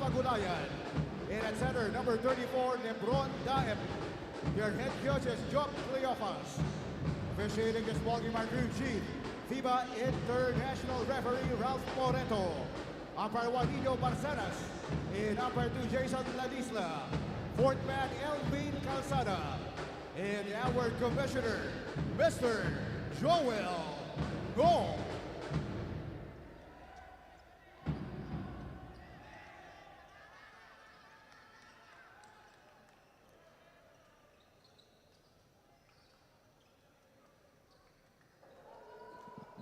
Magulayan. And at center, number 34, Lebron Daem. Your head coach is Jock Cleophas. Officiating this ballgame, our crew chief, FIBA International Referee Ralph Moreto. Umpire 1, Nino Barcenas. And umpire 2, Jason Ladisla. Fourth man, Elvin Calzada. And our commissioner, Mr. Joel Gong.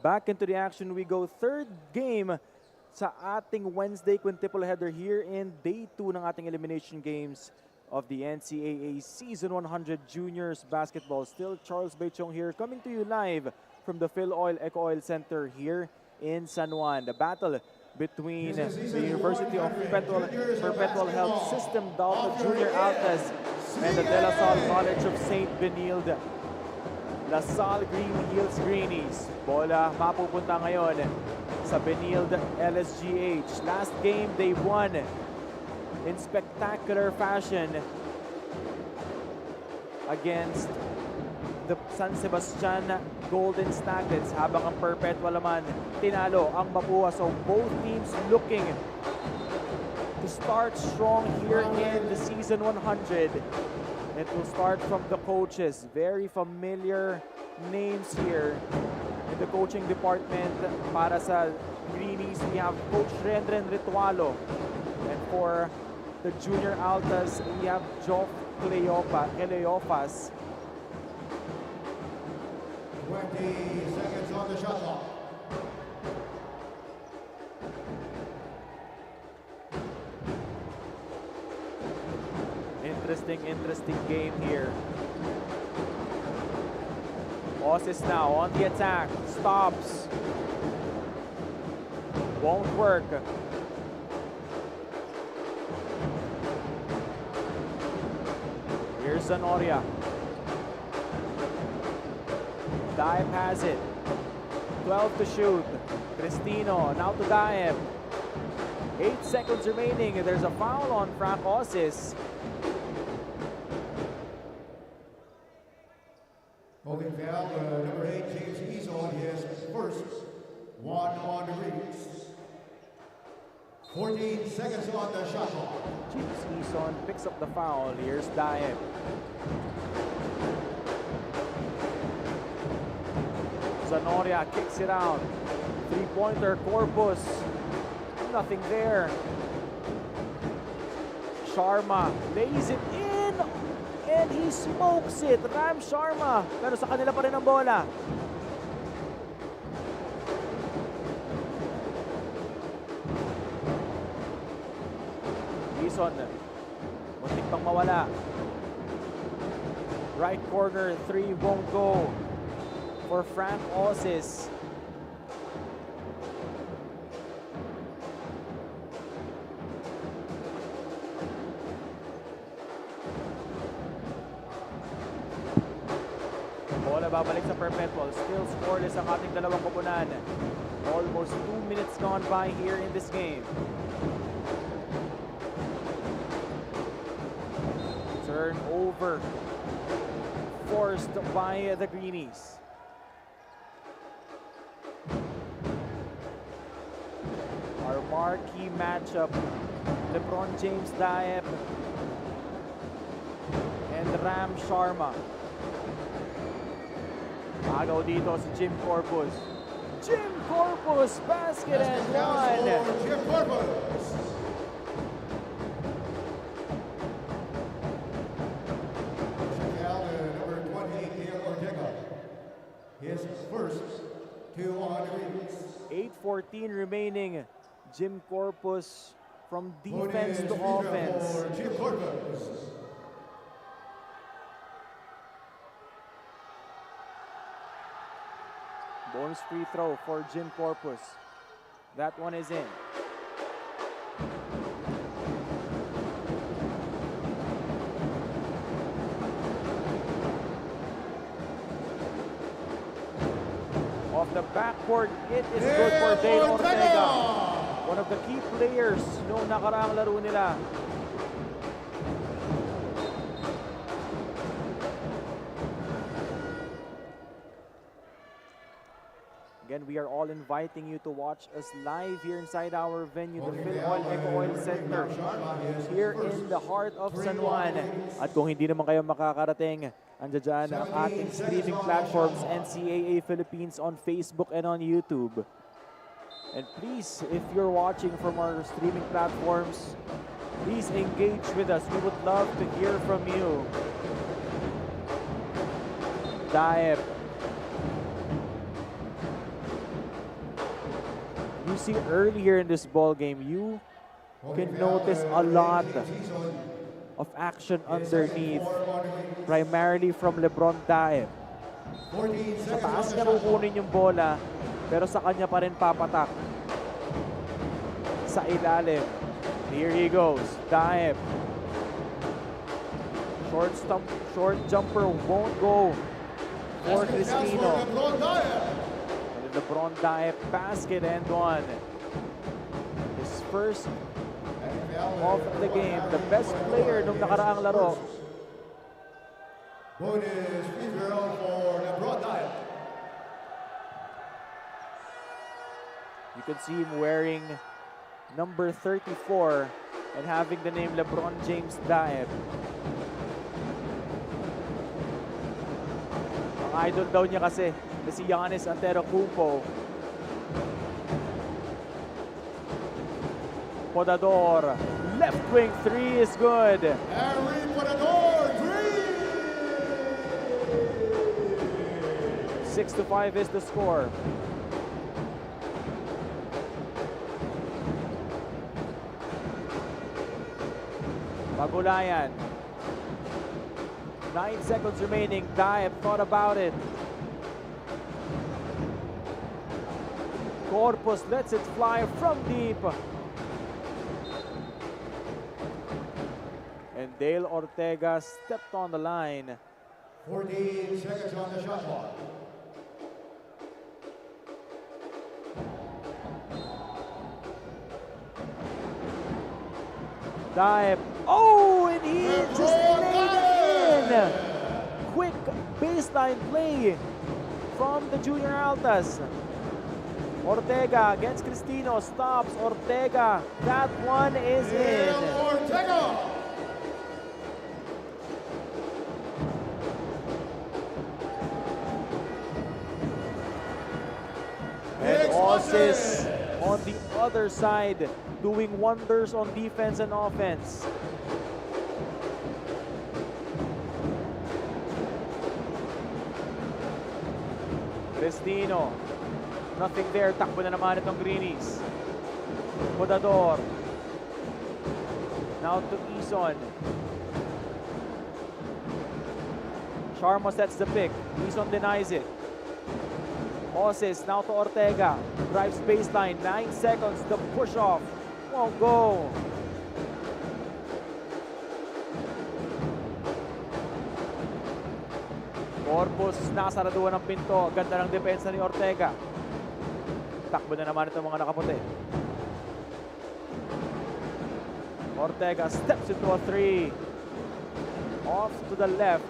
Back into the action we go. Third game sa ating Wednesday quintuple header here in day 2 ng ating elimination games of the NCAA Season 100 Juniors Basketball. Still Charles Beichong here, coming to you live from the Phil Oil Eco Oil Center here in San Juan. The battle between the University of Perpetual Health System Delta Junior Altas and the De La Salle College of St. Benilde. La Salle Green Hills Greenies. Bola mapupunta ngayon sa Benilde LSGH. Last game they won in spectacular fashion against the San Sebastian Golden Staglets, habang ang Perpetual naman tinalo ang Mapua. So both teams looking to start strong here in the season 100. It will start from the coaches. Very familiar names here in the coaching department. Para sa Greenies, we have Coach Rendren Ritualo. And for the Junior Altas, we have Joff Cleophas. 20 seconds on the shot clock. Interesting game here. Osis now on the attack. Stops. Won't work. Here's Zanoria. Daem has it. 12 to shoot. Cristino now to Daem. 8 seconds remaining. There's a foul on Frank Osis. Holding foul, number 8, James Eason, his first one on the Greenies. 14 seconds on the shot clock. James Eason picks up the foul. Here's Daem. Zanoria kicks it out. Three-pointer, Corpus. Nothing there. Sharma lays it in. And he smokes it. Ram Sharma. Pero sa kanila pa rin ang bola. Eason. Muntik pang mawala. Right corner, 3 won't go for Frank Osis. Bola babalik sa Perpetual. Still scoreless ang ating dalawang koponan. Almost 2 minutes gone by here in this game. Turnover forced by the Greenies. Our marquee matchup, LeBron James Daem and Ram Sharma. Agaw dito si Jim Corpus. Jim Corpus, basket and one. Jim Corpus. Number 28, Neil Ortega. His first 2 on the Greenies. 8:14 remaining. Jim Corpus from defense to offense. Jim Corpus. Bonus free throw for Jim Corpus. That one is in. Off the backboard, it is good for Dave Ortega. One of the key players noong nakaraang laro nila. Again, we are all inviting you to watch us live here inside our venue, the Phil Oil Eco Oil Center, here in the heart of San Juan. At kung hindi naman kayo makakarating, andyan dyan ang ating streaming platforms, NCAA Philippines on Facebook and on YouTube. And please, if you're watching from our streaming platforms, please engage with us. We would love to hear from you. Daep. You see earlier in this ball game, you can notice a lot of action underneath, primarily from Lebron Daep. Sa taas niya kukunin yung bola, pero sa kanya pa rin papatak. Sa ilalim. Here he goes. Daep. Short jumper won't go for Cristino. LeBron Daep basket and one. His first of the game. The best player nung nakaraang laro. Bonus free throw for LeBron Daep. You can see him wearing number 34 and having the name LeBron James Daep. Ang idol daw niya kasi si Giannis Antetokounmpo. Podador, left wing three is good. Henry Podador, 3! 6-5 is the score. Magulayan. 9 seconds remaining. Daep thought about it. Corpus lets it fly from deep. And Dale Ortega stepped on the line. 14 seconds on the shot clock. Daep. Oh, and he just laid in. Quick baseline play from the Junior Altas. Ortega against Cristino, stops Ortega. That one is in. Ortega! And Osis on the other side, doing wonders on defense and offense. Cristino. Nothing there. Takbo na naman itong Greenies. Podador. Now to Ison. Sharma sets the pick. Ison denies it. Osis now to Ortega. Drives baseline. 9 seconds. The push off. Won't go. Corpus nasaraduan ng pinto. Ganda ng depensa ni Ortega. Takbo na naman itong mga nakaputi. Ortega steps into a three. Off to the left.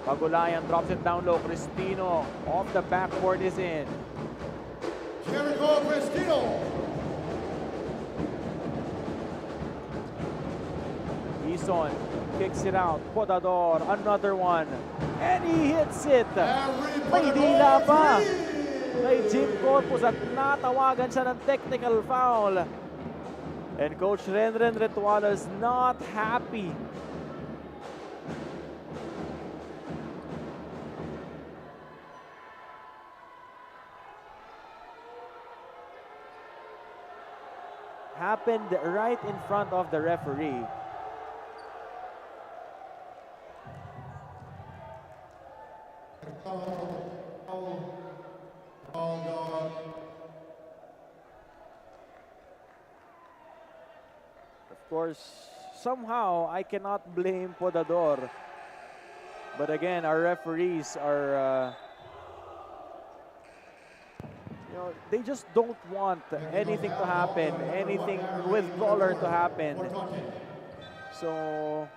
Pagulayan drops it down low. Cristino off the backboard is in. Jericho Cristino. Ison kicks it out. Podador, another one. And he hits it. May dila pa kay Jim Corpus at natawagan siya ng technical foul. And Coach Renren Retualo is not happy. Happened right in front of the referee. Of course, somehow I cannot blame Podador. But again, our referees are they just don't want anything to happen, anything with color to happen. So,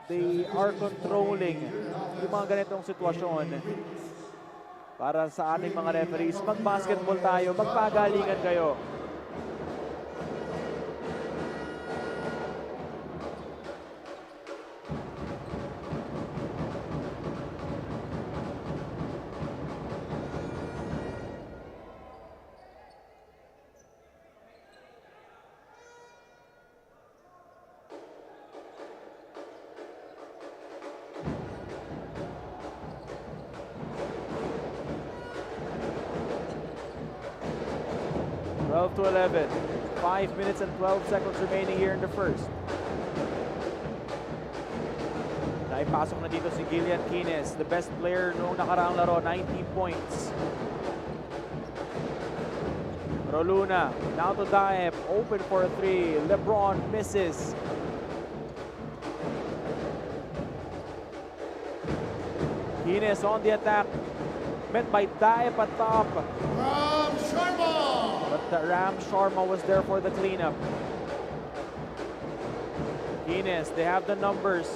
they are controlling yung mga ganitong sitwasyon. Para sa ating mga referees, mag-basketball tayo, magpagalingan kayo. To 11. 5 minutes and 12 seconds remaining here in the first. Naipasok na dito si Gillian Quines, the best player noong nakaraang laro, 19 points. Roluna, now to Daep, open for a 3. LeBron misses. Quines on the attack, met by Daep at top. Ram Sharma! But Ram Sharma was there for the cleanup. Quines, they have the numbers.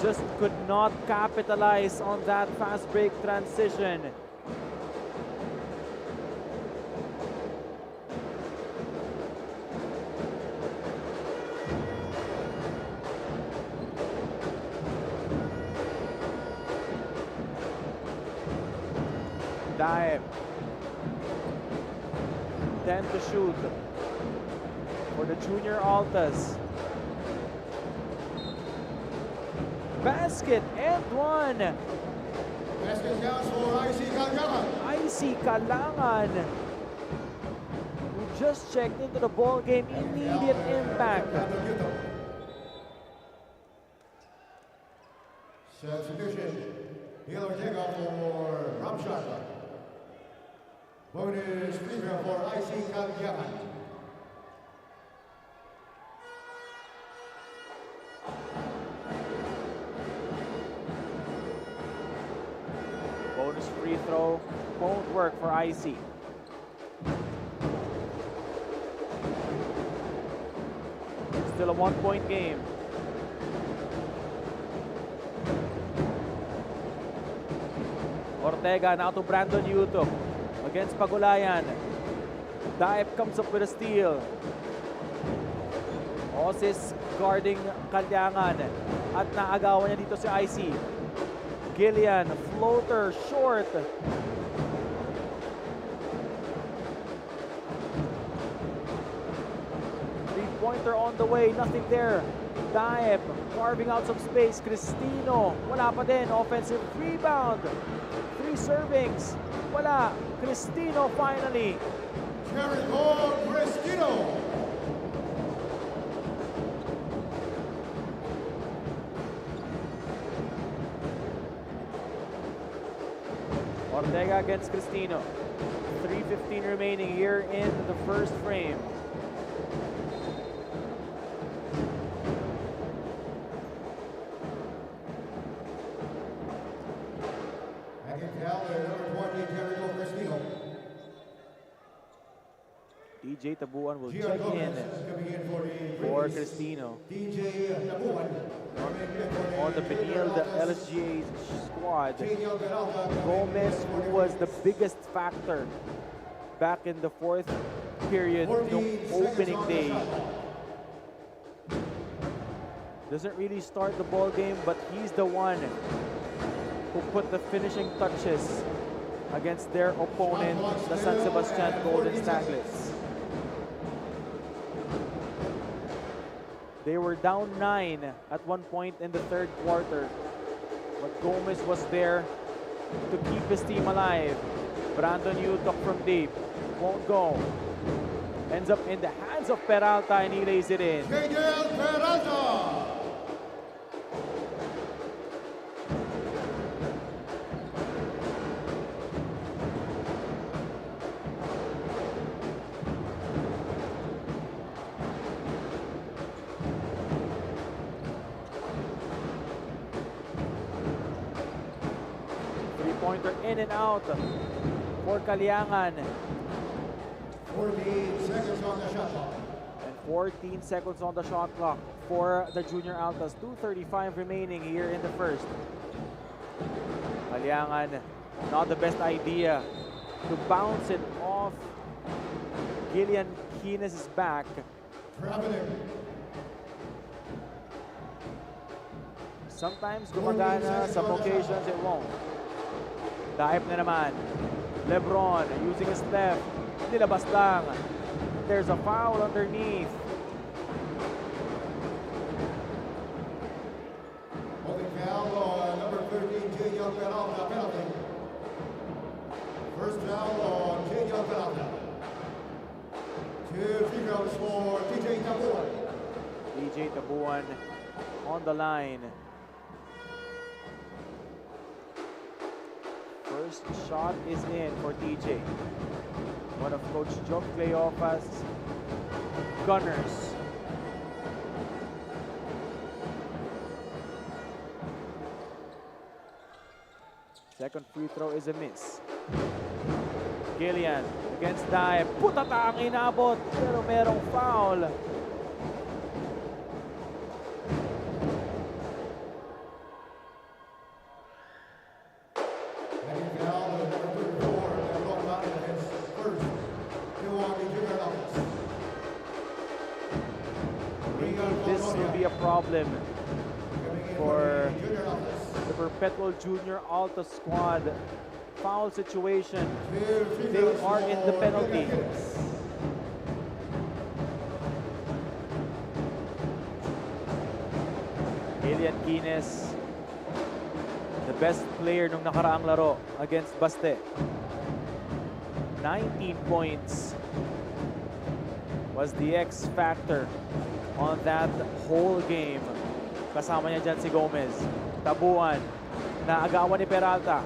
Just could not capitalize on that fast break transition. Daep. 10 to shoot for the junior Altas. Basket and one. Basket counts for IC Kalangan. IC Kalangan, who just checked into the ball game, immediate impact. Substitution. He'll take off for Ramshaka. Bonus free throw for IC Kalangan. Bonus free throw won't work for IC. Still a 1-point game. Ortega now to Brandon Yutok against Pagulayan. Daep comes up with a steal. Osis guarding Kalyangan at naagawan niya dito si IC. Gillian, floater, short. Three-pointer on the way, nothing there. Daep carving out some space. Cristino, wala pa din. Offensive rebound. 3 servings. Wala. Cristino finally. Jericho Cristino. Ortega against Cristino. 3:15 remaining here in the first frame. DJ Tabuan will check in for Cristino. On the Benil, the LSGA squad. Gomez, who was the biggest factor back in the 4th period, no opening day. Doesn't really start the ball game, but he's the one who put the finishing touches against their opponent, the San Sebastian Golden Staglets. They were down 9 at one point in the 3rd quarter, but Gomez was there to keep his team alive. Brandon Yutok from deep, won't go. Ends up in the hands of Peralta and he lays it in. Miguel Peralta. In and out. for Caliangan. 14 seconds on the shot clock. And 14 seconds on the shot clock for the Junior Altas. 2:35 remaining here in the first. Caliangan, not the best idea to bounce it off Gillian Kines' back. Traveling. Sometimes gumagana, some occasions it won't. Dive na naman. Lebron using his left. Nilabas lang. There's a foul underneath. Holding foul on number 13, J.J. Peralta, penalty. First foul on J.J. Peralta. 2 free throws for DJ Tabuan. DJ Tabuan on the line. First shot is in for DJ. One of Coach Job Cleofa's gunners. Second free throw is a miss. Gillian against Daep. Putata ang inabot pero merong foul. This will be a problem for the Perpetual Junior Alta squad. Foul situation. They are in the penalty. Gillian Kines, the best player nung nakaraang laro against Baste. 19 points was the X factor on that whole game. Kasama niya dyan si Gomez. Tabuan, naagawan ni Peralta.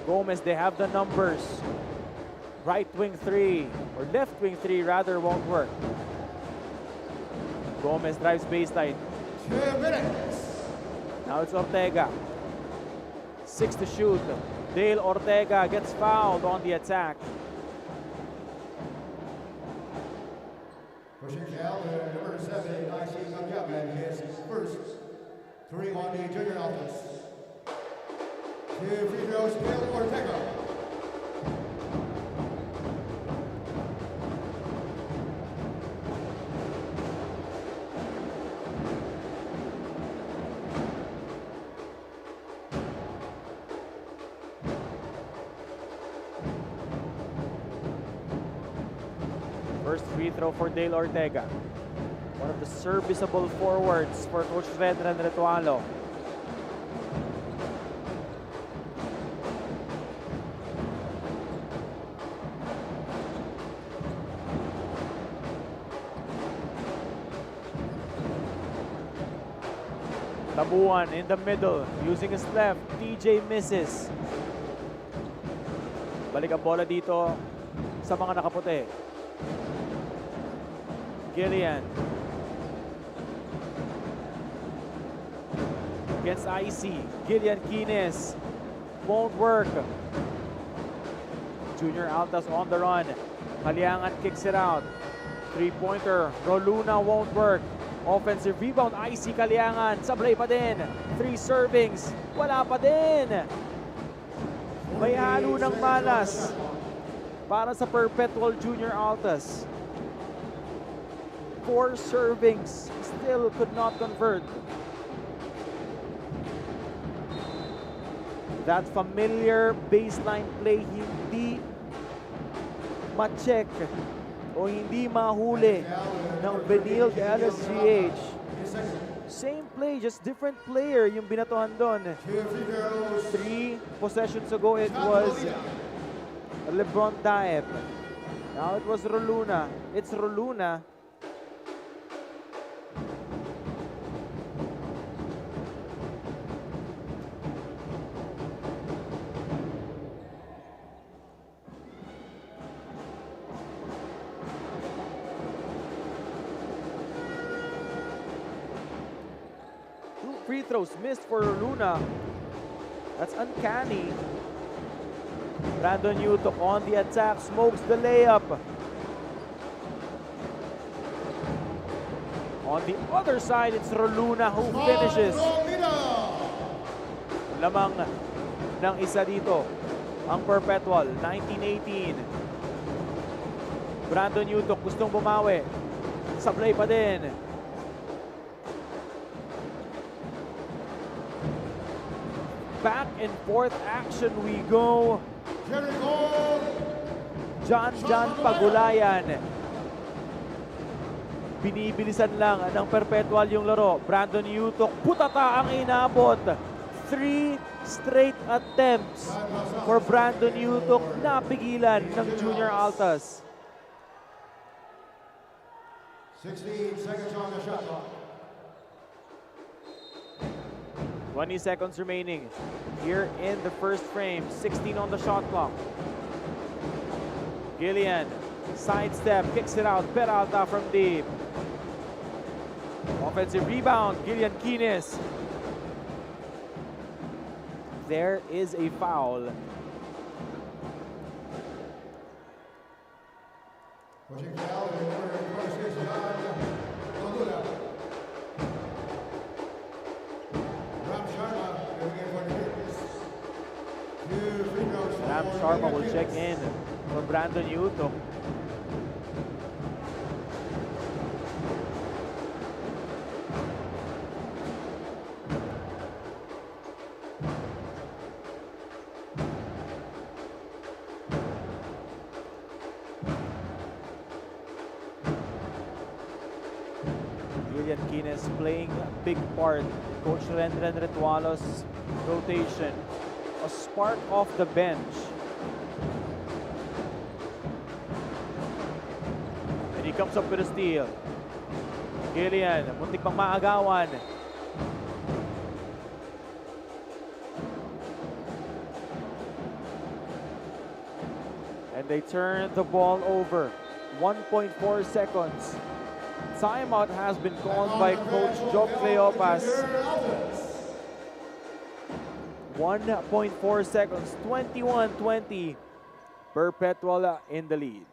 Gomez, they have the numbers. Right wing 3, or left wing 3 rather, won't work. Gomez drives baseline. 2 minutes. Now it's Ortega. 6 to shoot. Dale Ortega gets fouled on the attack. Pushing foul, number 7, IC Cambiaman, his first 3 on the Junior Altas. 2 free throws, Dale Ortega. First free throw for Dale Ortega. One of the serviceable forwards for Coach Redran Retualo. Tabuan in the middle, using his left. DJ misses. Balik ang bola dito sa mga nakaputi. Gillian against IC. Gillian Kines won't work. Junior Altas on the run. Caliangan kicks it out. 3-pointer. Roluna won't work. Offensive rebound. IC Caliangan. Sablay pa din. 3 servings. Wala pa din. May halo ng malas para sa Perpetual Junior Altas. 4 servings, still could not convert. That familiar baseline play hindi ma-check o hindi mahuli ng Benil LSGH. Same play, just different player yung binatuhan doon. 3 possessions ago, it was Lebron Daep. Now it was Roluna. It's Roluna. Free throws missed for Luna. That's uncanny. Brandon Utok on the attack, smokes the layup. On the other side, it's Roluna who finishes. Lamang ng isa dito ang Perpetual, 19-18. Brandon Utok gustong bumawi. Sablay pa din. Back and forth action we go. John Pagulayan. Binibilisan lang ng Perpetual yung laro. Brandon Utok, putata ang inabot. 3 straight attempts for Brandon Utok. Napigilan ng Junior Altas. 16 seconds on the shot clock. 20 seconds remaining here in the first frame. 16 on the shot clock. Gillian, sidestep, kicks it out. Peralta from deep. Offensive rebound, Gillian Quines. There is a foul. Pushing foul, number 26, Ram Sharma will check in for Brandon Utok. Gillian Quines playing a big part. Coach Rendren Retualo's rotation. A spark off the bench. And he comes up with a steal. Gillian, muntik pang maagawan. And they turn the ball over. 1.4 seconds. Timeout has been called by Coach Job Cleopas. 1.4 seconds, 21-20. Perpetual in the lead.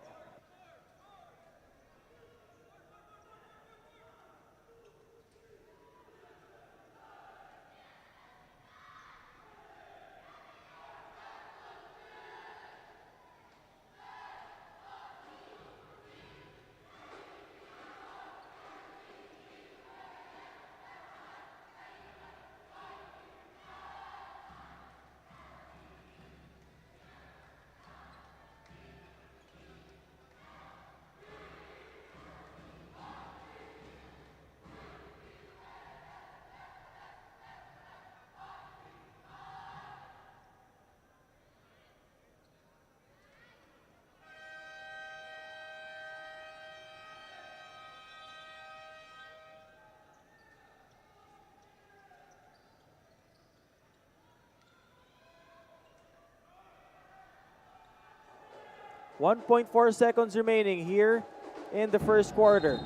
.4 seconds remaining here in the first quarter.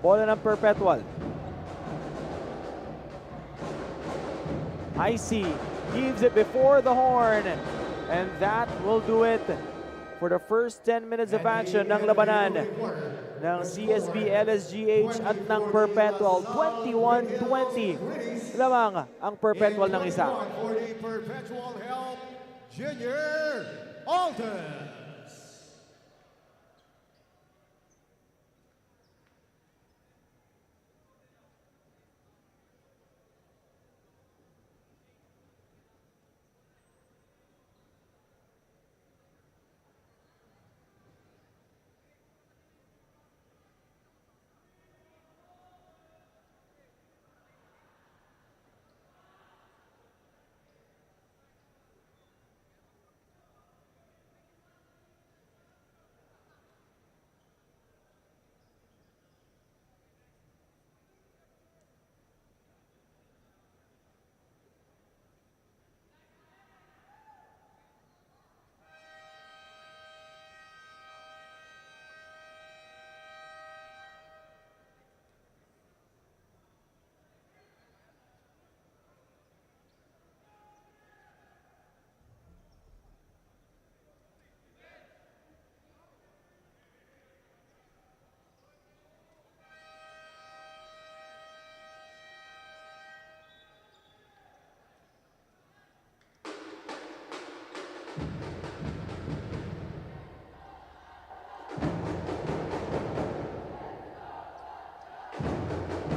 Bola ng Perpetual. Icy gives it before the horn. And that will do it for the first 10 minutes of action ng labanan ng CSB, LSGH at ng Perpetual. 21-20 lamang ang Perpetual ng isa. Perpetual help Junior Altas.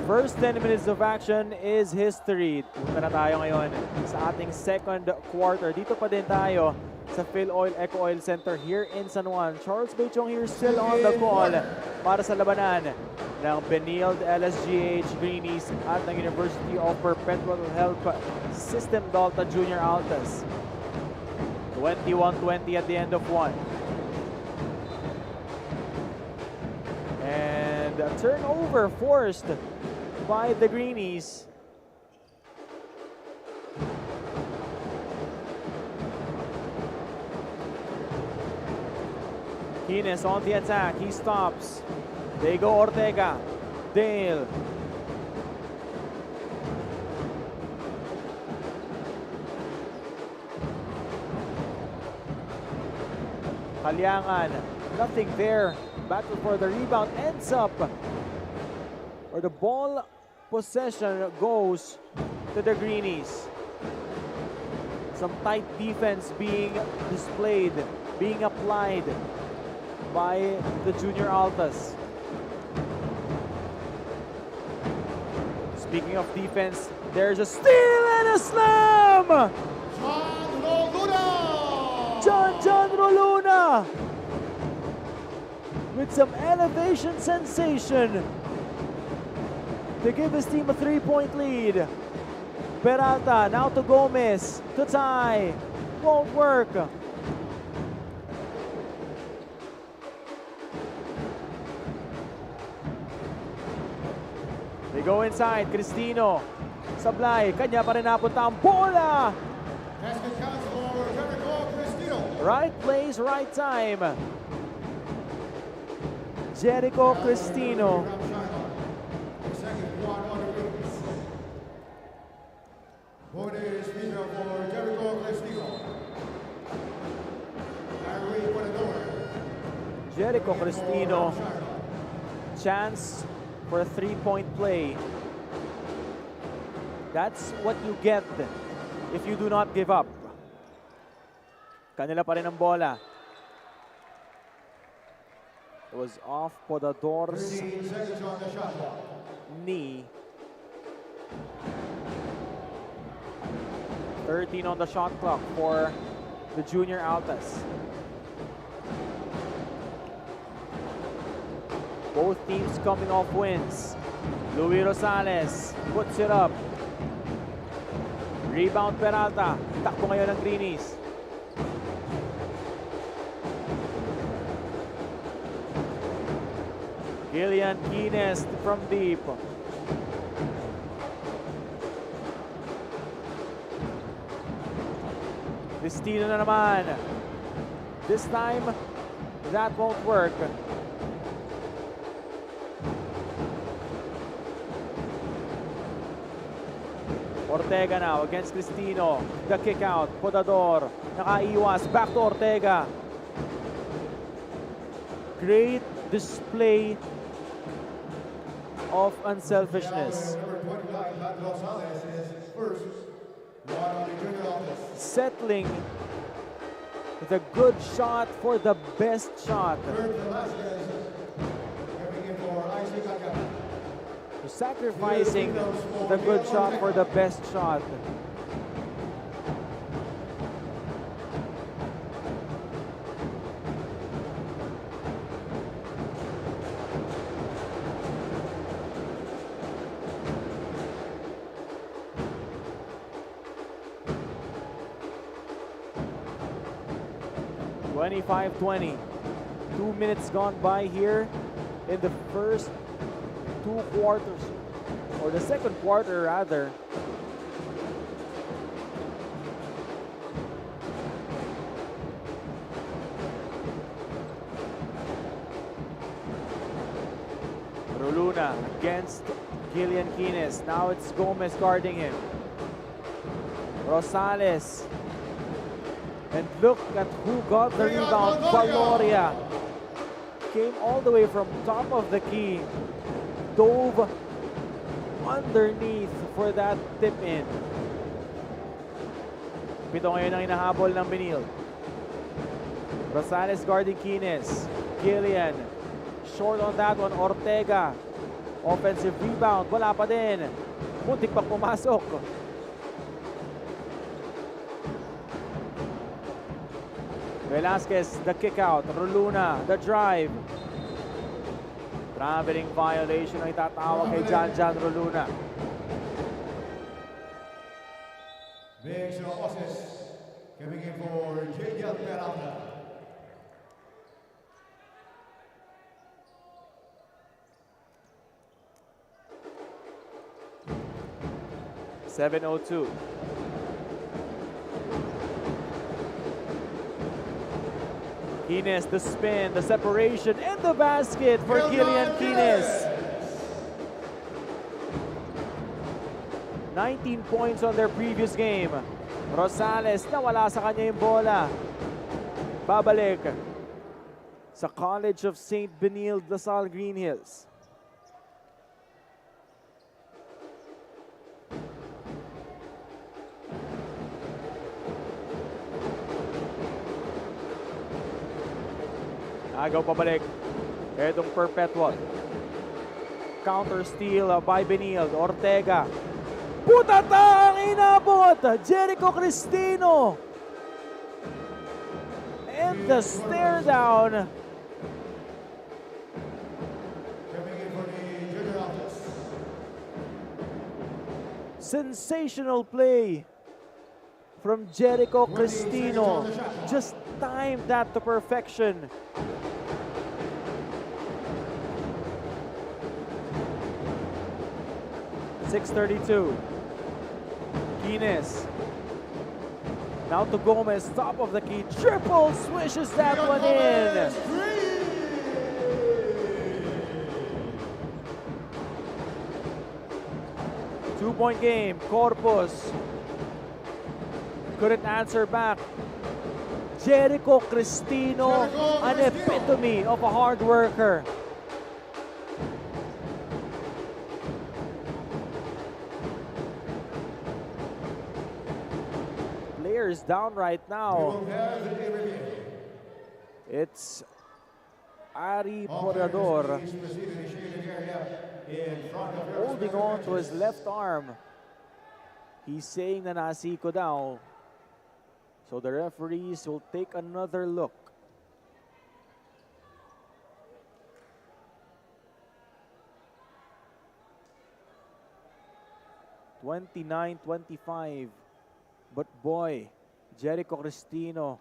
First 10 minutes of action is history. Punta na tayo ngayon sa ating second quarter. Dito pa din tayo sa Phil Oil Eco Oil Center here in San Juan. Charles Bechong here still on the call para sa labanan ng Benilde LSGH Greenies at ng University of Perpetual Help System Delta Junior Altas. 21-20 at the end of one. And a turnover forced by the Greenies. Kines on the attack. He stops. They go Ortega. Dale. Kalyangan. Nothing there. Battle for the rebound. Ends up. Or the ball possession goes to the Greenies. Some tight defense being displayed, being applied by the Junior Altas. Speaking of defense, there's a steal and a slam! John Roluna! With some elevation sensation to give his team a 3-point lead. Peralta now to Gomez to tie. Won't work. They go inside. Cristino. Sablay. Kanya pa rin napunta ang bola. Right place, right time. Jericho Cristino. Jericho Cristino, chance for a 3-point play. That's what you get if you do not give up. Kanila pa rin ang bola. It was off Podador's knee. 13 on the shot clock for the Junior Altas. Both teams coming off wins. Louis Rosales puts it up. Rebound Peralta. Takbo ngayon ng Greenies. Gillian Kines from deep. Cristino na naman. This time, that won't work. Ortega now against Cristino. The kick out. Podador. Nakaiwas. Back to Ortega. Great display of unselfishness. Settling with a good shot for the best shot. Sacrificing the good shot for the best shot. (25-20). 2 minutes gone by here in the first 2 quarters, or the second quarter rather. Roluna against Gillian Kines. Now it's Gomez guarding him. Rosales. And look at who got the rebound. Valoria came all the way from top of the key. Dove underneath for that tip in. Pito ngayon ang inahabol ng Benilde. Rosales guarding Kines. Gillian short on that one. Ortega. Offensive rebound, wala pa din. Muntik pang pumasok. Velasquez, the kick out. Roluna, the drive. Traveling violation ang itatawag kay Jan Roluna. Big assist coming in for JL Peralta. .702. Kines, the spin, the separation, and the basket for Gillian Kines. 19 points on their previous game. Rosales, nawala sa kanya yung bola. Babalik sa College of St. Benilde, Lasal Green Hills. Agaw pabalik. Itong Perpetual. Counter steal by Benilde. Ortega. Putata ang inabot! Jericho Cristino. And the stare down. Sensational play from Jericho Cristino. Just timed that to perfection. .632. Kines. Now to Gomez, top of the key. Triple swishes that one in. Two-point game. Corpus couldn't answer back. Jericho Cristino, an epitome of a hard worker. Players down right now. It's Ari Porador holding on to his left arm. He's saying na nasiko daw. So the referees will take another look. (29-25). But boy, Jericho Cristino.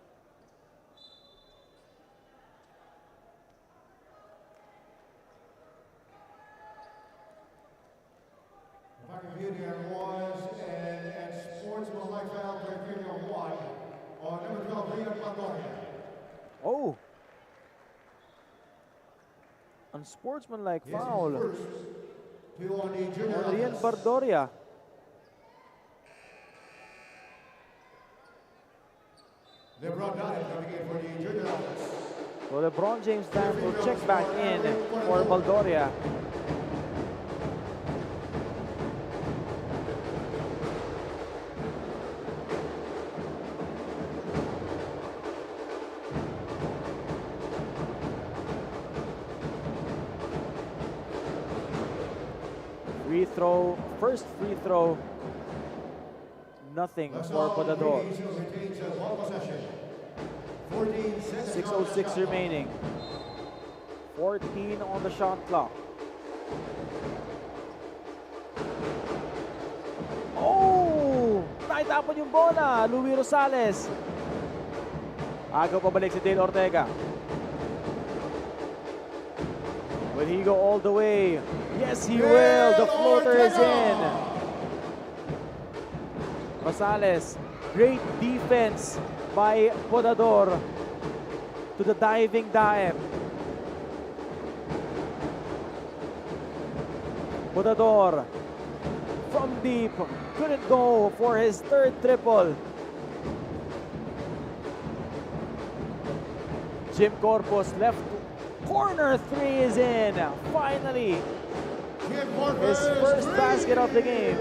Junior was and sportsmanlike foul for Junior 1 on number 12, Rian Pandoria. Oh! Unsportsmanlike foul. Two on the junior. Rian Bardoria. LeBron James coming in for the junior office. So LeBron James then will check back in for Baldoria. Free throw, first free throw, nothing for Podador. 6:06 remaining. 14 on the shot clock. Oh! Naitapon yung bola. Louis Rosales. Agaw pabalik si Dale Ortega. Will he go all the way? Yes, he will. The floater is in. Rosales. Great defense by Podador to the diving Daem. Podador from deep, couldn't go for his third triple. Jim Corpus left corner three is in. Finally, his first basket of the game.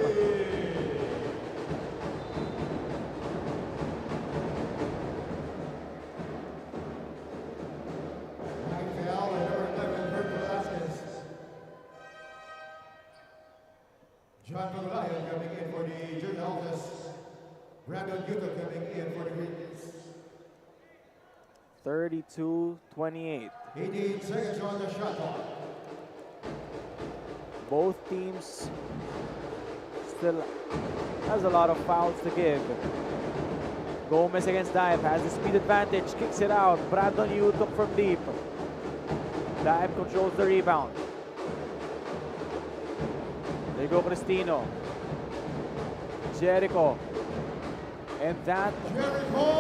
John Pagulayan coming in for the junior office. Brandon Yuto coming in for the Greens. 32-28. 18 seconds on the shot clock. Both teams still has a lot of fouls to give. Gomez against Dive, has the speed advantage, kicks it out. Brandon Yutok from deep. Dive controls the rebound. There go Cristino. Jericho. And that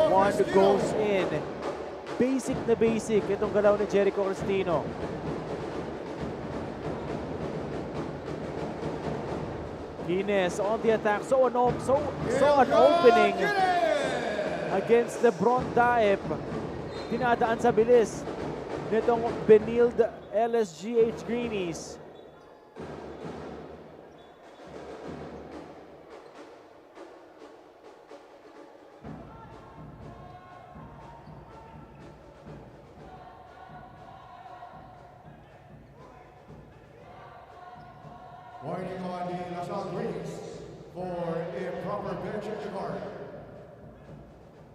one goes in. Basic na basic itong galaw ni Jericho Cristino. Guinness on the attack. So an opening against LeBron Daep. Dinadaan sa bilis nitong Benilde LSGH Greenies. Warning on the LaSalle Greenies for improper bench at the guard.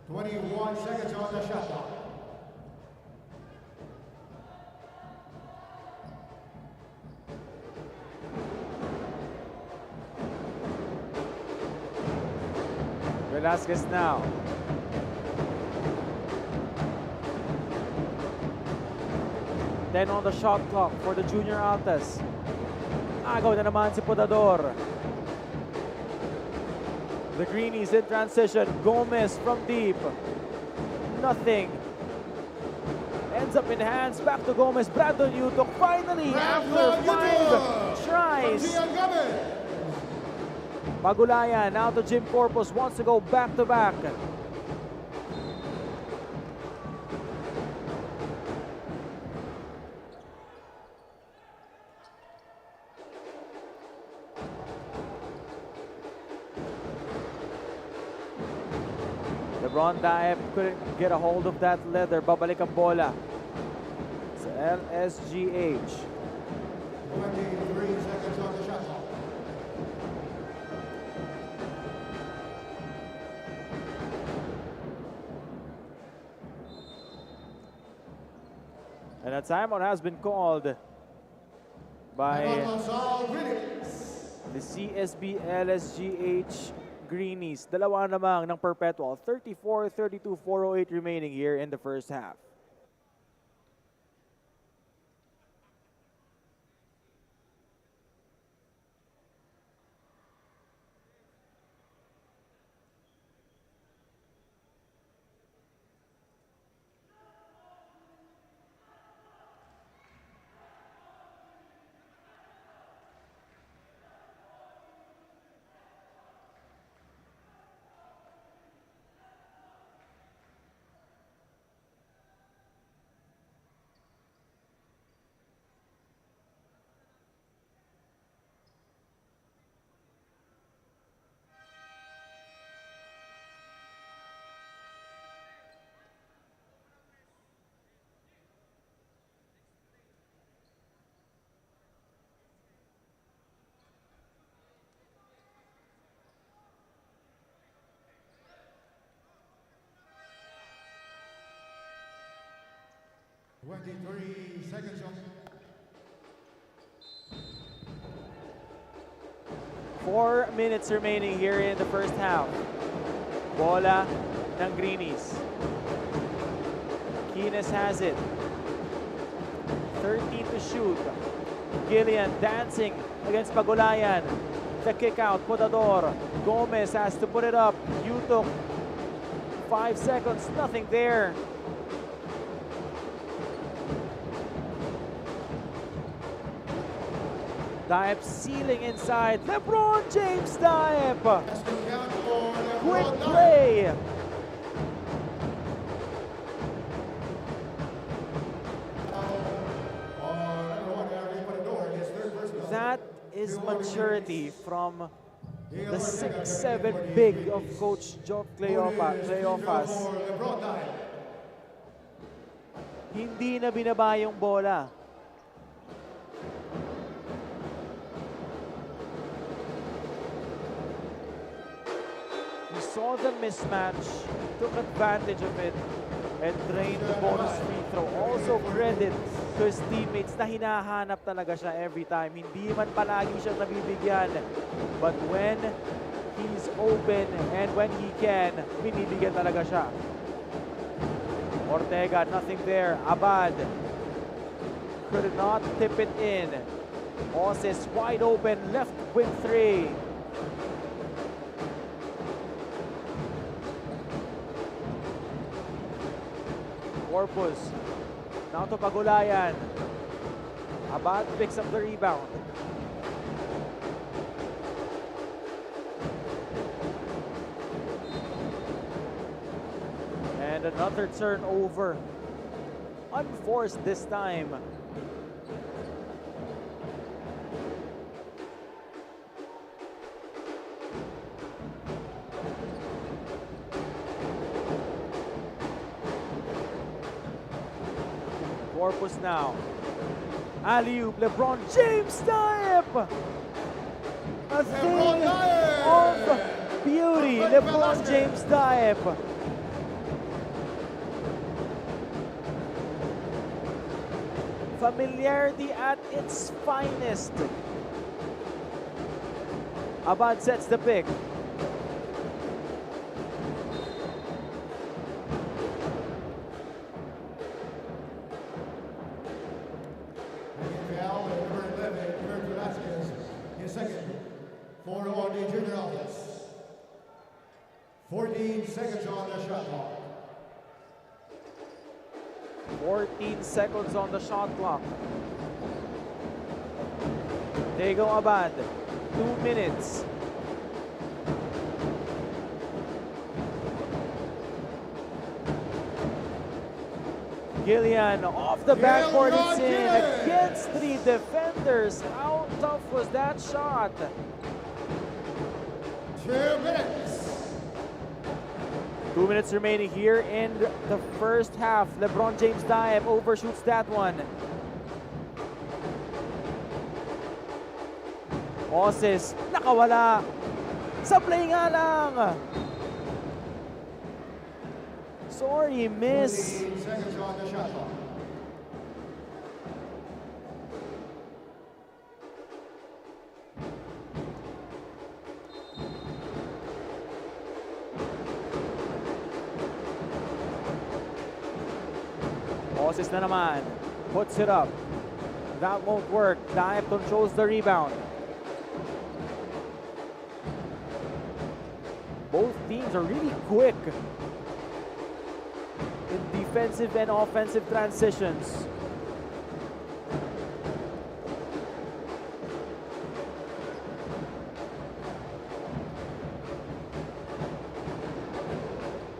21 seconds on the shot clock. Velasquez now. Then on the shot clock for the Junior Altas. Agaw na naman si Podador. The Greenies in transition. Gomez from deep. Nothing. Ends up in hands. Back to Gomez. Brandon Yutok finally after 5 tries. Pagulayan now to Jim Corpus. Wants to go back to back. LeBron Daep couldn't get a hold of that leather. Babalik ang bola sa LSGH. 23 seconds on the shot clock. And a timeout has been called by the CSB LSGH Greenies. Dalawa namang ng Perpetual. 34-32, 4:08 remaining here in the first half. Twenty-three seconds on. 4 minutes remaining here in the first half. Bola ng Greenies. Kines has it. 13 to shoot. Gillian dancing against Pagulayan. The kick out, Podador. Gomez has to put it up. Yutok. 5 seconds, nothing there. Daep sealing inside. LeBron James Daep. Quick play. That is maturity from the 6'7" big of Coach Joe Cleofas. Hindi na binaba yung bola. saw the mismatch, took advantage of it, and drained the bonus free throw. Also credit to his teammates na hinahanap talaga siya every time. Hindi man palagi siya nabibigyan. But when he's open and when he can, binibigyan talaga siya. Ortega, nothing there. Abad could not tip it in. Oses wide open, left wing three. Corpus, now to Pagulayan. Abad picks up the rebound. And another turnover. Unforced this time. Corpus now. Alley-oop, LeBron James dive! A thing of beauty. LeBron James dive. Familiarity at its finest. Abad sets the pick. His second for the junior office. 14 seconds on the shot clock. 14 seconds on the shot clock. Diego Abad, 2 minutes. Gillian off the backboard, it's in against 3 defenders. How tough was that shot? 2 minutes. 2 minutes remaining here in the first half. LeBron James dive overshoots that one. Oses, nakawala. Sablay nga lang. Sorry, miss. 14 seconds on the shot clock. Oses na naman. Puts it up. That won't work. Dive controls the rebound. Both teams are really quick in defensive and offensive transitions.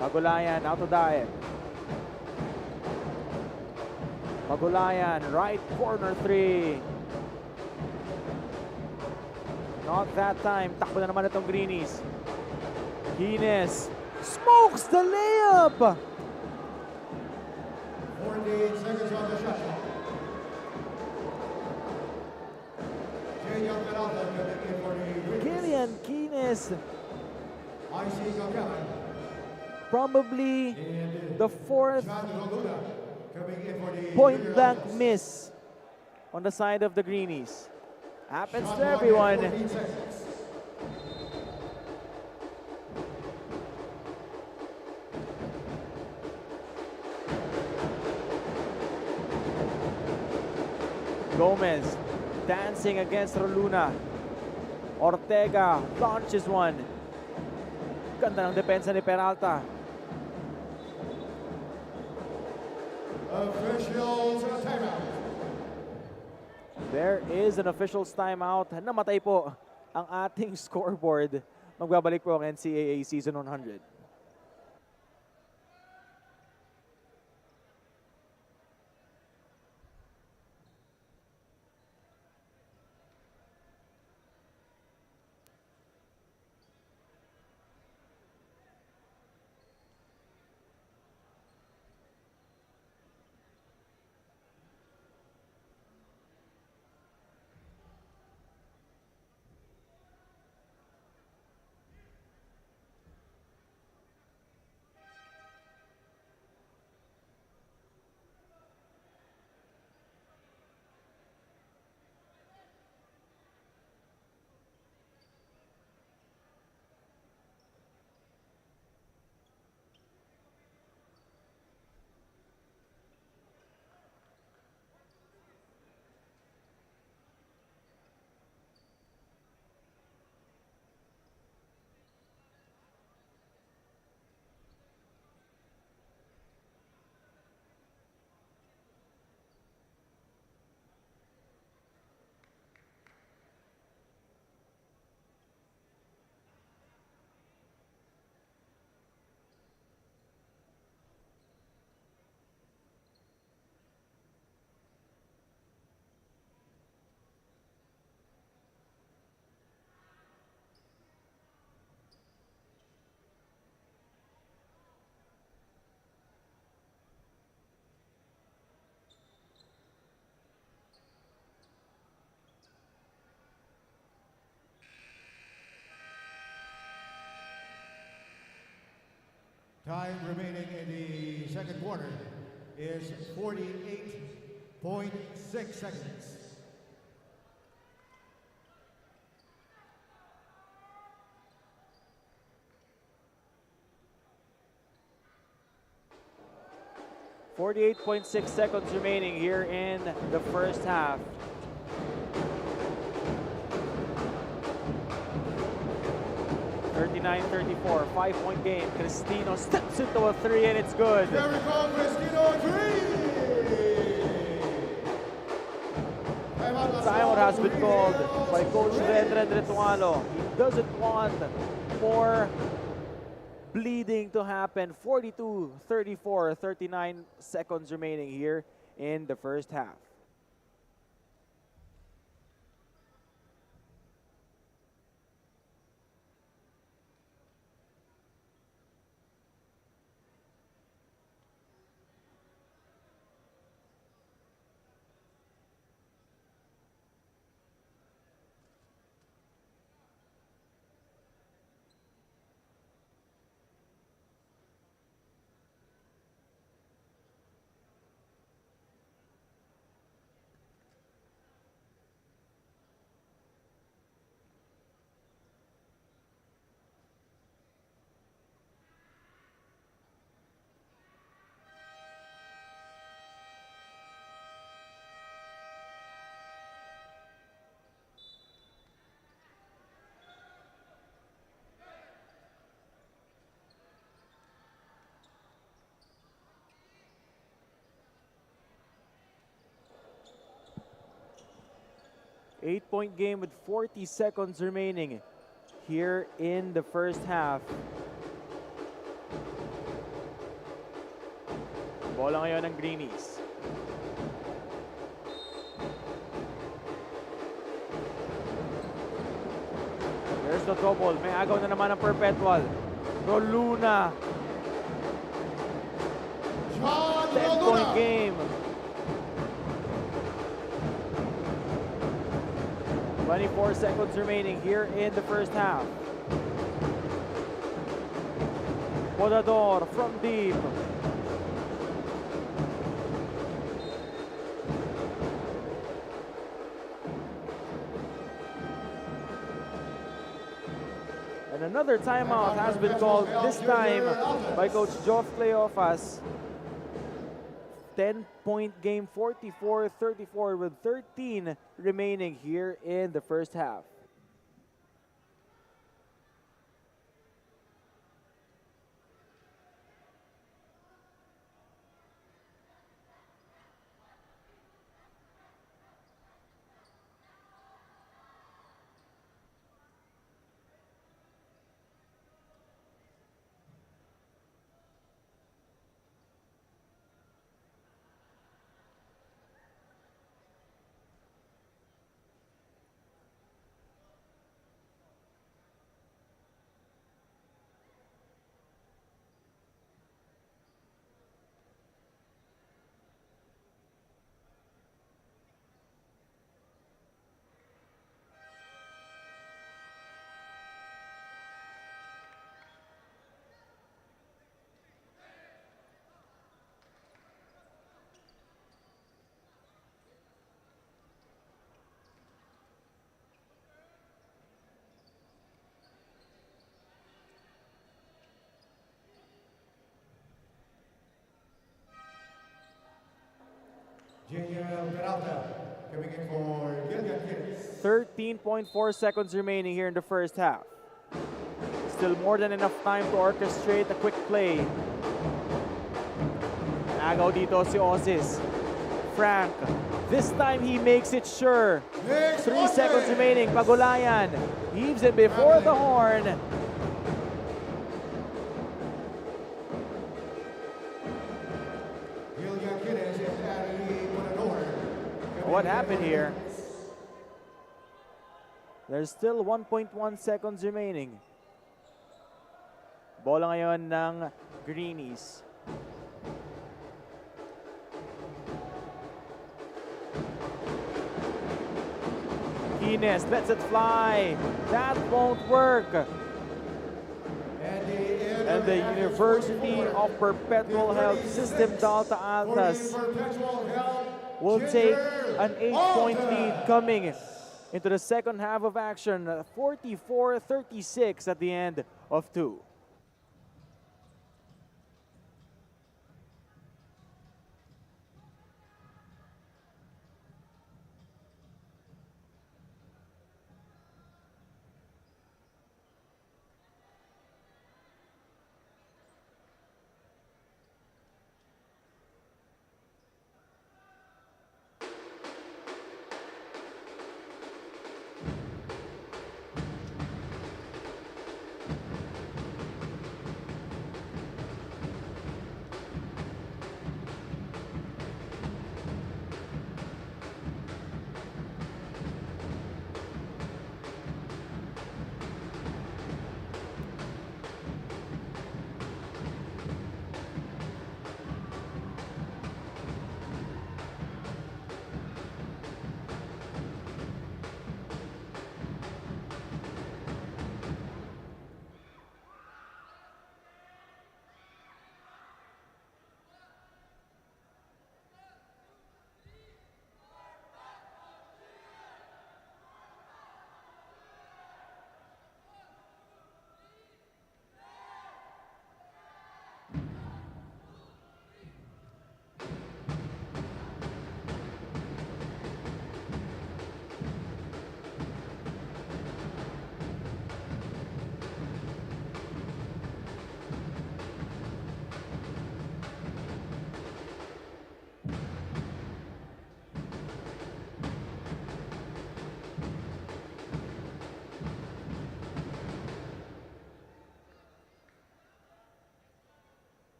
Pagulayan out to dive. Pagulayan, right corner 3. Not that time. Takbo na naman itong Greenies. Hines smokes the layup. 14 seconds on the shot clock. Gillian Hines, I see Gagana. probably the 4th John Luna coming in for the point junior blank office. miss on the side of the Greenies. Happens Shot to clock at everyone. 14 seconds. Gomez dancing against Roluna. Ortega launches one. Ganda ng depensa ni Peralta. Officials timeout. There is an official's timeout. Namatay po ang ating scoreboard. Magbabalik po ang NCAA Season 100. Time remaining in the second quarter is 48.6 seconds. .6 seconds remaining here in the first half. (39-34), 5-point game. Cristino steps into a three and it's good. There we go, Cristino, three! Timeout has been called by Coach Rendren Retualo. He doesn't want more bleeding to happen. 42-34, 39 seconds remaining here in the first half. Eight-point game with 40 seconds remaining here in the first half. Bola ngayon ng Greenies. There's the double. May agaw na naman ang Perpetual. Roluna. 10-point game. 24 seconds remaining here in the first half. Podador from deep. And another timeout has been called, this time by Coach Geoff Cleofas. 10-point game, 44-34 with 13 remaining here in the first half. Coming in for 13.4 seconds remaining here in the first half. Still more than enough time to orchestrate a quick play. Agaw dito si Osis. Frank. This time he makes it sure. 3 seconds remaining. Pagulayan. Heaves it before the horn. What happened here? There's still 1.1 seconds remaining. Bola ngayon ng Greenies. Kines lets it fly. That won't work. and the University of Perpetual Health System Dalta Altas will take an 8-point lead coming into the second half of action, 44-36 at the end of 2.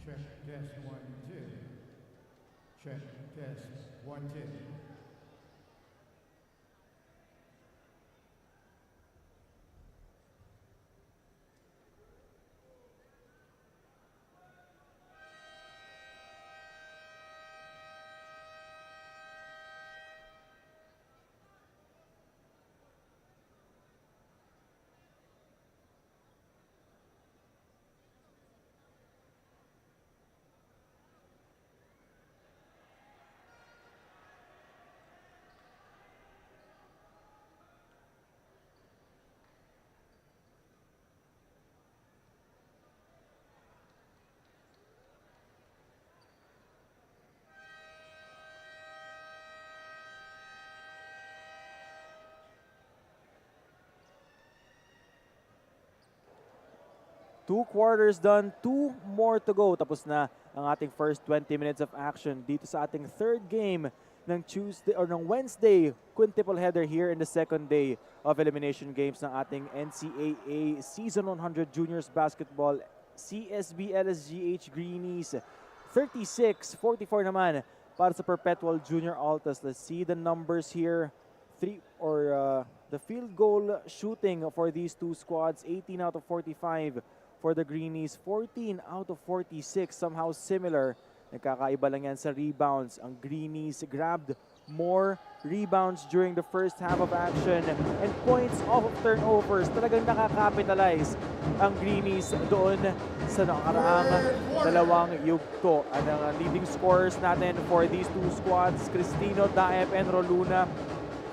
Check, test, 1, 2. Check, test, 1, 2. Two quarters done, 2 more to go. Tapos na ang ating first 20 minutes of action dito sa ating third game ng Tuesday or ng Wednesday quintuple header here in the second day of elimination games ng ating NCAA Season 100 Juniors Basketball CSB LSGH Greenies. 36-44 naman para sa Perpetual Junior Altas. Let's see the numbers here. The field goal shooting for these two squads, 18 out of 45 for the Greenies, 14 out of 46, somehow similar. Nagkakaiba lang yan sa rebounds. Ang Greenies grabbed more rebounds during the first half of action and points off of turnovers. Talagang nakakapitalize ang Greenies doon sa nakaraang dalawang yugto. Ang leading scorers natin for these two squads, Cristino, Daep, and Roluna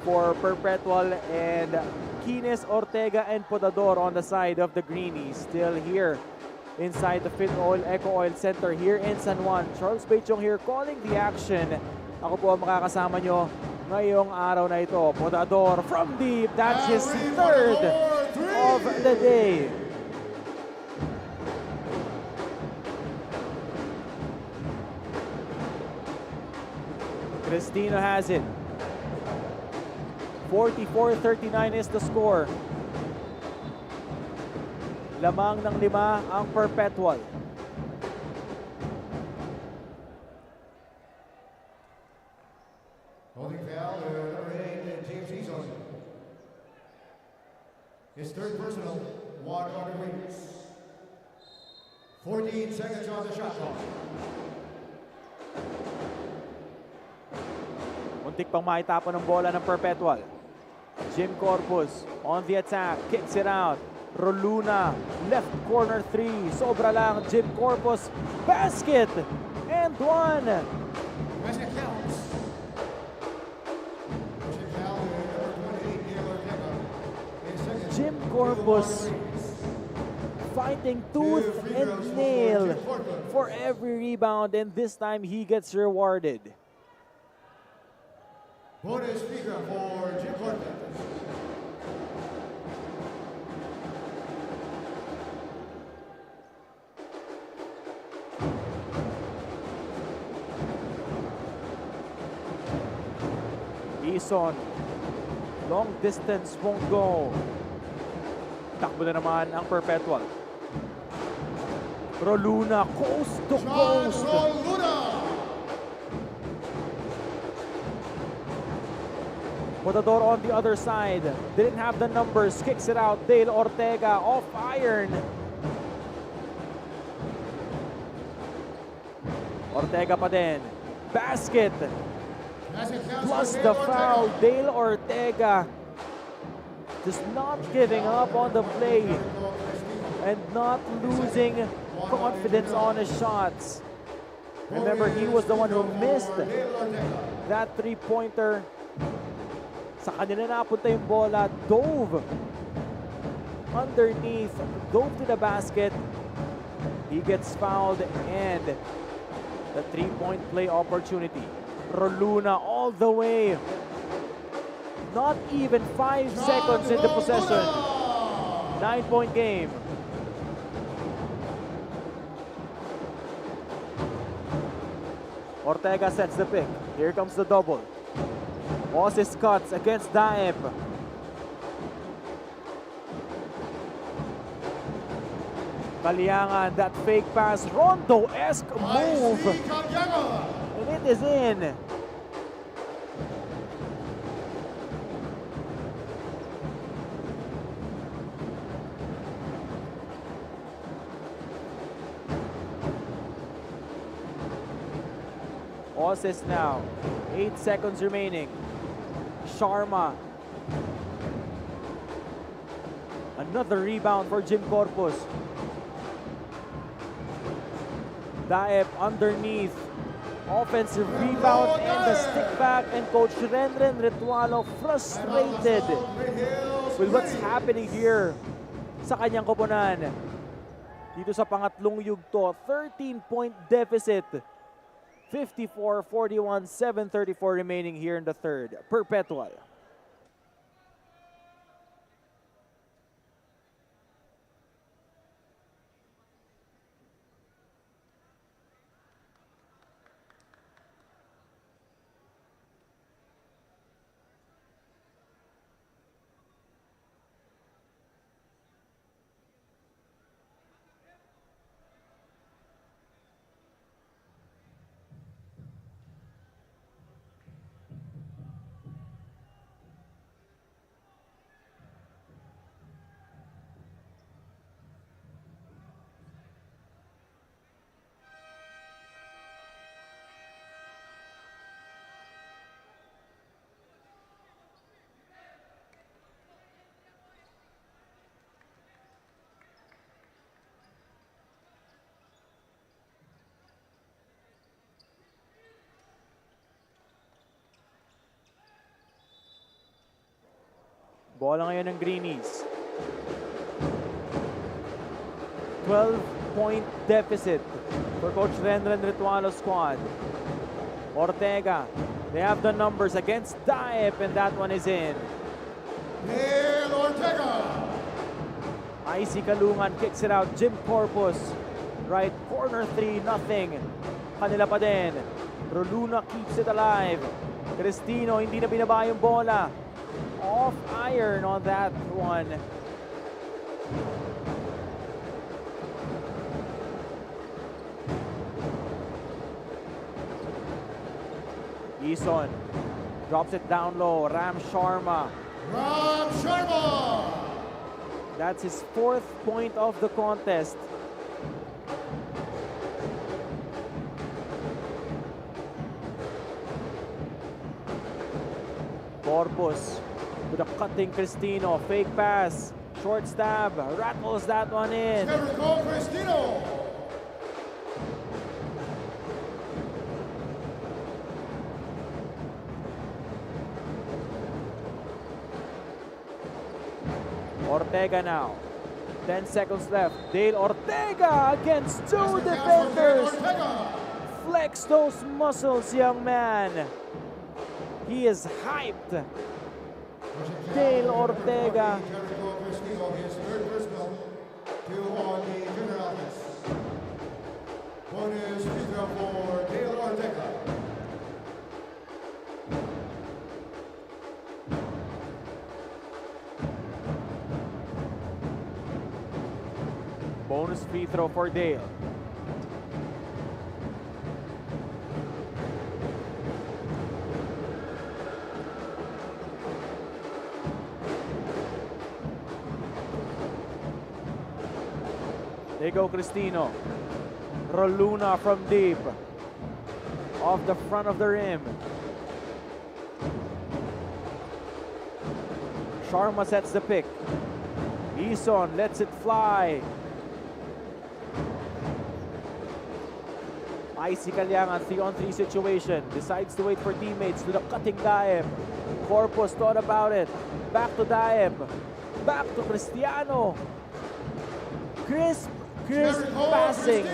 for Perpetual, and Kines, Ortega, and Podador on the side of the Greenies. Still here inside the Fit Oil Eco Oil Center here in San Juan. Charles Bechong here calling the action. Ako po ang makakasama nyo ngayong araw na ito. Podador from deep. That's his third of the day. Cristino has it. 44-39 is the score. Lamang ng 5 ang Perpetual. Holding foul, number 8, James Eason. His third personal, 1 on the wings. 14 seconds on the shot clock. Muntik pang maitapon ng bola ng Perpetual. Jim Corpus on the attack, kicks it out. Roluna, left corner 3. Sobra lang, Jim Corpus, basket! And 1! Basket counts. Jim Corpus fighting tooth and nail for every rebound, and this time he gets rewarded. Bonus speaker for Jim Corpus. Eason, long distance won't go. Takbo na naman ang Perpetual. Roluna, coast to coast. Potador on the other side. Didn't have the numbers. Kicks it out. Dale Ortega off iron. Ortega pa din. Basket. Plus the foul. Dale Ortega just not giving up on the play and not losing confidence on his shots. Remember, he was the one who missed that three-pointer. Sa kanila napunta yung bola, dove underneath, dove to the basket. He gets fouled and the three-point play opportunity. Roluna all the way. Not even 5 seconds in the possession. 9-point game. Ortega sets the pick. Here comes the double. Moses cuts against Daep. Kaliangan, that fake pass, Rondo-esque move. And it is in. Assist now. 8 seconds remaining. Sharma. Another rebound for Jim Corpus. Daep underneath. Offensive rebound and the stick back, and Coach Renren Ritualo frustrated with what's happening here sa kanyang koponan. Dito sa pangatlong yugto, 13-point deficit. 54-41, 7:34 remaining here in the third. Perpetual. Bola ngayon ng Greenies. 12-point deficit for Coach Renren Ritualo's squad. Ortega, they have the numbers against Daep, and that one is in. Ortega. Icy Kalungan kicks it out. Jim Corpus, right corner 3-0. Kanila pa din. Roluna keeps it alive. Cristino, hindi na binaba yung bola. Off iron on that one. Eason drops it down low. Ram Sharma. That's his 4th point of the contest. Corpus with a cutting Cristino. Fake pass. Short stab. Rattles that one in. Cristino. Ortega now. 10 seconds left. Dale Ortega against 2 defenders. Flex those muscles, young man. He is hyped. Dale Ortega. His 3rd personal, 2 on the junior office. Bonus free throw for Dale Ortega. Bonus free throw for Dale. There go Cristino. Roluna from deep. Off the front of the rim. Sharma sets the pick. Eason lets it fly. Icy Kaliangan, 3-on-3 situation. Decides to wait for teammates with a cutting Daep. Corpus thought about it. Back to Daep. Back to Cristiano. Crisp passing.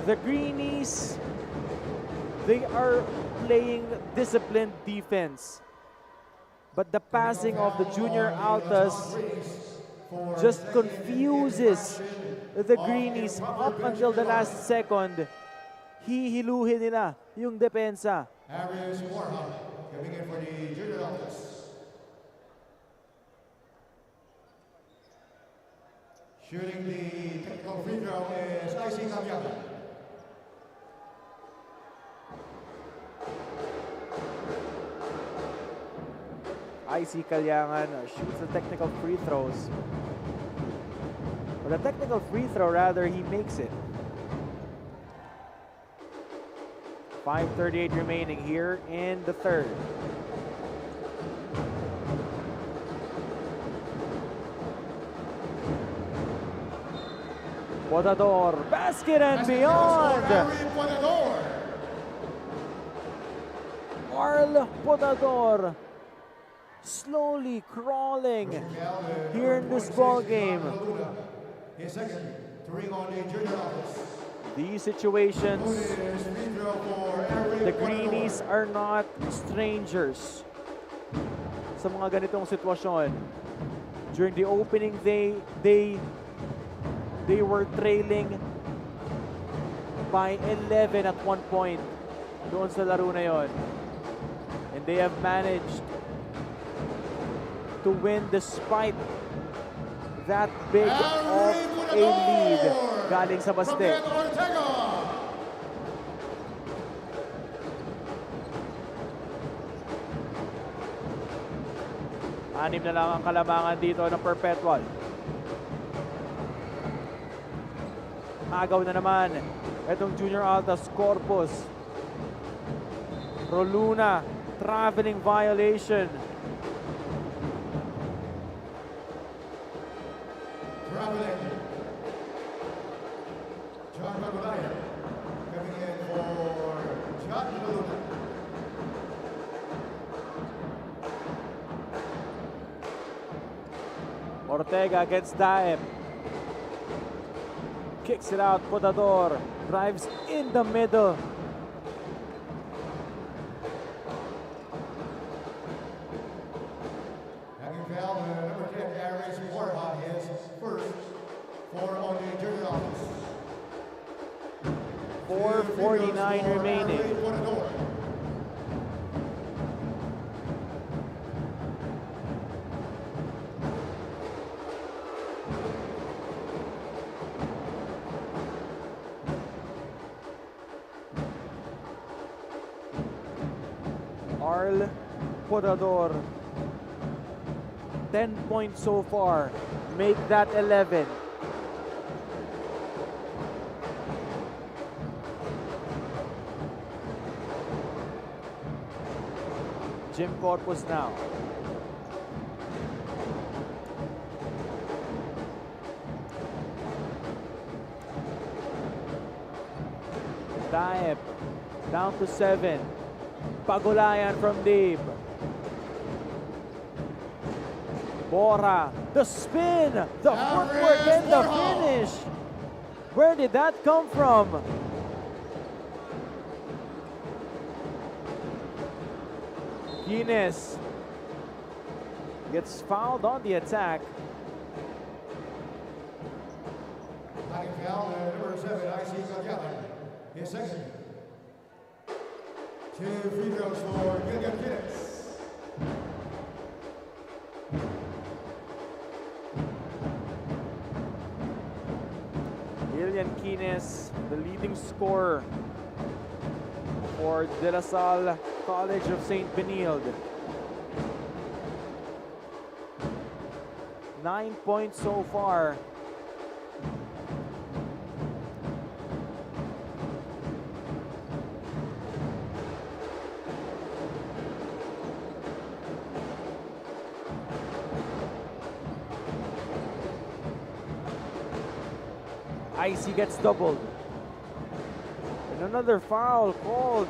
The Greenies, they are playing disciplined defense. But the passing of the junior Altas just confuses the Greenies up until the last second. Hihiluhin nila yung depensa. Average Warhawk coming in for the junior Altas. Shooting the technical free throw is Icy Caviala. Icy Calyangan shoots the technical free throws. Or the technical free throw, rather, he makes it. 5:38 remaining here in the third. Potador, basket and beyond! Arl Potador slowly crawling here in this ball game. These situations, the Greenies are not strangers sa mga ganitong sitwasyon. During the opening, they were trailing by 11 at one point doon sa laro na yon. And they have managed to win despite that big of a lead galing sa Baste. Anim na lang ang kalamangan dito ng Perpetual. Agaw na naman itong Junior Altas Corpus. Roluna, traveling violation. Traveling. John Magulayan coming in for John Luna. Ortega against Daep. Kicks it out, Potador. Drives in the middle. Having fouled number 10, Aries Warha, his first for on the junior office. 4:49 remaining. Arl Potador, 10 points so far, make that 11. Jim Corpus now. Daep down to 7. Pagulayan from deep. Bora, the spin, the footwork and the finish. Where did that come from? Guinness gets fouled on the attack. Having fouled number 7, Icy Caviala, his second. 2 free throws for Gillian Guinness. Gillian Guinness, the leading scorer for De La Salle College of St. Benilde. 9 points so far. Icy gets doubled. And another foul called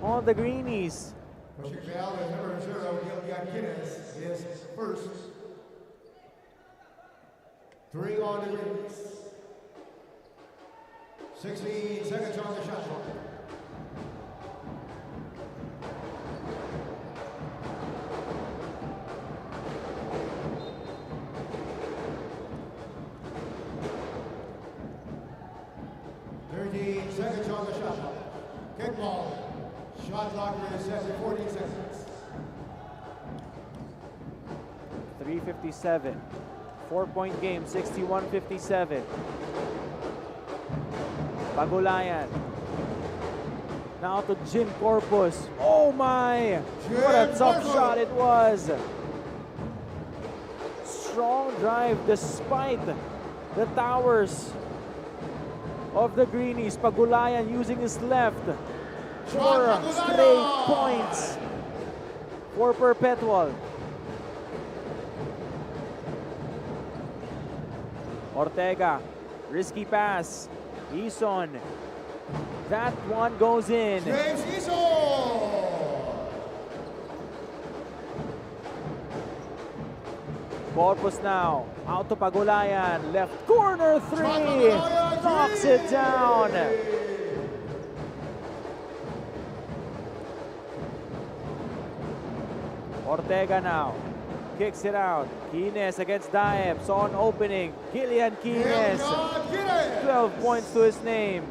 on the Greenies. Pushing foul is number 0, Gillian Guinness, his first. 3 on the Greenies. 16 seconds on the shot clock. Seconds on the shot clock. Kickball. Shot clock is set at 14 seconds. 3:57. 4-point game, 61-57. Pagulayan. Now to Jim Corpus. Oh my! What a tough shot it was. Strong drive despite the towers of the Greenies. Pagulayan using his left. 4 straight points for Perpetual. Ortega, risky pass. Ison. That one goes in. James Ison! Corpus now. Out to Pagulayan. Left corner 3. Knocks it down. Ortega now. Kicks it out. Quines against Daep. Saw an opening. Kilian Quines. 12 points to his name.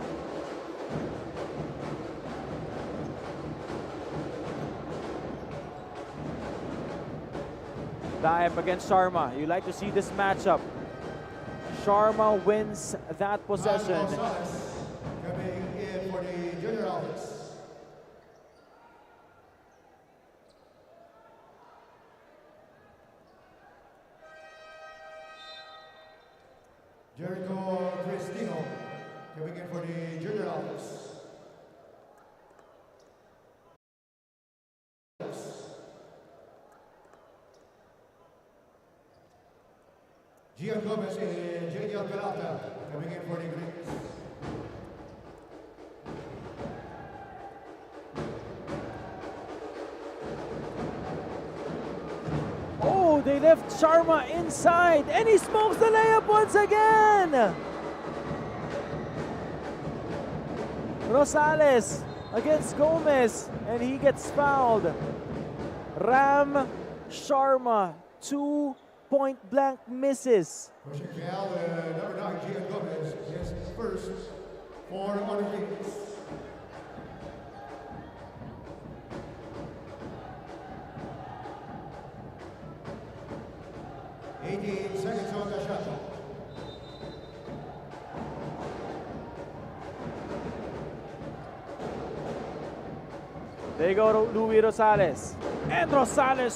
Daep against Sharma. You like to see this matchup. Sharma wins that possession. Coming in for the junior office. Jericho Cristino coming in for the junior office. Gian Gomez and JDL Galata coming in for the Greens. Oh, they left Sharma inside, and he smokes the layup once again. Rosales against Gomez, and he gets fouled. Ram Sharma, 2 point blank misses. Pushing foul, number 9, Gian Gomez, his first for the Greens. 18 seconds on the shot. They go to Louis Rosales. And Rosales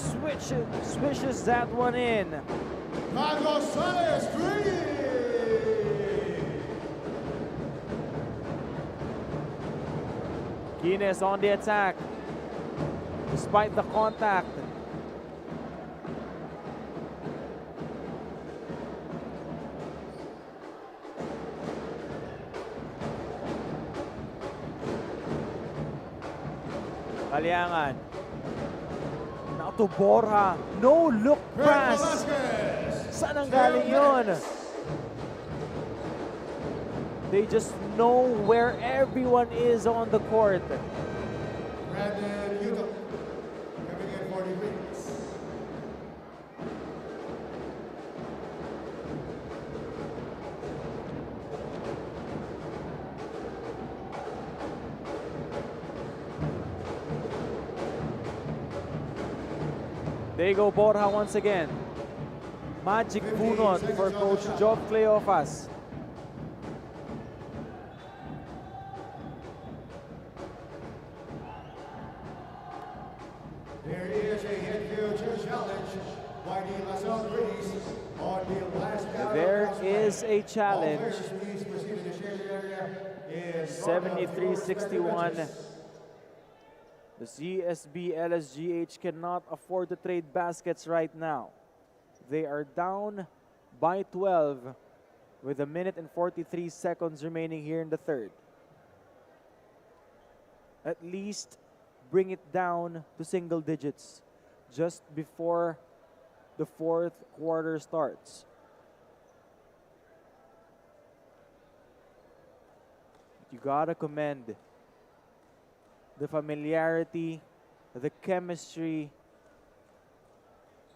swishes that one in. Rosales, green! Quines on the attack. Despite the contact. Kaliangan. Now to Borja. No look pass. Saan ang galing yun? They just know where everyone is on the court. Brandon Yuto coming in for the Greens. There you go, Borja once again. Magic bunot for Coach Job Cleofas. There is a head coach challenge by the LaSalle Greenies on the last down. There is a challenge. All players please proceed to the shaded area in 73-61. The CSB LSGH cannot afford to trade baskets right now. They are down by 12 with 1 minute and 43 seconds remaining here in the third. At least bring it down to single digits just before the fourth quarter starts. You gotta commend the familiarity, the chemistry,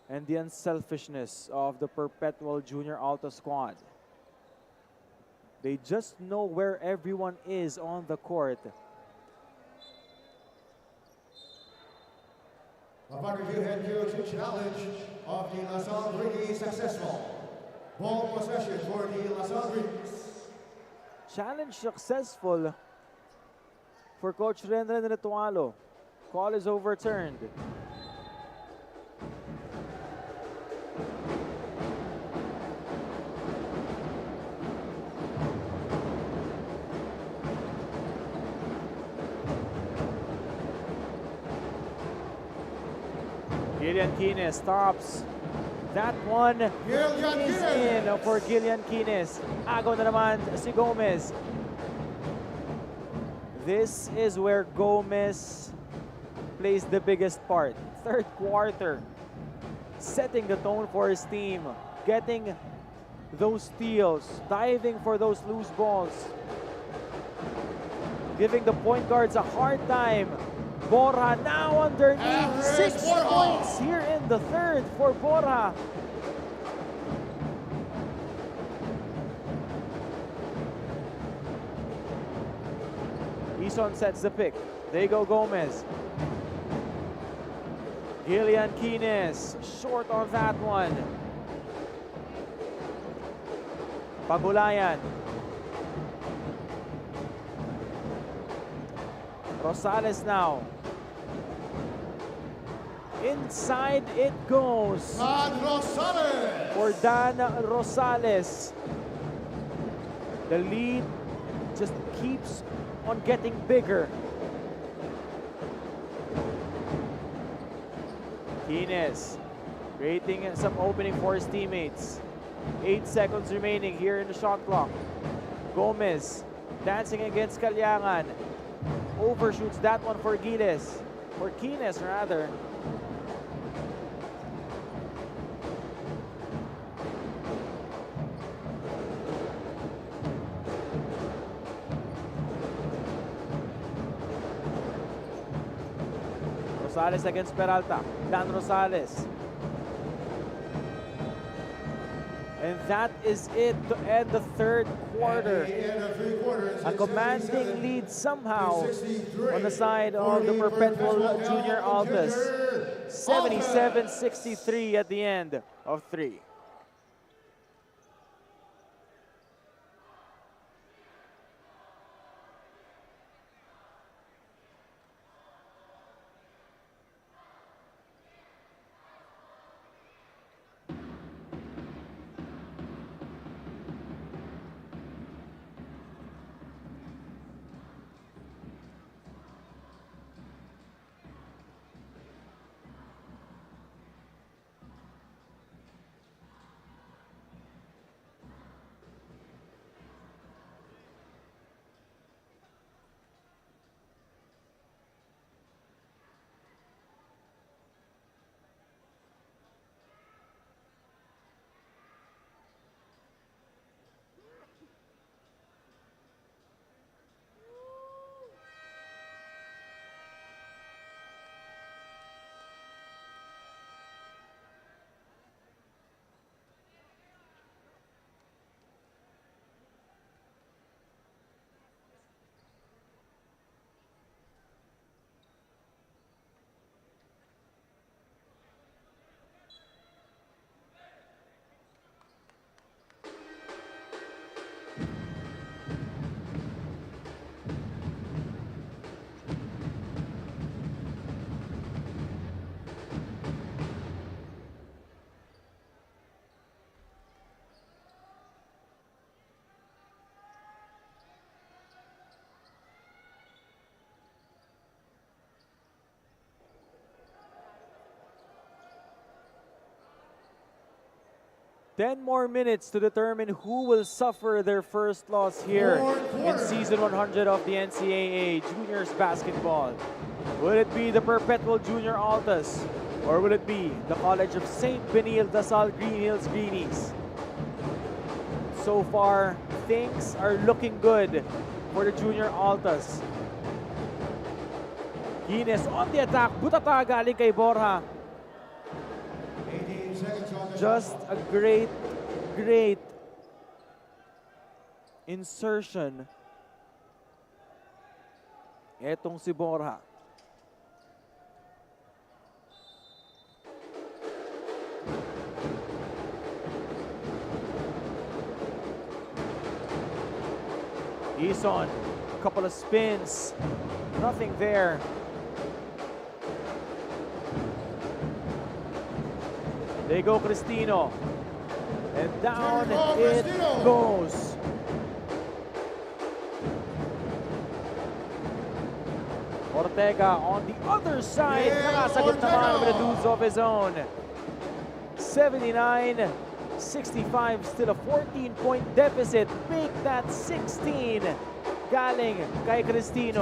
and the unselfishness of the Perpetual Junior Alto squad. They just know where everyone is on the court. Upon review, head coach challenge of the LaSalle Greenies successful. Ball possession for the LaSalle Greens. Challenge successful for Coach Renren Retualo. Call is overturned. Gillian Kines stops. That one is in for Gillian Kines. Agaw na naman si Gomez. This is where Gomez plays the biggest part. Third quarter, setting the tone for his team, getting those steals, diving for those loose balls, giving the point guards a hard time. Borja now underneath, 6 points here in the third for Borja. Ison sets the pick. There go Gomez. Gillian Kines, short on that one. Pagulayan. Rosales now. Inside it goes. Dan Rosales. For Dan Rosales. The lead just keeps on getting bigger. Kines creating some opening for his teammates. 8 seconds remaining here in the shot clock. Gomez dancing against Calyangan. Overshoots that one for Giles. For Kines rather. Rosales against Peralta. Dan Rosales. And that is it to end the third quarter. A commanding lead somehow on the side of the Perpetual Junior Altas. 77-63 at the end of 3. Ten more minutes to determine who will suffer their first loss here in season 100 of the NCAA Juniors Basketball. Will it be the Perpetual Junior Altas or will it be the College of St. Benil Dasal Green Hills Greenies? So far, things are looking good for the Junior Altas. Kines on the attack, butata galing kay Borja. Just a great insertion. Etong si Borja. Ison, a couple of spins, nothing there. They go Cristino, and down it goes. Ortega on the other side, nakasagot naman with a dudes of his own. 79-65, still a 14-point deficit. Make that 16 galing kay Cristino.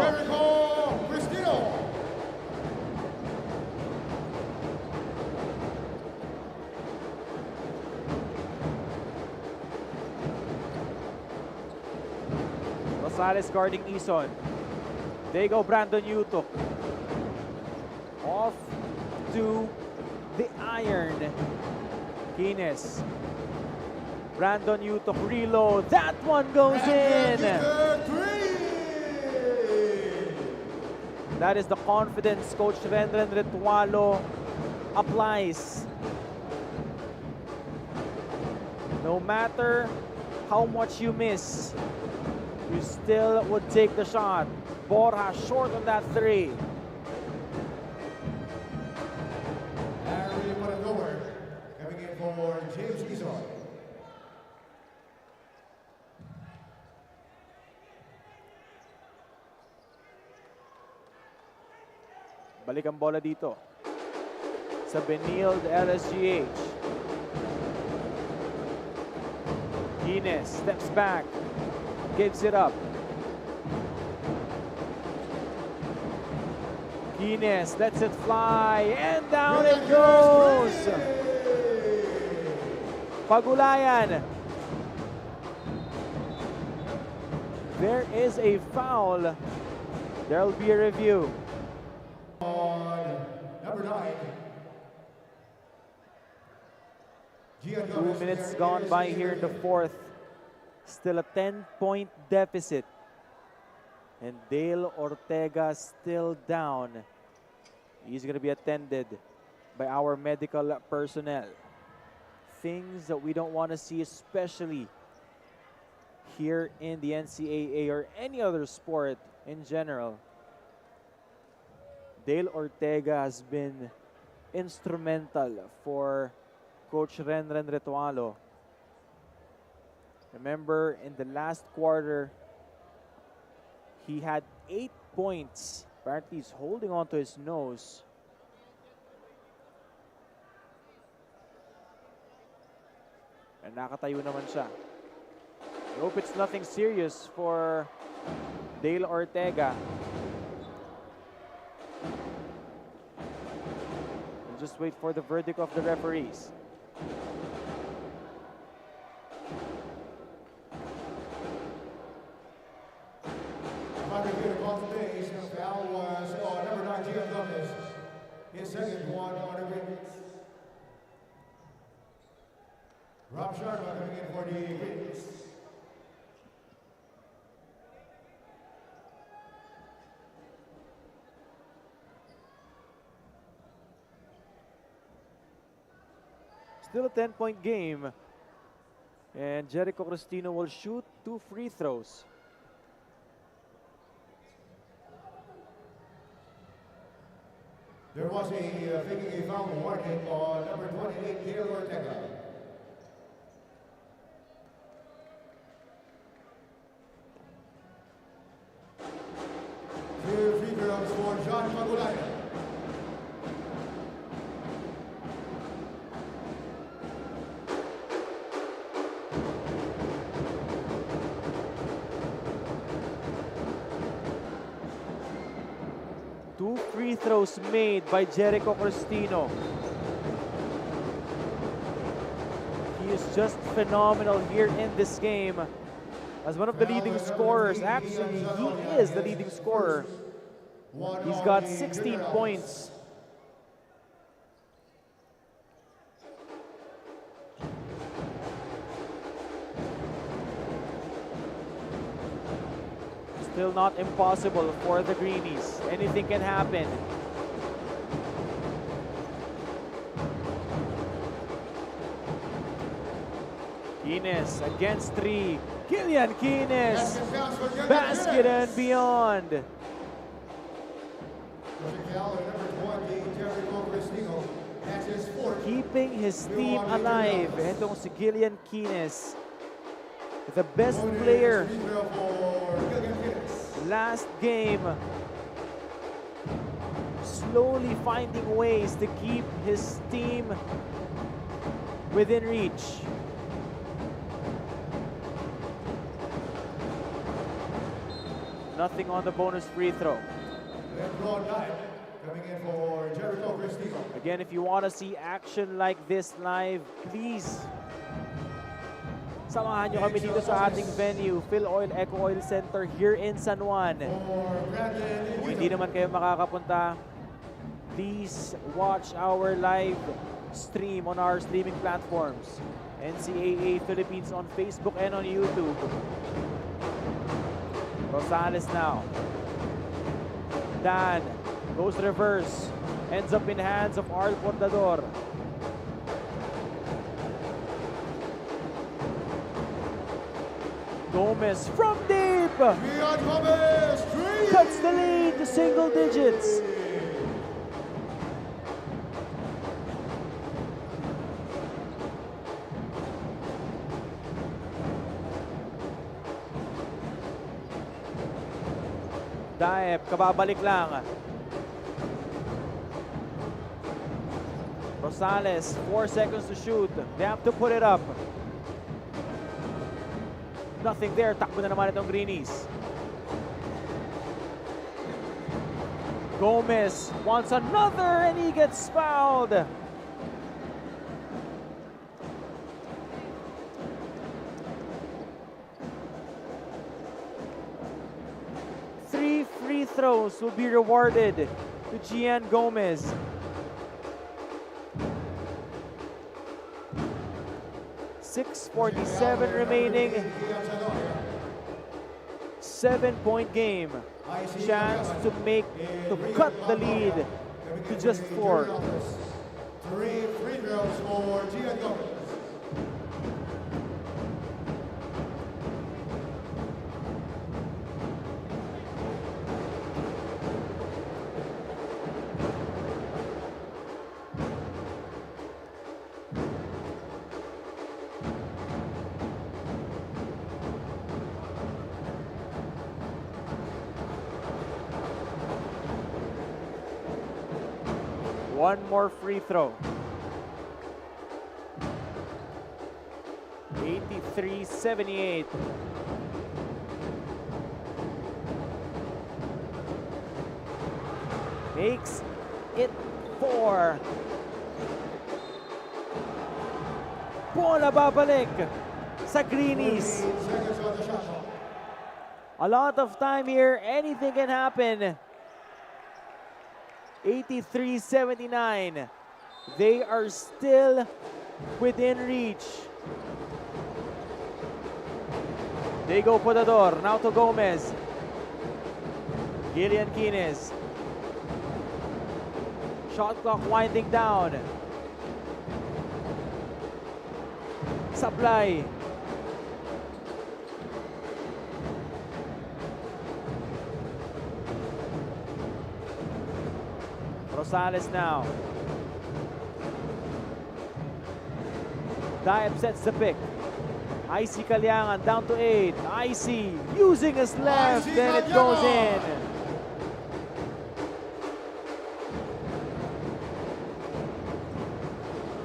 Rosales guarding Ison. They go Brandon Yutok. Off to the iron. Kines. Brandon Yutok reload. That one goes in. That is the confidence Coach Renren Retualo applies. No matter how much you miss, you still would take the shot. Borja short on that three. Harry Panagover coming in for James Ison. Balik ang bola dito sa Benilde LSGH. Ines steps back, gives it up. Ines lets it fly, and down it goes. Pagulayan. There is a foul. There will be a review. On number 9. 2 minutes gone by here in the fourth. Still a 10-point deficit. And Dale Ortega still down. He's going to be attended by our medical personnel. Things that we don't want to see, especially here in the NCAA or any other sport in general. Dale Ortega has been instrumental for Coach Renren Retualo. Remember, in the last quarter, he had 8 points. Apparently, he's holding on to his nose. And nakatayo naman siya. I hope it's nothing serious for Dale Ortega. We'll just wait for the verdict of the referees. Foul was number 9, Gian Gomez. His second one on the witness. Rob Sharma coming in for the witness. Still a 10-point game. And Jericho Cristino will shoot 2 free throws. There was a foul warning on number 28, Dale Ortega. Two free throws for John Pagulayan. Two free throws made by Jericho Cristino. He is just phenomenal here in this game. As one of the leading scorers, actually, he is the leading scorer. He's got 16 points. Still not impossible for the Greenies. Anything can happen. Kines against 3. Gillian Kines. Basket counts for Gillian Basket Kines. and beyond. CSJL number 20, Jericho Cristino, has his fourth. Keeping his team alive. Itong si Gillian Kines. The best player Free throw for Gillian Kines. last game. Slowly finding ways to keep his team within reach. Nothing on the bonus free throw. LeBron Dive coming in for Jericho Cristino. Again, if you want to see action like this live, please samahan nyo kami dito sa ating venue, Phil Oil Eco Oil Center here in San Juan. For Brandon Kung hindi naman kayo makakapunta, please watch our live stream on our streaming platforms. NCAA Philippines on Facebook and on YouTube. Rosales now. Dan goes reverse. Ends up in hands of Arl Portador. Gomez from deep. Gian Gomez, three. Cuts the lead to single digits. Daep, kababalik lang. Rosales, 4 seconds to shoot. They have to put it up. Nothing there. Takbo na naman itong Greenies. Gomez wants another and he gets fouled. Three free throws will be rewarded to Gian Gomez. .47 remaining. 7-point game. Chance to cut the lead to just 4. 3 free throws for Gian Gomez. One more free throw. 83-78. Makes it 4. Bola babalik sa Greenies. A lot of time here. Anything can happen. 83-79. They are still within reach. They go Portador. Now to Gomez. Gillian Kines. Shot clock winding down. Supply. Rosales now. Daep sets the pick. Icy Caliangan down to 8. Icy using his left, and it goes in.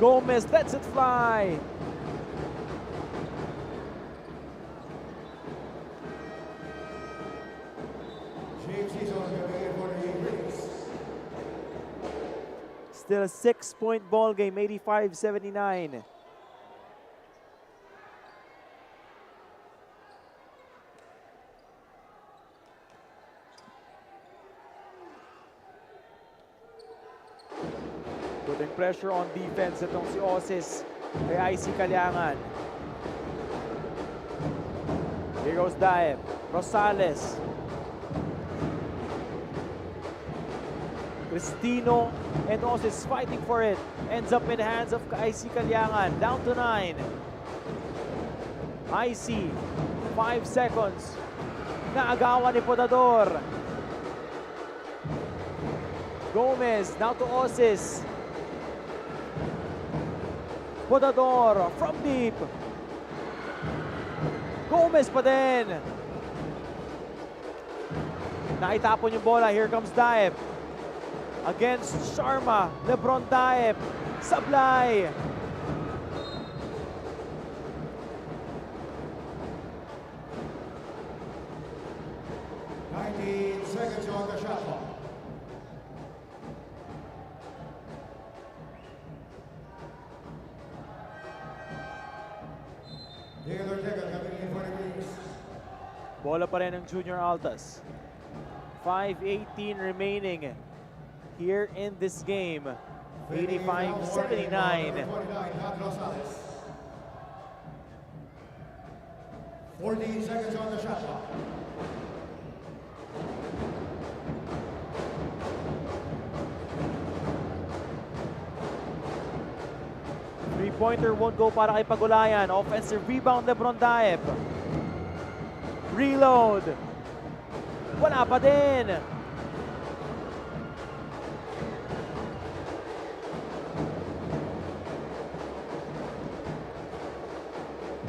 Gomez lets it fly. Still a 6-point ball game, 85-79. Putting pressure on defense itong si Osis kay Icy Caliangan. Here goes Daep. Rosales. Cristino and Osis fighting for it. Ends up in the hands of Icy Caliangan. Down to 9. IC, 5 seconds. Naagawan ni Podador. Gomez, now to Osis. Podador from deep. Gomez pa din. Naitapon yung bola. Here comes Daep. Against Sharma. Lebron Daep. Sablay. 19 seconds on the shot clock. Bola pa rin ng Junior Altas. 5:18 remaining here in this game. 85-79. 14 seconds on the shot clock. Three-pointer won't go para kay Pagulayan. Offensive rebound, Lebron Daep. Reload. Wala pa din.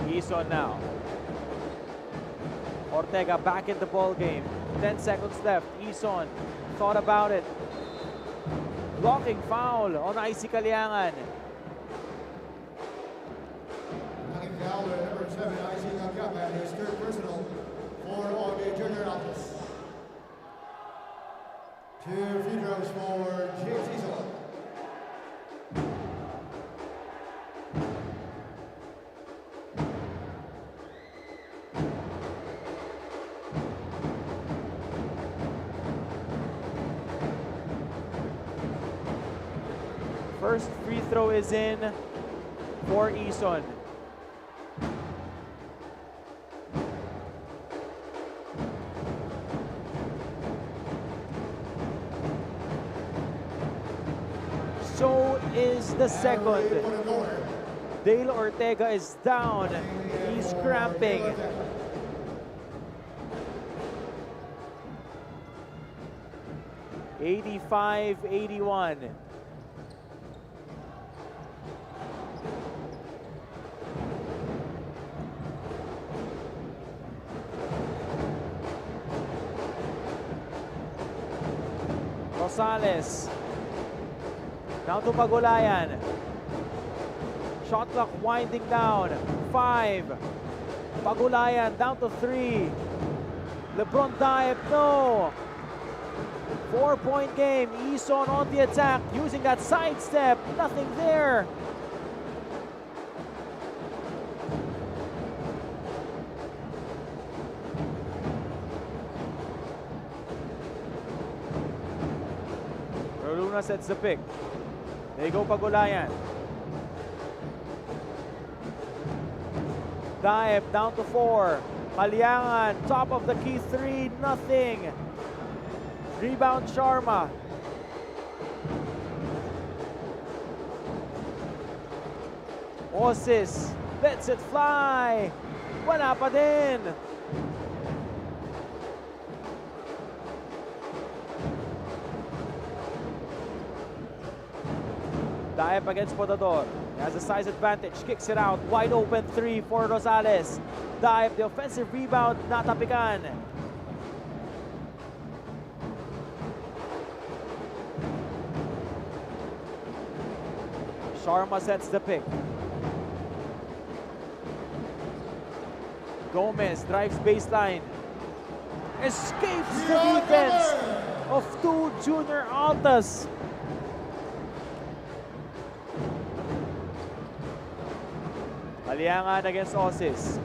Ison now. Ortega back in the ball game. 10 seconds left. Ison thought about it. Blocking foul on IC Caliangan. Knocking foul with number 7, IC Caliangan, his third personal for all the Junior Altas. 2 free throws for James Ison. First free throw is in for Ison. So is the second. Dale Ortega is down. He's cramping. (85-81). Rosales. Down to Pagulayan. Shot clock winding down. 5. Pagulayan down to 3. Lebron Daep, no. 4-point game. Ison on the attack using that sidestep. Nothing there. Luna sets the pick. They go Pagulayan. Daep down to 4. Caliangan, top of the key 3, nothing. Rebound Sharma. Osis lets it fly. Wala pa din. Daep against Podador. He has a size advantage. Kicks it out. Wide open 3 for Rosales. Daep, the offensive rebound, natapikan. Sharma sets the pick. Gomez drives baseline. Escapes the defense of 2 Junior Altas. Caliangan against Osis.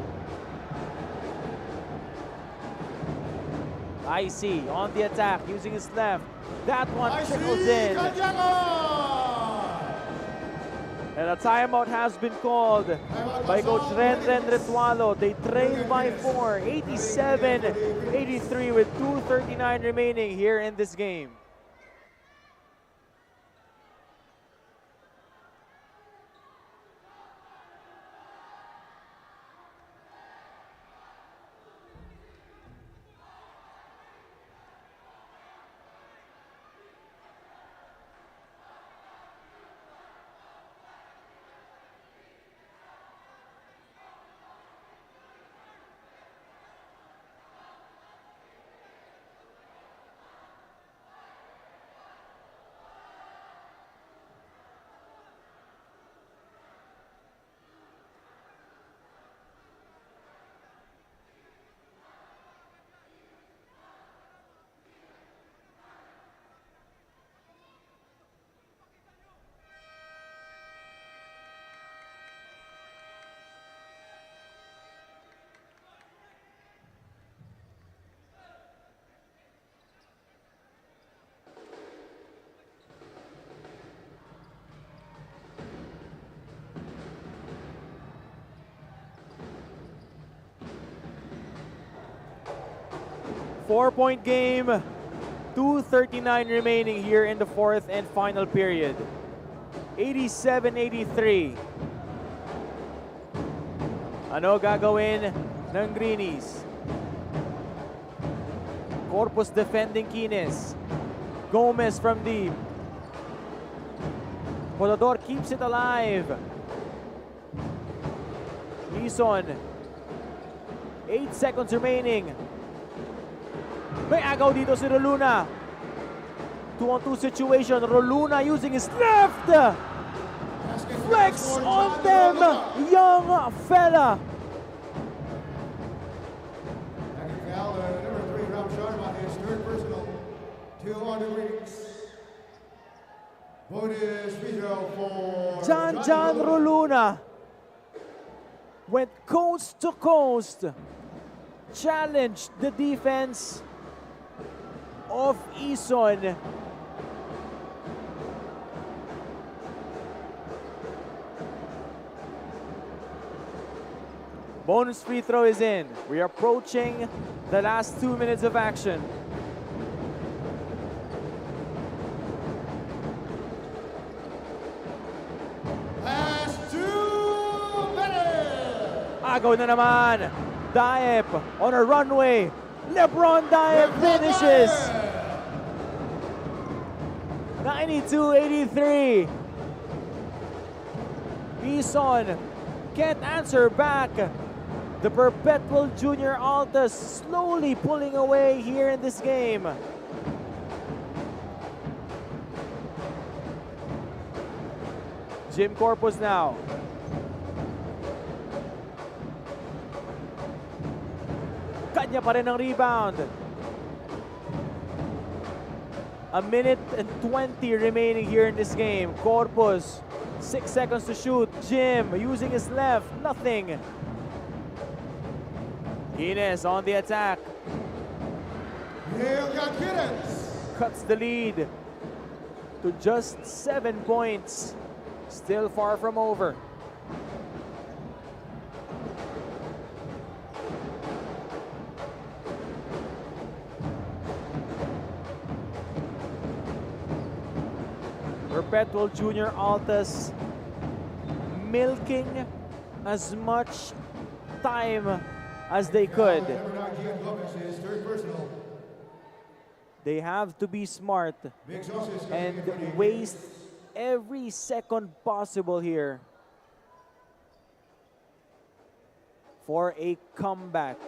IC on the attack using his left. That one trickles in. And a timeout has been called by Coach Renren Ritualo. They trail by 4, 87-83 with 2:39 remaining here in this game. 4-point game. 2:39 remaining here in the fourth and final period. 87-83. Ano gagawin ng Greenies? Corpus defending Quines. Gomez from deep. Podador keeps it alive. Ison. 8 seconds remaining. May agaw dito si Roluna. 2-on-2 situation. Roluna using his left. Flex on them, young fella. Number 3, Rob Sharma, his third personal. 2 on the rings. Bonus free throw for John Roluna went coast to coast, challenged the defense of Ison. Bonus free throw is in. We are approaching the last 2 minutes of action. Last 2 minutes. Agaw na naman. Daep on a runway. LeBron Daep finishes. 92-83. Ison can't answer back. The Perpetual Junior Altas slowly pulling away here in this game. Jim Corpus now. Kanya pa rin ang rebound. A minute and 20 remaining here in this game. Corpus, 6 seconds to shoot. Jim using his left, nothing. Quines on the attack. Cuts the lead to just 7 points. Still far from over. Perpetual Junior Altas milking as much time as they could. They have to be smart and waste every second possible here for a comeback.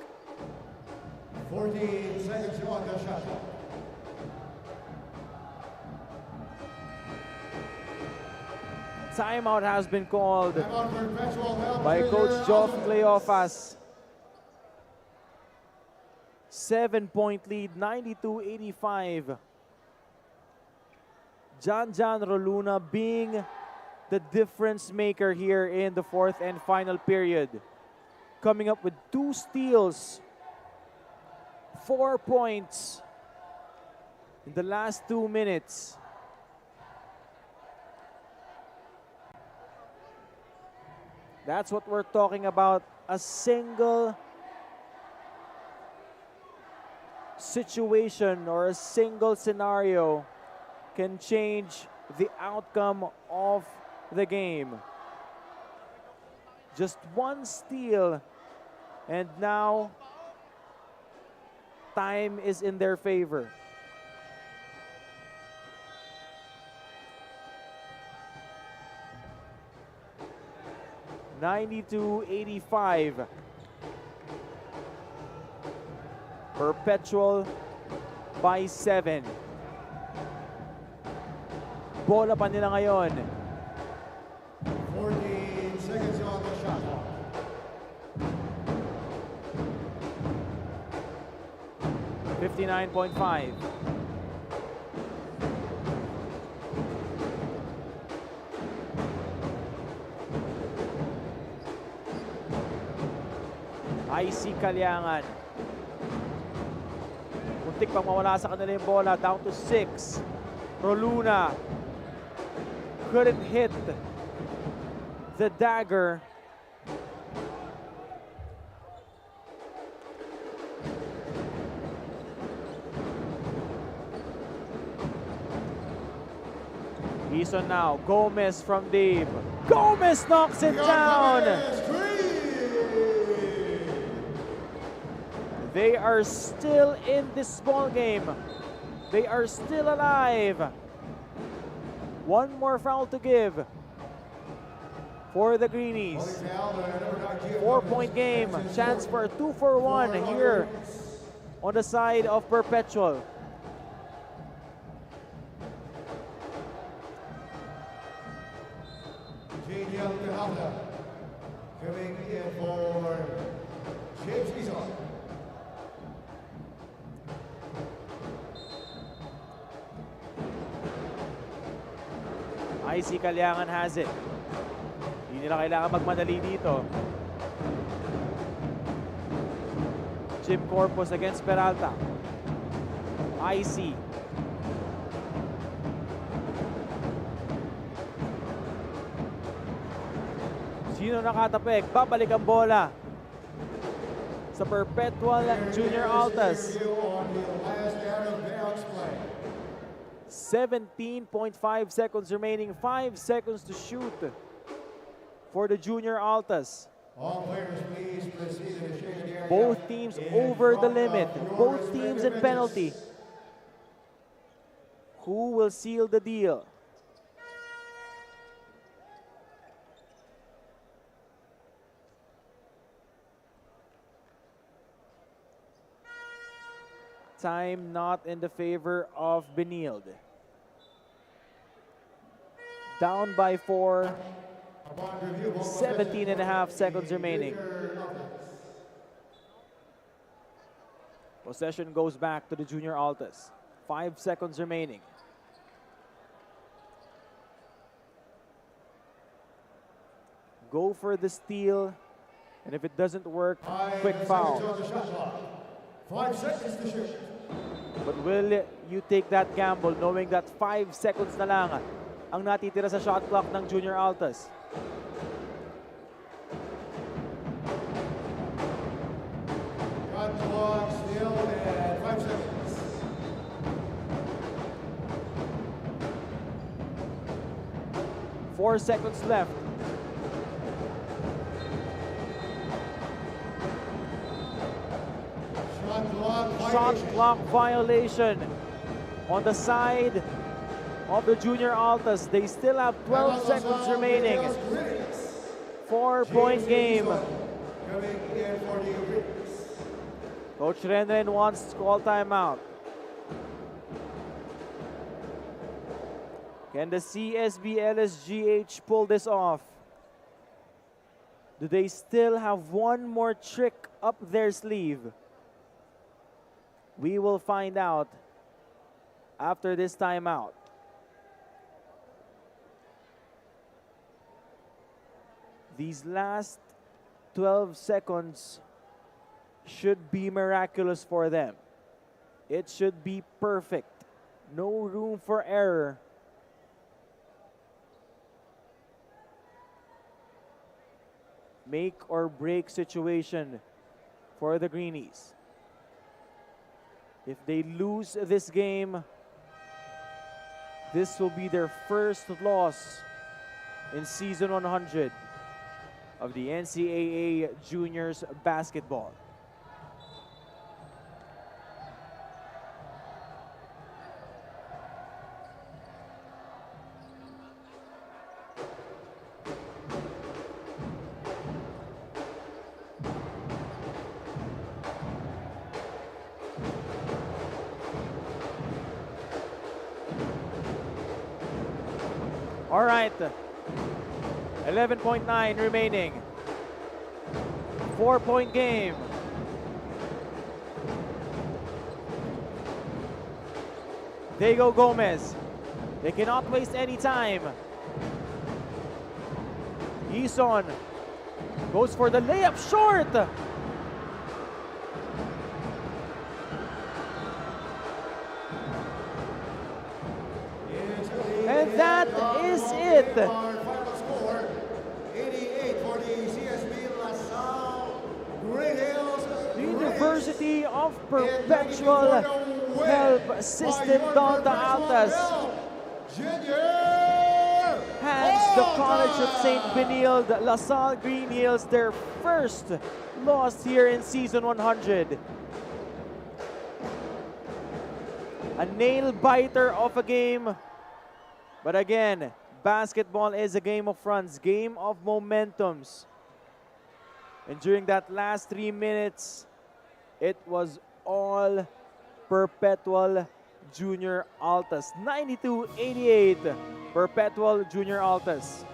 14 seconds on the shot. Timeout has been called by Coach Joff Cleofas. 7-point lead, 92-85. John Roluna being the difference maker here in the fourth and final period. Coming up with 2 steals, 4 points in the last 2 minutes. That's what we're talking about. A single situation or a single scenario can change the outcome of the game. Just 1 steal, and now time is in their favor. (92-85). Perpetual by 7. Bola pa nila ngayon. 14 seconds on the shot clock. (59.5). IC Kalyangan. Muntik pang mawala sa kanila yung bola. Down to 6. Roluna couldn't hit the dagger. Eason now. Gomez from deep. Gomez knocks it down. They are still in this small game. They are still alive. One more foul to give for the Greenies. 4-point game. Chance for a 2-for-1 here on the side of Perpetual. Coming in for James Eason. IC Kalyangan has it. Hindi nila kailangan magmadali dito. Jim Corpus against Peralta. IC. Sino nakatapik? Babalik ang bola sa Perpetual Junior Altas. 17.5 seconds remaining. 5 seconds to shoot for the Junior Altas. All players, please proceed to the shaded area. Both teams over the limit. Both teams in penalty. Who will seal the deal? Time not in the favor of Benilde. Down by 4. 17 and a half seconds remaining. Possession goes back to the Junior Altas. 5 seconds remaining. Go for the steal, and if it doesn't work, quick foul. 5 seconds to shoot. But will you take that gamble knowing that 5 seconds na lang ang natitira sa shot clock ng Junior Altas? Shot clock still at 5 seconds. Four seconds left. Shot clock violation on the side of the Junior Altas. They still have 12 seconds remaining. 4-point game. Coach Renren wants to call timeout. Can the CSB LSGH pull this off? Do they still have one more trick up their sleeve? We will find out after this timeout. These last 12 seconds should be miraculous for them. It should be perfect. No room for error. Make or break situation for the Greenies. If they lose this game, this will be their first loss in season 100 of the NCAA Juniors Basketball. All right, 11.9 remaining. 4-point game. There go Gomez. They cannot waste any time. Eason goes for the layup short. And that is it. Final score, 88 for the CSB LaSalle Great Hills. The University of Perpetual Help System Donta Altas. Junior the College of St. Benilde, LaSalle Green Hills, their first loss here in Season 100. A nail-biter of a game. But again, basketball is a game of runs, game of momentums. And during that last 3 minutes, it was all Perpetual Junior Altas. 92-88, Perpetual Junior Altas.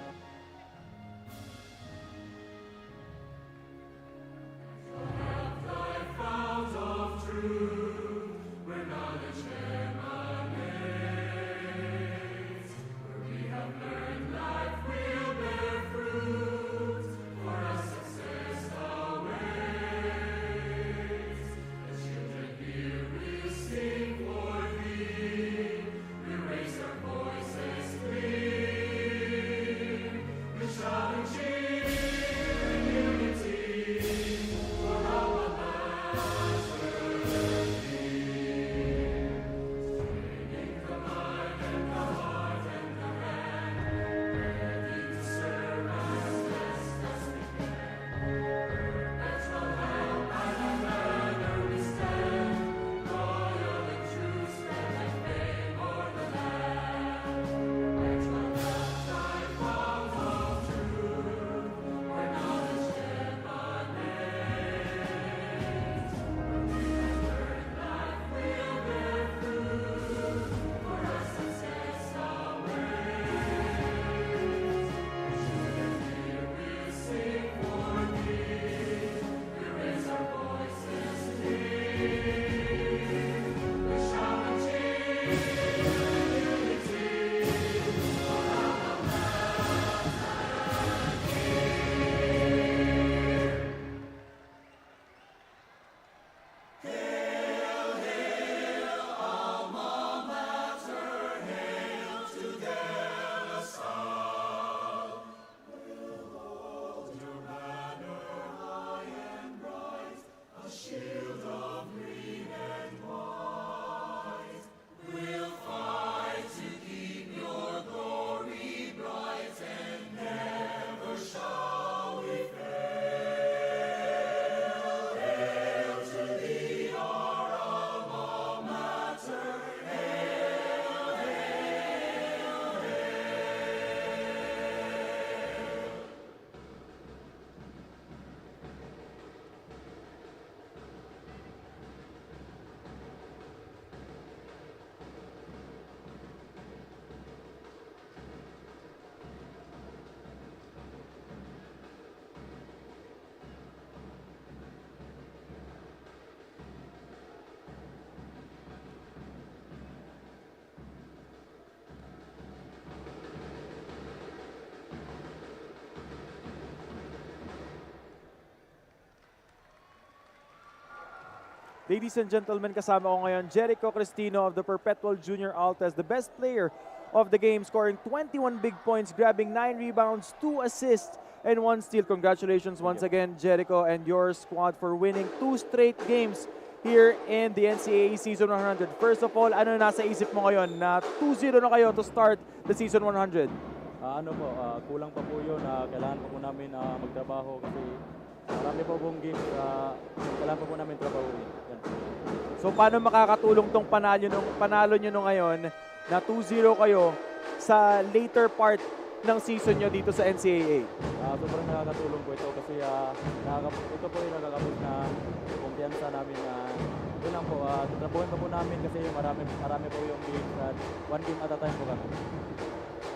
Ladies and gentlemen, kasama ko ngayon Jericho Cristino of the Perpetual Junior Altas, the best player of the game, scoring 21 big points, grabbing 9 rebounds, 2 assists, and 1 steal. Congratulations once again, Jericho, and your squad for winning 2 straight games here in the NCAA Season 100. First of all, ano nasa isip mo ngayon na 2-0 na kayo to start the Season 100? Kulang pa po yun. Kailangan pa po namin magtrabaho kasi marami po pong games. Kailangan pa po namin trabahuin. Yan. So paano makakatulong tong panalo nyo nung ngayon na 2-0 kayo sa later part ng season nyo dito sa NCAA? Sobrang nakakatulong po ito kasi ito po yung nakakabot na kumpiyansa namin na yun lang po, trabahuin pa po namin kasi marami po yung games at one game at a time po kami.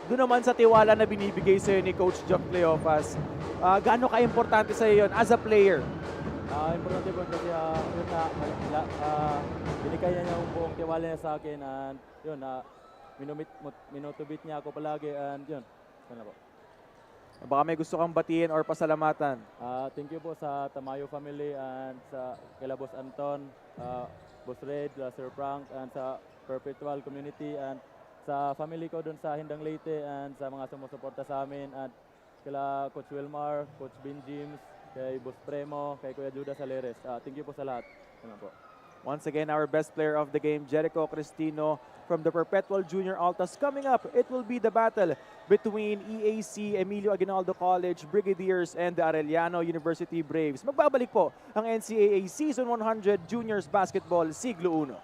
Doon naman sa tiwala na binibigay sa'yo ni Coach Jock Cleofas, gaano ka-importante sa'yo yun as a player? Importante po kasi binigay niya yung buong tiwala niya sa akin and yun, minutubit niya ako palagi and yun, sana po. Baka may gusto kang batiin or pasalamatan? Thank you po sa Tamayo family and sa kila Boss Anton, Boss Red, Sir Frank, and sa Perpetual community and sa family ko doon sa Hindang Leyte and sa mga sumusuporta sa amin at kila Coach Wilmar, Coach Ben James, kay Boss Premo, kay Kuya Judas Aleres. Thank you po sa lahat. Ano po. Once again, our best player of the game, Jericho Cristino from the Perpetual Junior Altas. Coming up, it will be the battle between EAC Emilio Aguinaldo College Brigadiers and the Arellano University Braves. Magbabalik po ang NCAA Season 100 Juniors Basketball Siglo 1.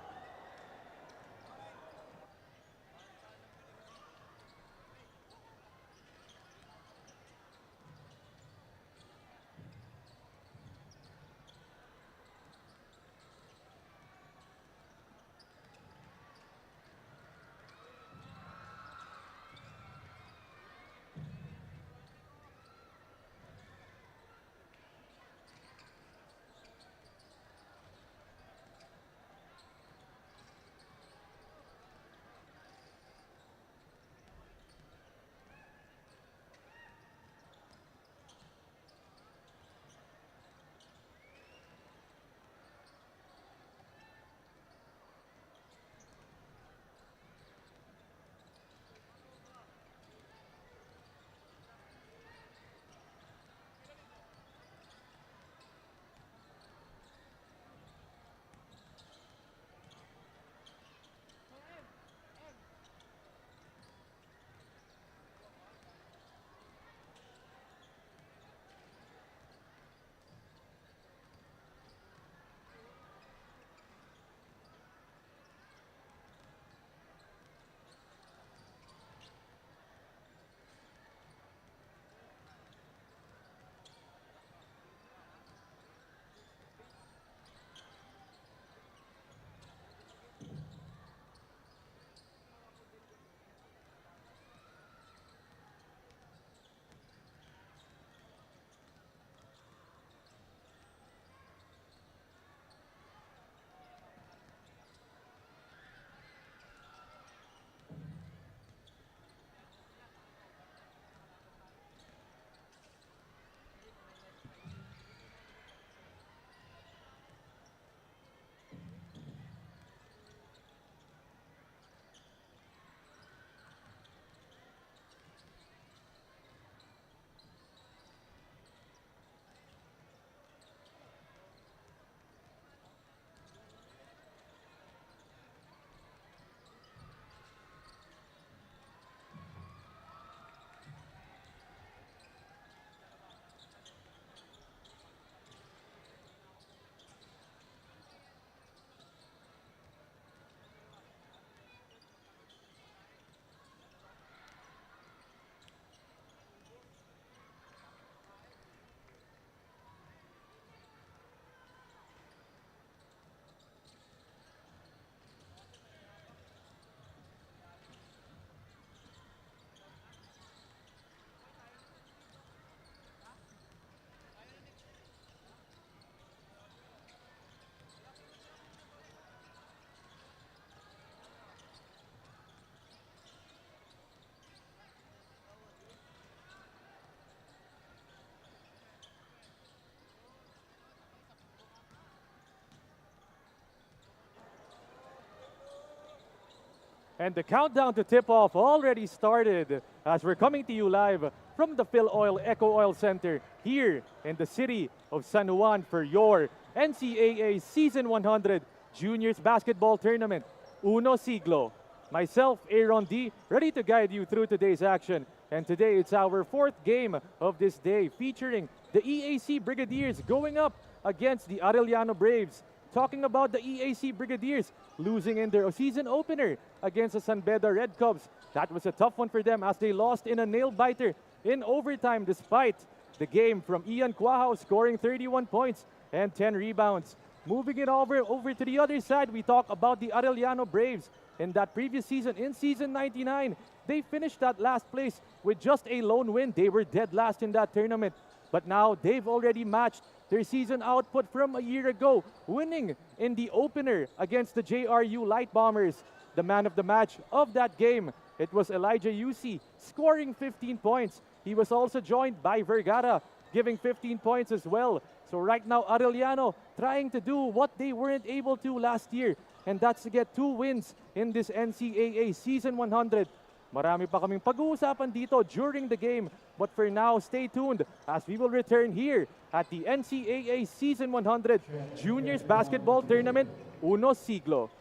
And the countdown to tip-off already started as we're coming to you live from the Phil Oil Eco Oil Center here in the city of San Juan for your NCAA Season 100 Juniors Basketball Tournament. Uno Siglo. Myself, Aaron D., ready to guide you through today's action. And today it's our fourth game of this day featuring the EAC Brigadiers going up against the Arellano Braves. Talking about the EAC Brigadiers losing in their season opener against the Beda Red Cubs. That was a tough one for them as they lost in a nail-biter in overtime despite the game from Ian Quajao scoring 31 points and 10 rebounds. Moving it over to the other side, we talk about the Arellano Braves. In that previous season, in season 99, they finished that last place with just a lone win. They were dead last in that tournament. But now they've already matched their season output from a year ago, winning in the opener against the JRU Light Bombers. The man of the match of that game, it was Elijah Yusi, scoring 15 points. He was also joined by Vergara, giving 15 points as well. So right now, Arellano trying to do what they weren't able to last year, and that's to get 2 wins in this NCAA Season 100. Marami pa kaming pag-uusapan dito during the game. But for now, stay tuned as we will return here at the NCAA Season 100 Juniors Basketball Tournament Uno Siglo.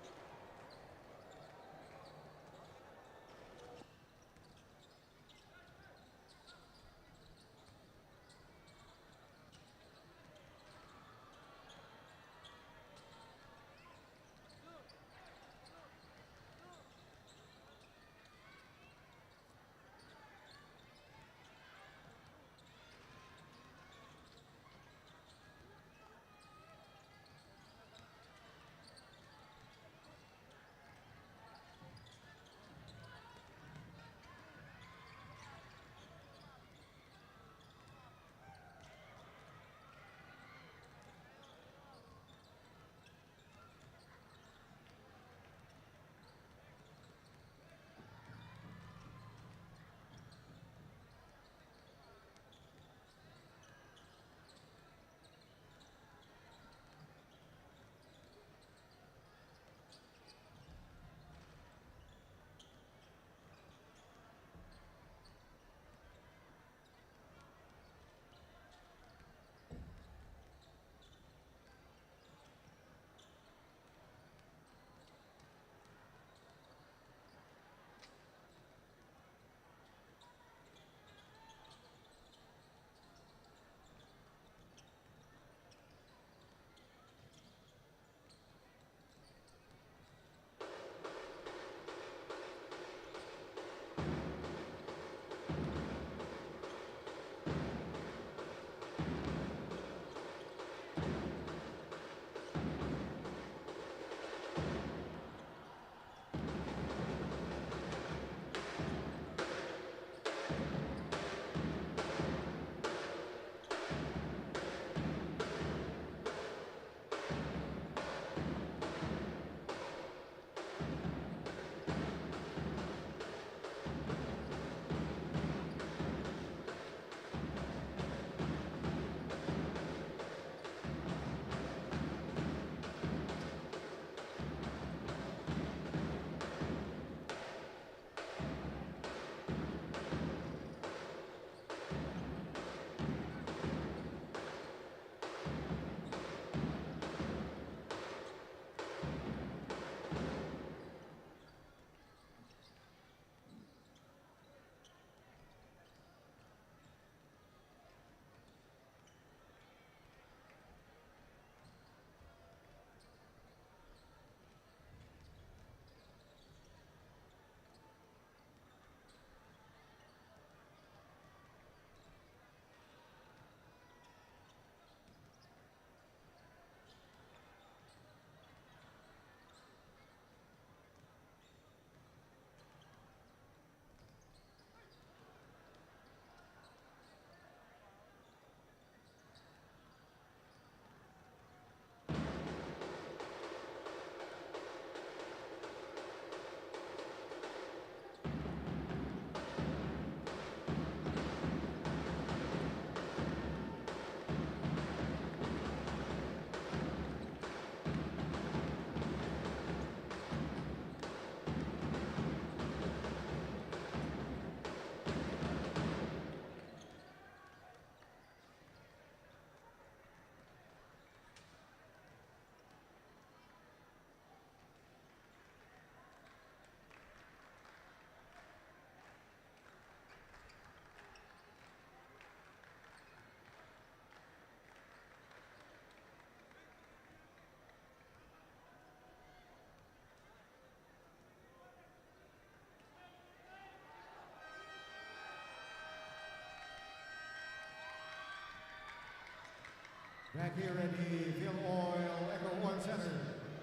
Back here at the Phil Oil Echo One Center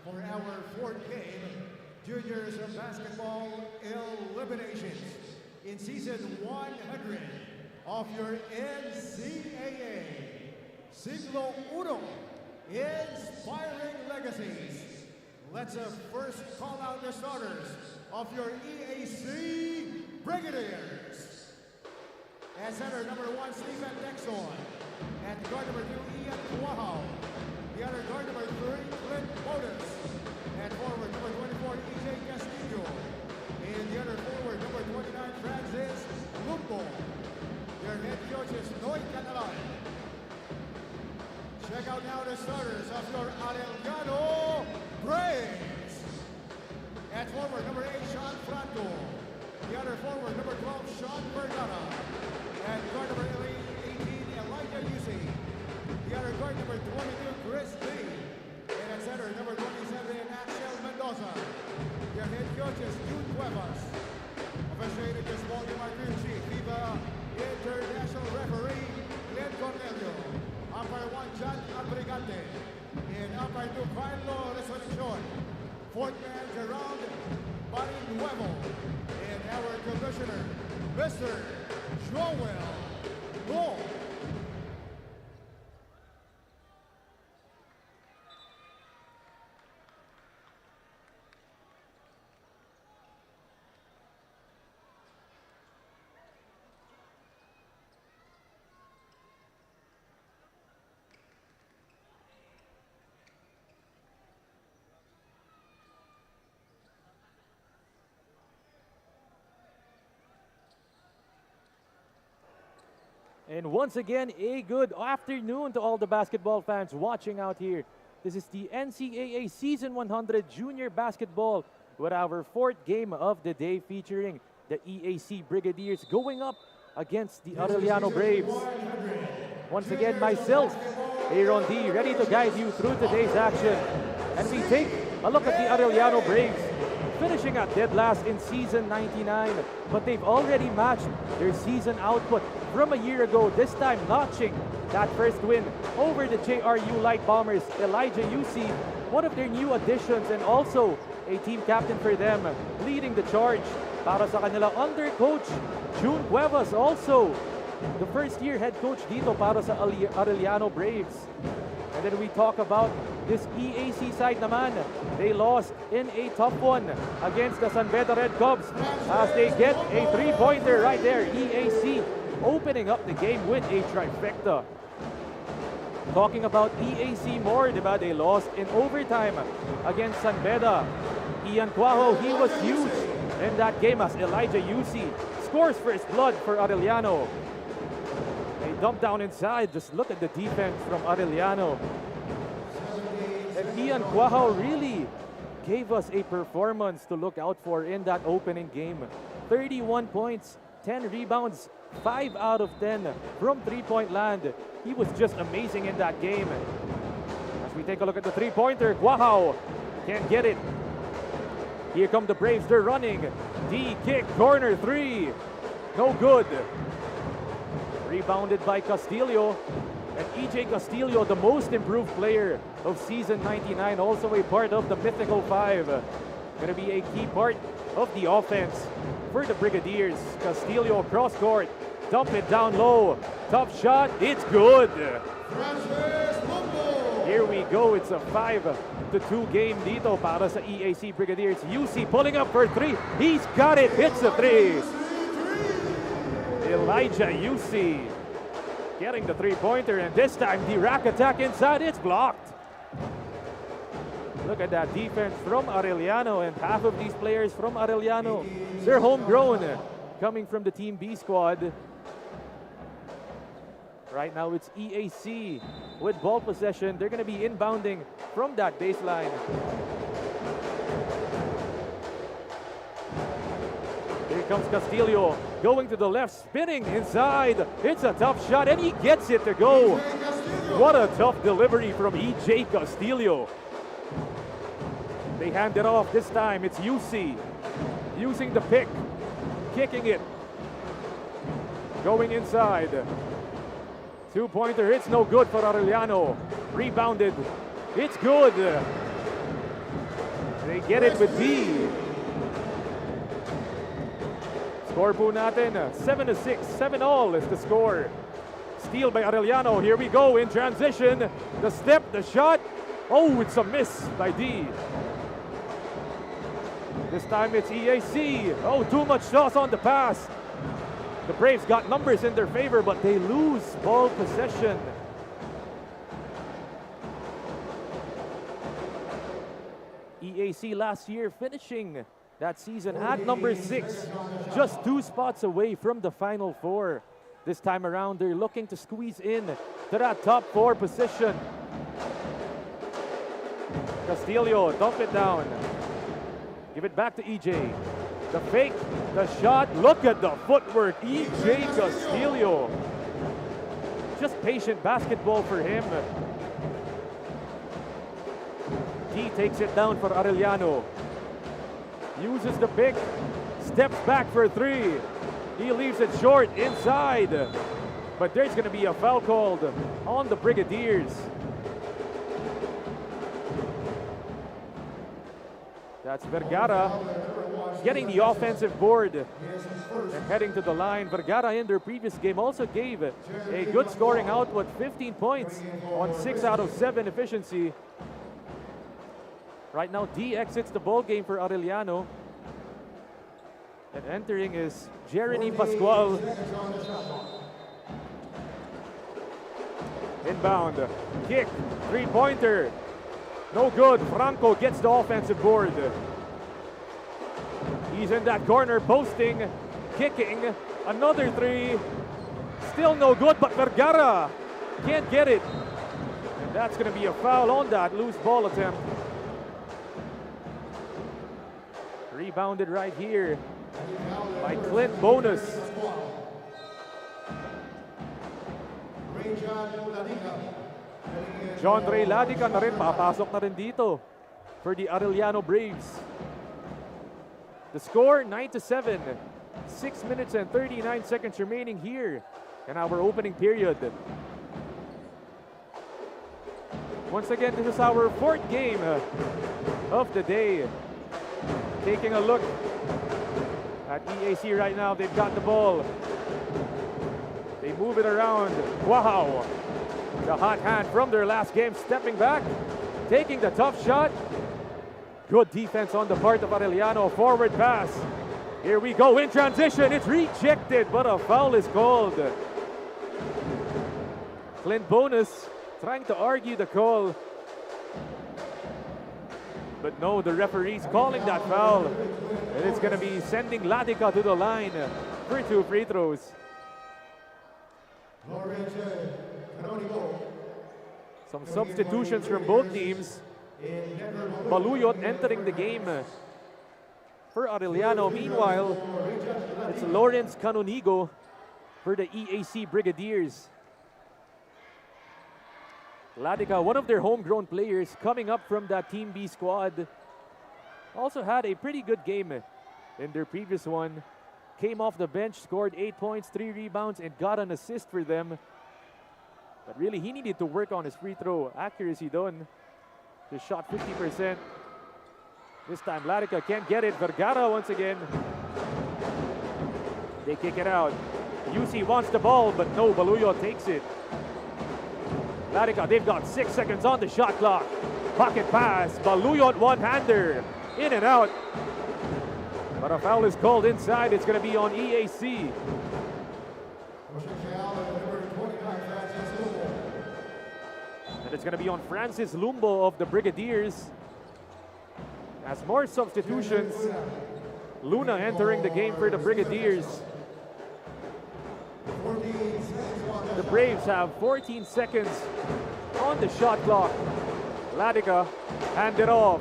for our fourth game, Juniors Basketball Eliminations in Season 100 of your NCAA Siglo Uno Inspiring Legacies. Let's first call out the starters of your EAC Brigadiers. At center, number 1, Stephen Dexon. At guard number 2, Ian Kuahao. The other guard number 3, Clint Modus. At forward, number 24, EJ Castillo. And the other forward, number 29, by Ducailo Resolution. Fourth man, Gerald Barinuevo. And our commissioner, Mr. Joel Law. And once again, a good afternoon to all the basketball fans watching out here. This is the NCAA Season 100 Junior Basketball with our fourth game of the day featuring the EAC Brigadiers going up against the Arellano Braves. Once again, myself, Aaron D, ready to guide you through today's action. And we take a look at the Arellano Braves, finishing at dead last in season 99, but they've already matched their season output from a year ago, this time notching that first win over the JRU Light Bombers. Elijah UC, one of their new additions and also a team captain for them, leading the charge para sa kanila under coach June Cuevas, also the first year head coach dito para sa Arellano Braves. And then we talk about this EAC side naman. They lost in a tough one against the Beda Red Cubs as they get a three-pointer right there. EAC opening up the game with a trifecta. Talking about EAC more, diba? They lost in overtime against Beda. Ian Cuajo, he was huge in that game as Elijah UC scores first blood for Arellano. They dump down inside. Just look at the defense from Arellano. And Ian Cuajo really gave us a performance to look out for in that opening game. 31 points, 10 rebounds, 5 out of 10 from three-point land. He was just amazing in that game. As we take a look at the three-pointer, Cuajo can't get it. Here come the Braves, they're running. D kick, corner three. No good. Rebounded by Castillo. And EJ Castillo, the most improved player of season 99, also a part of the Mythical Five. Gonna be a key part of the offense for the Brigadiers. Castillo cross court, dump it down low. Tough shot, it's good. Here we go, it's a 5-2 game dito para sa EAC Brigadiers. UC pulling up for three, he's got it, hits the three. Elijah UC getting the three-pointer, and this time the rack attack inside, it's blocked. Look at that defense from Arellano, and half of these players from Arellano, they're homegrown, coming from the Team B squad. Right now it's EAC with ball possession. They're going to be inbounding from that baseline. Here comes Castillo, going to the left, spinning inside. It's a tough shot, and he gets it to go. What a tough delivery from EJ Castillo. They hand it off this time. It's UC using the pick, kicking it, going inside. Two-pointer, it's no good for Arellano. Rebounded, it's good. They get it with D. Score po natin, 7-6, 7-all is the score. Steal by Arellano, here we go in transition. The step, the shot, oh, it's a miss by D. This time it's EAC. Oh, too much sauce on the pass. The Braves got numbers in their favor, but they lose ball possession. EAC last year finishing that season at number 6, just 2 spots away from the Final Four. This time around, they're looking to squeeze in to that top 4 position. Castillo, dump it down. Give it back to EJ. The fake, the shot, look at the footwork, EJ Castillo. Just patient basketball for him. He takes it down for Arellano. Uses the pick, steps back for 3. He leaves it short inside. But there's going to be a foul called on the Brigadiers. That's Vergara getting the offensive board and heading to the line. Vergara in their previous game also gave a good scoring output, 15 points on 6 out of 7 efficiency. Right now, D exits the ball game for Arellano. And entering is Jeremy Pascual. Inbound, kick, three-pointer. No good. Franco gets the offensive board. He's in that corner, posting, kicking. Another three. Still no good, but Vergara can't get it. And that's going to be a foul on that loose ball attempt. Rebounded right here by Clint Bonus. John Ray Ladica na rin, papasok na rin dito for the Arellano Braves. The score, 9-7. 6 minutes and 39 seconds remaining here in our opening period. Once again, this is our 4th game of the day. Taking a look at EAC right now, they've got the ball. They move it around. Wow! The hot hand from their last game, stepping back, taking the tough shot. Good defense on the part of Arellano. Forward pass. Here we go in transition. It's rejected, but a foul is called. Clint Bonus trying to argue the call. But no, the referee's calling that foul. And it's going to be sending Ladica to the line for 2 free throws. Some substitutions from both teams. Baluyot entering the game for Arellano. Meanwhile, it's Lawrence Canonigo for the EAC Brigadiers. Ladica, one of their homegrown players coming up from that Team B squad, also had a pretty good game in their previous one. Came off the bench, scored 8 points, 3 rebounds, and got an assist for them. But really, he needed to work on his free throw accuracy done. Just shot 50%. This time, Ladica can't get it. Vergara once again. They kick it out. UC wants the ball, but no, Baluyot takes it. Ladica, they've got 6 seconds on the shot clock. Pocket pass, Baluyot one-hander. In and out. But a foul is called inside. It's going to be on EAC. And it's going to be on Francis Lumbo of the Brigadiers. As more substitutions. Luna entering the game for the Brigadiers. The Braves have 14 seconds on the shot clock. Ladica hand it off.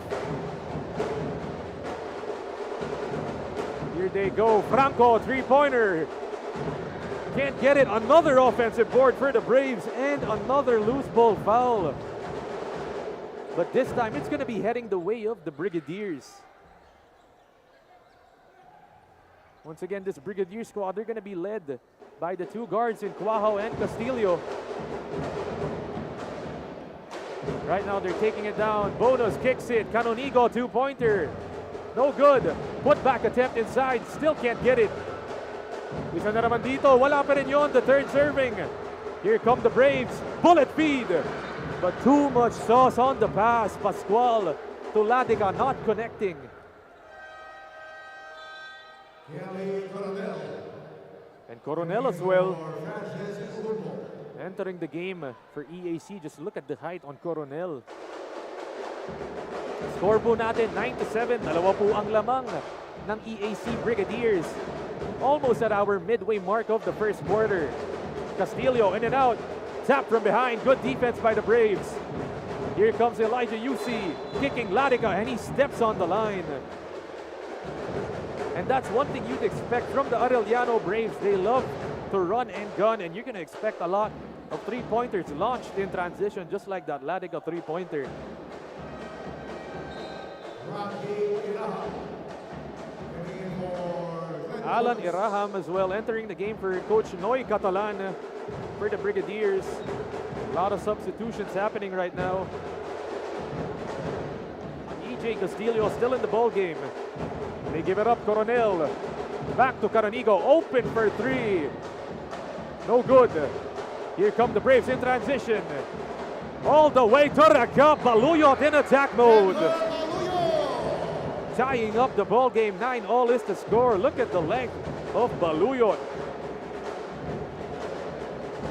Here they go. Franco, three-pointer. Can't get it. Another offensive board for the Braves and another loose ball foul. But this time it's going to be heading the way of the Brigadiers. Once again, this Brigadier squad, they're going to be led by the 2 guards in Cuajo and Castillo. Right now, they're taking it down. Bonus kicks it. Canonigo, 2-pointer. No good. Put back attempt inside. Still can't get it. Isa na naman dito. Wala pa rin yun. The 3rd serving. Here come the Braves. Bullet feed. But too much sauce on the pass. Pascual to Ladica, not connecting. And Coronel as well. Entering the game for EAC. Just look at the height on Coronel. Score po natin 9-7. Dalawa po ang lamang ng EAC Brigadiers. Almost at our midway mark of the first quarter. Castillo in and out. Tap from behind. Good defense by the Braves. Here comes Elijah UC kicking Ladica, and he steps on the line. And that's one thing you'd expect from the Arellano Braves. They love to run and gun, and you're going to expect a lot of 3-pointers launched in transition, just like that Ladica 3-pointer. Alan Iraham as well entering the game for Coach Noy Catalan for the Brigadiers. A lot of substitutions happening right now. On each EJ Castillo still in the ball game. They give it up, Coronel. Back to Canonigo, open for three. No good. Here come the Braves in transition. All the way to the cup. Baluyot in attack mode. Tying up the ball game. 9-all is the score. Look at the length of Baluyot.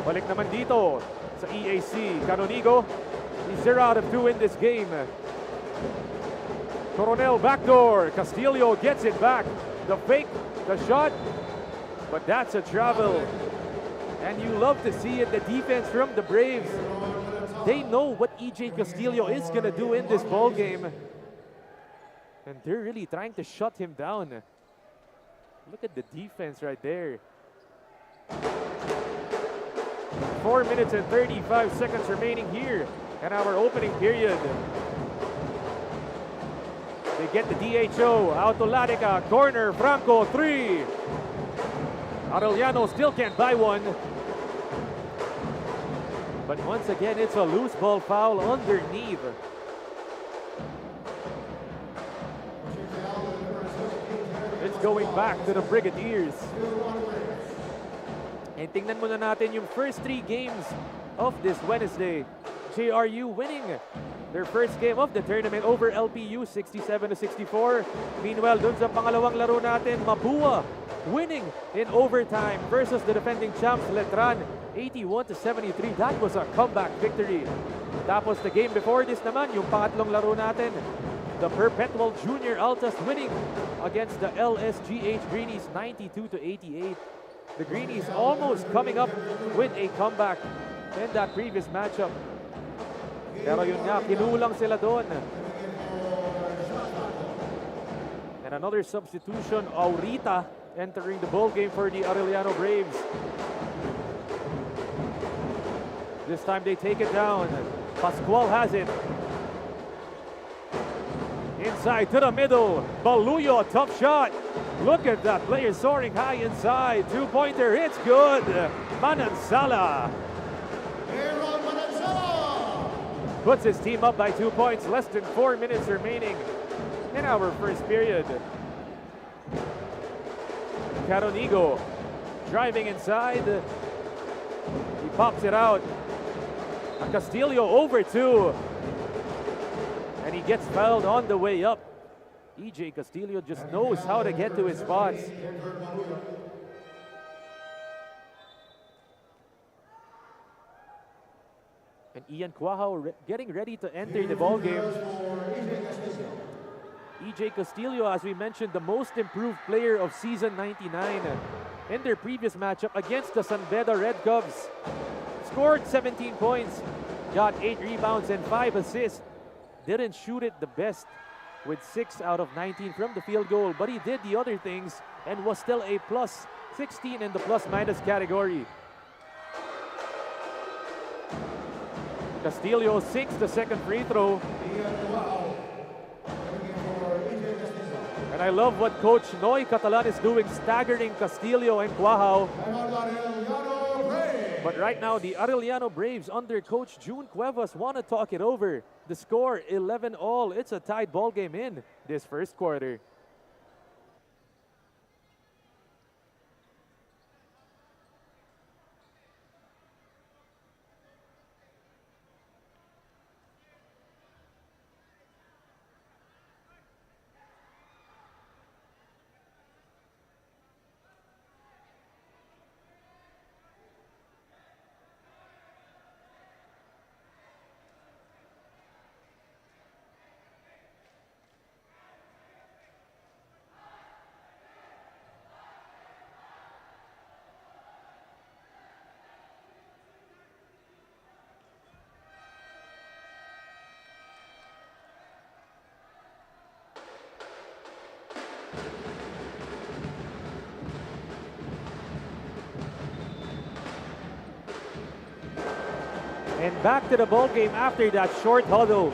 Balik naman dito sa EAC. Canonigo, he's 0 out of 2 in this game. Coronel backdoor. Castillo gets it back. The fake, the shot, but that's a travel. And you love to see it, the defense from the Braves. They know what EJ Castillo is going to do in this ball game. And they're really trying to shut him down. Look at the defense right there. 4 minutes and 35 seconds remaining here in our opening period. They get the DHO out to Ladica, corner, Franco, 3. Arellano still can't buy one. But once again, it's a loose ball foul underneath. It's going back to the Brigadiers. And tingnan muna natin yung first 3 games of this Wednesday. JRU winning their first game of the tournament over LPU 67-64. Meanwhile, dun sa pangalawang laro natin, Mapua winning in overtime versus the defending champs Letran 81-73. That was a comeback victory. Tapos the game before this naman, yung pangatlong laro natin, the Perpetual Junior Altas winning against the LSGH Greenies 92-88. The Greenies almost coming up with a comeback in that previous matchup. Pero yun nga, kinulang sila doon. And another substitution, Aurita entering the ball game for the Arellano Braves. This time they take it down. Pascual has it. Inside to the middle. Baluyo, tough shot. Look at that player soaring high inside. 2-pointer, it's good. Manansala puts his team up by 2 points. Less than 4 minutes remaining in our first period. Canonigo driving inside. He pops it out. Castillo over 2. And he gets fouled on the way up. EJ Castillo just knows how to get to his spots. And Ian Cuajo getting ready to enter the ball game. EJ Castillo, as we mentioned, the most improved player of season 99 in their previous matchup against the San Beda Red Cubs. Scored 17 points, got 8 rebounds and 5 assists. Didn't shoot it the best with 6 out of 19 from the field goal, but he did the other things and was still a plus 16 in the plus-minus category. Castillo sinks the second free throw. And I love what Coach Noy Catalan is doing, staggering Castillo and Cuajo. But right now, the Arellano Braves under Coach June Cuevas want to talk it over. The score, 11-all. It's a tied ball game in this first quarter. And back to the ball game after that short huddle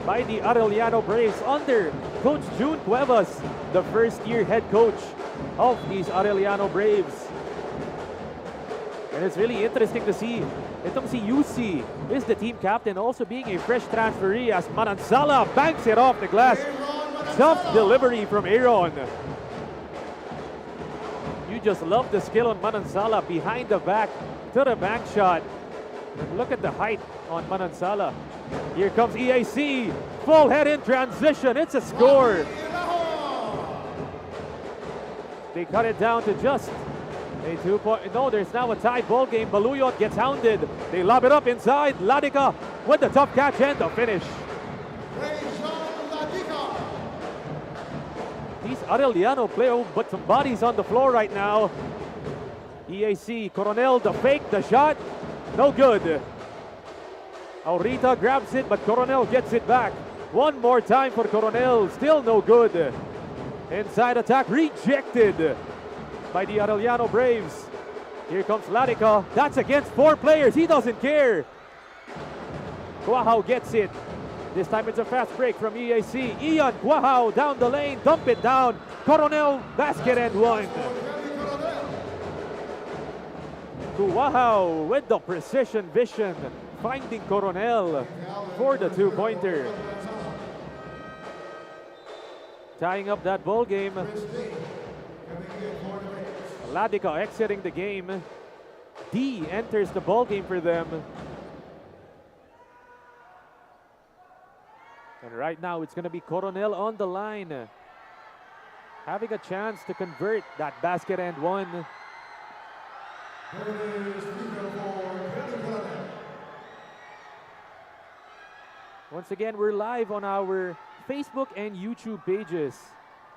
by the Arellano Braves under Coach June Cuevas, the first-year head coach of these Arellano Braves. And it's really interesting to see itong si UC is the team captain, also being a fresh transferee as Manansala banks it off the glass. Tough delivery from Aaron. You just love the skill on Manansala behind the back to the bank shot. And look at the height on Manansala. Here comes EAC. Full head in transition. It's a score. They cut it down to just a 2-point. No, there's now a tied ball game. Baluyot gets hounded. They lob it up inside. Ladica with the tough catch and the finish. These Arellano play, but some bodies on the floor right now. EAC, Coronel, the fake, the shot, no good. Aurita grabs it, but Coronel gets it back. One more time for Coronel, still no good. Inside attack rejected by the Arellano Braves. Here comes Ladica. That's against 4 players. He doesn't care. Guahao gets it. This time it's a fast break from EAC. Ian Guahao down the lane. Dump it down. Coronel basket and one. Guahao with the precision vision. Finding Coronel for the 2-pointer. Tying up that ball game. Ladica exiting the game. D enters the ball game for them. And right now it's going to be Coronel on the line. Having a chance to convert that basket and one. Once again, we're live on our Facebook and YouTube pages.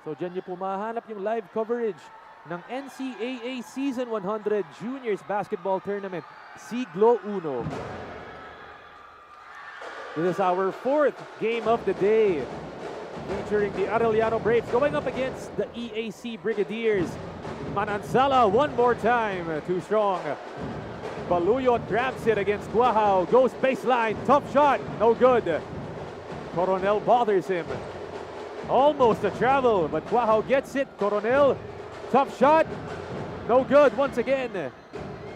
So dyan nyo po mahanap yung live coverage ng NCAA Season 100 Juniors Basketball Tournament, Siglo Uno. This is our 4th game of the day, featuring the Arellano Braves going up against the EAC Brigadiers. Manansala one more time, too strong. Baluyot grabs it against Guahao, goes baseline, tough shot, no good. Coronel bothers him. Almost a travel, but Guahao gets it. Coronel, tough shot, no good once again.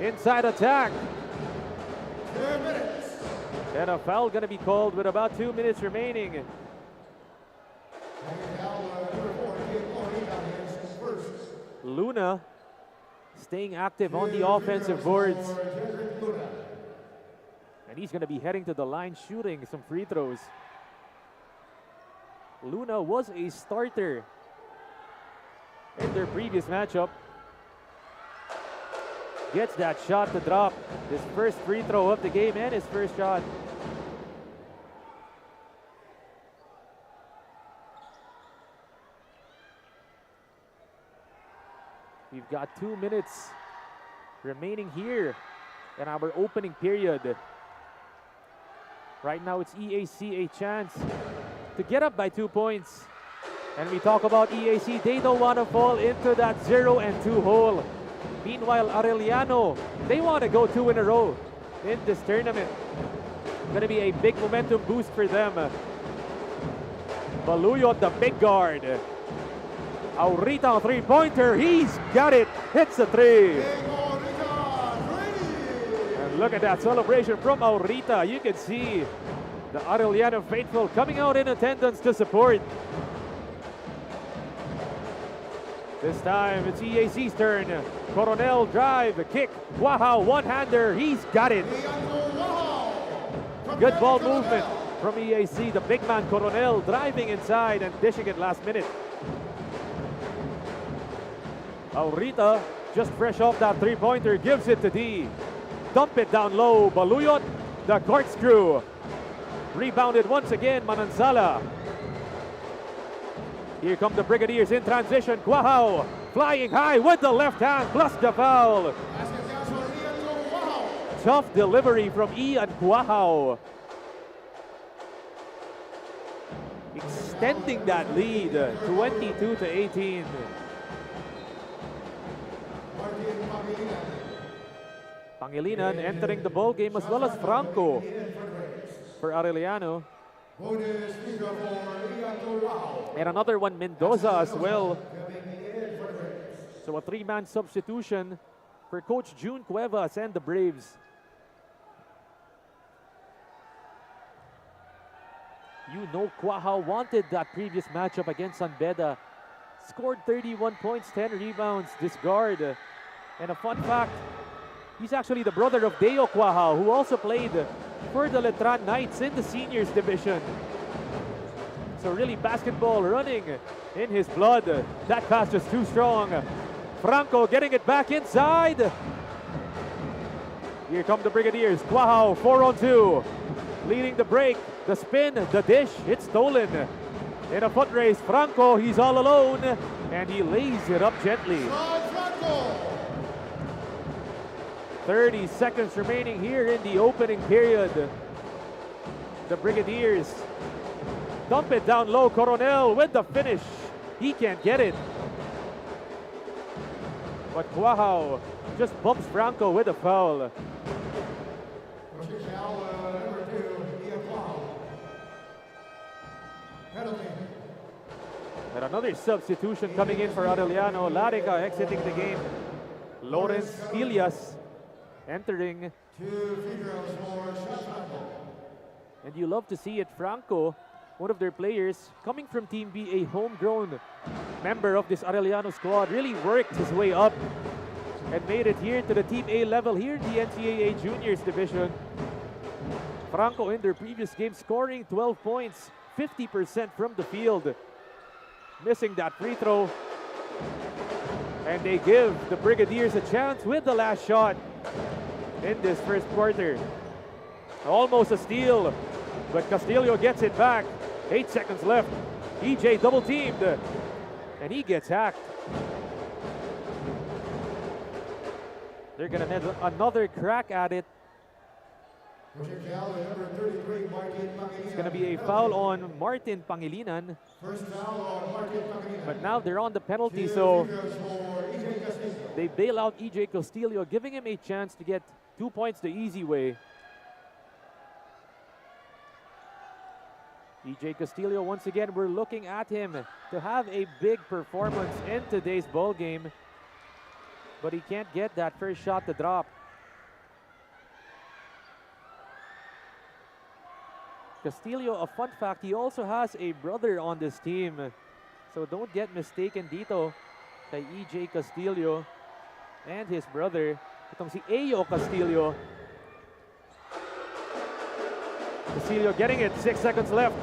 Inside attack. 2 minutes. And a foul gonna be called with about 2 minutes remaining. Luna staying active on the offensive boards. And he's gonna be heading to the line shooting some free throws. Luna was a starter in their previous matchup. Gets that shot to drop. His first free throw of the game and his first shot. We've got 2 minutes remaining here in our opening period. Right now it's EAC a chance to get up by 2 points. And we talk about EAC, they don't want to fall into that 0 and 2 hole. Meanwhile, Arellano, they want to go 2 in a row in this tournament. Gonna be a big momentum boost for them. Baluyot, the big guard. Aurita, 3-pointer, he's got it, hits the 3. And look at that celebration from Aurita. You can see the Arellano faithful coming out in attendance to support. This time it's EAC's turn. Coronel drive, kick, Guahao, one-hander, he's got it. Good ball movement from EAC. The big man Coronel driving inside and dishing it last minute. Aurita, just fresh off that 3-pointer, gives it to D. Dump it down low, Baluyot, the corkscrew. Rebounded once again, Manansala. Here come the Brigadiers in transition. Guahao flying high with the left hand plus the foul. Tough delivery from Ian Guahao. Extending that lead, 22-18. Pangilinan entering the ball game as well as Franco for Arellano. And another one, Mendoza as well. So a 3-man substitution for Coach June Cuevas and the Braves. You know Quahao wanted that previous matchup against Beda. Scored 31 points, 10 rebounds, this guard. And a fun fact, he's actually the brother of Deo Quahao, who also played for the Letran Knights in the seniors division. So really basketball running in his blood. That pass just too strong. Franco getting it back inside. Here come the Brigadiers. Quahao 4-on-2. Leading the break, the spin, the dish, it's stolen. In a foot race, Franco, he's all alone, and he lays it up gently. 30 seconds remaining here in the opening period. The Brigadiers dump it down low. Coronel with the finish. He can't get it. But Quahao just bumps Franco with a foul. And another substitution coming in for Arellano. Larica exiting the game. Lawrence Ilias entering. And you love to see it. Franco, one of their players, coming from Team B, a homegrown member of this Arellano squad, really worked his way up and made it here to the Team A level here in the NCAA Juniors Division. Franco in their previous game scoring 12 points, 50% from the field. Missing that free throw. And they give the Brigadiers a chance with the last shot in this first quarter. Almost a steal, but Castillo gets it back. 8 seconds left. EJ double teamed, and he gets hacked. They're gonna need another crack at it. It's gonna be a foul on Martin Pangilinan. But now they're on the penalty, so they bail out EJ Castillo, giving him a chance to get 2 points the easy way. EJ Castillo, once again, we're looking at him to have a big performance in today's ball game, but he can't get that first shot to drop. Castillo, a fun fact, he also has a brother on this team. So don't get mistaken dito kay EJ Castillo and his brother. Itong si Ayo Castillo. Castillo getting it, 6 seconds left.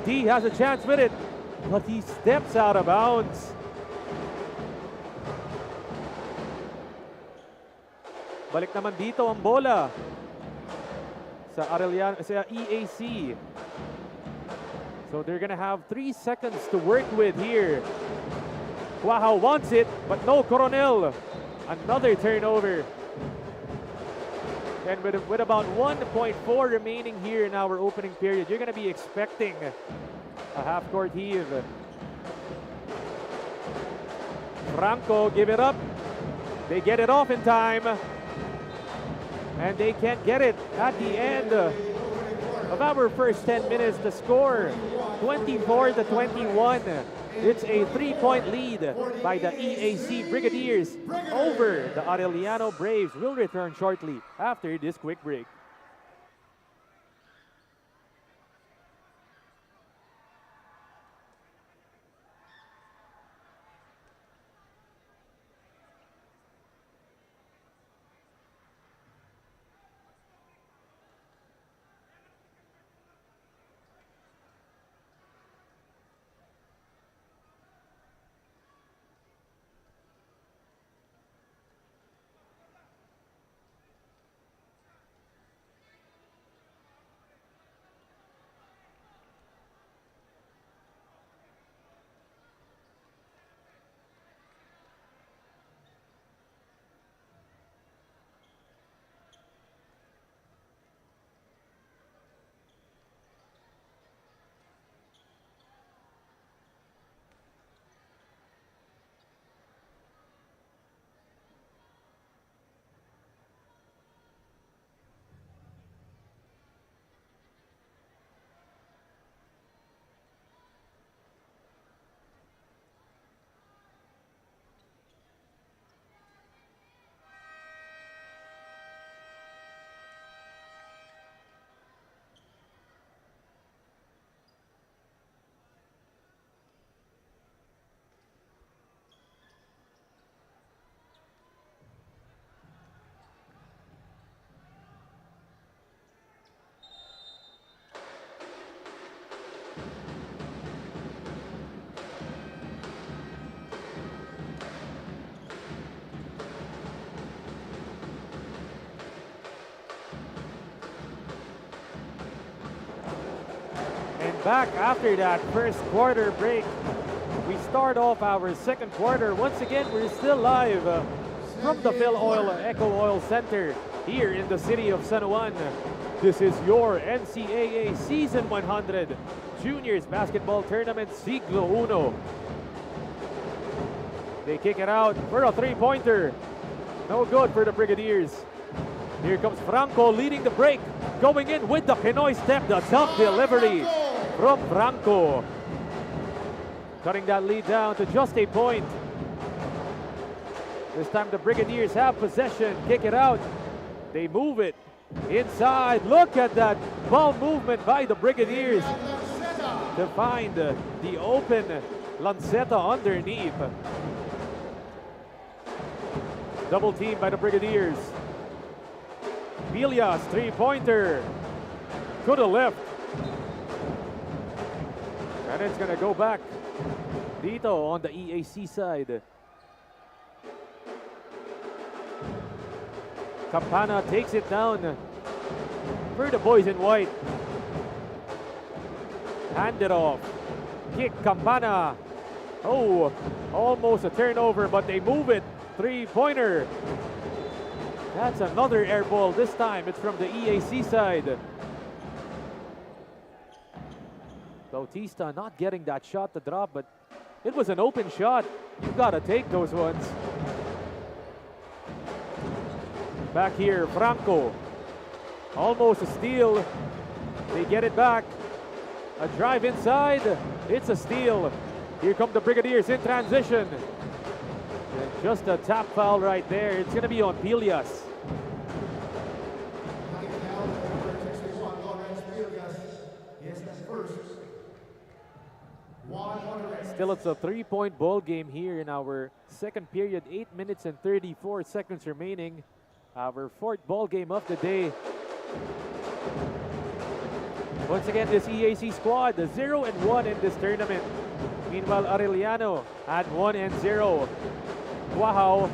D has a chance with it, but he steps out of bounds. Balik naman dito ang bola sa Arellano, sa EAC. So they're gonna have 3 seconds to work with here. Quahao wants it, but no, Coronel. Another turnover. And with about 1.4 remaining here in our opening period, you're gonna be expecting a half-court heave. Franco give it up. They get it off in time. And they can't get it at the end of our first 10 minutes. The score, 24-21. It's a 3-point lead by the EAC Brigadiers over the Arellano Braves. We'll return shortly after this quick break. back after that first quarter break. We start off our second quarter. Once again, we're still live from the Phil Oil Eco Oil Center here in the city of San Juan. This is your NCAA Season 100 Juniors Basketball Tournament Siglo Uno. They kick it out for a three-pointer. No good for the Brigadiers. Here comes Franco leading the break. Going in with the Pinoy step, the tough delivery from Franco. Cutting that lead down to just a point. This time the Brigadiers have possession, kick it out. They move it inside. Look at that ball movement by the Brigadiers to find the open Lanceta underneath. Double team by the Brigadiers. Villas, three-pointer. To the left. And it's gonna go back. Dito on the EAC side. Campana takes it down for the boys in white. Hand it off. Kick Campana. Oh, almost a turnover, but they move it. Three-pointer. That's another air ball. This time it's from the EAC side. Bautista not getting that shot to drop, but it was an open shot. You've got to take those ones. Back here, Franco. Almost a steal. They get it back. A drive inside. It's a steal. Here come the Brigadiers in transition. And just a tap foul right there. It's going to be on Pilias. Still, it's a three-point ball game here in our second period. 8 minutes and 34 seconds remaining. Our fourth ball game of the day. Once again, this EAC squad, 0-1 in this tournament. Meanwhile, Arellano at 1-0. Wow.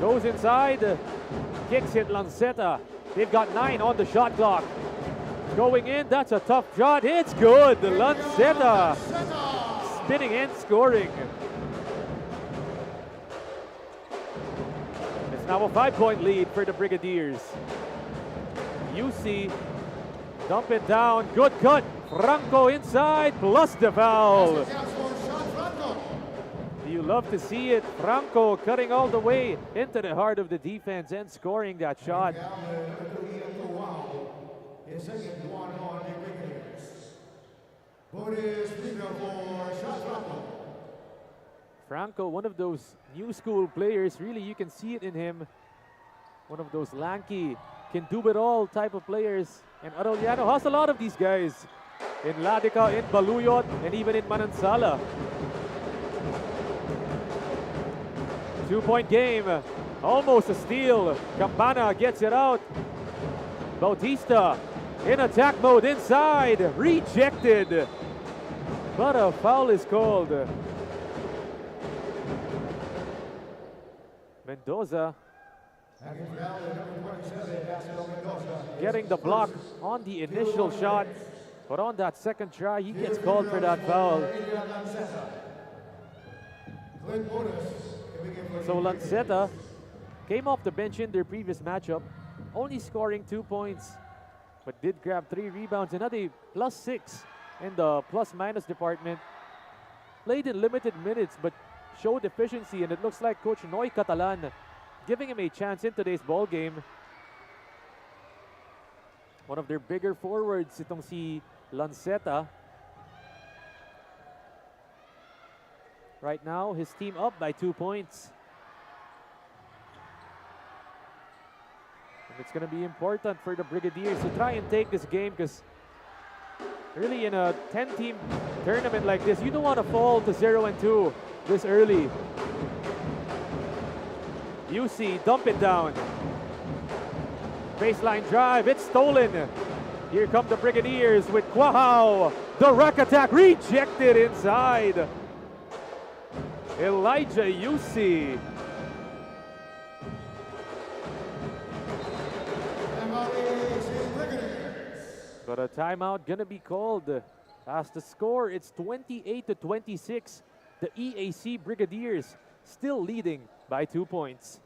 Goes inside, kicks it Lanceta. They've got 9 on the shot clock. Going in, that's a tough shot. It's good. Lanceta spinning and scoring. It's now a 5-point lead for the Brigadiers. UC dump it down. Good cut. Franco inside plus the foul. You love to see it. Franco cutting all the way into the heart of the defense and scoring that shot. Franco, one of those new school players, really you can see it in him. One of those lanky, can do it all type of players. And Arellano has a lot of these guys. In Ladica, in Baluyot, and even in Manansala. 2-point game, almost a steal. Campana gets it out. Bautista in attack mode inside, rejected. But a foul is called. Mendoza getting the block on the initial shot. But on that second try, he gets called for that foul. So Lanceta came off the bench in their previous matchup, only scoring 2 points, but did grab 3 rebounds and had a +6 in the plus-minus department. Played in limited minutes, but showed efficiency, and it looks like Coach Noy Catalan giving him a chance in today's ball game. One of their bigger forwards, itong si Lanceta. Right now, his team up by 2 points. And it's going to be important for the Brigadiers to try and take this game, because really in a 10-team tournament like this, you don't want to fall to 0-2 this early. UC, dump it down. Baseline drive, it's stolen. Here come the Brigadiers with Quahao. The rack attack rejected inside. Elijah UC. But a timeout gonna be called. As the score, it's 28-26. The EAC Brigadiers still leading by 2 points.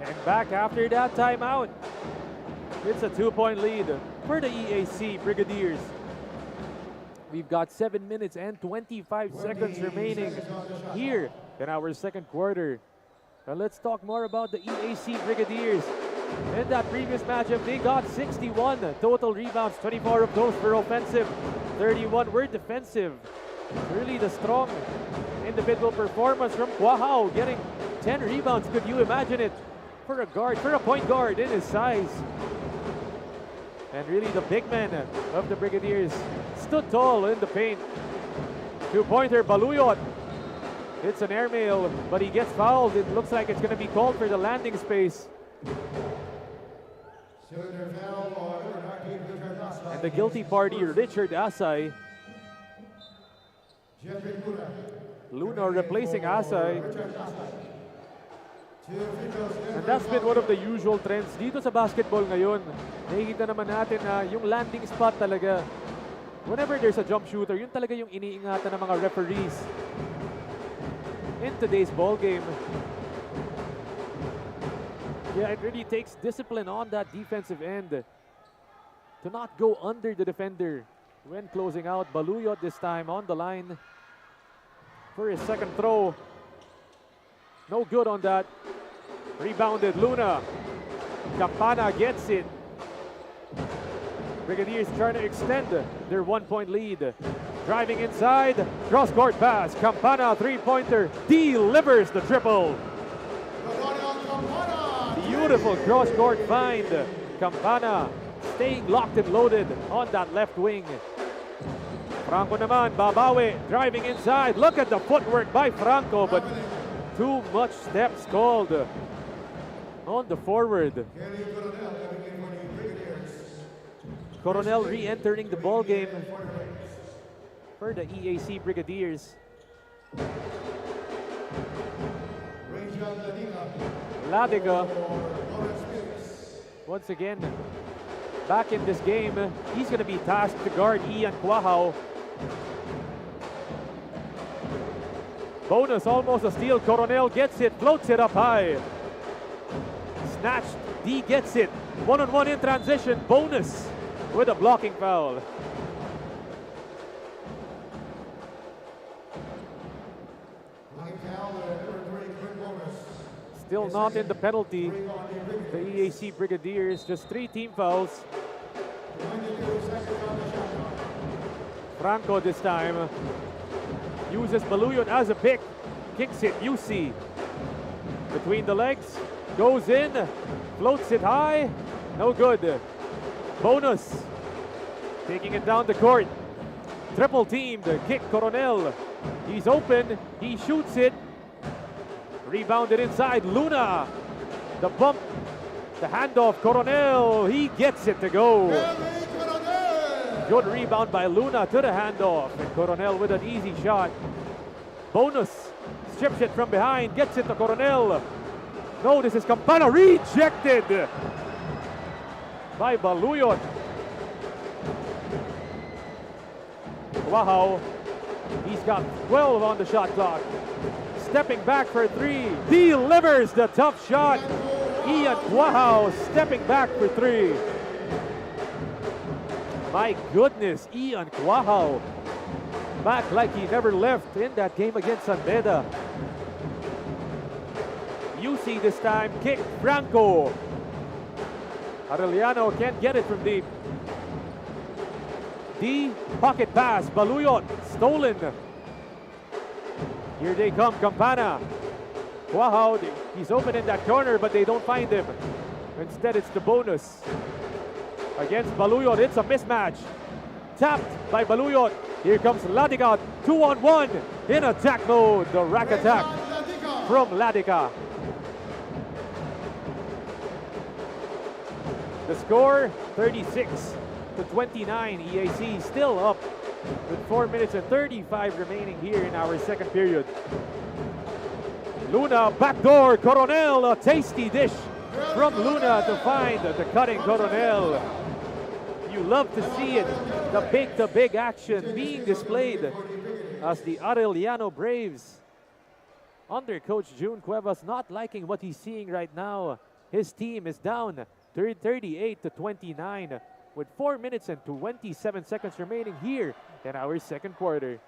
And back after that timeout. It's a 2-point lead for the EAC Brigadiers. We've got 7 minutes and 25 seconds remaining here in our second quarter. And let's talk more about the EAC Brigadiers. In that previous matchup, they got 61 total rebounds, 24 of those were offensive, 31 were defensive. Really the strong individual performance from Quahao, getting 10 rebounds. Could you imagine it? For a guard, for a point guard in his size. And really the big man of the Brigadiers stood tall in the paint. Two-pointer, Baluyot. It's an airmail, but he gets fouled. It looks like it's going to be called for the landing space. And the guilty party, Richard Asay. Luna replacing Asay. And that's been one of the usual trends dito sa basketball ngayon. Nakikita naman natin na yung landing spot talaga, whenever there's a jump shooter, yun talaga yung iniingatan ng mga referees in today's ball game. Yeah, it really takes discipline on that defensive end to not go under the defender when closing out. Baluyot this time on the line for his second throw. No good on that. Rebounded Luna. Campana gets it. Brigadiers trying to extend their 1-point lead. Driving inside. Cross-court pass. Campana, three-pointer. Delivers the triple. Beautiful cross-court find. Campana staying locked and loaded on that left wing. Franco naman, babawi. Driving inside. Look at the footwork by Franco, but too much steps called on the forward. Coronel re-entering the ball game for the EAC Brigadiers. Ladiga, once again, back in this game. He's going to be tasked to guard Ian Quahao. Bonus, almost a steal. Coronel gets it, floats it up high. Snatched, D gets it. One-on-one in transition. Bonus with a blocking foul. Still not in the penalty. The EAC Brigadiers, just 3 team fouls. Franco this time uses Baluyot as a pick. Kicks it, UC. Between the legs, goes in, floats it high. No good. Bonus. Taking it down the court. Triple teamed, kick Coronel. He's open, he shoots it. Rebounded inside, Luna. The bump, the handoff, Coronel. He gets it to go. Good rebound by Luna to the handoff. And Coronel with an easy shot. Bonus, strips it from behind, gets it to Coronel. No, this is Campana, rejected by Baluyot. Quahao, he's got 12 on the shot clock. Stepping back for 3, delivers the tough shot. Ian Quahao stepping back for 3. My goodness, Ian Quahao back like he never left in that game against Beda. UC this time, kick, Franco. Arellano can't get it from deep. D, pocket pass, Baluyot, stolen. Here they come, Campana. Wow, he's open in that corner, but they don't find him. Instead, it's the bonus. Against Baluyot, it's a mismatch. Tapped by Baluyot. Here comes Ladica, 2-on-1 in attack mode. The rack attack from Ladica. The score, 36-29. EAC still up with 4 minutes and 35 remaining here in our second period. Luna, backdoor, Coronel, a tasty dish from Luna to find the cutting Coronel. You love to see it, the big action being displayed as the Arellano Braves, under Coach June Cuevas, not liking what he's seeing right now. His team is down 38-29 with 4 minutes and 27 seconds remaining here in our second quarter.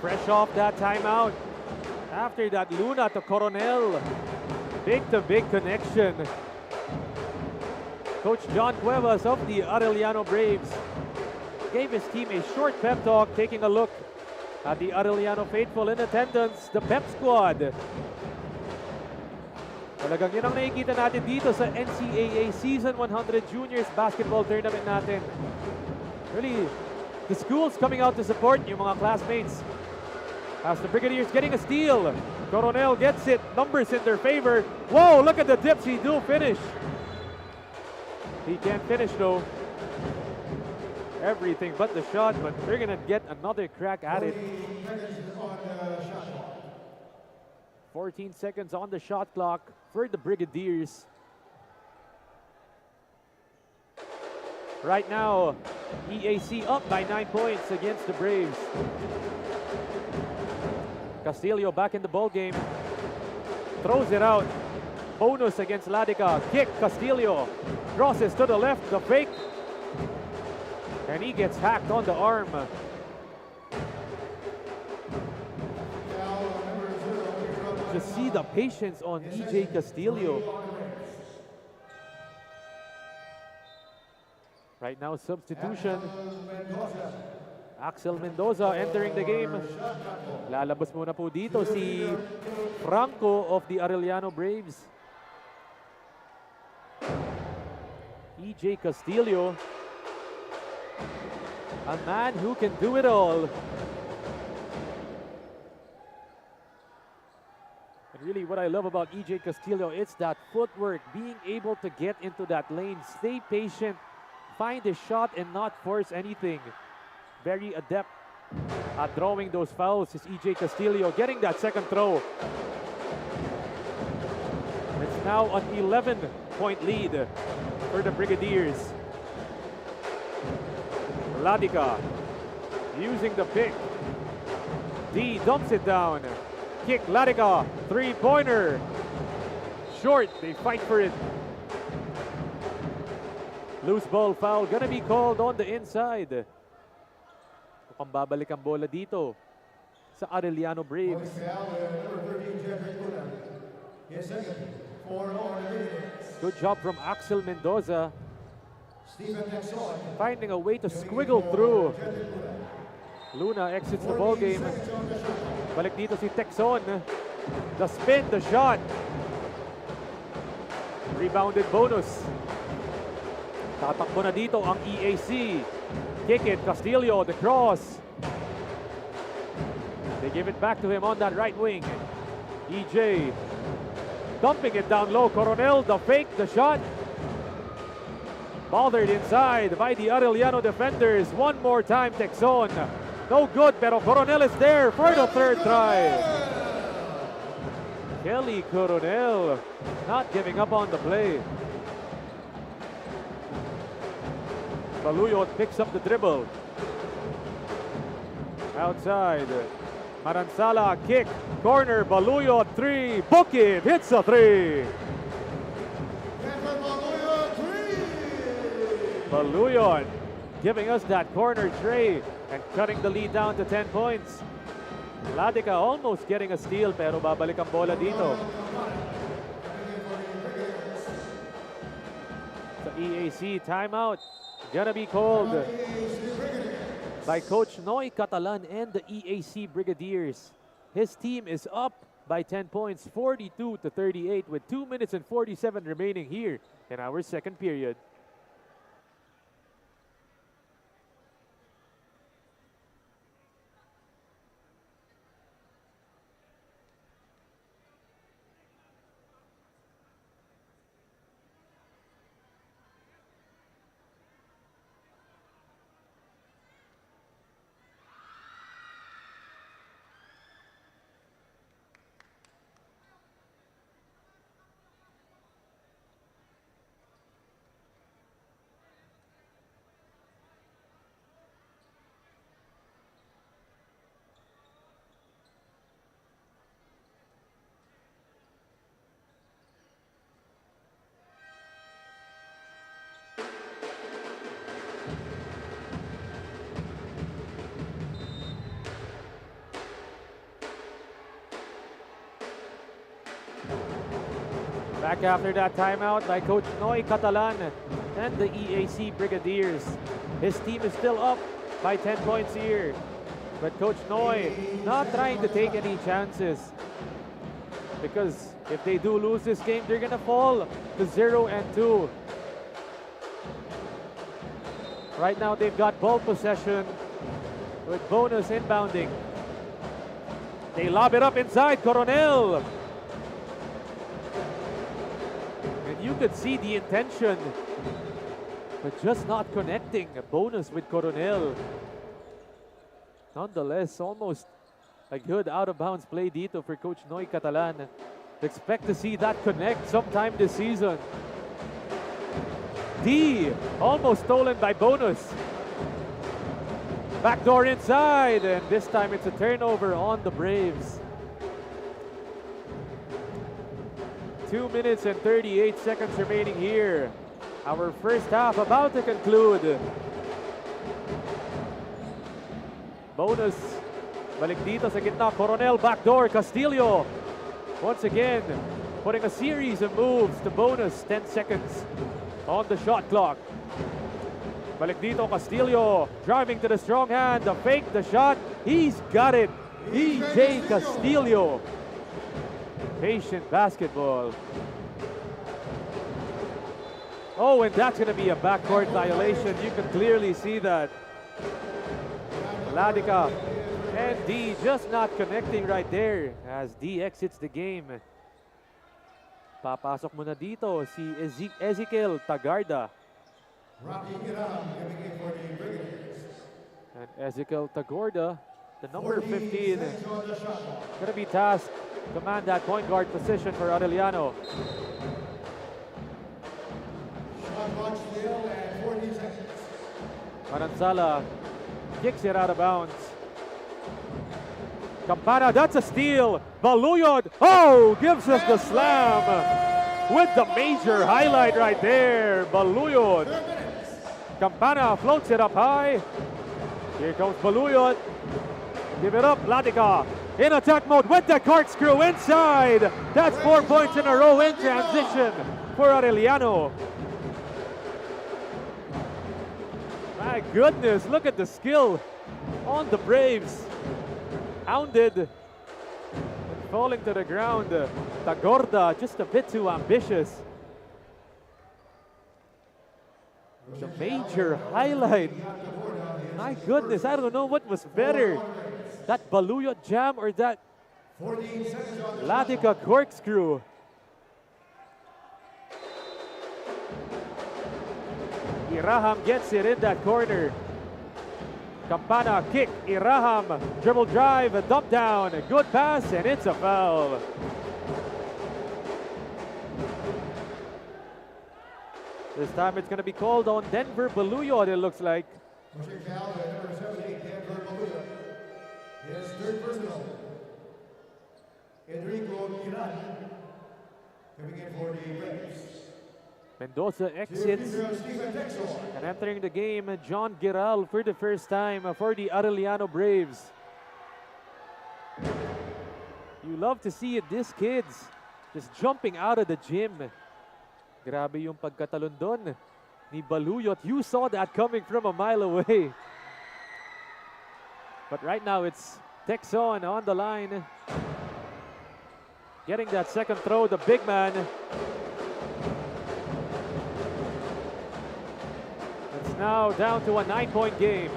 Fresh off that timeout. After that, Luna to Coronel. Big connection. Coach John Cuevas of the Arellano Braves gave his team a short pep talk, taking a look at the Arellano faithful in attendance, the pep squad. Talagang yun ang nakikita natin dito sa NCAA Season 100 Juniors Basketball Tournament natin. Really, the schools coming out to support yung mga classmates. As the Brigadiers getting a steal. Coronel gets it, numbers in their favor. Whoa, look at the dips, he do finish. He can't finish though. Everything but the shot, but they're gonna get another crack at it. 14 seconds on the shot clock for the Brigadiers. Right now, EAC up by 9 points against the Braves. Castillo back in the ball game. Throws it out. Bonus against Ladica. Kick, Castillo. Crosses to the left, the fake. And he gets hacked on the arm. Just see the patience on EJ Castillo. Right now, substitution. Axel Mendoza entering the game. Lalabas muna po dito si Franco of the Arellano Braves. EJ Castillo, a man who can do it all. And really what I love about EJ Castillo, it's that footwork, being able to get into that lane, stay patient, find a shot and not force anything. Very adept at drawing those fouls is EJ Castillo, getting that second throw. It's now an 11-point lead for the Brigadiers. Ladica using the pick. D dumps it down. Kick, Ladica, three-pointer. Short, they fight for it. Loose ball foul, gonna be called on the inside. Mukhang babalik ang bola dito sa Arellano Braves. Good job from Axel Mendoza. Finding a way to squiggle through. Luna exits the ball game. Balik dito si Texon. The spin, the shot. Rebounded Bonus. Tatakbo na dito ang EAC. Kick it, Castillo, the cross. They give it back to him on that right wing. EJ dumping it down low. Coronel, the fake, the shot. Bothered inside by the Arellano defenders. One more time, Texon. No good, pero Coronel is there for the third try. Kelly Coronel not giving up on the play. Baluyot picks up the dribble. Outside. Maransala kick. Corner. Baluyot 3. Book it. Hits a 3. Baluyot giving us that corner tray and cutting the lead down to 10 points. Ladica almost getting a steal pero babalik ang bola dito. Sa EAC timeout. Gonna be called by Coach Noy Catalan and the EAC Brigadiers. His team is up by 10 points, 42-38 with 2 minutes and 47 remaining here in our second period. Back after that timeout by Coach Noy Catalan and the EAC Brigadiers. His team is still up by 10 points here. But Coach Noy not trying to take any chances. Because if they do lose this game, they're going to fall to 0-2. Right now, they've got ball possession with Bonus inbounding. They lob it up inside, Coronel. You could see the intention, but just not connecting. A Bonus with Coronel. Nonetheless, almost a good out-of-bounds play dito for Coach Noy Catalan. Expect to see that connect sometime this season. D, almost stolen by Bonus. Backdoor inside, and this time it's a turnover on the Braves. 2 minutes and 38 seconds remaining here. Our first half about to conclude. Bonus. Balik dito sa gitna. Coronel backdoor. Castillo. Once again, putting a series of moves to Bonus. 10 seconds on the shot clock. Balik dito. Castillo driving to the strong hand. The fake, the shot. He's got it. EJ Castillo. Patient basketball. Oh, and that's going to be a backcourt violation. You can clearly see that. Ladica and D just not connecting right there as D exits the game. Papasok muna dito si Ezekiel Tagarda. And Ezekiel Tagarda, the number 15, going to be tasked to man that point guard position for Arellano. Manansala kicks it out of bounds. Campana, that's a steal. Baluyot, oh, gives us the slam with the major highlight right there. Baluyot. Campana floats it up high. Here comes Baluyot. Give it up, Ladica. In attack mode with the corkscrew inside. That's 4 points in a row in transition for Arellano. My goodness, look at the skill on the Braves. Hounded and falling to the ground. Tagorda just a bit too ambitious. The major highlight. My goodness, I don't know what was better. That Baluyot jam or that 14 seconds on the Latica corkscrew. Iraham gets it in that corner. Campana kick, Iraham, dribble drive, a dump down, a good pass, and it's a foul. This time it's going to be called on Denver Baluyot, it looks like. pushing foul to number 78, Denver Beda. His third personal. Enrico Miran coming in for the Braves. Mendoza exits, Stephen Texor. and entering the game, John Giral for the first time for the Arellano Braves. You love to see it, these kids just jumping out of the gym. Grabe yung pagkatalon doon ni Baluyot. You saw that coming from a mile away. But right now it's Texon on the line. Getting that second throw, the big man. It's now down to a 9-point game.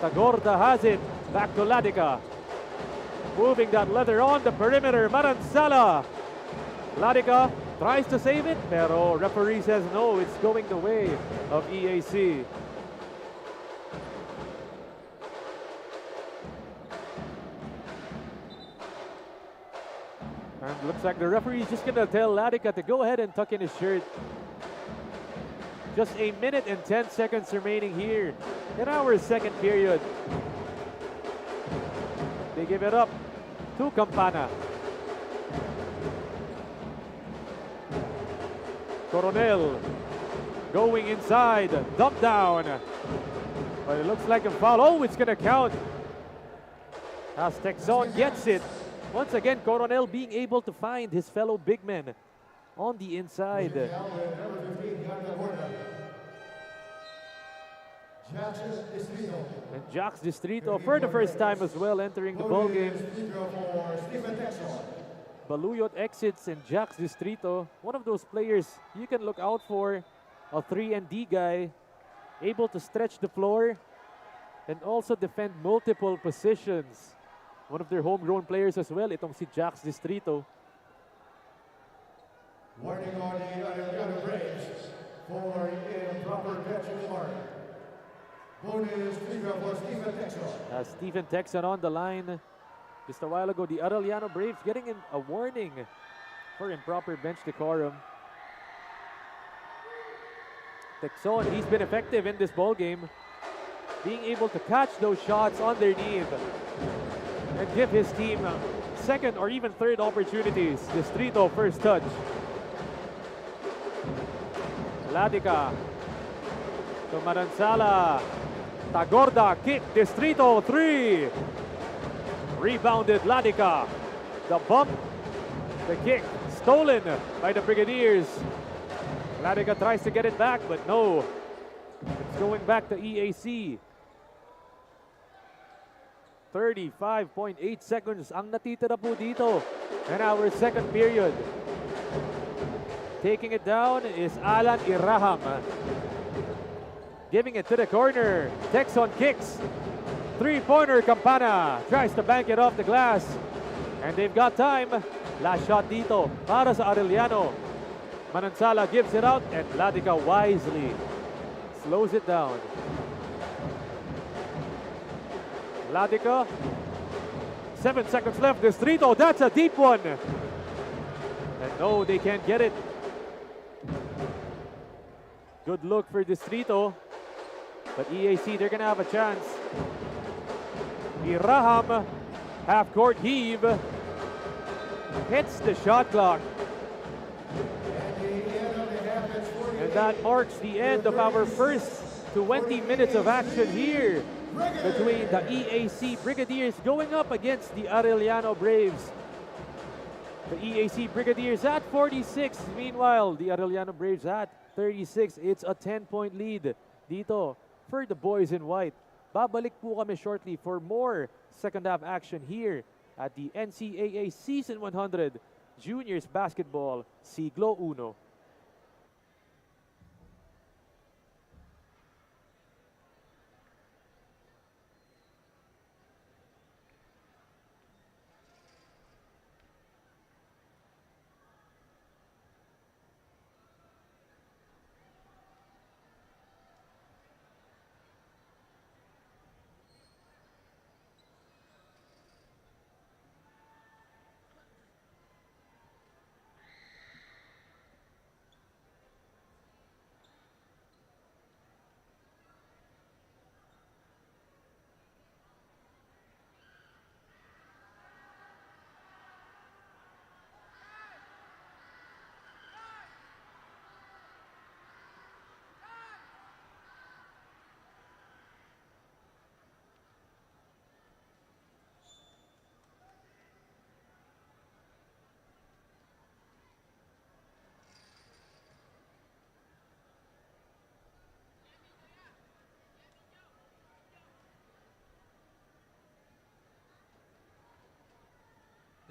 Tagorda has it. Back to Ladica. Moving that leather on the perimeter. Maransala. Ladica tries to save it, pero referee says no, it's going the way of EAC. And looks like the referee is just gonna tell Ladica to go ahead and tuck in his shirt. Just a minute and 10 seconds remaining here in our second period. They give it up to Campana. Coronel going inside, dump down. But it looks like a foul. Oh, it's gonna count. As Texon gets it. Once again, Coronel being able to find his fellow big men on the inside. And Jax Distrito for the first time as well entering the ball game. Baluyot exits and Jax Distrito, one of those players you can look out for, a 3-and-D guy, able to stretch the floor and also defend multiple positions. One of their homegrown players as well, itong si Jax Distrito. Warning on the Arellano Braves for improper bench mark. Bonus trigger for Stephen Texon. Stephen Texon on the line. Just a while ago, the Arellano Braves getting in a warning for improper bench decorum. Texon, he's been effective in this ball game, being able to catch those shots underneath and give his team second or even third opportunities. Distrito first touch. Ladica to Maransala. Tagorda kick. Distrito 3. Rebounded Ladica. The bump. The kick stolen by the Brigadiers. Ladica tries to get it back, but no. It's going back to EAC. 35.8 seconds ang natitira po dito in our second period. Taking it down is Alan Iraham. Giving it to the corner. Texon kicks. Three-pointer Campana. Tries to bank it off the glass. And they've got time. Last shot dito para sa Arellano. Manansala gives it out and Ladica wisely slows it down. Ladica, 7 seconds left. Distrito, that's a deep one. And no, they can't get it. Good look for Distrito. But EAC, they're gonna have a chance. Iraham, half-court heave. Hits the shot clock. And that marks the end of our first 20 minutes of action here between the EAC Brigadiers going up against the Arellano Braves. The EAC Brigadiers at 46. Meanwhile, the Arellano Braves at 36. It's a 10-point lead dito for the boys in white. Babalik po kami shortly for more second half action here at the NCAA Season 100 Juniors Basketball Siglo Uno.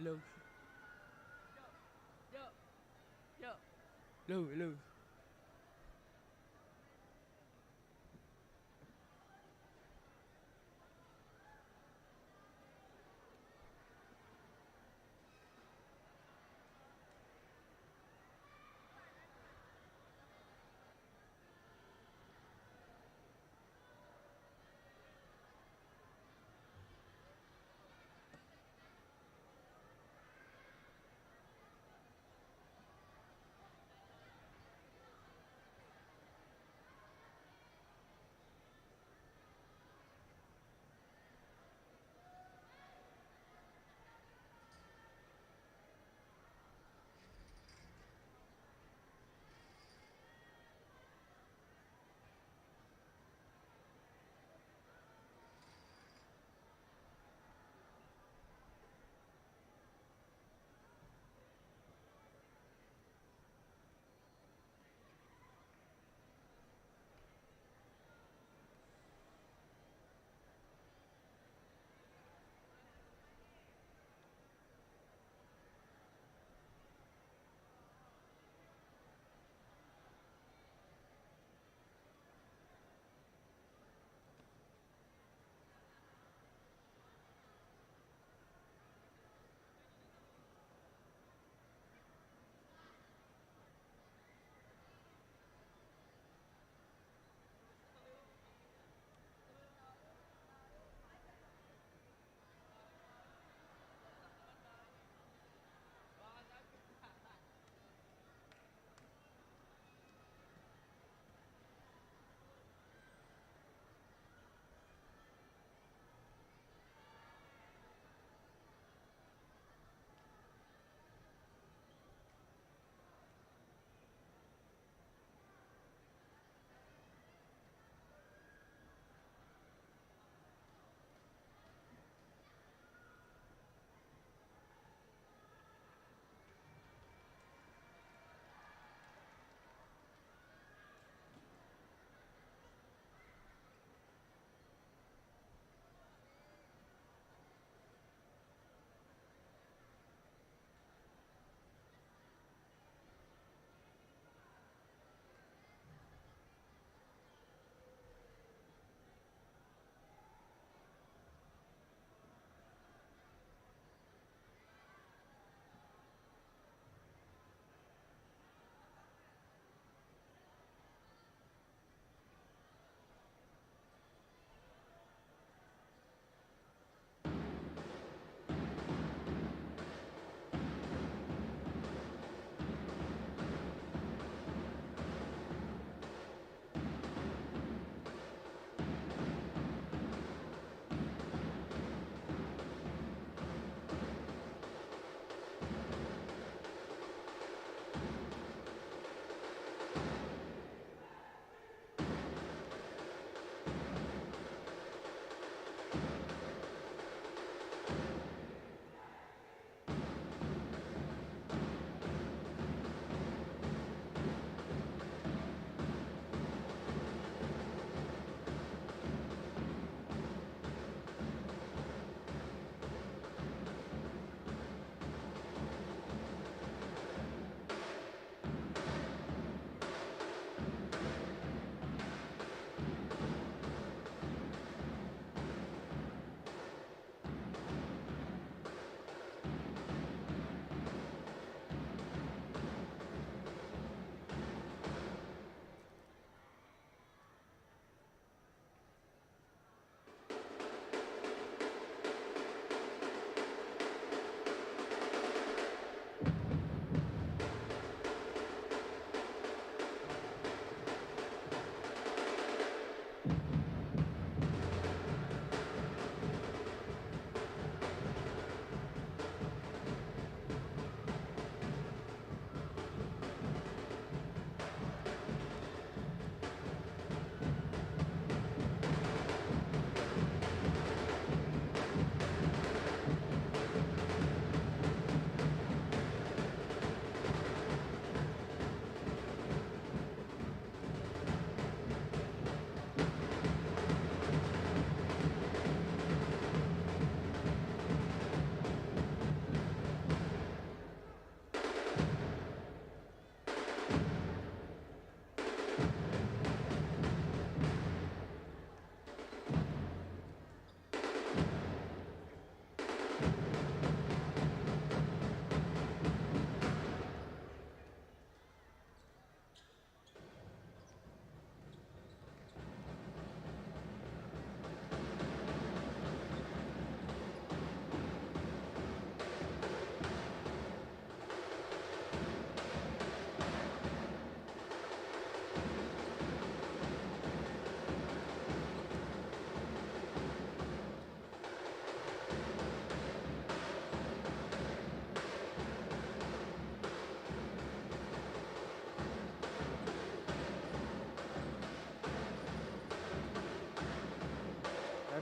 hello. Hello, hello.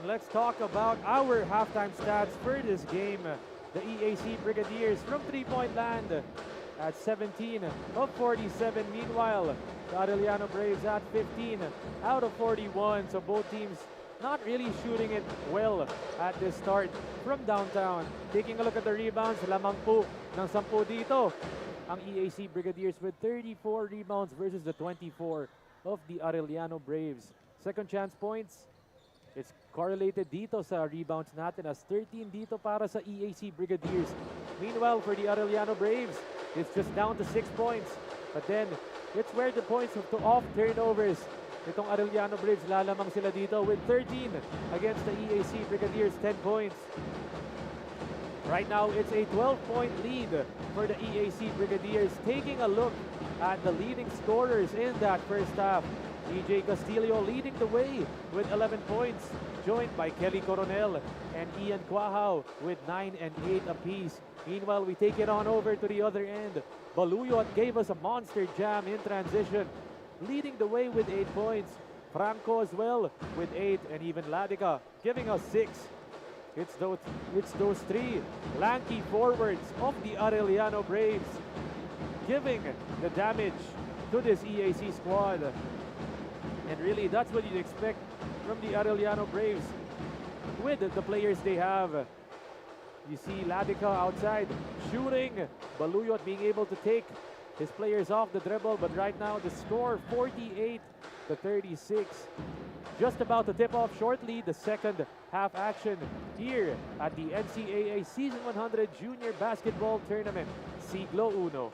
let's talk about our halftime stats for this game. The EAC Brigadiers from three-point land at 17 of 47. Meanwhile, the Arellano Braves at 15 out of 41. So both teams not really shooting it well at this start from downtown. Taking a look at the rebounds, lamang po ng 10 dito ang EAC Brigadiers with 34 rebounds versus the 24 of the Arellano Braves. Second chance points, it's correlated dito sa rebounds natin as 13 dito para sa EAC Brigadiers. Meanwhile, for the Arellano Braves, it's just down to 6 points. But then, it's where the points off turnovers. Itong Arellano Braves, lalamang sila dito with 13 against the EAC Brigadiers, 10 points. Right now, it's a 12-point lead for the EAC Brigadiers. Taking a look at the leading scorers in that first half. EJ Castillo leading the way with 11 points, joined by Kelly Coronel and Ian Quahao with 9 and 8 apiece. Meanwhile, we take it on over to the other end. Baluyot gave us a monster jam in transition, leading the way with 8 points. Franco as well with 8, and even Ladica giving us 6. It's those three lanky forwards of the Arellano Braves giving the damage to this EAC squad. And really, that's what you'd expect from the Arellano Braves with the players they have. You see Ladica outside shooting, Baluyot being able to take his players off the dribble, but right now the score 48-36. Just about to tip off shortly the second half action here at the NCAA Season 100 Junior Basketball Tournament, Siglo Uno.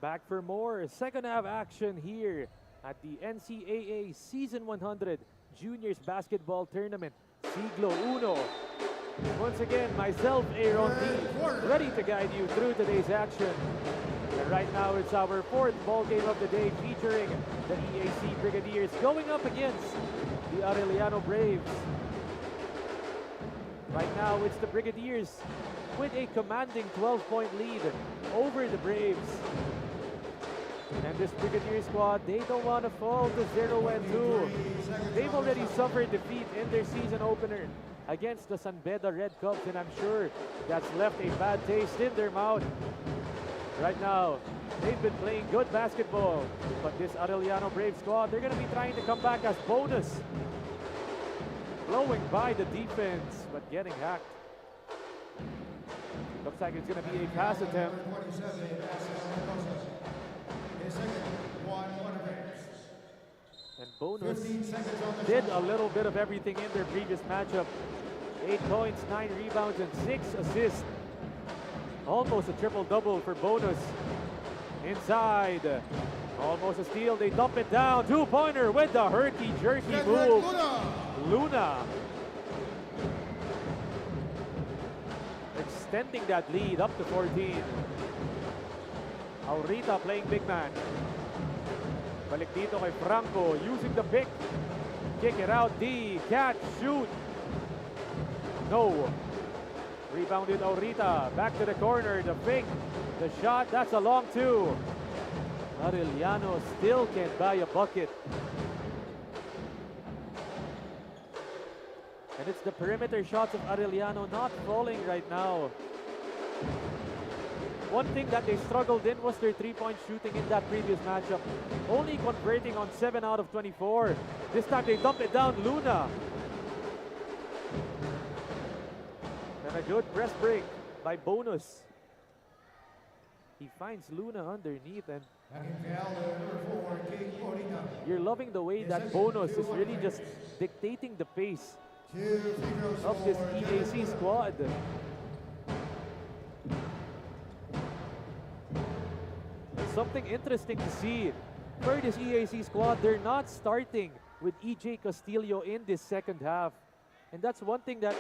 Back for more second half action here at the NCAA Season 100 Juniors Basketball Tournament, Siglo Uno. Once again, myself, Aaron D, ready to guide you through today's action. And right now, it's our fourth ball game of the day featuring the EAC Brigadiers going up against the Arellano Braves. Right now, it's the Brigadiers with a commanding 12-point lead over the Braves. And this Brigadier squad, they don't want to fall to 0-2. They've already suffered defeat in their season opener against the Beda Red Cubs, and I'm sure that's left a bad taste in their mouth. Right now, they've been playing good basketball, but this Arellano Brave squad, they're going to be trying to come back as bonus. Blowing by the defense, but getting hacked. Looks like it's going to be a pass attempt. And Bonus did a little bit of everything in their previous matchup. 8 points, 9 rebounds, and 6 assists. Almost a triple-double for Bonus. Inside. Almost a steal. They dump it down. Two-pointer with the herky-jerky move. Luna. Extending that lead up to 14. Aurita playing big man. Balik dito kay Franco, using the pick. Kick it out, D, catch, shoot. No. Rebounded Aurita, back to the corner, the fake, the shot, that's a long two. Arellano still can't buy a bucket. And And it's the perimeter shots of Arellano not falling right now. One thing that they struggled in was their three-point shooting in that previous matchup. Only converting on 7 out of 24. This time they dump it down, Luna. And a good press break by Bonus. He finds Luna underneath, and you're loving the way that Bonus is really just dictating the pace of this EAC squad. Something interesting to see for this EAC squad, they're not starting with EJ Castillo in this second half. And that's one thing that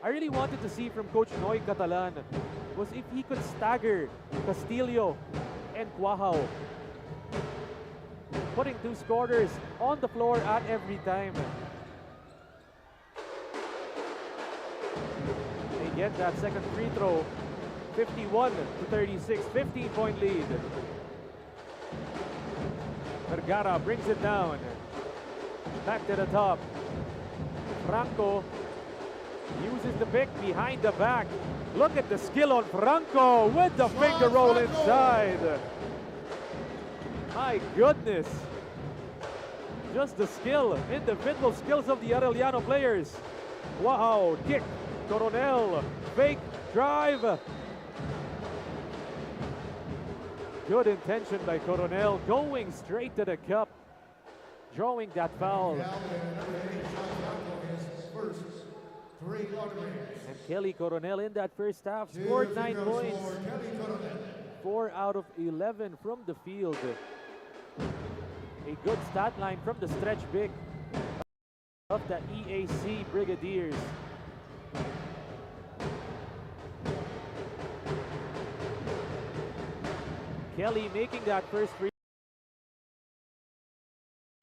I really wanted to see from Coach Noy Catalan, was if he could stagger Castillo and Quahao, putting two scorers on the floor at every time. They get that second free throw, 51-36, 15-point lead. Vergara brings it down, back to the top. Franco uses the pick behind the back. Look at the skill on Franco with the finger roll inside. My goodness. Just the skill, individual skills of the Arellano players. Wow, kick, Coronel, fake, drive. Good intention by Coronel, going straight to the cup, drawing that foul. And Kelly Coronel in that first half scored 9 points. 4 out of 11 from the field. A good stat line from the stretch big of the EAC Brigadiers. Kelly making that first free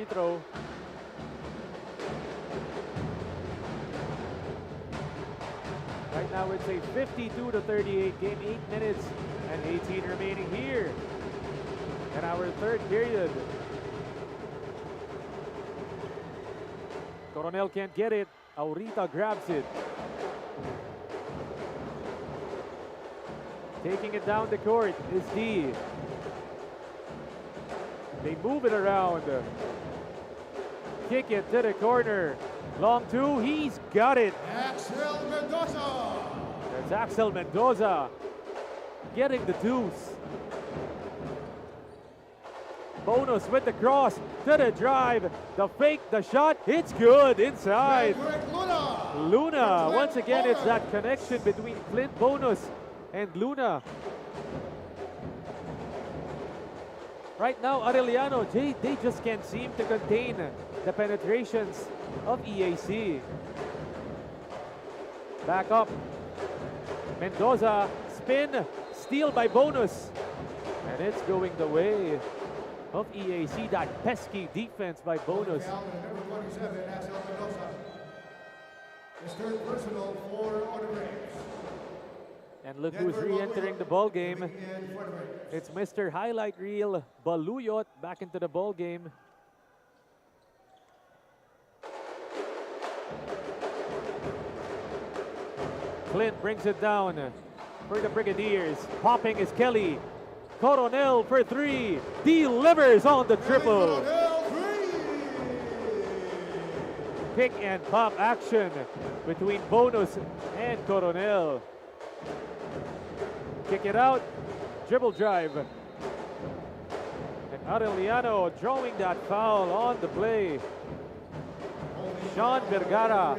throw. Right now it's a 52-38 game, 8 minutes and 18 remaining here in our third period. Coronel can't get it. Aurita grabs it. Taking it down the court is D. They move it around. Kick it to the corner. Long two, he's got it. Axel Mendoza. There's Axel Mendoza getting the deuce. Bonus with the cross to the drive. The fake, the shot, it's good inside. Luna, once again, it's that connection between Clint Bonus and Luna. Right now, Arellano, they just can't seem to contain the penetrations of EAC. Back up. Mendoza, spin, steal by Bonus. And it's going the way of EAC, that pesky defense by Bonus. Number 27, Axel Mendoza. His third personal for the Braves. And look who's re-entering the ball game. It's Mr. Highlight Reel Baluyot back into the ball game. Clint brings it down for the Brigadiers. Popping is Kelly. Coronel for three. Delivers on the triple. Pick and pop action between Bonus and Coronel. Kick it out. Dribble drive. And Arellano drawing that foul on the play. Sean Vergara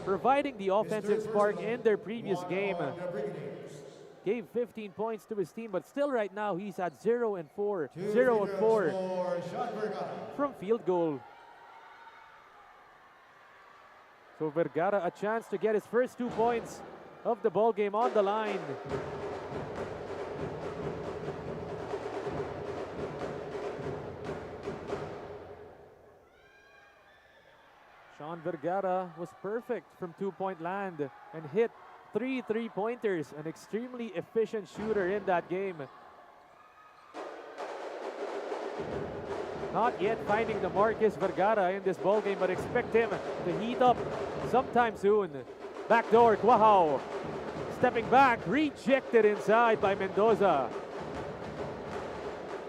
providing the offensive spark in their previous game. Gave 15 points to his team, but still right now he's at 0 and 4. 0 and 4 from field goal. So Vergara a chance to get his first 2 points of the ball game on the line. Sean Vergara was perfect from 2-point land and hit 3 3-pointers, an extremely efficient shooter in that game. Not yet finding the Marcus Vergara in this ball game, but expect him to heat up sometime soon. Backdoor, Quahao. Stepping back, rejected inside by Mendoza.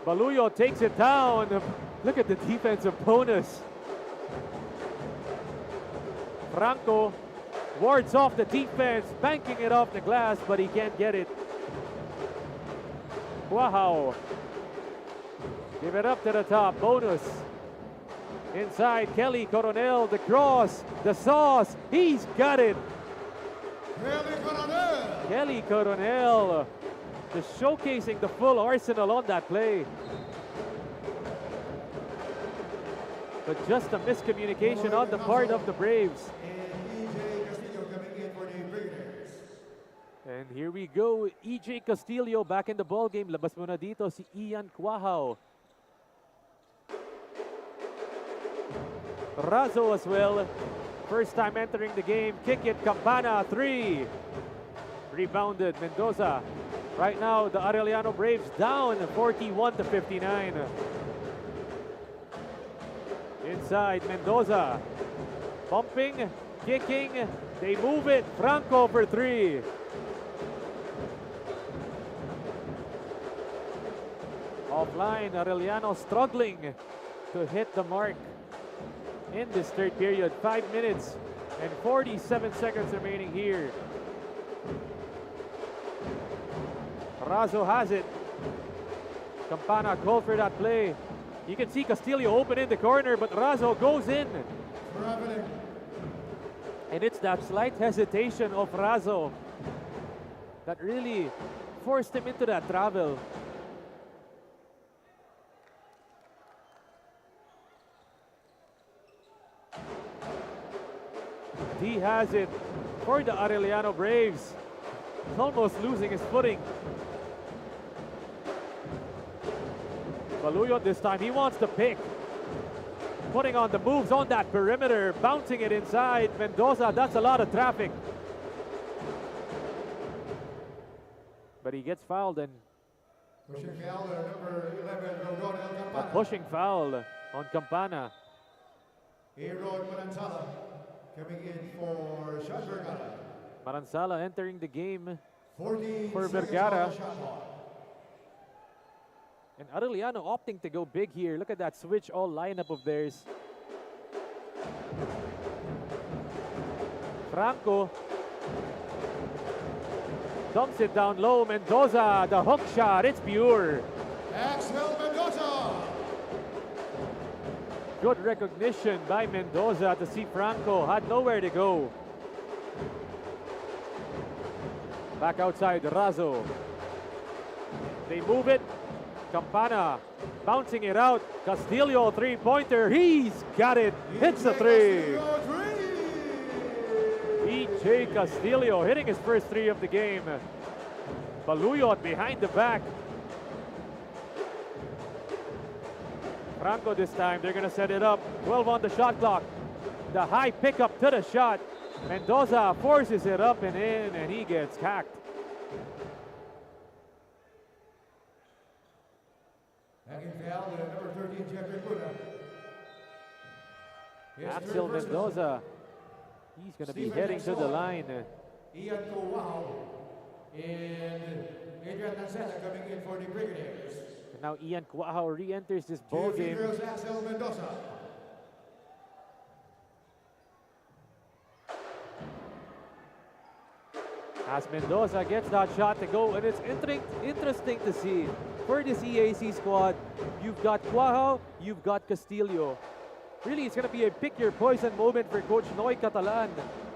Baluyo takes it down. Look at the defensive bonus. Franco wards off the defense, banking it off the glass, but he can't get it. Quahao. Give it up to the top, bonus. Inside, Kelly Coronel, the cross, the sauce, he's got it. Kelly Coronel, just showcasing the full arsenal on that play. But just a miscommunication on the part of the Braves. And here we go, EJ Castillo back in the ball game. Labas muna dito si Ian Quahao. Razo as well. First time entering the game. Kick it, Campana, 3. Rebounded, Mendoza. Right now, the Arellano Braves down 41-59. Inside, Mendoza. Bumping, kicking. They move it. Franco for 3. Offline, Arellano struggling to hit the mark in this third period. 5 minutes and 47 seconds remaining here. Razo has it. Campana called for that play. You can see Castillo open in the corner, but Razo goes in. And it's that slight hesitation of Razo that really forced him into that travel. He has it for the Arellano Braves. He's almost losing his footing. Baluyo this time, he wants to pick. Putting on the moves on that perimeter, bouncing it inside. Mendoza, that's a lot of traffic. But he gets fouled and Pushing foul, number 11, Rodon El a Campana. pushing foul on Campana. Aaron Manansala coming in for Sean Vergara. Maransala entering the game 40 for seconds Vergara. on the shot clock. And Arellano opting to go big here. Look at that switch all lineup of theirs. Franco dumps it down low. Mendoza, the hook shot, it's pure. Axel Mendoza. Good recognition by Mendoza to see Franco had nowhere to go. Back outside, Razo. They move it. Campana bouncing it out. Castillo, three-pointer. He's got it. Hits the three. EJ Castillo hitting his first three of the game. Baluyot behind the back. Franco this time, they're going to set it up. 12 on the shot clock. The high pickup to the shot. Mendoza forces it up and in, and he gets hacked. Hacking foul, number 13, Jeffrey Buda. Axel Mendoza, he's going to be heading to the line. Ian Kowao and Adrian Nanseta coming in for the Brigadiers. And now Ian Quahao re-enters this ball game. Axel Mendoza. As Mendoza gets that shot to go, and it's interesting to see for this EAC squad, you've got Quahao, you've got Castillo. Really, it's going to be a pick your poison moment for Coach Noy Catalan.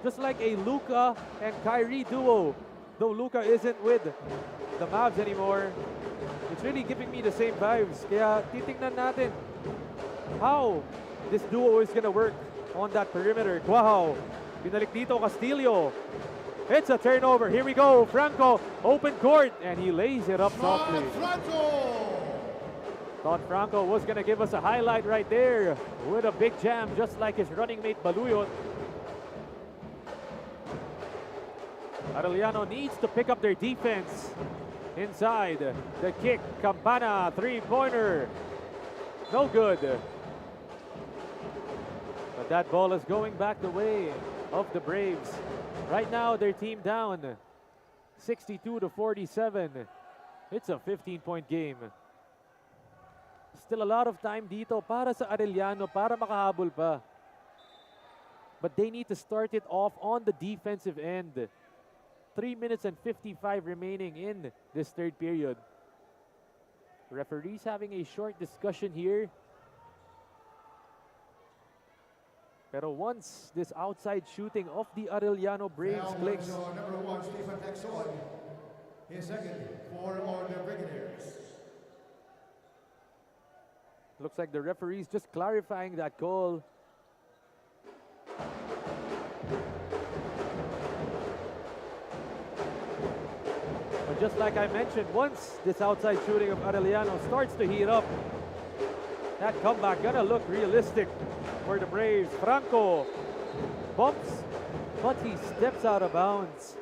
Just like a Luka and Kyrie duo. Though Luka isn't with the Mavs anymore, it's really giving me the same vibes. Kaya titingnan natin how this duo is going to work on that perimeter. Quahao, binalik dito Castillo. It's a turnover. Here we go. Franco, open court, and he lays it up softly. Thought Franco was going to give us a highlight right there with a big jam, just like his running mate Baluyot. Arellano needs to pick up their defense. Inside, the kick, Campana, three-pointer. No good. But that ball is going back the way of the Braves. Right now, their team down 62-47. It's a 15-point game. Still a lot of time dito para sa Arellano para makahabol pa. But they need to start it off on the defensive end. 3 minutes and 55 remaining in this third period. Referees having a short discussion here. Pero once this outside shooting of the Arellano Braves clicks, number 1, Stephen Texon. His second for the Brigadiers. looks like the referees just clarifying that call. But just like I mentioned, once this outside shooting of Arellano starts to heat up, that comeback gonna look realistic for the Braves. Franco bumps, but he steps out of bounds.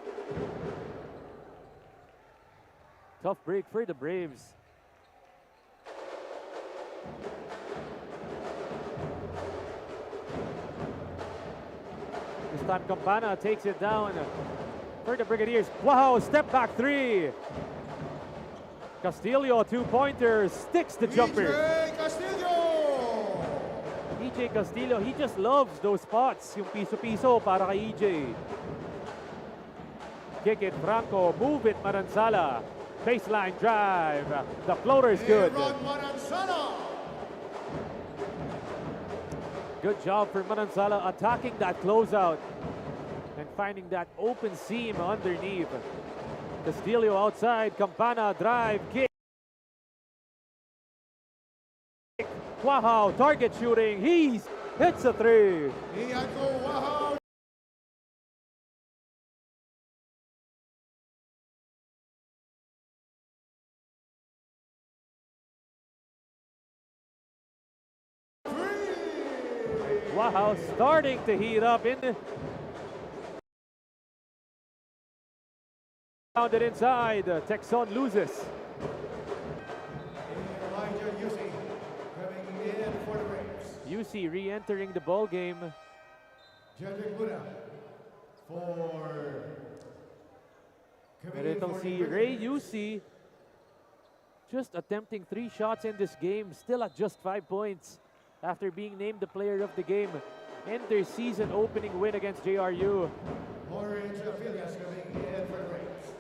Tough break for the Braves. This time Campana takes it down for the Brigadiers. Wow, step back three. Castillo, two-pointer, sticks the jumper. EJ Castillo, he just loves those spots. Yung piso-piso para kay EJ. Kick it, Franco. Move it, Manansala. Baseline drive. The floater is good. Good job for Manansala attacking that closeout and finding that open seam underneath. Castillo outside. Campana drive. Kick. Wow, target shooting. He hits a three. Wow, starting to heat up in the found it inside. Texon loses. UC re-entering the ball game. Pero itong si Ray UC just attempting 3 shots in this game, still at just 5 points after being named the player of the game in their season opening win against JRU.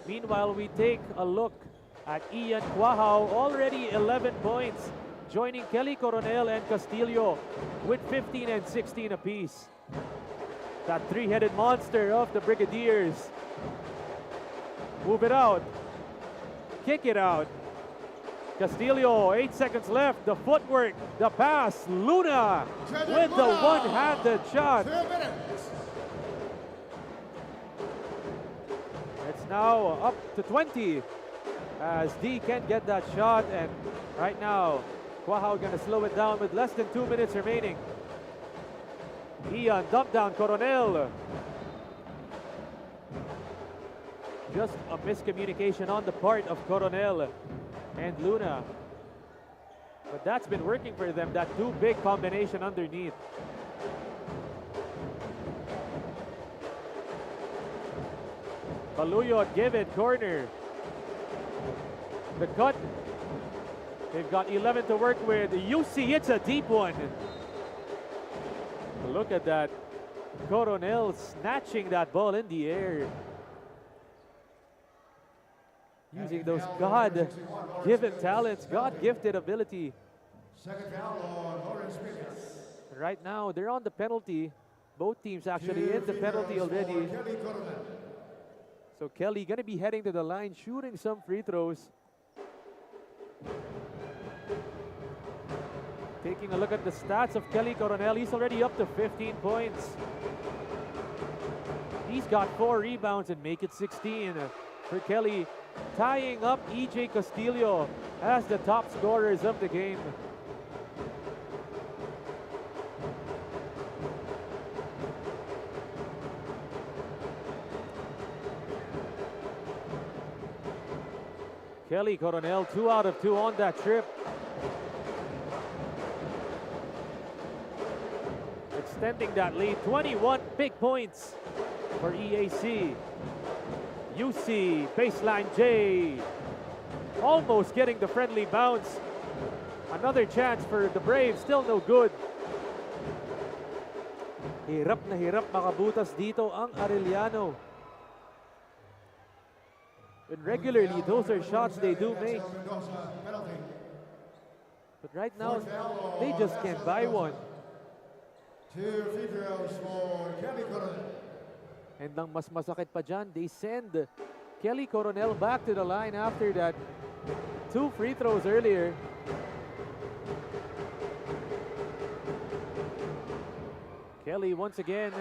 Meanwhile, we take a look at Ian Quahao, already 11 points, joining Kelly Coronel and Castillo with 15 and 16 apiece. That three-headed monster of the Brigadiers. Move it out. Kick it out. Castillo, 8 seconds left. The footwork, the pass. Luna with the one-handed shot. It's now up to 20 as D can't get that shot, and right now Quahao gonna slow it down with less than 2 minutes remaining. Ian dump down Coronel. Just a miscommunication on the part of Coronel and Luna. But that's been working for them, that two big combination underneath. Baluyot, give it, corner. The cut. They've got 11 to work with. UC, it's a deep one. Look at that. Coronel snatching that ball in the air. Using those God-given talents, God-gifted ability. Right now, they're on the penalty. Both teams actually in the penalty already. So Kelly gonna be heading to the line, shooting some free throws. Taking a look at the stats of Kelly Coronel, he's already up to 15 points. He's got 4 rebounds and make it 16 for Kelly, tying up EJ Castillo as the top scorers of the game. Kelly Coronel, 2 out of 2 on that trip. extending that lead. 21 big points for EAC. UC, baseline J, almost getting the friendly bounce. Another chance for the Braves, still no good. Hirap na hirap makabutas dito ang Arellano. And regularly, those are shots they do make. But right now, they just can't buy one. Two free throws for Kelly Coronel. And ang mas masakit pa dyan, they send Kelly Coronel back to the line after that 2 free throws earlier. Kelly once again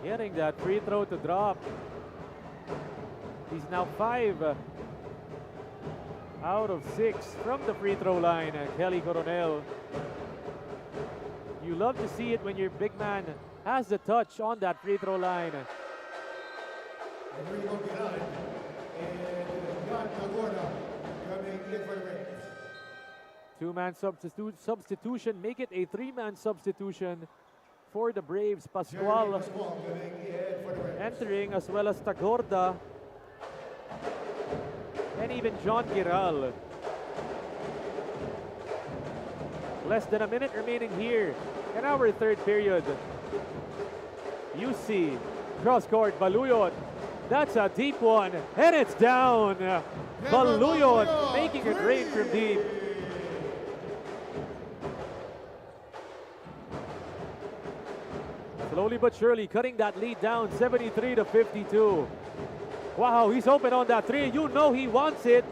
getting that free throw to drop. He's now 5 out of 6 from the free throw line. Kelly Coronel. You love to see it when your big man has the touch on that free throw line. Two-man substitution, make it a 3-man substitution for the Braves. Pascual entering, as well as Tagorda and even John Giral. Less than a minute remaining here in our third period. UC, cross-court, Baluyot. That's a deep one, and it's down. Baluyot making it rain from deep. Slowly but surely cutting that lead down, 73 to 52. Wow, he's open on that 3. You know he wants it.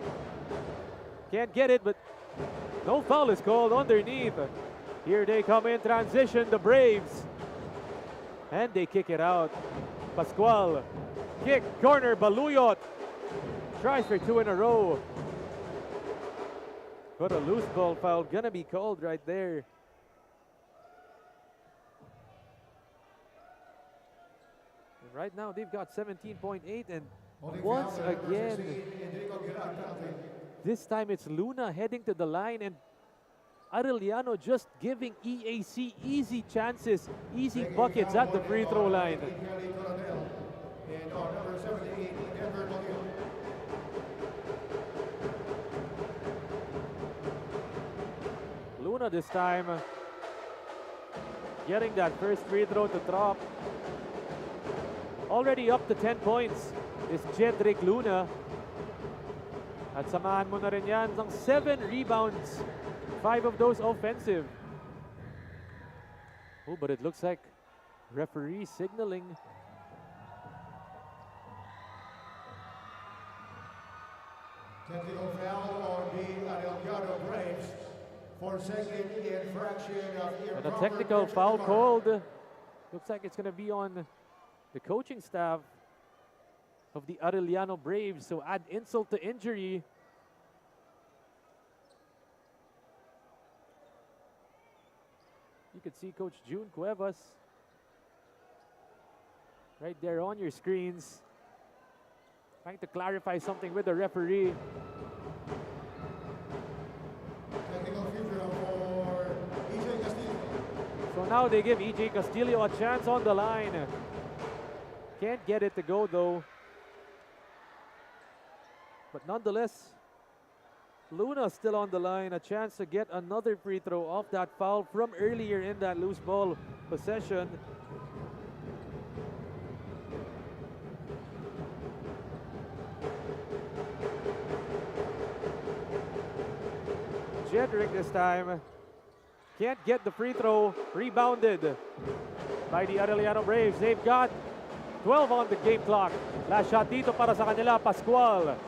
Can't get it, but no foul is called underneath. Here they come in transition, the Braves. And they kick it out. Pascual, kick, corner, Baluyot. Tries for 2 in a row. But a loose ball foul gonna be called right there. And right now they've got 17.8, and once again, this time it's Luna heading to the line, and Arellano just giving EAC easy chances, easy buckets at the free throw line. Luna this time getting that first free throw to drop. Already up to 10 points is Jedrick Luna. At samahan mo na rin yan ng 7 rebounds, 5 of those offensive. Oh, but it looks like referee signaling. Technical foul on the Arellano Braves for second infraction of And a technical foul called. Looks like it's going to be on the coaching staff of the Arellano Braves, so add insult to injury. You can see Coach June Cuevas right there on your screens, trying to clarify something with the referee. technical future for EJ Castillo. So now they give EJ Castillo a chance on the line. Can't get it to go though. But nonetheless, Luna still on the line. A chance to get another free throw off that foul from earlier in that loose ball possession. Jedrick this time can't get the free throw. Rebounded by the Arellano Braves. They've got 12 on the game clock. Last shot dito para sa kanila, Pascual.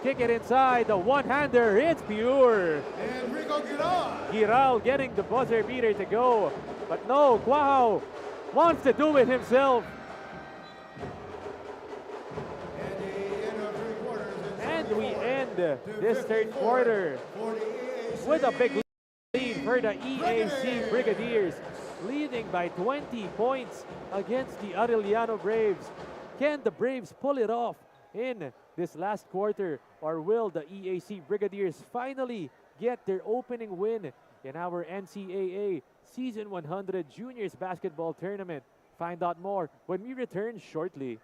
Kick it inside, the one-hander, it's pure. And Rico Giral. Giral getting the buzzer beater to go. But no, Quahao wants to do it himself. And the end of 3 quarters. And we end this third quarter For the EAC. with a big lead for the EAC Brigadiers, leading by 20 points against the Arellano Braves. Can the Braves pull it off in this last quarter, or will the EAC Brigadiers finally get their opening win in our NCAA Season 100 Juniors Basketball Tournament. Find out more when we return shortly.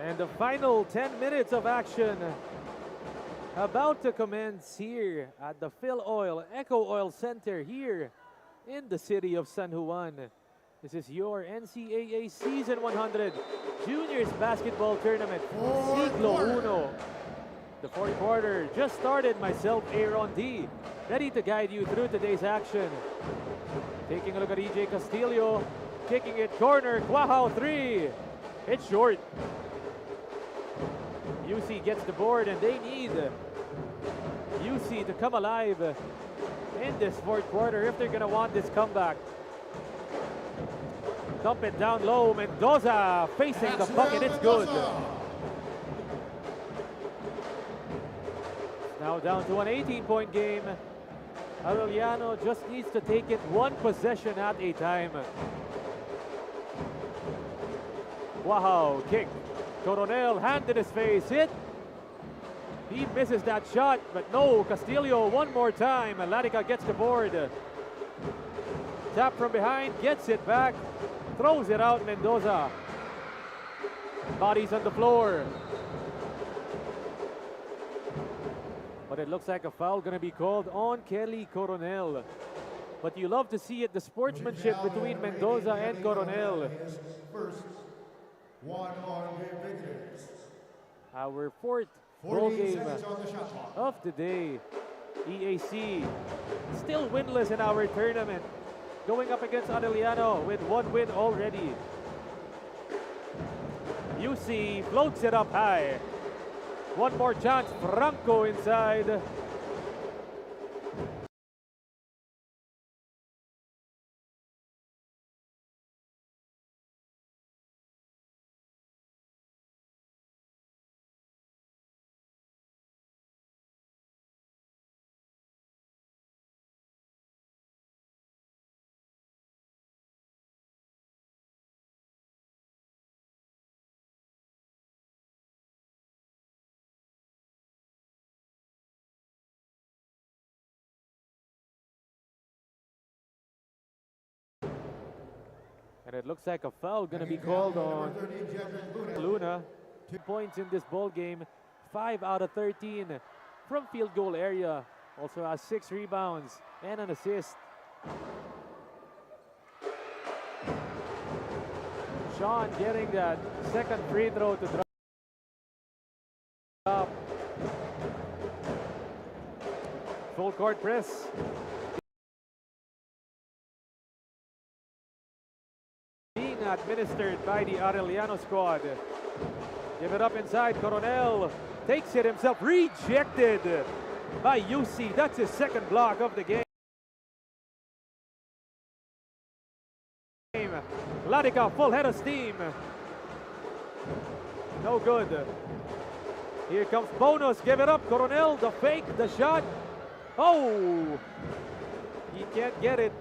And the final 10 minutes of action about to commence here at the Phil Oil Eco Oil Center here in the city of San Juan. This is your NCAA Season 100 Juniors Basketball Tournament. Siglo Uno. The fourth quarter just started. Myself, Aaron D, ready to guide you through today's action. Taking a look at EJ Castillo, kicking it corner, Quahao 3. It's short. UC gets the board, and they need UC to come alive in this fourth quarter if they're going to want this comeback. Dump it down low. Mendoza facing the bucket. It's good. Now down to an 18-point game. Arellano just needs to take it one possession at a time. Wow, kick. Coronel, hand in his face, hit. He misses that shot, but no, Castillo one more time. Larica gets the board. Tap from behind, gets it back, throws it out, Mendoza. Bodies on the floor. But it looks like a foul gonna be called on Kelly Coronel. But you love to see it, the sportsmanship between Mendoza and Coronel. Our fourth ball game of the day. EAC still winless in our tournament, going up against Arellano with one win already. UC floats it up high. One more chance, Franco inside. And it looks like a foul going to be called on Luna. 2 points in this ball game, 5 out of 13 from field goal area. Also has 6 rebounds and an assist. Sean getting that second free throw to drop. Full court press. Administered by the Arellano squad. Give it up inside. Coronel takes it himself. Rejected by UC. That's his second block of the game. Larica full head of steam. No good. Here comes Bonus. Give it up. Coronel, the fake, the shot. Oh! He can't get it.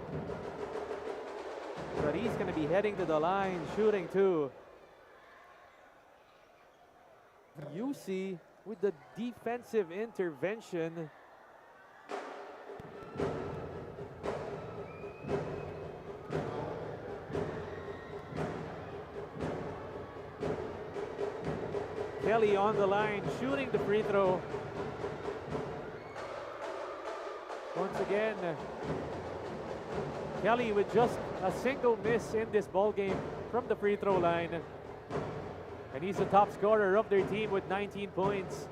But he's going to be heading to the line, shooting too. UC with the defensive intervention. Kelly on the line, shooting the free throw. Once again, Kelly with just a single miss in this ball game from the free throw line. And he's the top scorer of their team with 19 points.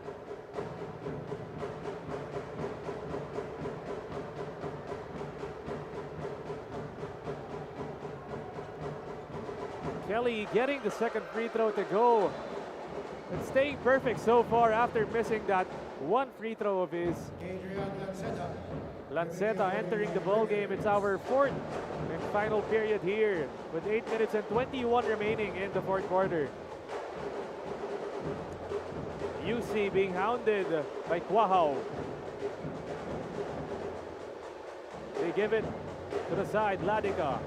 Kelly getting the second free throw to go. And staying perfect so far after missing that one free throw of his. Lanceta entering the ball game. It's our fourth and final period here with 8 minutes and 21 remaining in the fourth quarter. UC being hounded by Quahao. They give it to the side, Ladica.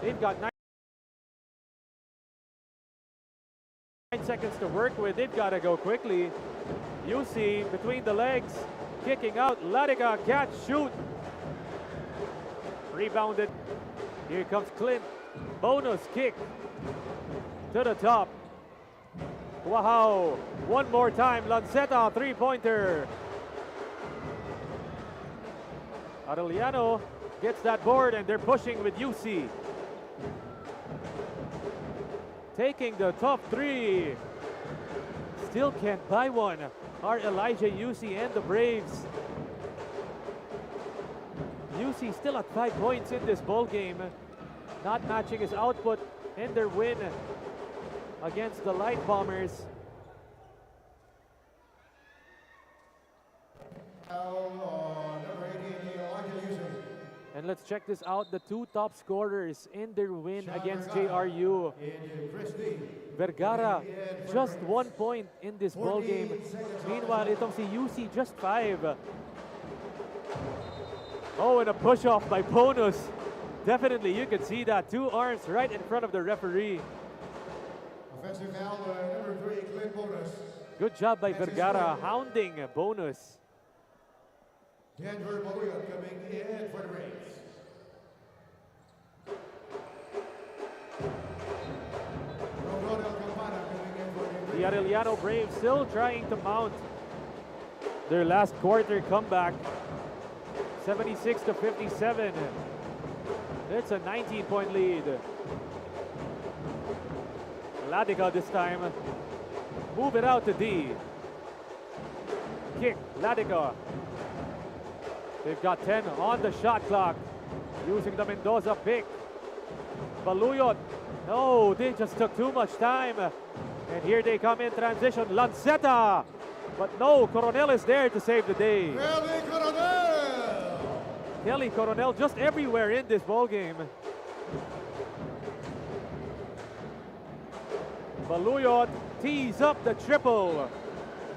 They've got 9 seconds to work with. They've got to go quickly. UC between the legs, kicking out. Ladica, catch, shoot. Rebounded. Here comes Clint. Bonus kick to the top. Wow, one more time, Lanceta, three-pointer. Arellano gets that board and they're pushing with UC. Taking the top three. Still can't buy one. Are Elijah, UC, and the Braves. UC still at 5 points in this ball game. Not matching his output in their win against the Light Bombers. And let's check this out. The two top scorers in their win against JRU. Vergara, just 1 point in this ball game. Meanwhile, itong si UC, just 5. Oh, and a push-off by Bonus. Definitely, you can see that. 2 arms right in front of the referee. Offensive foul, number 3, Clint Bonus. Good job by Vergara, hounding Bonus. Denver Maluya coming in for the Braves. The Arellano Braves still trying to mount their last quarter comeback. 76-57. It's a 19-point lead. Ladica this time. Move it out to D. Kick, Ladica. They've got 10 on the shot clock. Using the Mendoza pick. Baluyot. No, they just took too much time. And here they come in transition. Lanceta. But no, Coronel is there to save the day. Kelly Coronel! Kelly Coronel just everywhere in this ball game. Baluyot tees up the triple.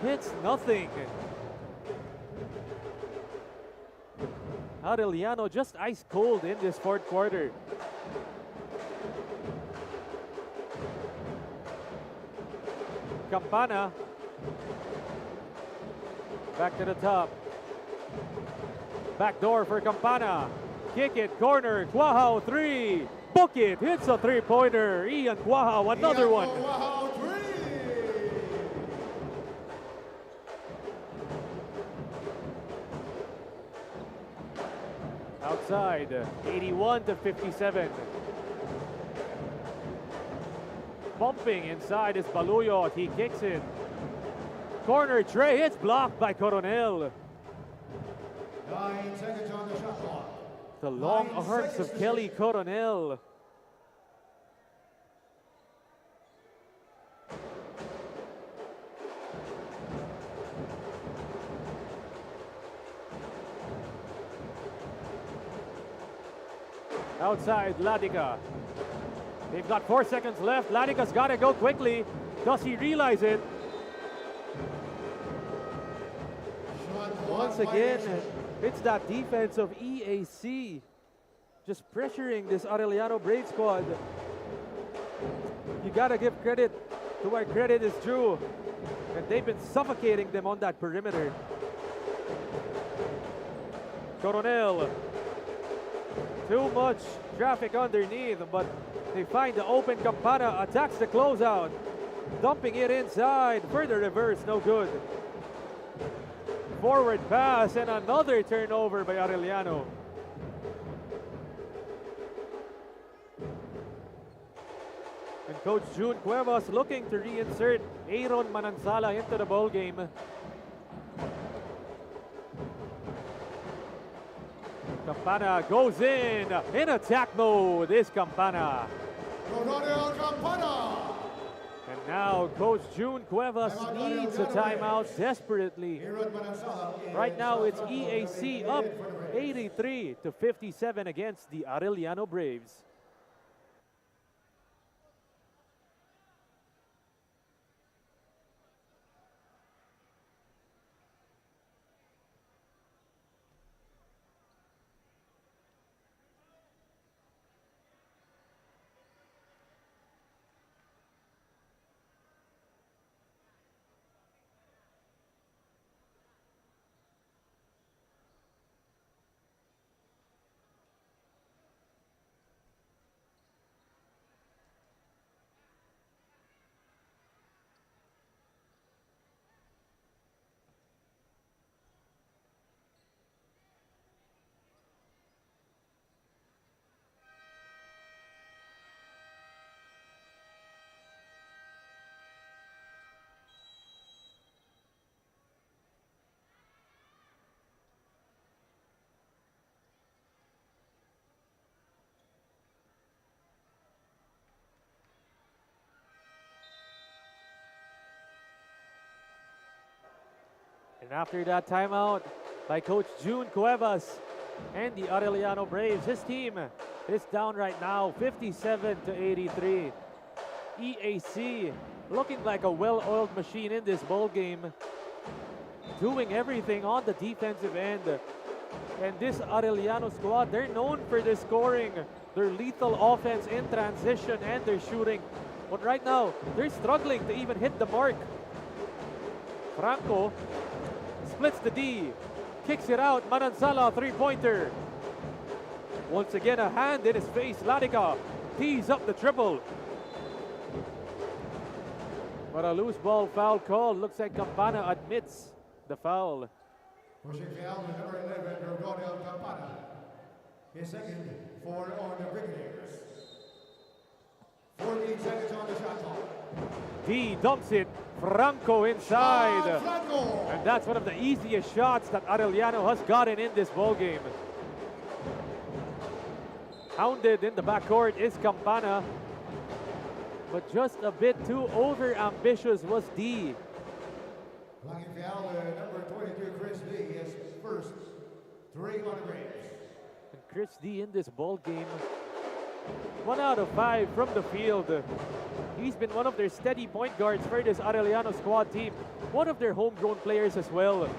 Hits nothing. Arellano just ice cold in this fourth quarter. Campana. Back to the top. Back door for Campana. Kick it, corner, Quahao, 3. Book it, hits a three-pointer. Ian Quahao, another one. Quahao, 3. Outside, 81-57. Bumping inside is Baluyot. He kicks it. Corner tray, it's blocked by Coronel. 9 seconds on the shot clock. The long 9 arms seconds of to Kelly shoot. Coronel. Outside, Ladica. They've got 4 seconds left. Ladica's got to go quickly. Does he realize it? Once again, it's that defense of EAC. Just pressuring this Arellano Brave squad. You got to give credit to where credit is due. And they've been suffocating them on that perimeter. Coronel. Too much traffic underneath, but they find the open. Campana attacks the closeout. Dumping it inside. Further reverse, no good. Forward pass and another turnover by Arellano. Coach June Cuevas looking to reinsert Aaron Manansala into the ball game. Campana goes in attack mode is Campana. Rodel Campana. And now Coach June Cuevas needs a timeout desperately. Aaron Manansala Right now it's EAC up 83-57 against the Arellano Braves. And after that timeout by Coach June Cuevas and the Arellano Braves, his team is down right now 57-83. EAC looking like a well-oiled machine in this ball game, doing everything on the defensive end. And this Arellano squad, they're known for their scoring, their lethal offense in transition, and their shooting. But right now, they're struggling to even hit the mark. Franco splits the D, kicks it out. Manansala, three-pointer. Once again, a hand in his face. Ladica tees up the triple. But a loose ball foul call. Looks like Campana admits the foul. Pushing foul with number 11, Rodel Campana. His second for on the Brigadiers. 14 seconds on the shot clock. D dumps it. Franco inside. Franco. And that's one of the easiest shots that Arellano has gotten in this ball game. Hounded in the backcourt is Campana, but just a bit too over-ambitious was D. Blocking foul, number 22, Chris D, his first three on the Braves. And Chris D in this ball game, 1 out of 5 from the field. He's been one of their steady point guards for this Arellano squad team. One of their homegrown players as well.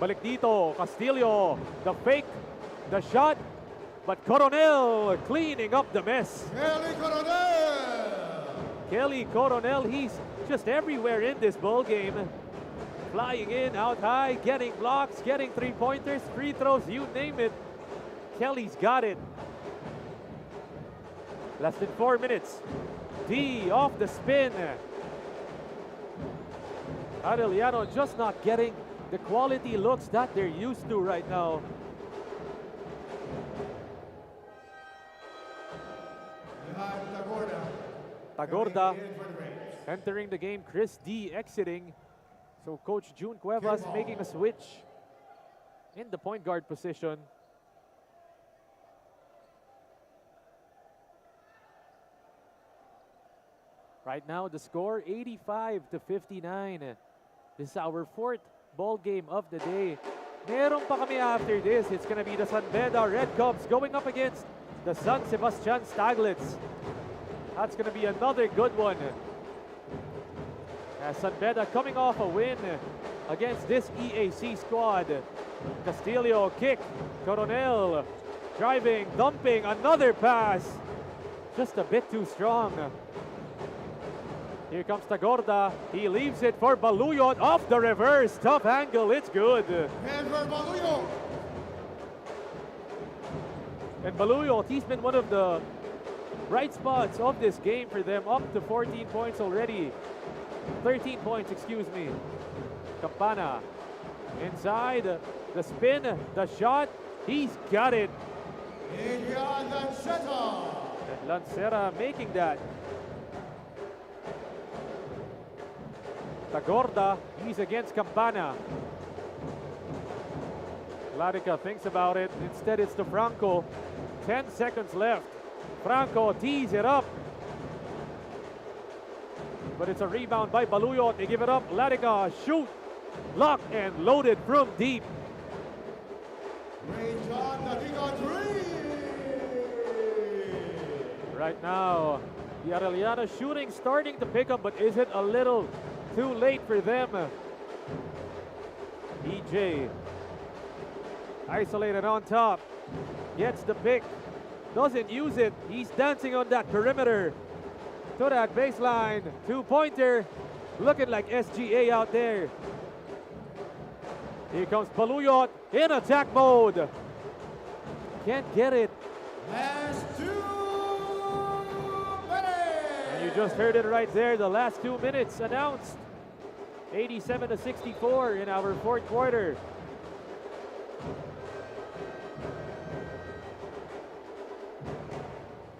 Balik dito, Castillo, the fake, the shot, but Coronel cleaning up the mess. Kelly Coronel! Kelly Coronel, he's just everywhere in this ball game. Flying in, out high, getting blocks, getting three-pointers, free throws, you name it. Kelly's got it. Less than 4 minutes. D off the spin. Arellano just not getting the quality looks that they're used to right now. Tagorda entering the game, Chris D exiting. So Coach June Cuevas making a switch in the point guard position. Right now the score 85-59. This is our 4th ball game of the day. Meron pa kami after this. It's gonna be the San Beda Red Cubs going up against the San Sebastian Staglets. That's gonna be another good one. San Beda coming off a win against this EAC squad. Castillo kick, Coronel driving, dumping, another pass. Just a bit too strong. Here comes Tagorda. He leaves it for Baluyot off the reverse. Tough angle, it's good. And for Baluyot. And Baluyot, he's been one of the bright spots of this game for them. Up to 14 points already. 13 points, excuse me. Campana inside, the spin, the shot. He's got it. Adrian Lancetta. Lancera making that. Tagorda, he's against Campana. Ladica thinks about it. Instead, it's to Franco. 10 seconds left. Franco tees it up. But it's a rebound by Baluyot. They give it up. Ladica, shoot. Locked and loaded from deep. Right now, the Arellano shooting starting to pick up, but is it a little too late for them? EJ isolated on top, gets the pick, doesn't use it. He's dancing on that perimeter to that baseline. Two-pointer, looking like SGA out there. Here comes Baluyot in attack mode. Can't get it. Last 2 minutes. And you just heard it right there. The last 2 minutes announced. 87-64 in our fourth quarter.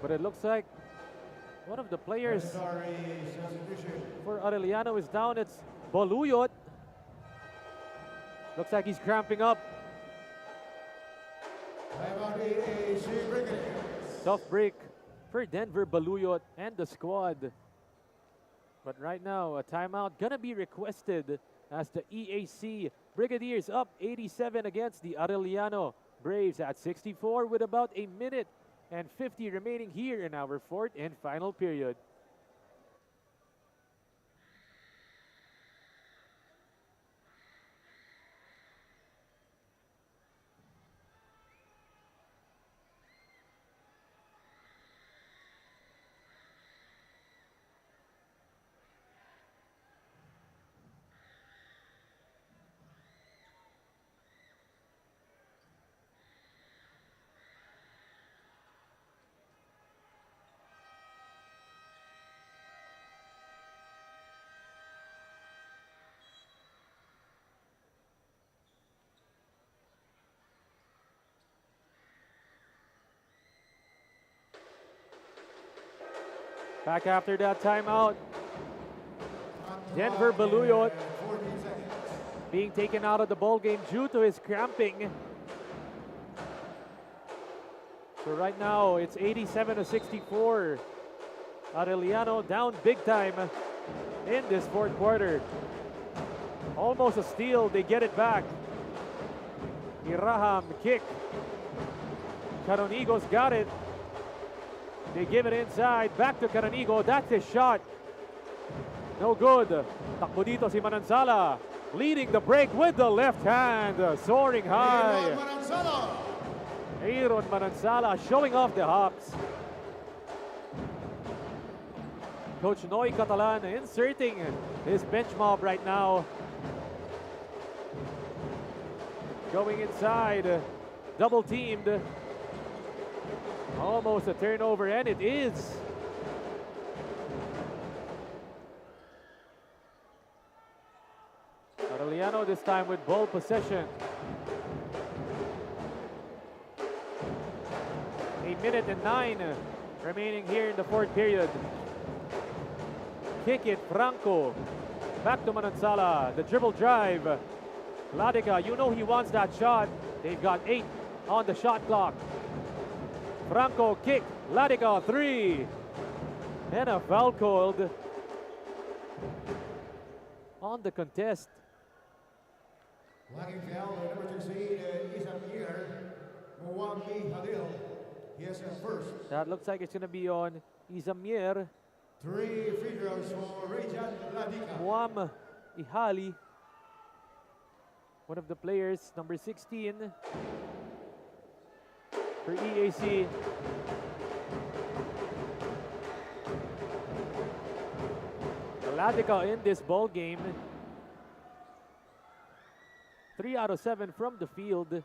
But it looks like one of the players for Arellano is down. It's Baluyot. Looks like he's cramping up. Tough break for Denver Baluyot and the squad. But right now, a timeout gonna be requested as the EAC Brigadiers up 87 against the Arellano Braves at 64 with about a minute and 50 remaining here in our fourth and final period. Back after that timeout. Denver Baluyot being taken out of the ball game due to his cramping. So right now it's 87-64. Arellano down big time in this fourth quarter. Almost a steal, they get it back. Iraham kick. Canonigo's got it. They give it inside, back to Canonigo. That's his shot. No good. Takbo dito si Manansala, leading the break with the left hand, soaring high. Aaron Manansala showing off the hops. Coach Noy Catalan inserting his bench mob right now. Going inside, double teamed. Almost a turnover, and it is. Arellano this time with ball possession. A minute and 9 remaining here in the fourth period. Kick it, Franco. Back to Manansala, the dribble drive. Ladica, you know he wants that shot. They've got 8 on the shot clock. Franco kick, Ladica 3. And a foul called on the contest. Lagging foul, number 16, Isamir Muwambi Halil. He has a first. That looks like it's going to be on Isamir 3 free throws for Rajan Ladica. Muam Ihali. One of the players, number 16 for EAC. Ladica in this ball game. 3 out of 7 from the field.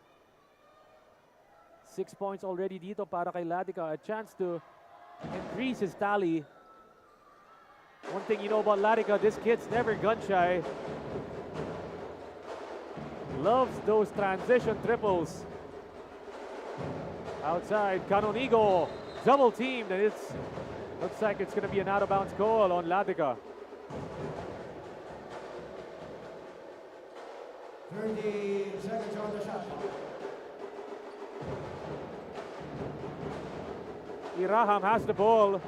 6 points already dito para kay Ladica. A chance to increase his tally. One thing you know about Ladica, this kid's never gun shy. Loves those transition triples. Outside, Canonigo double teamed, and looks like it's going to be an out of bounds call on Ladica. 30 seconds on the shot clock. Iraham has the ball.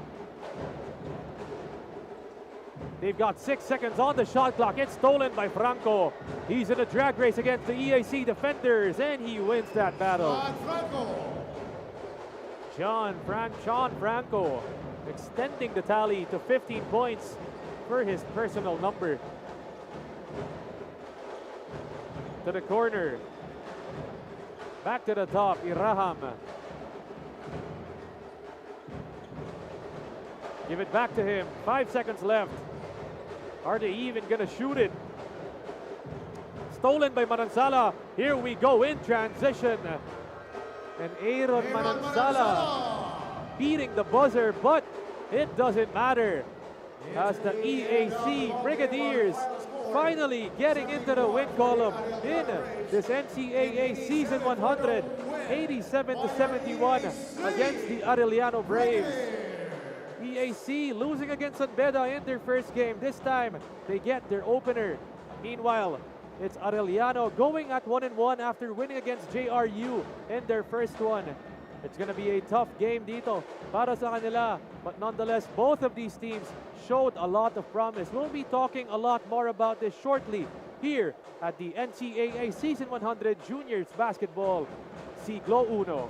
They've got 6 seconds on the shot clock. It's stolen by Franco. He's in a drag race against the EAC defenders, and he wins that battle. John Franco extending the tally to 15 points for his personal number. To the corner. Back to the top, Iraham. Give it back to him. 5 seconds left. Are they even gonna shoot it? Stolen by Manansala. Here we go in transition. And Aaron Manansala beating the buzzer, but it doesn't matter. As the EAC Brigadiers finally getting into the win column in this NCAA Season 100, 87-71 against the Arellano Braves. EAC losing against Beda in their first game. This time, they get their opener. Meanwhile, it's Arellano going at 1-1 after winning against JRU in their first one. It's going to be a tough game dito para sa kanila. But nonetheless, both of these teams showed a lot of promise. We'll be talking a lot more about this shortly here at the NCAA Season 100 Juniors Basketball Siglo Uno.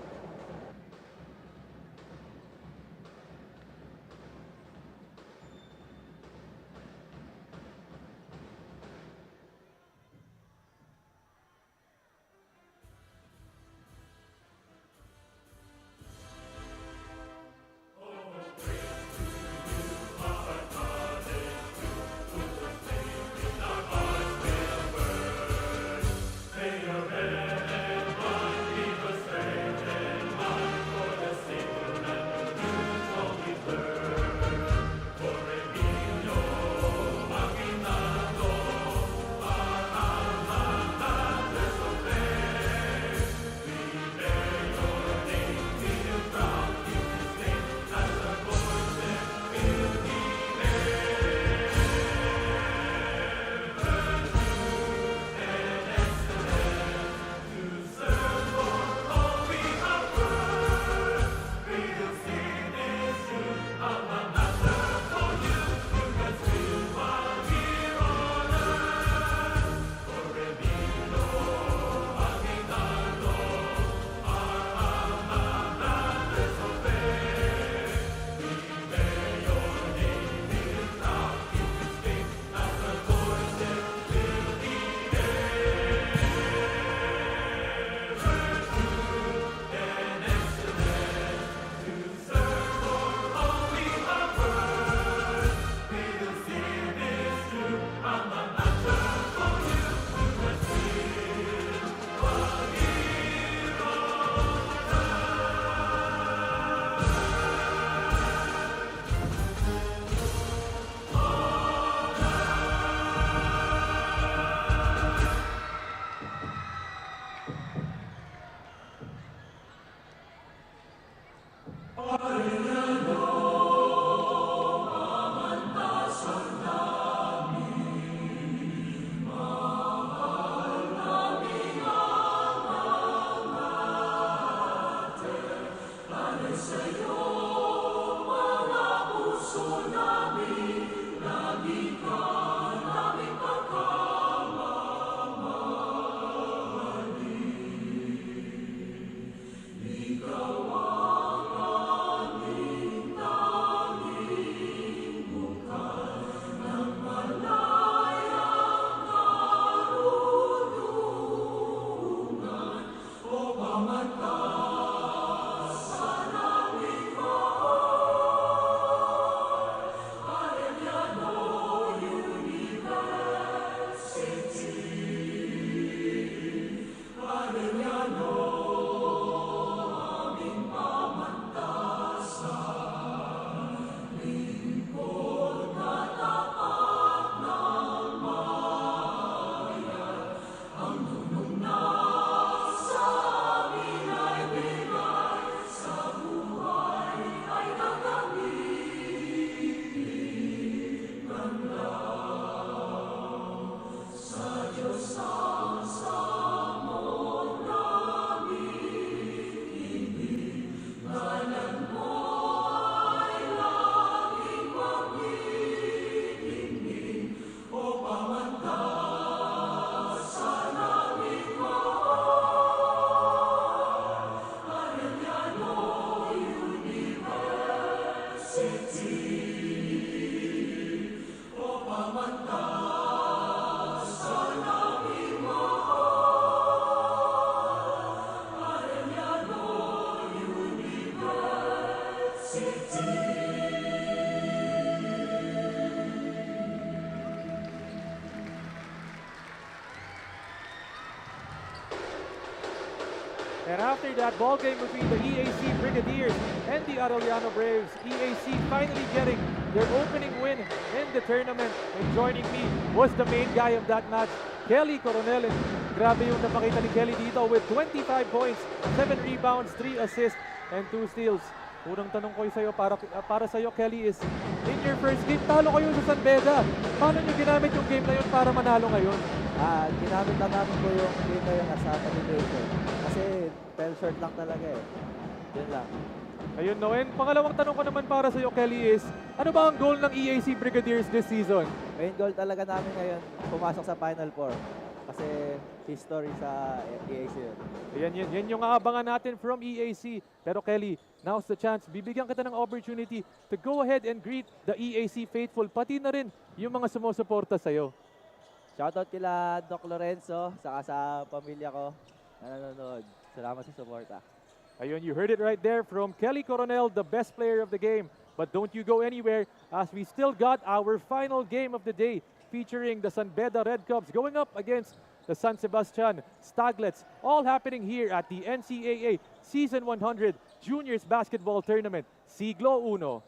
And after that ball game between the EAC Brigadiers and the Arellano Braves, EAC finally getting their opening win in the tournament. And joining me was the main guy of that match, Kelly Coronel. And grabe yung napakita ni Kelly dito with 25 points, 7 rebounds, 3 assists, and 2 steals. Unang tanong ko sa'yo, para sa'yo, Kelly, is in your first game, talo kayo sa San Beda. Paano nyo ginamit yung game na yun para manalo ngayon? Ginamit lang namin po yung game na yun as a motivation. Kasi 10 short lang talaga eh. Yun lang. Ayun, no. And pangalawang tanong ko naman para sa'yo, Kelly, is ano ba ang goal ng EAC Brigadiers this season? Main goal talaga namin ngayon, pumasok sa Final Four. Kasi history sa EAC yun. Yan yung aabangan natin from EAC. Pero Kelly, now's the chance. Bibigyan kita ng opportunity to go ahead and greet the EAC faithful, pati na rin yung mga sumusuporta sa'yo. Shoutout kila Doc Lorenzo, saka sa pamilya ko na nanonood. Salamat sa suporta. Ayun, you heard it right there from Kelly Coronel, the best player of the game. But don't you go anywhere as we still got our final game of the day featuring the San Beda Red Cubs going up against the San Sebastian Staglets, all happening here at the NCAA Season 100 Juniors Basketball Tournament, Siglo Uno.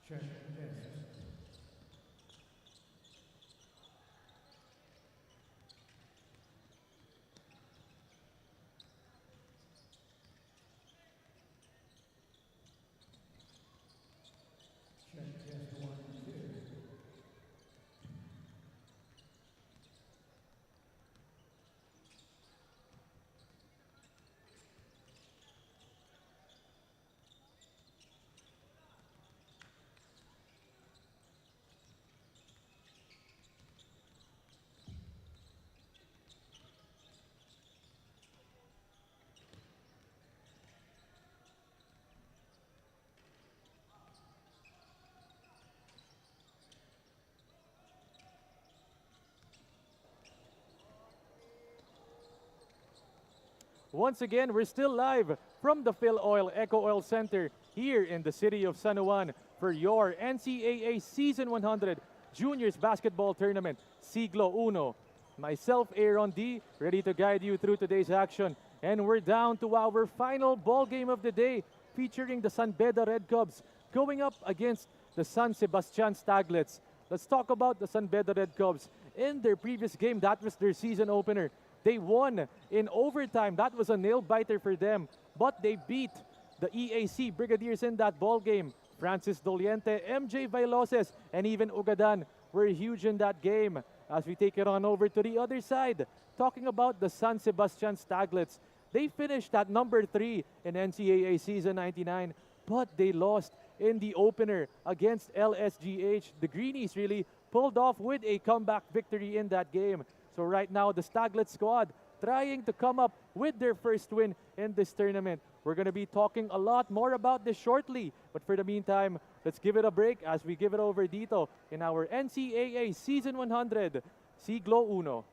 Check test. Check test 1, 2. Once again, we're still live from the Phil Oil Eco Oil Center here in the city of San Juan for your NCAA Season 100 Juniors Basketball Tournament, Siglo Uno. Myself, Aaron D, ready to guide you through today's action. And we're down to our final ball game of the day, featuring the San Beda Red Cubs going up against the San Sebastian Staglets. Let's talk about the San Beda Red Cubs. In their previous game, that was their season opener. They won in overtime. That was a nail-biter for them. But they beat the EAC Brigadiers in that ball game. Francis Doliente, MJ Vailoses, and even Ugadan were huge in that game. As we take it on over to the other side, talking about the San Sebastian Staglets. They finished at number 3 in NCAA Season 99, but they lost in the opener against LSGH. The Greenies really pulled off with a comeback victory in that game. So right now, the Staglet squad trying to come up with their first win in this tournament. We're going to be talking a lot more about this shortly. But for the meantime, let's give it a break as we give it over dito in our NCAA Season 100 Siglo Uno.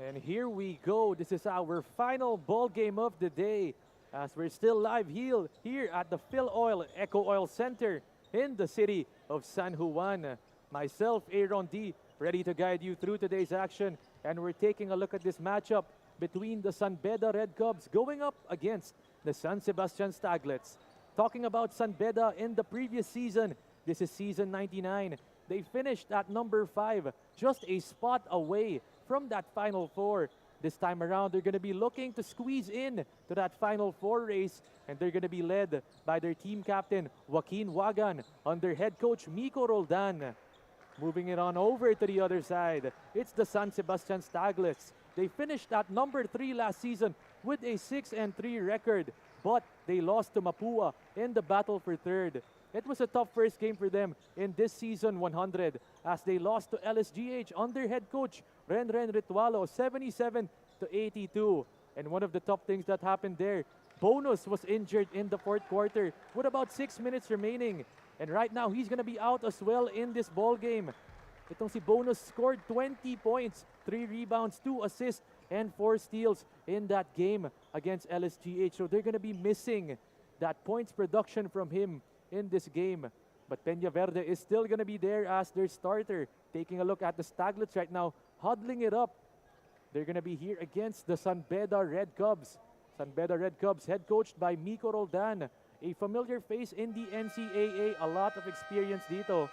And here we go. This is our final ball game of the day as we're still live here at the Phil Oil Eco Oil Center in the city of San Juan. Myself, Aaron D, ready to guide you through today's action. And we're taking a look at this matchup between the San Beda Red Cubs going up against the San Sebastian Staglets. Talking about San Beda in the previous season, this is season 99. They finished at number 5, just a spot away from that Final Four. This time around, they're going to be looking to squeeze in to that Final Four race, and they're going to be led by their team captain, Joaquin Wagan, under head coach Miko Roldan. Moving it on over to the other side, it's the San Sebastian Staglets. They finished at number 3 last season with a 6-3 record, but they lost to Mapua in the battle for third. It was a tough first game for them in this season 100 as they lost to LSGH under head coach Renren Ritualo 77-82. And one of the top things that happened there, Bonus was injured in the fourth quarter with about 6 minutes remaining. And right now, he's going to be out as well in this ball game. Itong si Bonus scored 20 points, 3 rebounds, 2 assists, and 4 steals in that game against LSGH. So they're going to be missing that points production from him in this game. But Peña Verde is still going to be there as their starter. Taking a look at the Staglets right now, huddling it up. They're going to be here against the San Beda Red Cubs. San Beda Red Cubs, head coached by Miko Roldan. A familiar face in the NCAA, a lot of experience dito.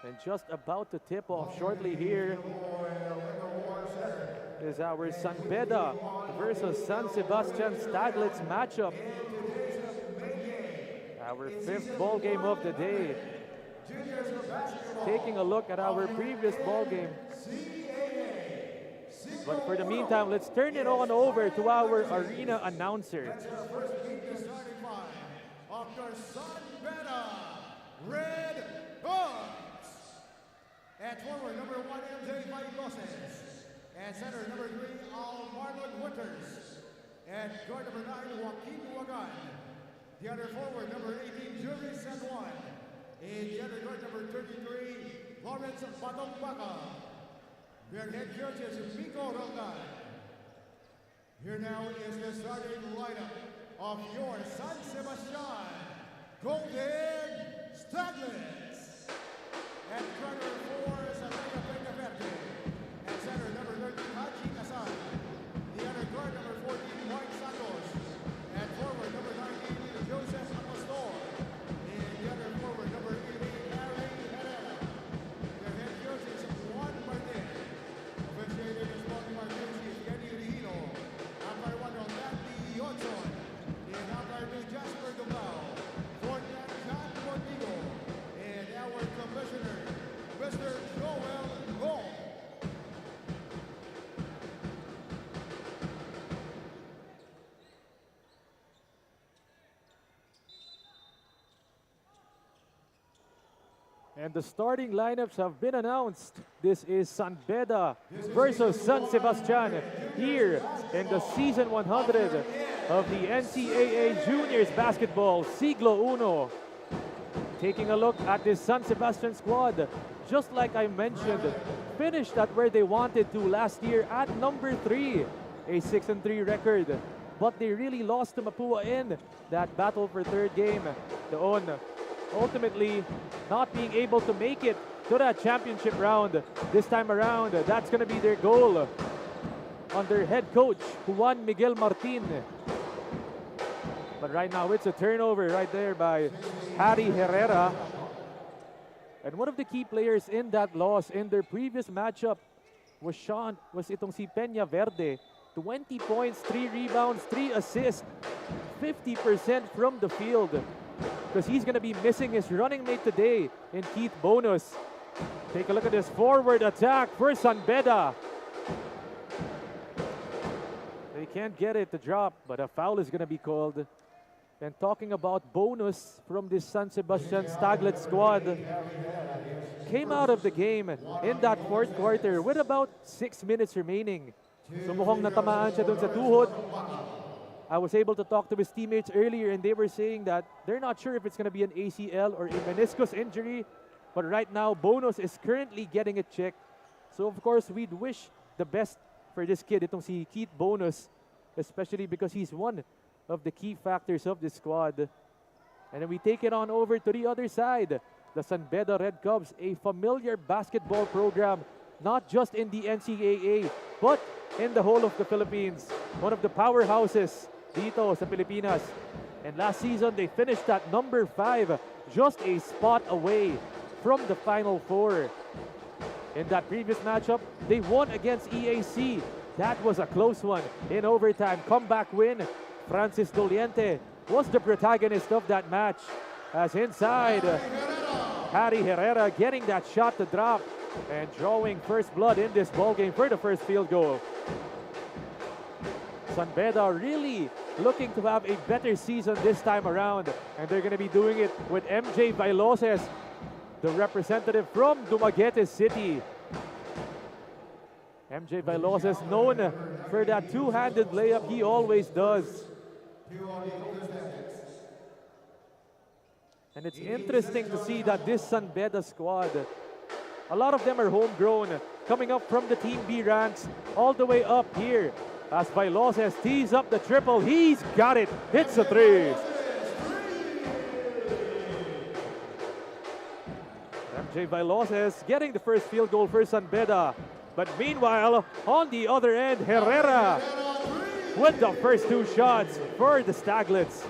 And just about to tip off shortly here is our San Beda versus San Sebastian Staglets matchup. Our 5th ball game of the day. Taking a look at our previous ball game. But for the meantime, let's turn it on over to our arena announcer. your son Beda, Red Cubs. At forward, number 1, MJ Bailoses. At center, number 3, Marlon Winters. At guard, number 9, Joaquin Wagan. The other forward, number 18, Jury San Juan. And the other guard, number 33, Lawrence Batongbaca. Their head coach is Miko Rondan. Here now is the starting lineup of your San Sebastian Golden Staglets. At corner 4, Sanaya Peña Verde. At center, number 13, Haji Kasan. The other guard, number 14, Mark Santos. At forward, number 19, Joseph Apostol. And the other forward, number 18, Harry Herrera. Their head coach is Juan Martin. Officiating is Baltimore County, Kenny Rihino. Umpire 1, Randy Johnson. And umpire 2, Jasper Dumao. Fourth man, John Montigo. And our commissioner, Mr. Joel Gong. And the starting lineups have been announced. This is San Beda versus San Sebastian here in the season 100 of the NCAA Juniors Basketball Siglo Uno. Taking a look at this San Sebastian squad, just like I mentioned, finished at where they wanted to last year at number 3, a 6-3 record. But they really lost to Mapua in that battle for third game. Doon, ultimately not being able to make it to that championship round this time around. That's going to be their goal under head coach Juan Miguel Martin. But right now it's a turnover right there by Harry Herrera. And one of the key players in that loss in their previous matchup was itong si Peña Verde. 20 points, 3 rebounds, 3 assists, 50% from the field. Because he's going to be missing his running mate today in Keith Bonus. Take a look at this forward attack for San Beda. They can't get it to drop, but a foul is going to be called. And talking about Bonus from this San Sebastian Staglet squad, came out of the game in that fourth quarter with about 6 minutes remaining. So mukhang natamaan siya dun sa tuhod. I was able to talk to his teammates earlier and they were saying that they're not sure if it's going to be an ACL or a meniscus injury. But right now, Bonus is currently getting it checked. So of course, we'd wish the best for this kid, itong si Keith Bonus, especially because he's one of the key factors of the squad. And then we take it on over to the other side. The San Beda Red Cubs, a familiar basketball program, not just in the NCAA, but in the whole of the Philippines. One of the powerhouses dito sa Pilipinas. And last season, they finished at number 5, just a spot away from the Final Four. In that previous matchup, they won against EAC. That was a close one in overtime. Comeback win. Francis Doliente was the protagonist of that match. As inside, Harry Herrera getting that shot to drop and drawing first blood in this ballgame for the first field goal. San Beda really looking to have a better season this time around, and they're going to be doing it with MJ Bailoses, the representative from Dumaguete City. MJ Bailoses known for that two-handed layup he always does. And it's interesting to see that this San Beda squad, a lot of them are homegrown, coming up from the Team B ranks all the way up here. As Bailoses tees up the triple, he's got it, hits a 3. MJ Bailoses getting the first field goal for San Beda. But meanwhile, on the other end, Herrera with the first 2 shots for the Staglets.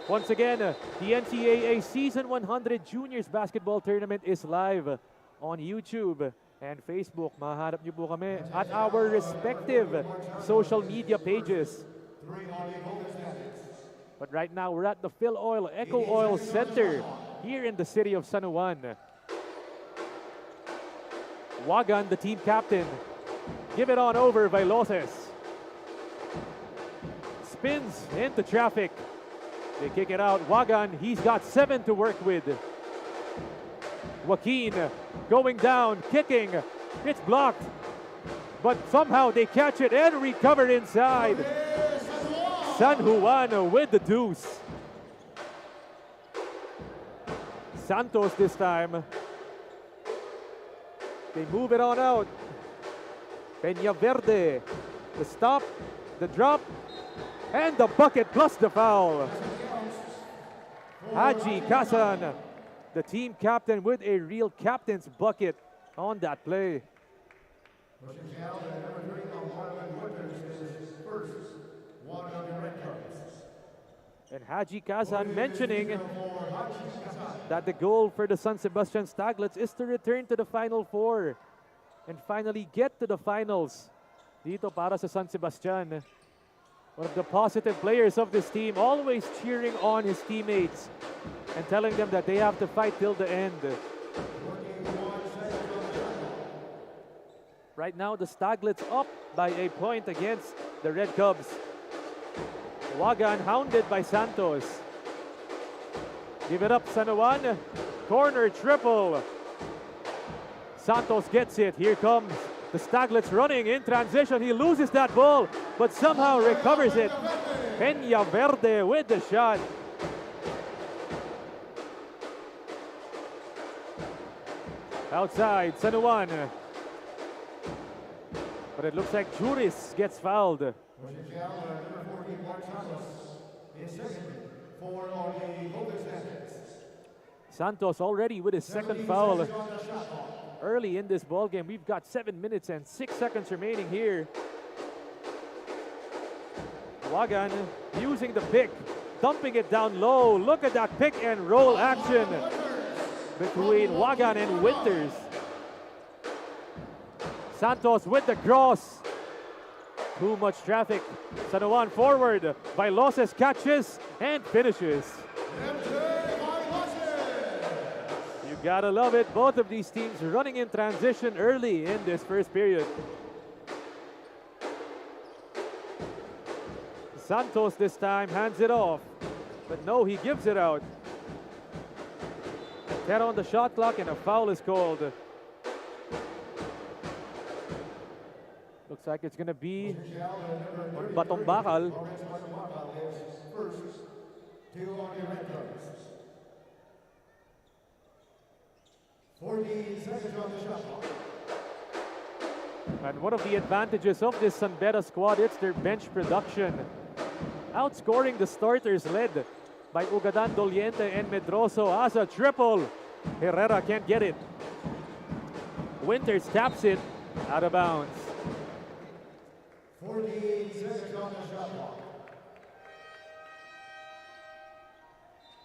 Once again, the NCAA Season 100 Juniors Basketball Tournament is live on YouTube and Facebook. Mahanap niyo po kami at our respective social media pages. But right now, we're at the Phil Oil Eco Oil Center here in the city of San Juan. Wagan, the team captain, give it on over Bailoses. Spins into traffic. They kick it out. Wagan, he's got 7 to work with. Joaquin going down, kicking. It's blocked. But somehow they catch it and recover inside. San Juan with the deuce. Santos this time. They move it on out. Peña Verde. The stop, the drop, and the bucket plus the foul. Haji Kasan, the team captain with a real captain's bucket on that play. And Haji Kazan mentioning that the goal for the San Sebastian Staglets is to return to the Final Four and finally get to the finals. Dito para sa San Sebastian. One of the positive players of this team, always cheering on his teammates and telling them that they have to fight till the end. Right now, the Staglets up by a point against the Red Cubs. Wagan hounded by Santos. Give it up, San Juan. Corner triple. Santos gets it. Here comes the Staglets running in transition. He loses that ball, but somehow recovers it. Peña Verde with the shot. Outside, San Juan. But it looks like Juris gets fouled. Santos already with his second foul early in this ball game. We've got 7 minutes and 6 seconds remaining here. Wagan using the pick, dumping it down low. Look at that pick and roll action between Wagan and Winters. Santos with the cross. Too much traffic. San Juan forward. Bailoses catches and finishes. You gotta love it. Both of these teams running in transition early in this first period. Santos this time hands it off. But no, he gives it out. 10 on the shot clock and a foul is called. Looks like it's going to be on Batong Bakal. And one of the advantages of this San Beda squad, it's their bench production. Outscoring the starters led by Ugadan, Doliente, and Medroso as a triple. Herrera can't get it. Winters taps it out of bounds. 14 seconds on the shot clock.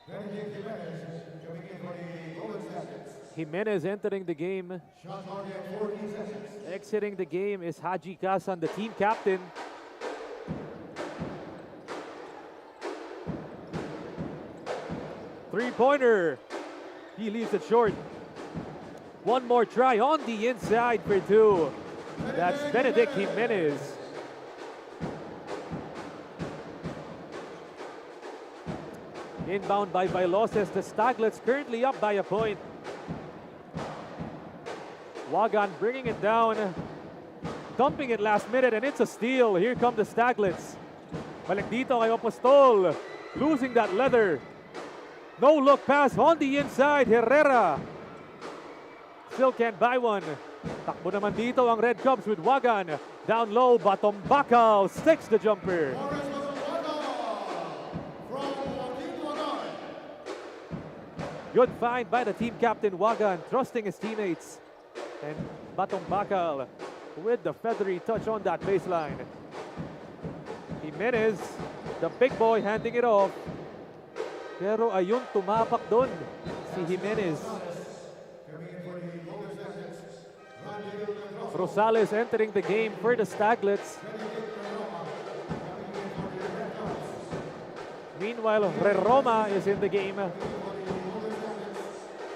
Benedict Jimenez coming in for the Golden Staglets. Jimenez entering the game. Shot clock at 14 seconds. Exiting the game is Haji Kasan, the team captain. Three-pointer. He leaves it short. One more try on the inside for two. That's Benedict Jimenez. Inbound by Bailoses. The Staglets currently up by a point. Wagan bringing it down. Dumping it last minute, and it's a steal. Here come the Staglets. Balik dito kay Apostol. Losing that leather. No look pass on the inside. Herrera. Still can't buy one. Takbo naman dito ang Red Cubs with Wagan. Down low, Batong Bakal sticks the jumper. Good find by the team captain Wagan, trusting his teammates. And Batong Bakal with the feathery touch on that baseline. Jimenez, the big boy, handing it off. Pero ayun, tumapak doon si Jimenez. Rosales entering the game for the Staglets. Meanwhile, Reroma is in the game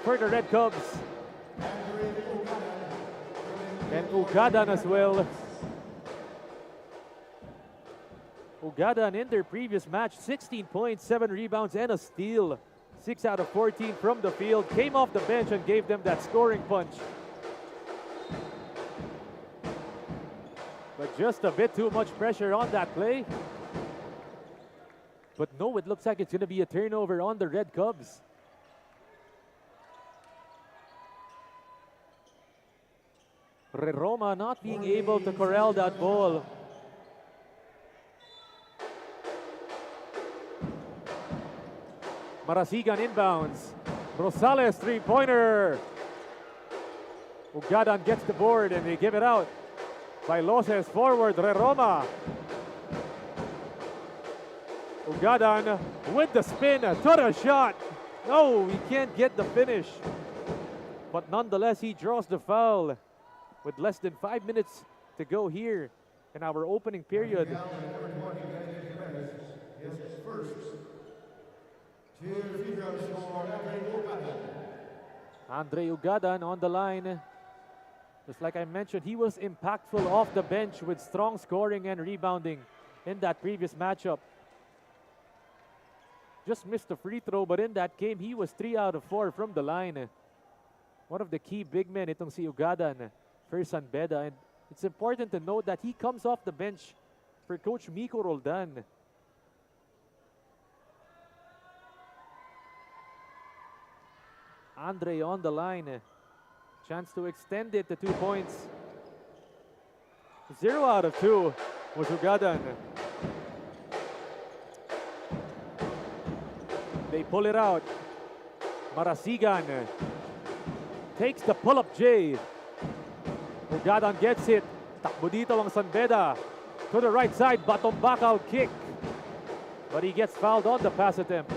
for the Red Cubs. And Ugadan as well. Ugadan in their previous match, 16 points, 7 rebounds, and a steal. 6 out of 14 from the field. Came off the bench and gave them that scoring punch. But just a bit too much pressure on that play. But no, it looks like it's going to be a turnover on the Red Cubs. Roma not being able to corral that ball. Marasigan inbounds. Rosales three-pointer. Ugadan gets the board and they give it out. Bailoses forward, Roma. Ugadan with the spin to the shot. No, he can't get the finish. But nonetheless, he draws the foul with less than 5 minutes to go here in our opening period. Andre Ugadan on the line. Just like I mentioned, he was impactful off the bench with strong scoring and rebounding in that previous matchup. Just missed a free throw, but in that game, he was 3 out of 4 from the line. One of the key big men itong si Ugadan for San Beda. And it's important to note that he comes off the bench for Coach Miko Roldan. Andre on the line. Chance to extend it to 2 points. 0 out of 2 was Ugadan. They pull it out. Marasigan takes the pull-up J. Ugadan gets it. Takbo dito ang San Beda. To the right side, Batong Bakal kick. But he gets fouled on the pass attempt.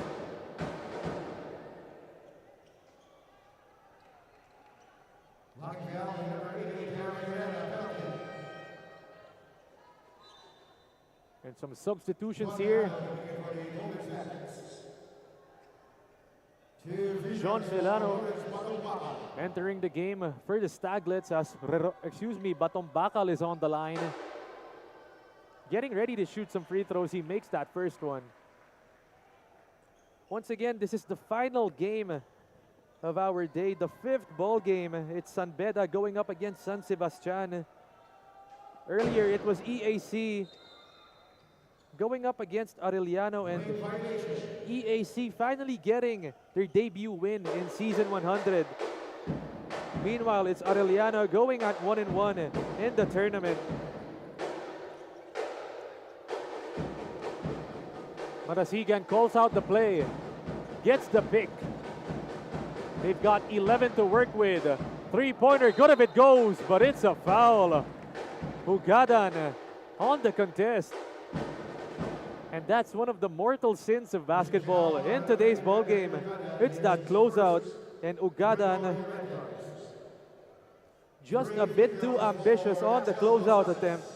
And some substitutions here. Sean Arellano entering the game for the Staglets as Batong Bakal is on the line. Getting ready to shoot some free throws. He makes that first one. Once again, this is the final game of our day, the 5th ball game. It's San Beda going up against San Sebastian. Earlier, it was EAC going up against Arellano, and EAC finally getting their debut win in Season 100. Meanwhile, it's Arellano going at 1-1 in the tournament. Marasigan calls out the play, gets the pick. They've got 11 to work with. Three-pointer, good if it goes, but it's a foul. Ugadan on the contest. And that's one of the mortal sins of basketball in today's ball game. It's that closeout, and Ugadan just a bit too ambitious on the closeout attempt.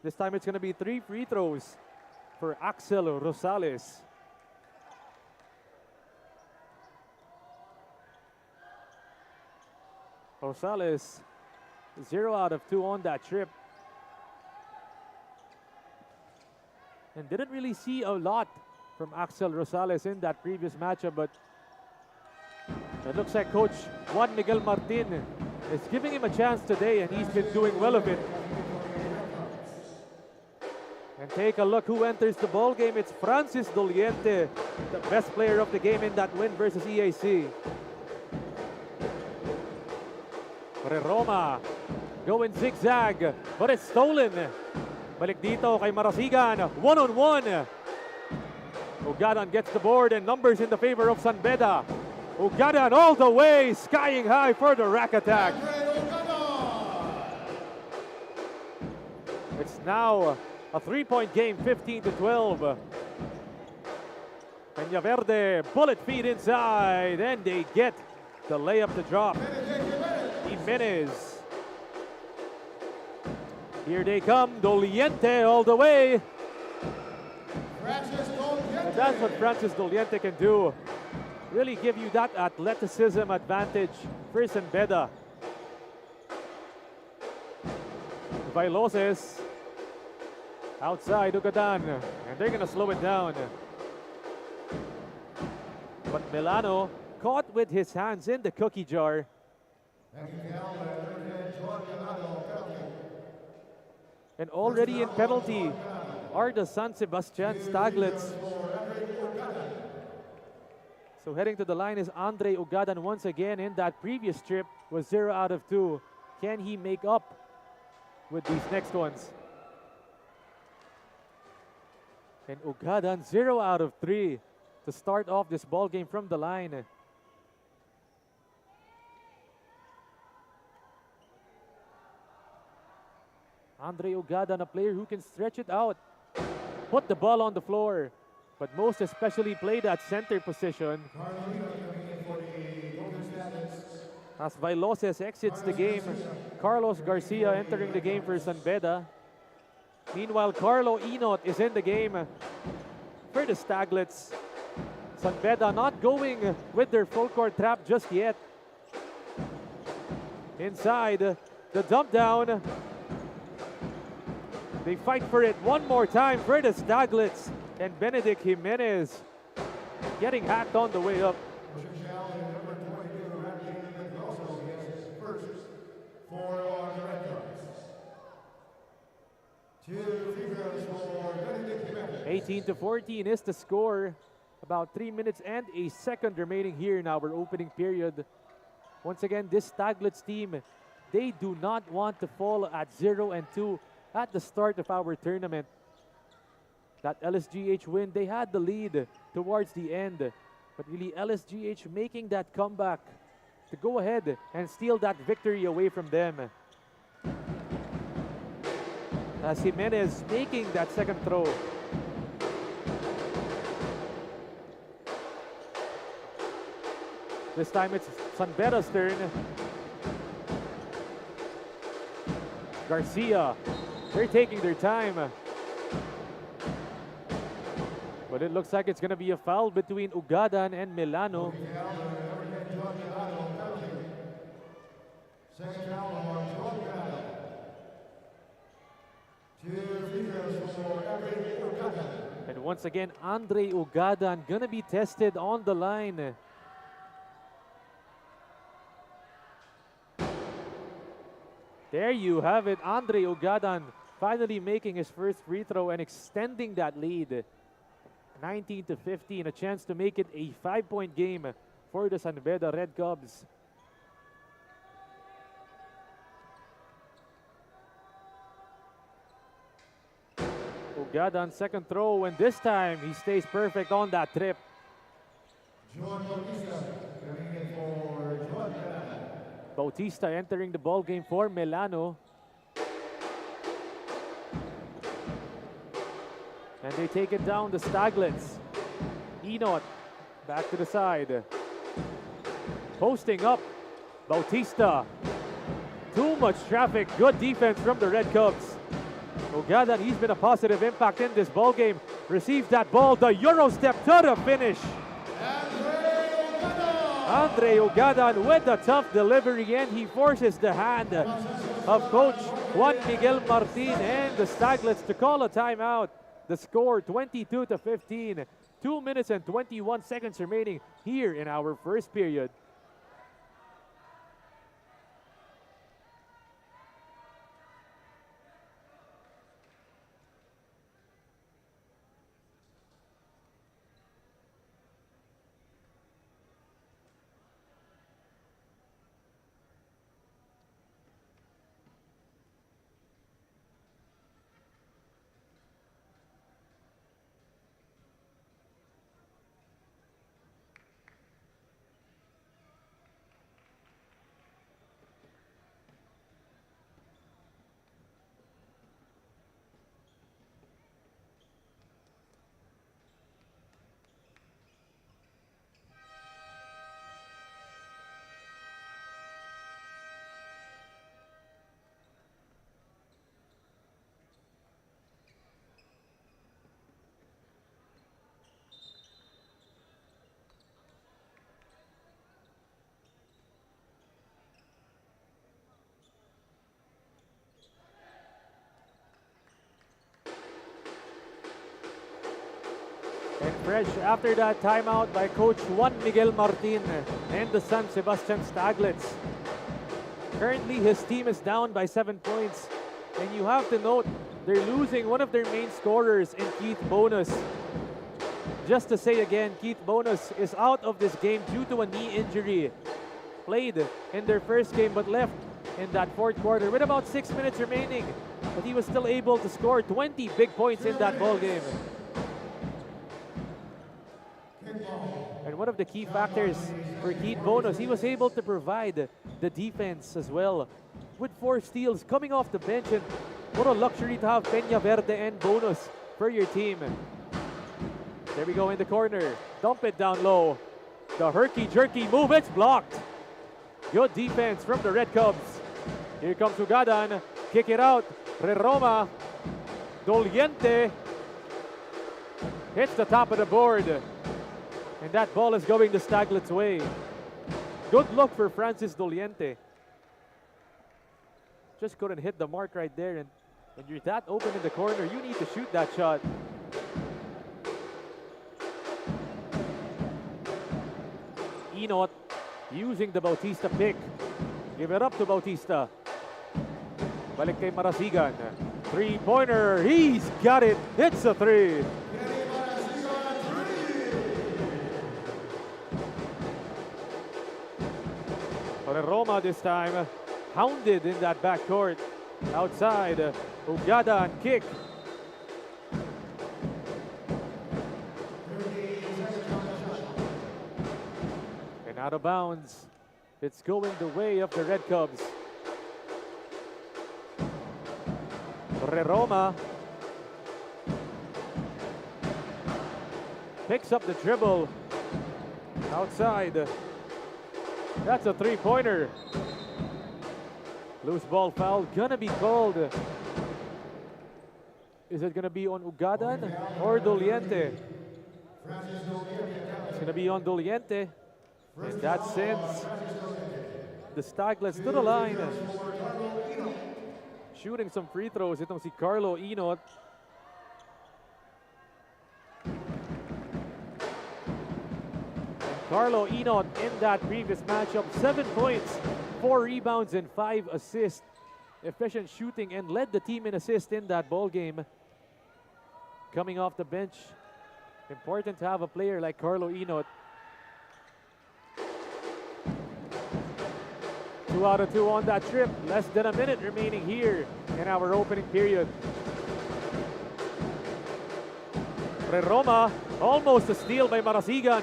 This time it's going to be 3 free throws for Axel Rosales. Rosales 0 out of 2 on that trip. And didn't really see a lot from Axel Rosales in that previous matchup, but it looks like Coach Juan Miguel Martin is giving him a chance today, and he's been doing well of it. And take a look who enters the ball game. It's Francis Doliente, the best player of the game in that win versus EAC. Roma going zigzag, but it's stolen. Balik dito kay Marasigan, 1-on-1. Ugadan gets the board and numbers in the favor of San Beda. Ugadan all the way, skying high for the rack attack. It's now a 3-point game, 15-12. Peñaverde, bullet feed inside, and they get the layup to drop. Jimenez. Here they come, Doliente all the way. And that's what Francis Doliente can do. Really give you that athleticism advantage for San Beda. Bailoses Outside Ugadan, and they're gonna slow it down. But Milano caught with his hands in the cookie jar. And already in penalty are the San Sebastian Staglets. So heading to the line is Andre Ugadan once again. In that previous trip was 0 out of 2. Can he make up with these next ones? And Ugadan 0 out of 3 to start off this ball game from the line. Andre Ugadan, a player who can stretch it out, put the ball on the floor, but most especially play that center position. As Viloses exits the game, Carlos Garcia entering the game for San Beda. Meanwhile, Carlo Inot is in the game for the Staglets. San Beda not going with their full court trap just yet. Inside, the dump down. They fight for it one more time for the Staglets. And Benedict Jimenez getting hacked on the way up. Eighteen to 14 is the score. About 3 minutes and a second remaining here in our opening period. Once again, this Staglets team, they do not want to fall at 0-2 at the start of our tournament. That LSGH win, they had the lead towards the end. But really, LSGH making that comeback to go ahead and steal that victory away from them. As Jimenez making that second throw. This time it's San Beda's turn. Garcia, they're taking their time. But it looks like it's going to be a foul between Ugadan and Milano. And once again, Andre Ugadan going to be tested on the line. There you have it, Andre Ugadan finally making his first free throw and extending that lead. 19 to 15, a chance to make it a 5-point game for the San Beda Red Cubs. Ugadan second throw, and this time he stays perfect on that trip. Bautista entering the ball game for Milano. And they take it down, the Staglets. Inot back to the side. Posting up, Bautista. Too much traffic, good defense from the Red Cubs. Ugadan, he's been a positive impact in this ball game. Receives that ball, the Euro step to the finish. Andre Ugadan with the tough delivery, and he forces the hand of coach Juan Miguel Martin and the Staglets to call a timeout. The score 22 to 15. 2 minutes and 21 seconds remaining here in our first period. And fresh after that timeout by Coach Juan Miguel Martin and the San Sebastian Staglets. Currently, his team is down by 7 points. And you have to note, they're losing one of their main scorers in Keith Bonus. Just to say again, Keith Bonus is out of this game due to a knee injury. Played in their first game but left in that fourth quarter with about 6 minutes remaining. But he was still able to score 20 big points in that ball game. And one of the key factors for Keith Bonus, he was able to provide the defense as well with 4 steals coming off the bench. And what a luxury to have Peña Verde and Bonus for your team. There we go in the corner. Dump it down low. The herky-jerky move, it's blocked. Good defense from the Red Cubs. Here comes Ugadan. Kick it out. Reroma. Doliente. Hits the top of the board. And that ball is going the Staglets' way. Good look for Francis Doliente. Just couldn't hit the mark right there. And when you're that open in the corner, you need to shoot that shot. Inot using the Bautista pick. Give it up to Bautista. Balik kay Marasigan. Three-pointer. He's got it. It's a 3. Roma this time. Hounded in that backcourt. Outside. Ugada and kick. And out of bounds. It's going the way of the Red Cubs. Roma picks up the dribble. Outside. That's a 3-pointer. Loose ball foul gonna be called. Is it gonna be on Ugadan or Doliente? It's gonna be on Doliente. And that sends the Staglets to the line. Shooting some free throws itong si Carlo Inot. Carlo Inot in that previous matchup, 7 points, 4 rebounds, and 5 assists. Efficient shooting and led the team in assists in that ball game. Coming off the bench, important to have a player like Carlo Inot. 2 out of 2 on that trip. Less than a minute remaining here in our opening period. Roma, almost a steal by Marasigan.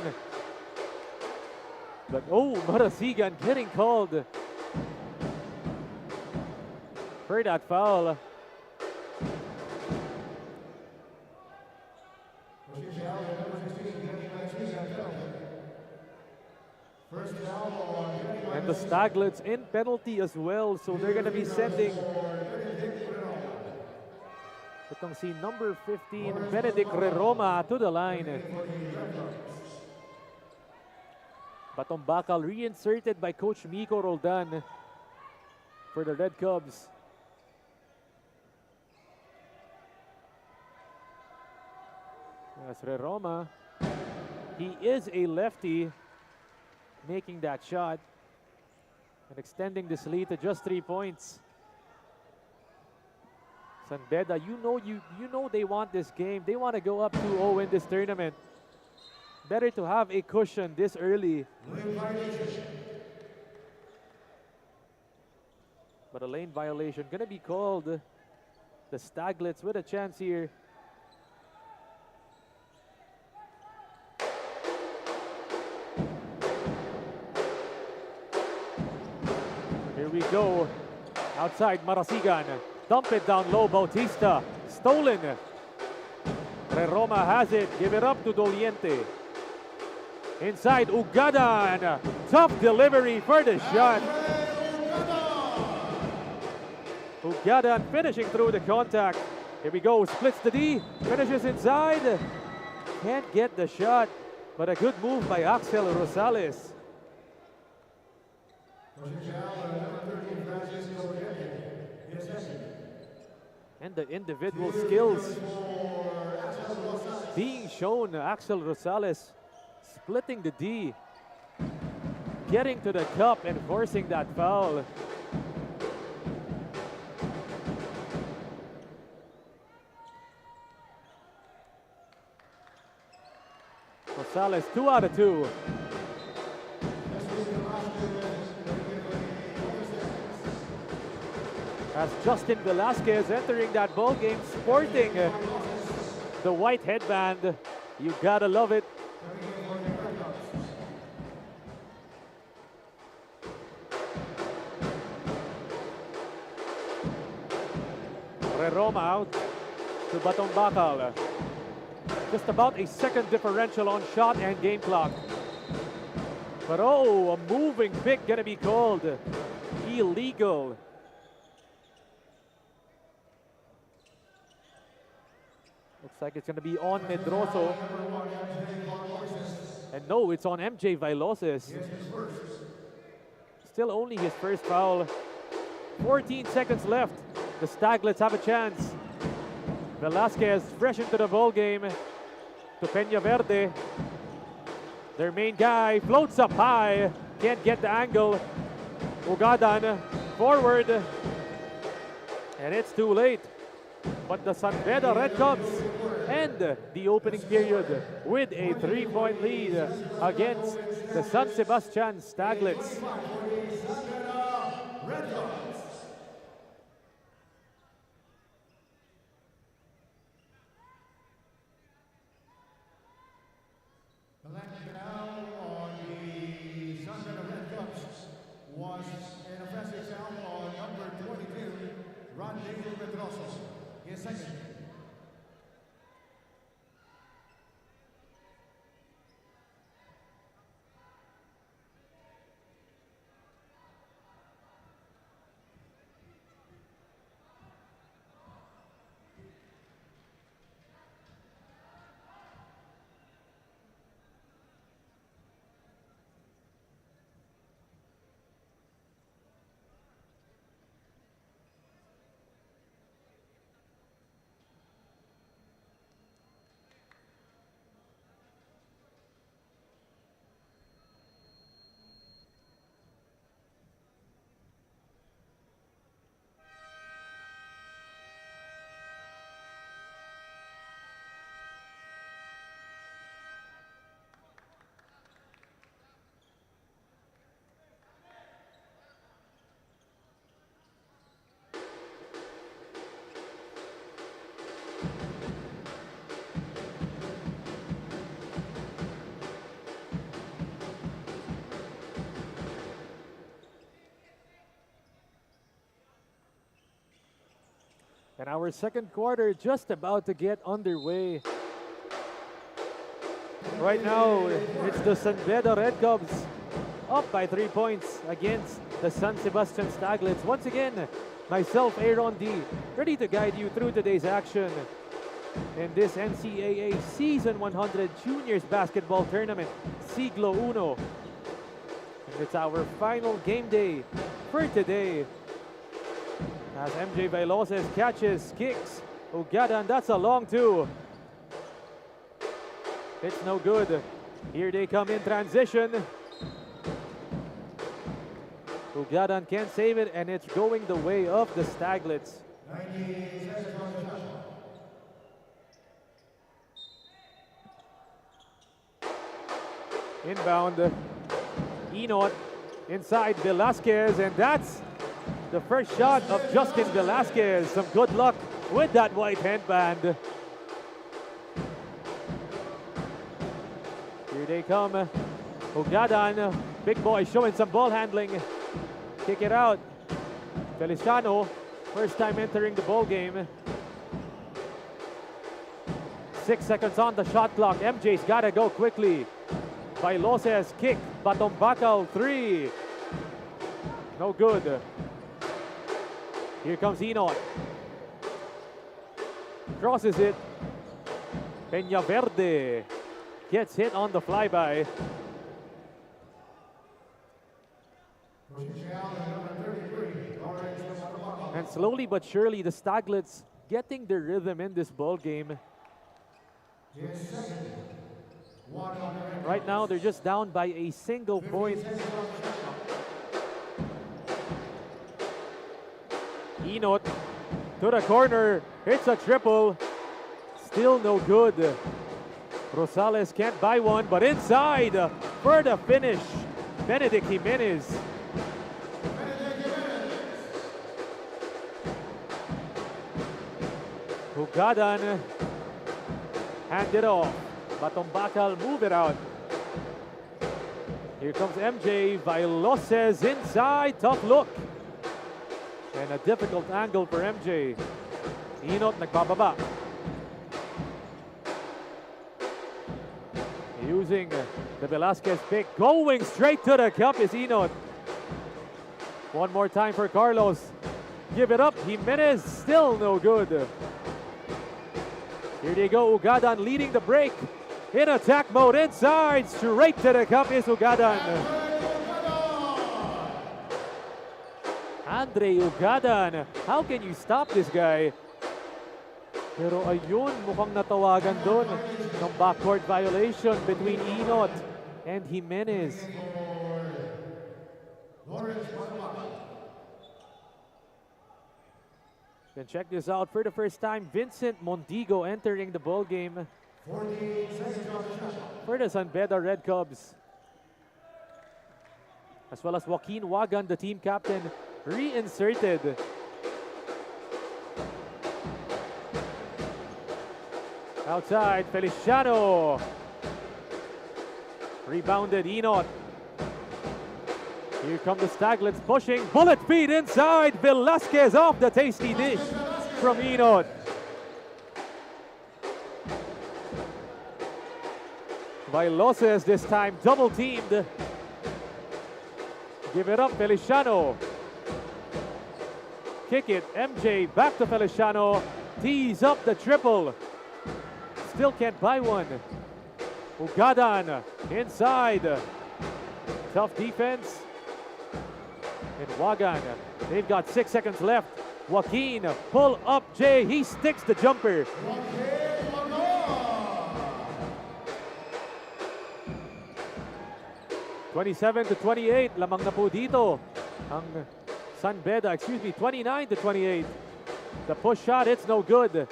But oh, Marasigan getting called for that foul. And the Staglets in penalty as well, so they're going to be sending itong si number 15, Benedict Reroma, to the line. Batong bakal reinserted by Coach Miko Roldan for the Red Cubs. Yes, Reroma. He is a lefty, making that shot and extending this lead to just 3 points. San Beda, you know they want this game. They want to go up 2-0 in this tournament. Better to have a cushion this early. But a lane violation gonna be called. The Staglets with a chance here. Here we go. Outside Marasigan. Dump it down low, Bautista. Stolen. Reroma has it. Give it up to Doliente. Inside Ugadan. Tough delivery for the shot. Ugadan finishing through the contact. Here we go. Splits the D. Finishes inside. Can't get the shot. But a good move by Axel Rosales. And the individual skills being shown. Axel Rosales splitting the D, getting to the cup and forcing that foul. Rosales 2 out of 2. As Justin Velasquez entering that ball game sporting the white headband. You gotta love it. Roma out to Batong Bakal. Just about a second differential on shot and game clock. But oh, a moving pick gonna be called illegal. Looks like it's gonna be on Medroso. And no, it's on MJ Viloses. Still only his first foul. 14 seconds left. The Staglets have a chance. Velasquez fresh into the ball game. To Peña Verde. Their main guy floats up high. Can't get the angle. Ugadan forward. And it's too late. But the San Beda Red Cubs end the opening period with a 3-point lead against the San Sebastian Staglets. Was an offensive foul on number 22, Rodney Medroso. His second. And our second quarter just about to get underway. Right now, it's the San Beda Red Cubs up by 3 points against the San Sebastian Staglets. Once again, myself, Aaron D, ready to guide you through today's action in this NCAA Season 100 Juniors Basketball Tournament, Siglo Uno. And it's our final game day for today. As MJ Viloses catches, kicks, Ugadan, that's a long two. It's no good. Here they come in transition. Ugadan can't save it, and it's going the way of the Staglets. Inbound, Enot inside Velasquez, and that's the first shot of Justin Velasquez. Some good luck with that white handband. Here they come. Ugadan, big boy showing some ball handling. Kick it out. Feliciano, first time entering the ball game. 6 seconds on the shot clock. MJ's gotta go quickly. Viloses kick, Batong Bakal 3. No good. Here comes Enot. Crosses it. Peña Verde gets hit on the flyby. And slowly but surely, the Staglets getting the rhythm in this ball game. Right now, they're just down by a single point. Enot to the corner, hits a triple, still no good. Rosales can't buy one, but inside for the finish, Benedict Jimenez. Hugadan hand it off. Batong Bakal move it out. Here comes MJ Vailoses inside, tough look. And a difficult angle for MJ. Enot nagbababa. Using the Velasquez pick, going straight to the cup is Enot. One more time for Carlos. Give it up, Jimenez, still no good. Here they go, Ugadan leading the break. In attack mode, inside, straight to the cup is Ugadan. Andre Ugadan, how can you stop this guy? Pero ayun, mukhang natawagan doon ng backcourt violation between Enot and Jimenez. Then check this out, for the first time, Vincent Mondigo entering the ball game for the San Beda Red Cubs. As well as Joaquin Wagan, the team captain, reinserted. Outside, Feliciano. Rebounded, Enot. Here come the Staglets pushing. Bullet feed inside. Velasquez off the tasty dish from Enot. Vailoses this time double teamed. Give it up, Feliciano. Kick it, MJ back to Feliciano. Tees up the triple. Still can't buy one. Ugadan inside. Tough defense. And Wagan, they've got 6 seconds left. Joaquin, pull up Jay, he sticks the jumper. 27-28, lamang na po dito ang San Beda, 29-28. The push shot, it's no good.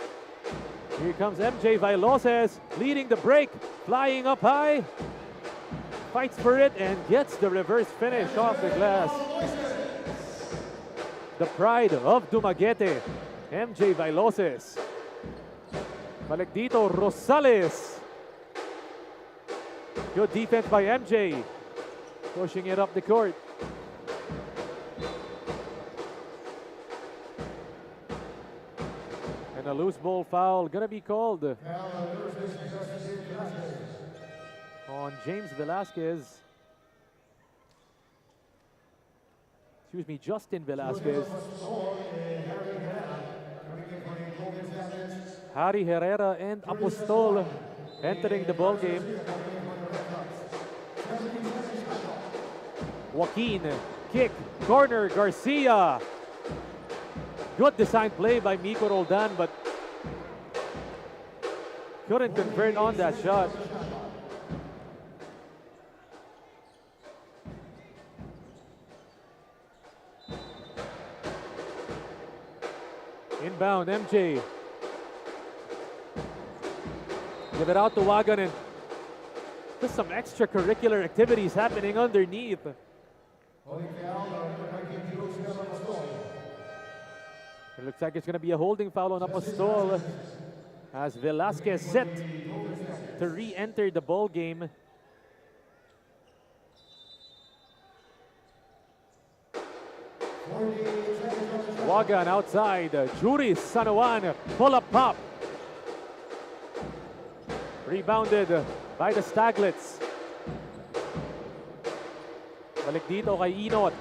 Here comes MJ Vailoses, leading the break, flying up high. Fights for it and gets the reverse finish off the glass. The pride of Dumaguete, MJ Vailoses. Balik dito, Rosales. Good defense by MJ. Pushing it up the court. And a loose ball foul gonna be called on James Velasquez. Excuse me, Justin Velasquez. Harry Herrera and Apostol entering the ball game. Joaquin, kick, corner, Garcia. Good design play by Miko Roldan, but couldn't convert on that shot. Inbound, MJ. Give it out to Wagan, and just some extracurricular activities happening underneath. It looks like it's going to be a holding foul on Apostol as Velasquez set to re-enter the ball game. Wagan outside, Juris Sanoan, pull-up pop. Rebounded by the Staglets. Balik dito kay Enot.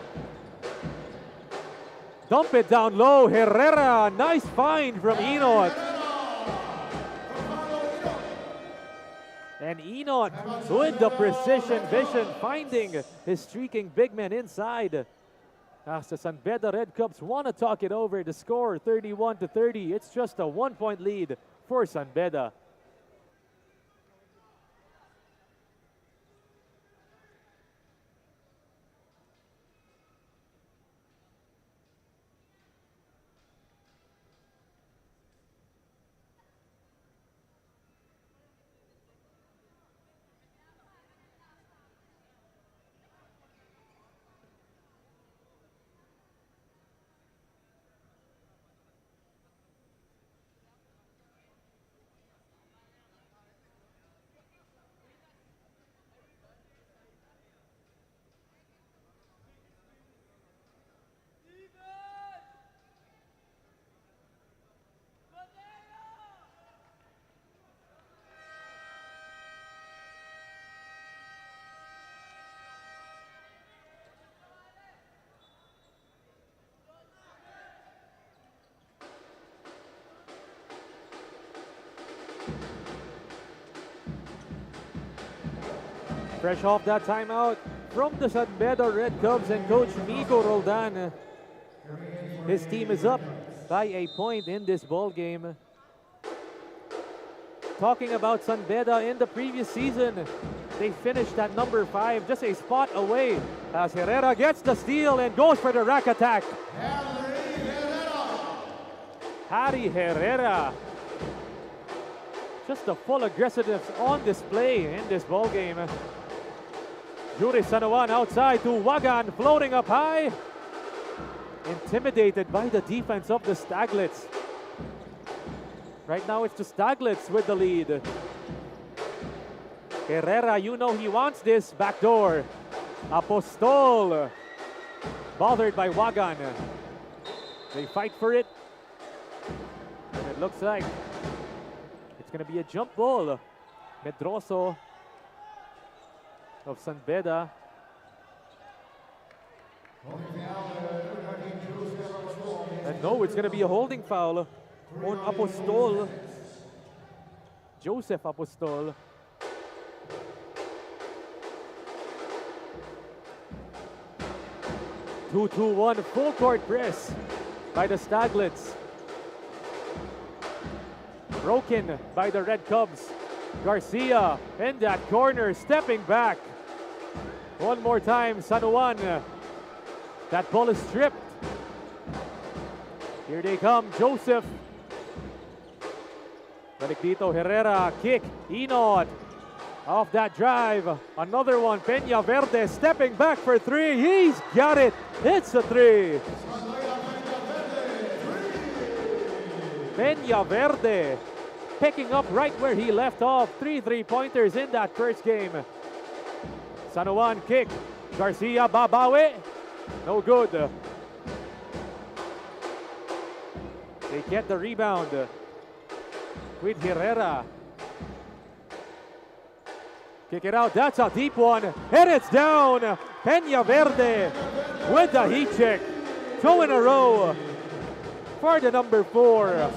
Dump it down low, Herrera. Nice find from Enot. And Enot with the precision vision, finding his streaking big man inside. As the San Beda Red Cubs want to talk it over, the score 31-30. It's just a 1-point lead for San Beda. Fresh off that timeout from the San Beda Red Cubs and Coach Miko Roldan. His team is up by a point in this ball game. Talking about San Beda in the previous season, they finished at number 5, just a spot away, as Herrera gets the steal and goes for the rack attack. Harry Herrera. Just the full aggressiveness on display in this ball game. Yuri Sanoan outside to Wagan, floating up high. Intimidated by the defense of the Staglets. Right now it's the Staglets with the lead. Herrera, you know he wants this backdoor. Apostol, bothered by Wagan. They fight for it. And it looks like it's going to be a jump ball. Medroso of San Beda. And no, it's going to be a holding foul on Apostol. Joseph Apostol. Two-2-1 full court press by the Staglets. Broken by the Red Cubs. Garcia in that corner, stepping back. One more time, San Juan. That ball is stripped. Here they come, Joseph. Balik dito, Herrera, kick, Inod. Off that drive, another one, Peña Verde stepping back for 3. He's got it, it's a 3. Peña Verde picking up right where he left off. 3 3-pointers in that first game. San Juan kick. Garcia babawi. No good. They get the rebound with Herrera. Kick it out. That's a deep one. And it's down. Peña Verde with the heat check. 2 in a row for the number 4.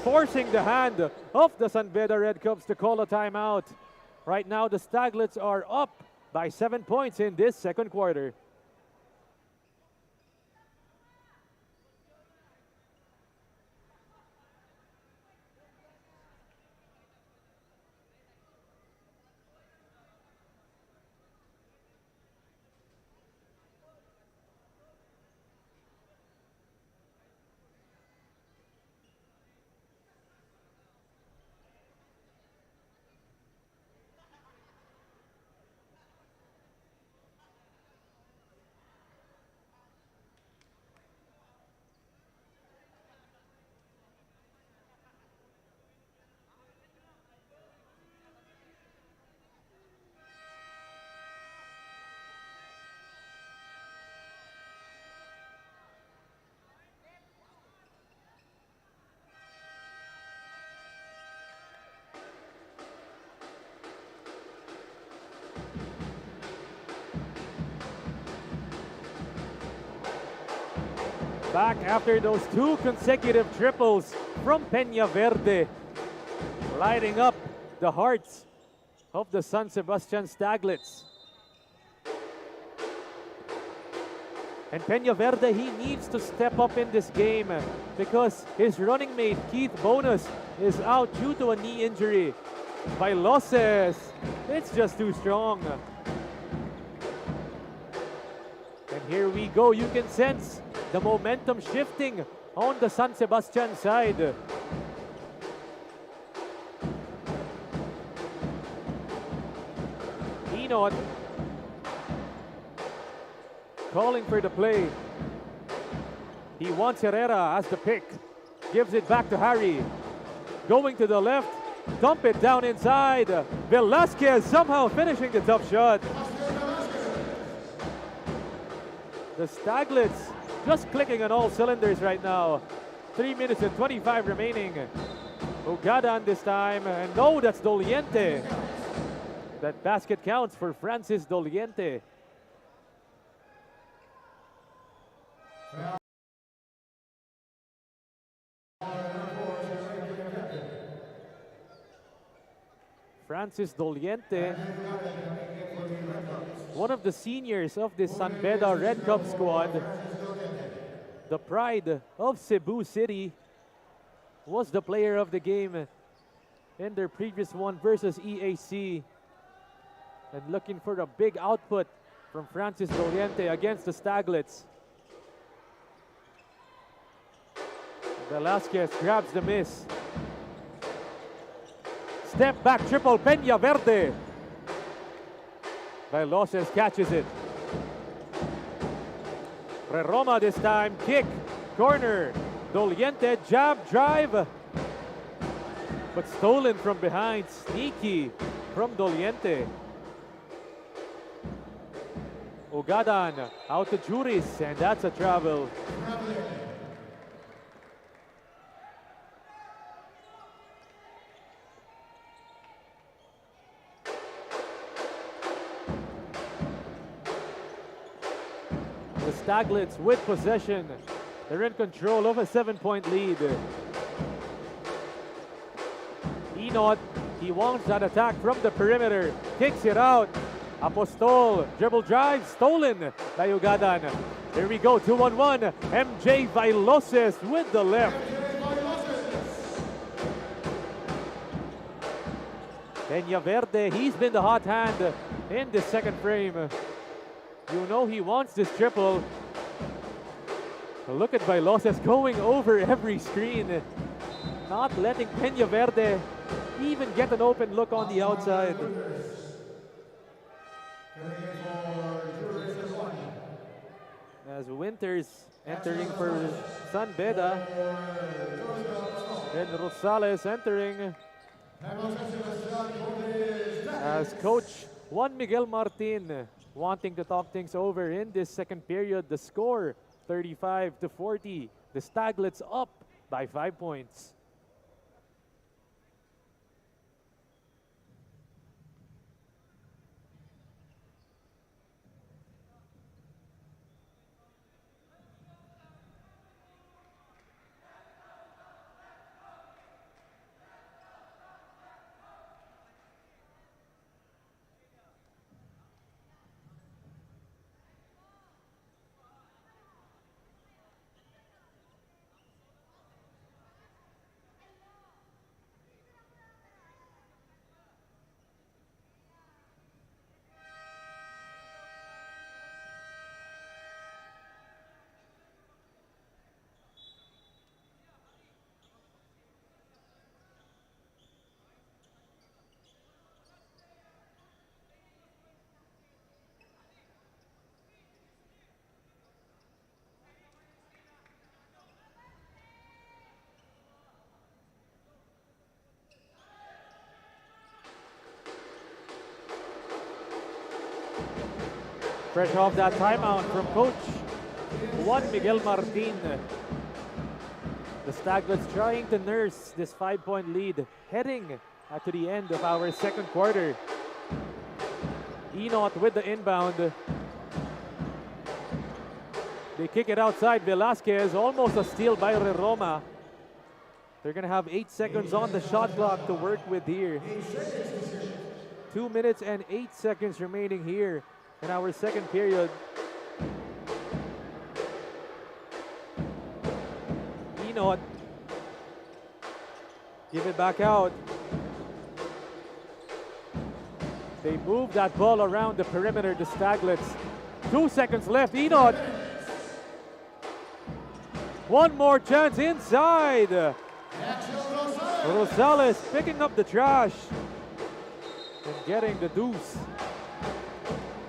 Forcing the hand of the San Beda Red Cubs to call a timeout. Right now, the Staglets are up by 7 points in this second quarter. Back after those 2 consecutive triples from Peña Verde, lighting up the hearts of the San Sebastian Staglets. And Peña Verde, he needs to step up in this game because his running mate Keith Bonus is out due to a knee injury. Bailoses, it's just too strong. And here we go, you can sense the momentum shifting on the San Sebastian side. Inod calling for the play. He wants Herrera as the pick. Gives it back to Harry. Going to the left. Dump it down inside. Velasquez somehow finishing the tough shot. The Staglets just clicking on all cylinders right now. 3 minutes and 25 remaining. Ugadan this time. And no, that's Doliente. That basket counts for Francis Doliente. Francis Doliente, one of the seniors of the San Beda Red Cup squad. The pride of Cebu City, was the player of the game in their previous one versus EAC. And looking for a big output from Francis Doliente against the Staglets. Velasquez grabs the miss. Step back triple, Peña Verde. Veloses catches it. Roma this time, kick, corner. Doliente, jab, drive. But stolen from behind, sneaky from Doliente. Ugadan out to Juris, and that's a travel. The Staglets with possession. They're in control of a 7-point lead. Enot, he wants that attack from the perimeter. Kicks it out. Apostol, dribble drive, stolen by Ugadan. Here we go, 2-on-1. MJ Vailoses with the left. Peña Verde, he's been the hot hand in the second frame. You know he wants this triple. Look at Vailoses going over every screen. Not letting Peña Verde even get an open look on the outside. As Winters entering for San Beda. And Rosales entering as Coach Juan Miguel Martin wanting to talk things over in this second period. The score 35-40. The Staglets up by 5 points. Fresh off that timeout from Coach Juan Miguel Martin. The Staglets trying to nurse this 5-point lead heading to the end of our second quarter. Enot with the inbound. They kick it outside. Velasquez, almost a steal by Roma. They're going to have 8 seconds on the shot clock to work with here. 2 minutes and 8 seconds remaining here in our second period. Enot, give it back out. They move that ball around the perimeter, the Staglets. 2 seconds left, Enot. One more chance inside. Rosales picking up the trash and getting the deuce.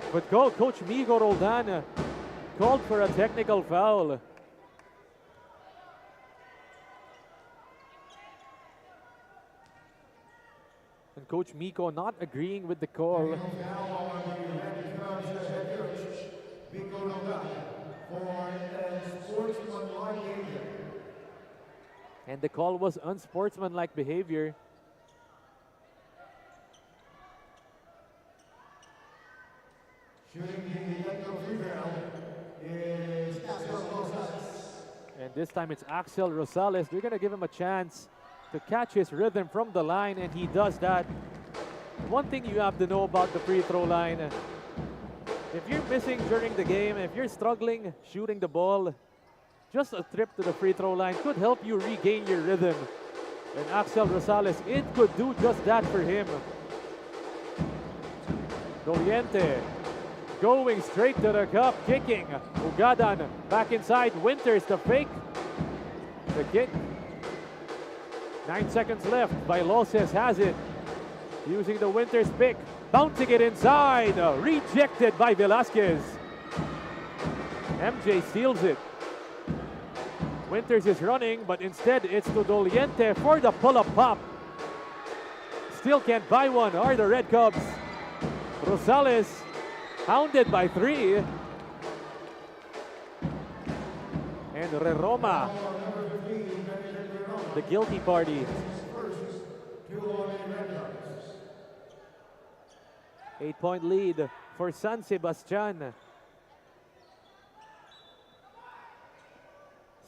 But Coach Migo Roldan called for a technical foul. And Coach Miko not agreeing with the call. And the call was unsportsmanlike behavior. And this time it's Axel Rosales. They're going to give him a chance to catch his rhythm from the line, and he does that. One thing you have to know about the free throw line, if you're missing during the game, if you're struggling shooting the ball, just a trip to the free throw line could help you regain your rhythm. And Axel Rosales, it could do just that for him. Doliente going straight to the cup, kicking. Ugadan back inside. Winters the fake. The kick. 9 seconds left. Bailoses has it. Using the Winters pick. Bouncing it inside. Rejected by Velasquez. MJ steals it. Winters is running, but instead it's to Doliente for the pull-up pop. Still can't buy one, are the Red Cubs. Rosales hounded by 3. And Reroma, the guilty party. 8-point lead for San Sebastian.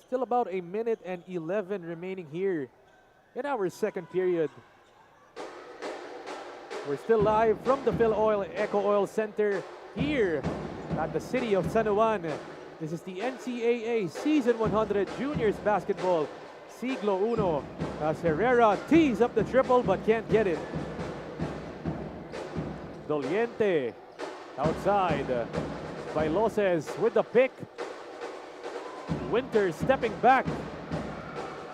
Still about a minute and 11 remaining here in our second period. We're still live from the Phil Oil Eco Oil Center here at the city of San Juan. This is the NCAA Season 100 Juniors Basketball Siglo Uno as Herrera tees up the triple but can't get it. Doliente outside. Bailoses with the pick. Winters stepping back.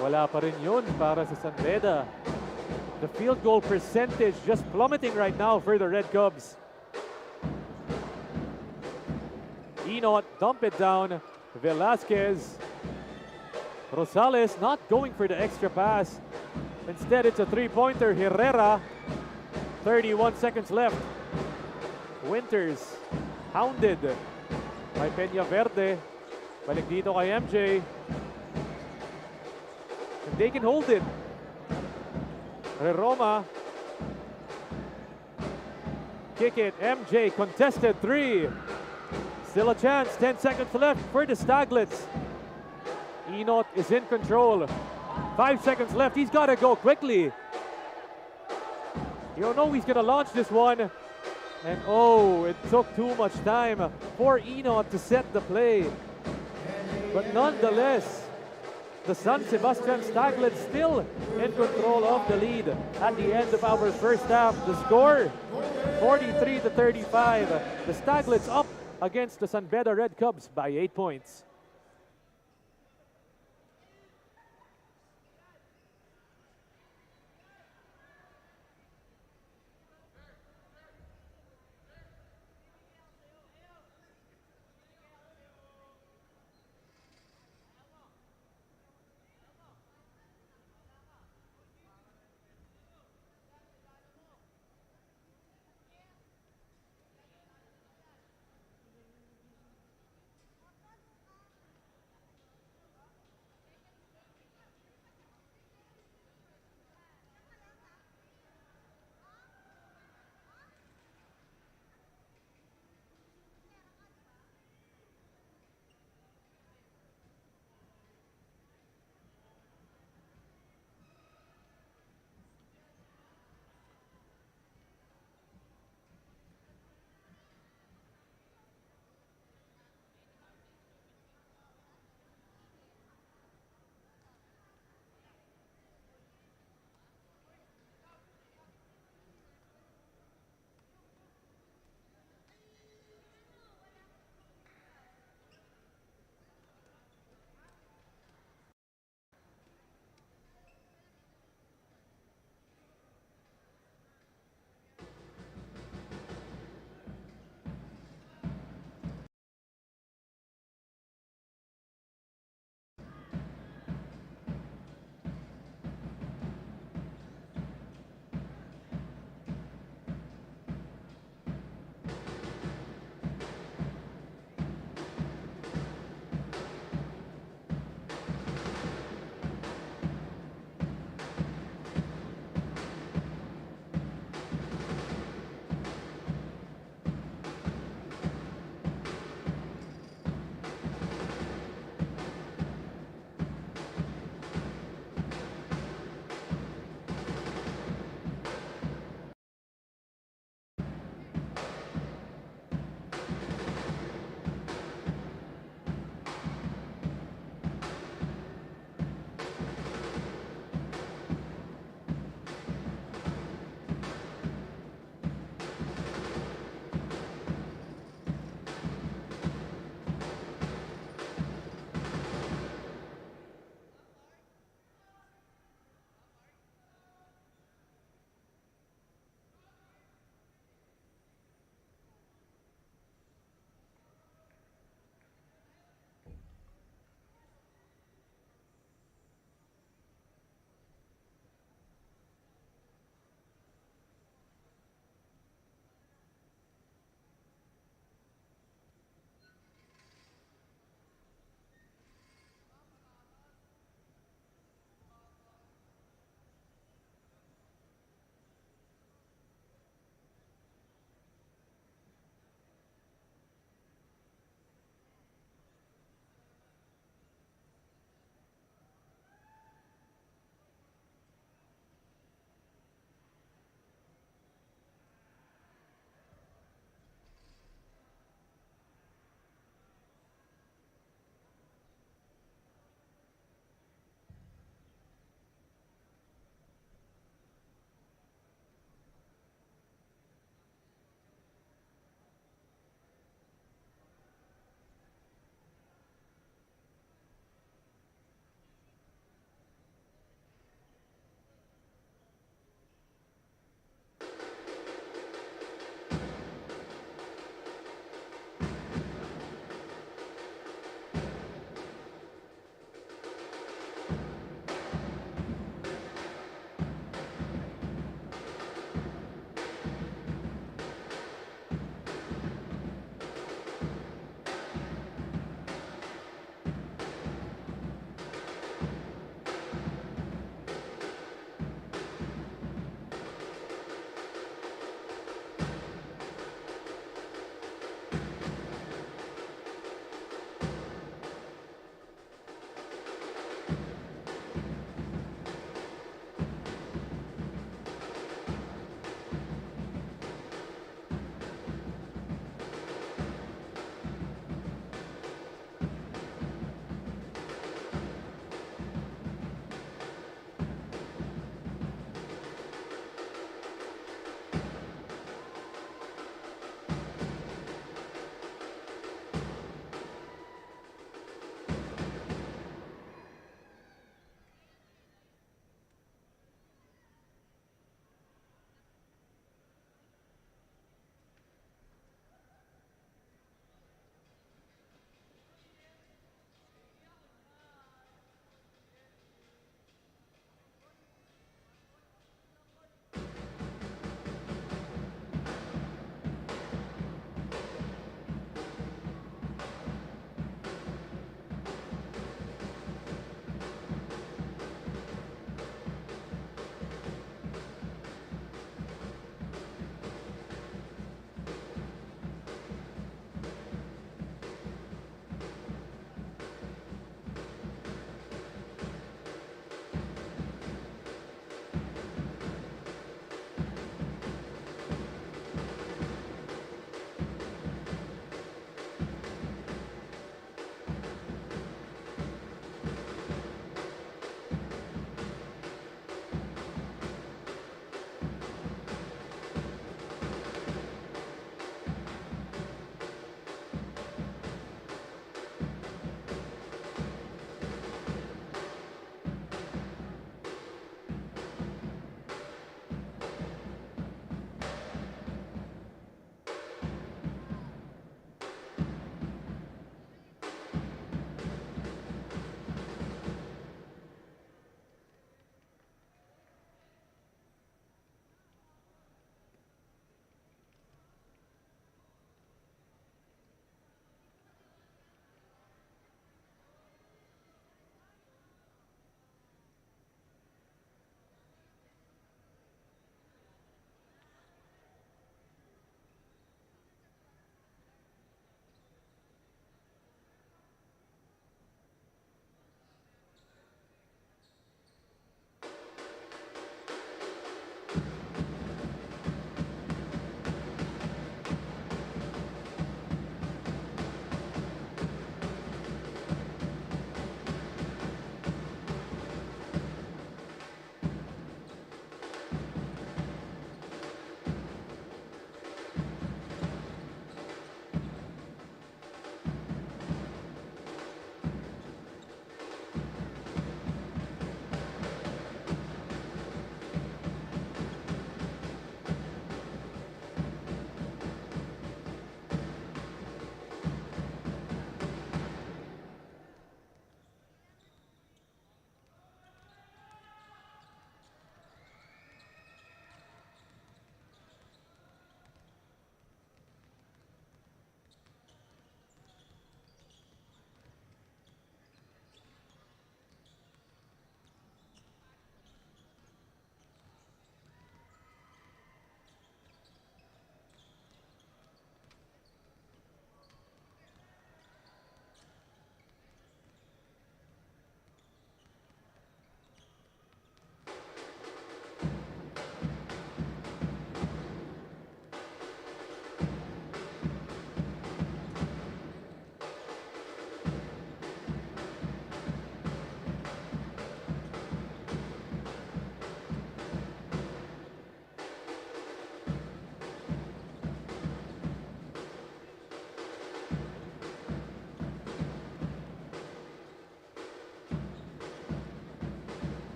Wala pa rin yun para sa San Beda. The field goal percentage just plummeting right now for the Red Cubs. Enot dump it down. Velasquez. Rosales not going for the extra pass. Instead, it's a three-pointer. Herrera. 31 seconds left. Winters hounded by Peña Verde. Balik dito kay MJ. And they can hold it. Roma. Kick it. MJ contested 3. Still a chance. 10 seconds left for the Staglets. Enot is in control. 5 seconds left. He's got to go quickly. You know he's going to launch this one. And oh, it took too much time for Enot to set the play. But nonetheless, the San Sebastian Staglets still in control of the lead at the end of our first half. The score, 43-35. The Staglets up against the San Beda Red Cubs by 8 points.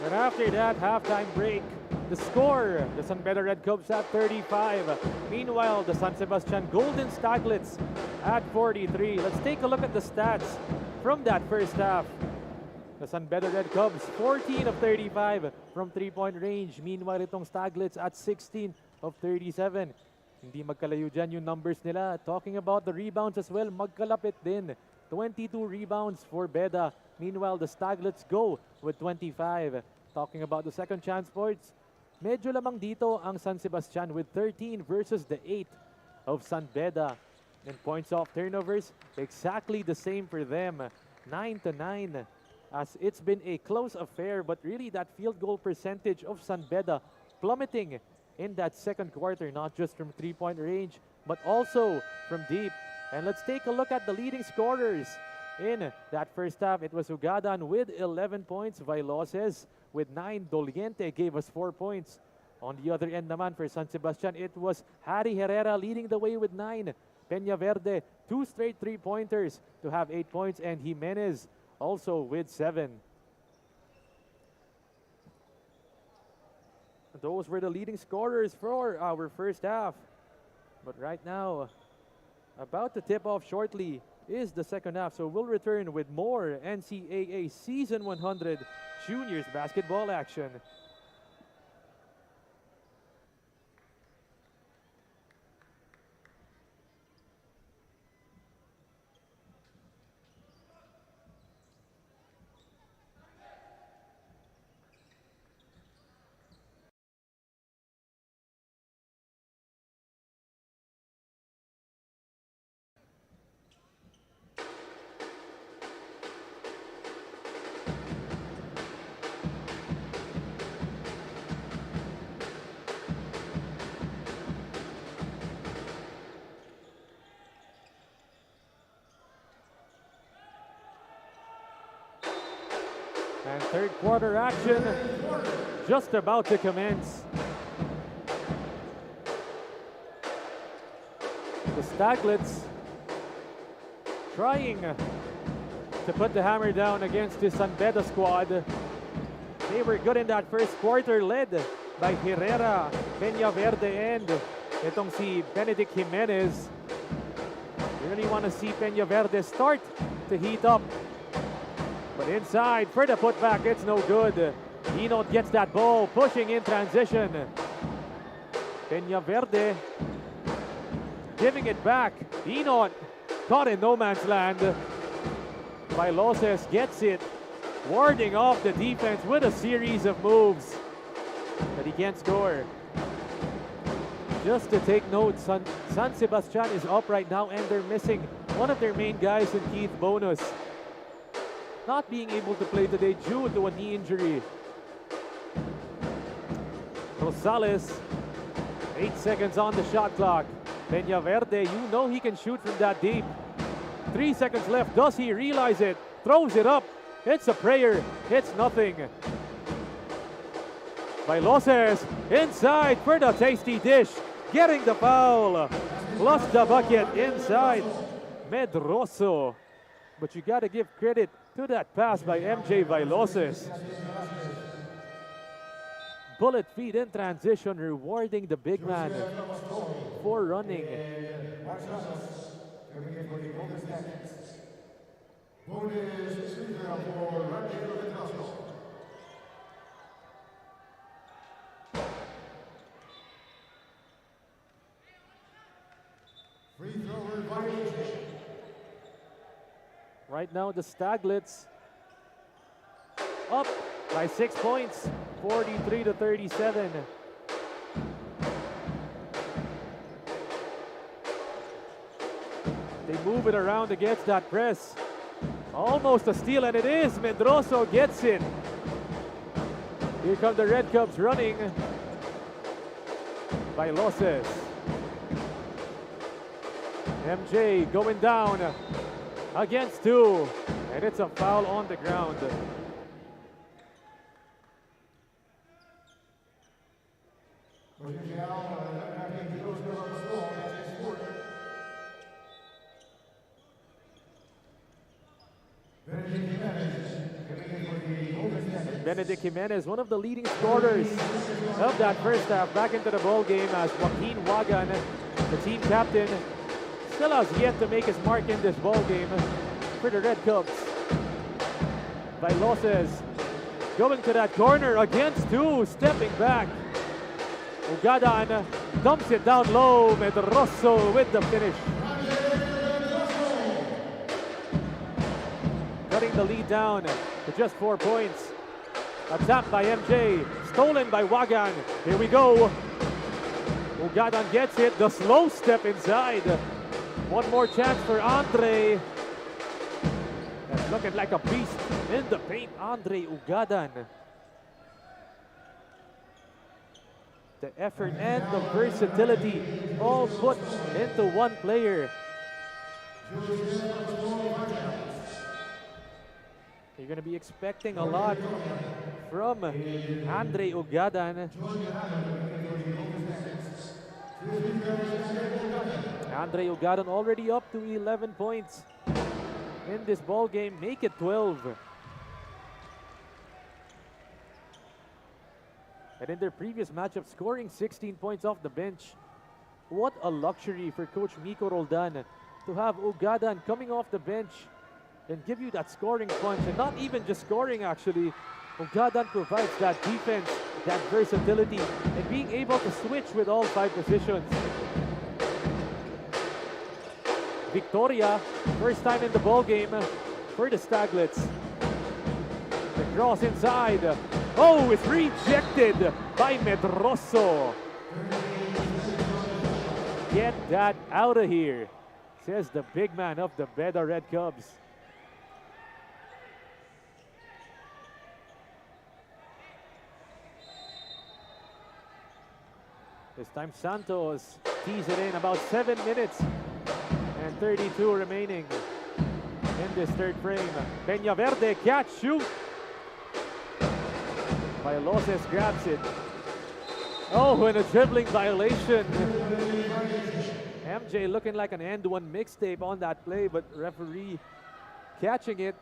And after that halftime break, the score, the San Beda Red Cubs at 35. Meanwhile, the San Sebastian Golden Staglets at 43. Let's take a look at the stats from that first half. The San Beda Red Cubs, 14 of 35 from three-point range. Meanwhile, itong Staglets at 16 of 37. Hindi magkalayo dyan yung numbers nila. Talking about the rebounds as well, magkalapit din. 22 rebounds for Beda. Meanwhile, the Staglets go with 25. Talking about the second chance points, medyo lamang dito ang San Sebastian with 13 versus the 8 of San Beda. And points off turnovers, exactly the same for them. 9-9. As it's been a close affair, but really that field goal percentage of San Beda plummeting in that second quarter, not just from three-point range, but also from deep. And let's take a look at the leading scorers in that first half. It was Ugadan with 11 points, Vailoses with 9, Doliente gave us 4 points. On the other end naman for San Sebastian, it was Harry Herrera leading the way with 9, Peñaverde 2 straight three-pointers to have 8 points, and Jimenez also with 7. Those were the leading scorers for our first half. But right now, about to tip off shortly is the second half. So we'll return with more NCAA Season 100 Juniors basketball action. And third quarter action just about to commence. The Staglets trying to put the hammer down against the San Beda squad. They were good in that first quarter, led by Herrera, Peñaverde, and itong si Benedict Jimenez. You really want to see Peñaverde start to heat up. But inside for the putback, it's no good. Inot gets that ball, pushing in transition. Peñaverde giving it back. Inot caught in no man's land. Vailoses gets it, warding off the defense with a series of moves. But he can't score. Just to take note, San Sebastian is up right now and they're missing one of their main guys in Keith Bonus. Not being able to play today due to a knee injury. Rosales, 8 seconds on the shot clock. Peñaverde, you know he can shoot from that deep. 3 seconds left. Does he realize it? Throws it up. It's a prayer. It's nothing. Vailoses inside for the tasty dish. Getting the foul. Plus the bucket inside. Medroso. But you got to give credit to that pass by MJ Vailoses. Bullet feed in transition, rewarding the big man for running. Right now, the Staglets up by 6 points, 43-37. They move it around against that press. Almost a steal, and it is. Medroso gets it. Here come the Red Cubs running. Vailoses. MJ going down against 2, and it's a foul on the ground. And Benedict Jimenez, one of the leading scorers of that first half, back into the ball game as Joaquin Wagan, the team captain, still has yet to make his mark in this ball game for the Red Cubs. Bailoses going to that corner against two, stepping back. Ugadan dumps it down low. Medroso with the finish. Cutting the lead down to just 4 points. Attacked by MJ, stolen by Wagan. Here we go. Ugadan gets it, the slow step inside. One more chance for Andre. That's looking like a beast in the paint, Andre Ugadan. The effort and the versatility all put into one player. You're going to be expecting a lot from Andre Ugadan. Andre Ugadan already up to 11 points in this ball game. Make it 12. And in their previous matchup, scoring 16 points off the bench. What a luxury for Coach Miko Roldan to have Ugadan coming off the bench and give you that scoring punch. And not even just scoring, actually. Ugadan provides that defense, that versatility, and being able to switch with all 5 positions. Victoria, first time in the ball game for the Staglets. The cross inside. Oh, it's rejected by Medroso. Get that out of here, says the big man of the Beda Red Cubs. This time Santos tees it in, about 7 minutes and 32 remaining in this third frame. Peñaverde, catch, shoot. Bailoses grabs it. Oh, and a dribbling violation. MJ looking like an end-one mixtape on that play, but referee catching it.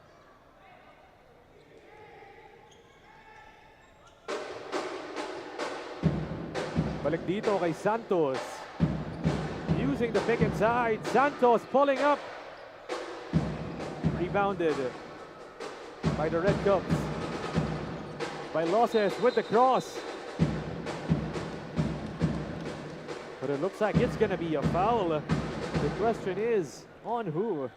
Balik dito kay Santos. Using the pick inside. Santos pulling up. Rebounded by the Red Cubs. Bailoses with the cross. But it looks like it's going to be a foul. The question is, on who?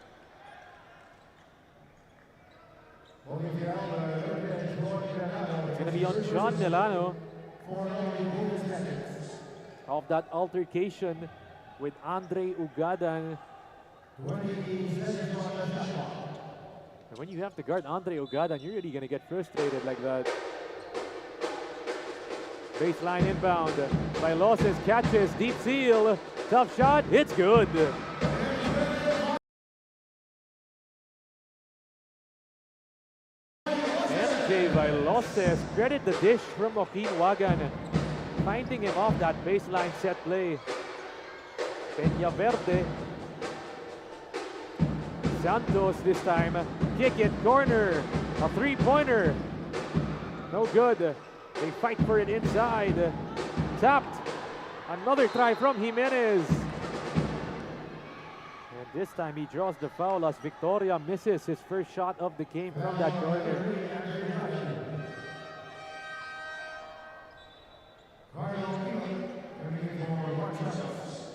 It's going to be on John Delano. Of that altercation with Andre Ugadan. And when you have to guard Andre Ugadan, you're really going to get frustrated like that. Baseline inbound. Bailoses catches, deep seal. Tough shot, it's good. MJ Bailoses, credit the dish from Joaquin Wagan, finding him off that baseline set play. Peñaverde. Santos this time. Kick it, corner. A three-pointer. No good. They fight for it inside. Tapped. Another try from Jimenez. And this time he draws the foul as Victoria misses his first shot of the game from that corner.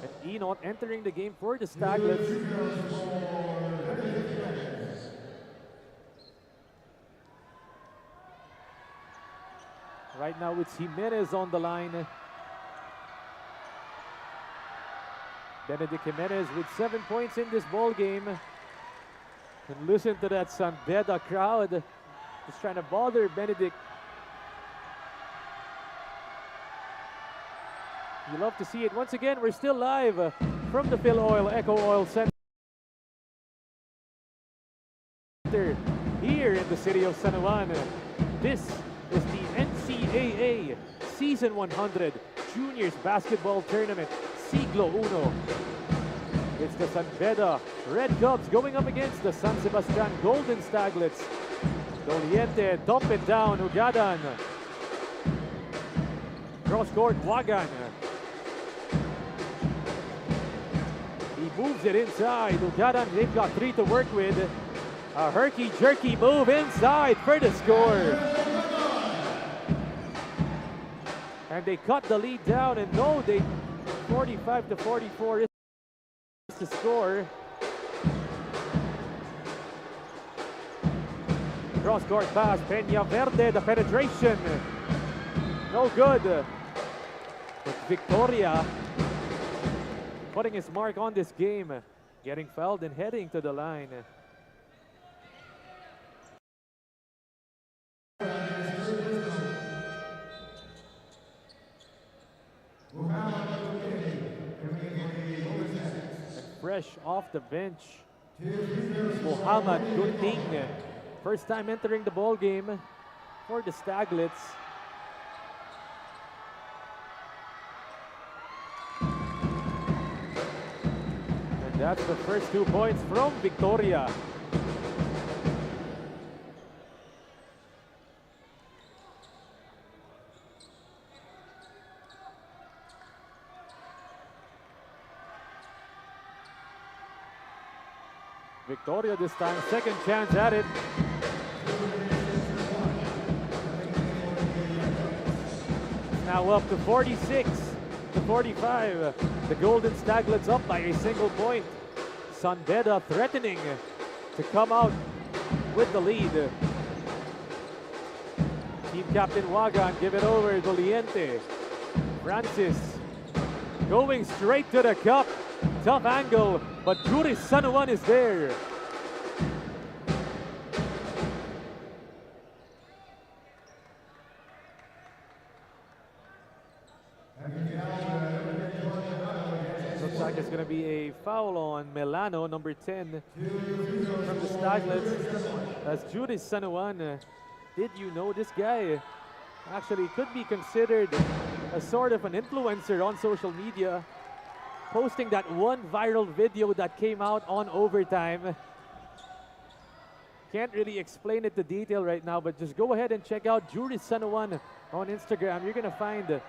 And Enoch entering the game for the Staglets. Right now it's Jimenez on the line. Benedict Jimenez with 7 points in this ball game. And listen to that San Beda crowd just trying to bother Benedict. You love to see it. Once again, we're still live from the Phil Oil Eco Oil Center here in the city of San Juan. This is the NCAA Season 100 Juniors Basketball Tournament, Siglo Uno. It's the San Beda Red Cubs going up against the San Sebastian Golden Staglets. Doliente, dump it down, Ugadan. Cross court, Wagan. He moves it inside. Ugadan, they've got 3 to work with. A herky-jerky move inside for the score. And they cut the lead down, and no, they 45-44 is the score. Cross court pass, Peña Verde, the penetration. No good. But Victoria putting his mark on this game, getting fouled and heading to the line. Fresh off the bench, Muhammad Gunting, first time entering the ball game for the Staglets. And that's the first 2 points from Victoria. Victoria this time, second chance at it. Now up to 46-45. The Golden Staglets up by a single point. Beda threatening to come out with the lead. Team captain Wagan, give it over, Doliente. Francis going straight to the cup. Tough angle, but Juris Sanuan is there. Looks like it's going to be a foul on Melano, number 10, from the Staglets. As Juris Sanuan, did you know this guy actually could be considered a sort of an influencer on social media, posting that one viral video that came out on overtime. Can't really explain it to detail right now, but just go ahead and check out Juris Sanuan on Instagram. You're gonna find that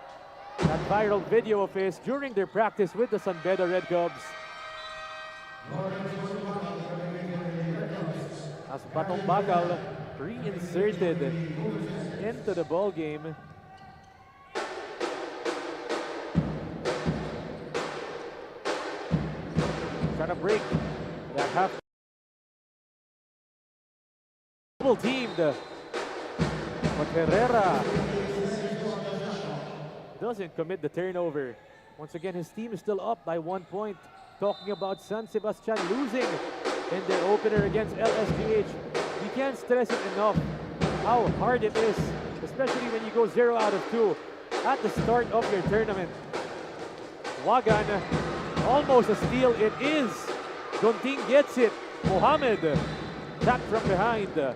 viral video of his during their practice with the Beda Red Cubs. As Batong Bakal reinserted into the ball game. Trying to break that half. Double teamed. But Herrera doesn't commit the turnover. Once again, his team is still up by 1 point. Talking about San Sebastian losing in their opener against LSGH. You can't stress it enough how hard it is, especially when you go 0 out of 2 at the start of your tournament. Wagan, almost a steal. It is. Gunting gets it. Mohamed tapped from behind. And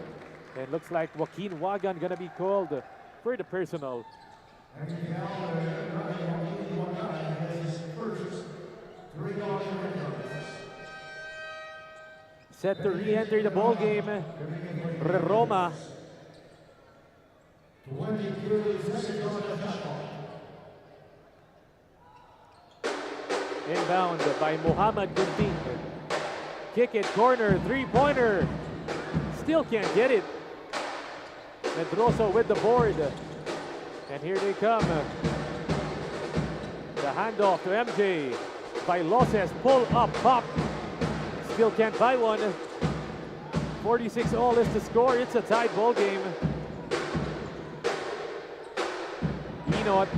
looks like Joaquin Wagan gonna be called for the personal. Set to re-enter the ball game. Roma. Inbound by Mohamed Gunting. Kick it, corner, three-pointer. Still can't get it. Medroso with the board. And here they come. The handoff to MJ. By Loses, pull up, pop. Still can't buy one. 46 all is the score. It's a tied ball game. Enot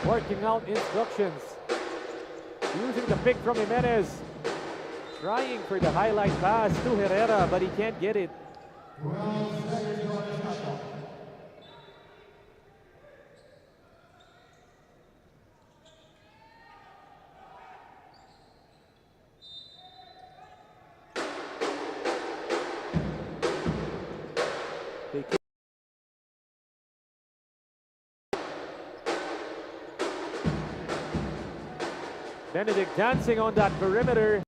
working out instructions. Using the pick from Jimenez. Trying for the highlight pass to Herrera, but he can't get it. Benedict dancing on that perimeter.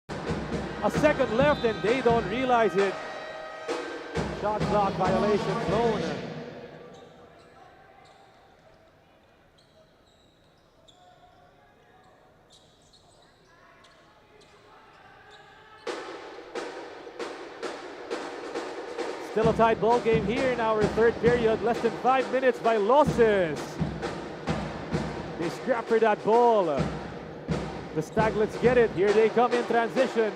A second left and they don't realize it. shot clock violation zone. Still a tight ball game here in our third period. Less than 5 minutes by losses. They scrap for that ball. The Staglets get it. Here they come in transition.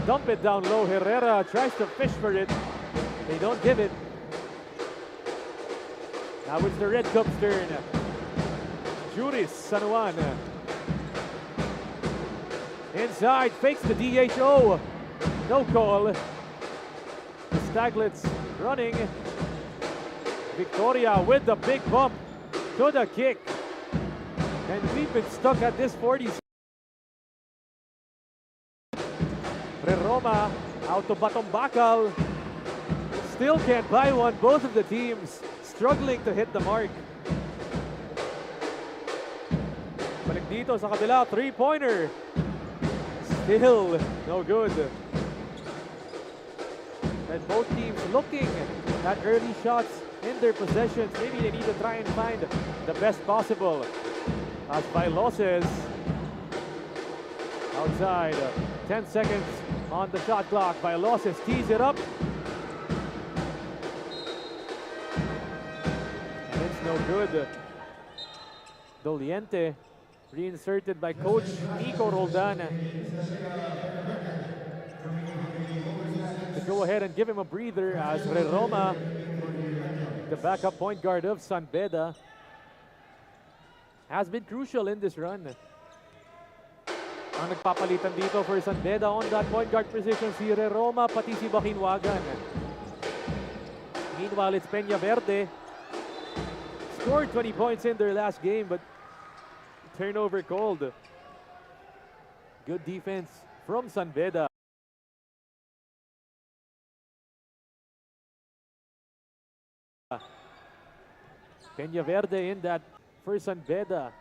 Dump it down low. Herrera tries to fish for it. They don't give it. Now it's the Red Cubs' turn. Juris, San Juan. Inside, fakes the DHO. No call. The Staglets running. Victoria with the big bump to the kick. And we've been stuck at this 40. Roma out to Batombacal. Still can't buy one. Both of the teams struggling to hit the mark. Balik dito sa kabila, three-pointer. Still no good. And both teams looking at early shots in their possessions. Maybe they need to try and find the best possible. As by losses, outside, 10 seconds on the shot clock. By losses, tees it up. And it's no good. Doliente reinserted by coach Nico Roldan to go ahead and give him a breather as Roma, the backup point guard of San Beda, has been crucial in this run. Ang nagpapalitan dito for San Beda on that point guard position, si Roma pati si Bakinwagan. Meanwhile, it's Peña Verde. Scored 20 points in their last game, but turnover called. Good defense from San Beda. Peña Verde in that for San Beda.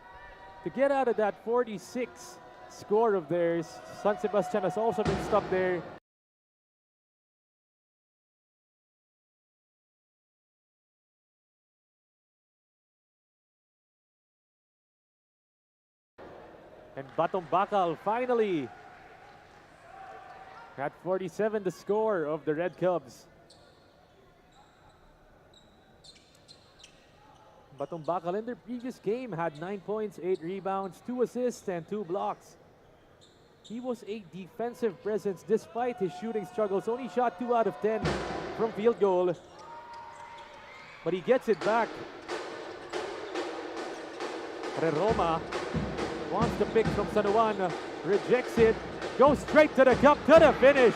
To get out of that 46 score of theirs, San Sebastian has also been stuck there. And Batombacal finally at 47 the score of the Red Cubs. Batombacal in their previous game had 9 points, 8 rebounds, 2 assists, and 2 blocks. He was a defensive presence despite his shooting struggles. Only shot 2 out of 10 from field goal. But he gets it back. Roma wants the pick from San Juan, rejects it, goes straight to the cup, to the finish.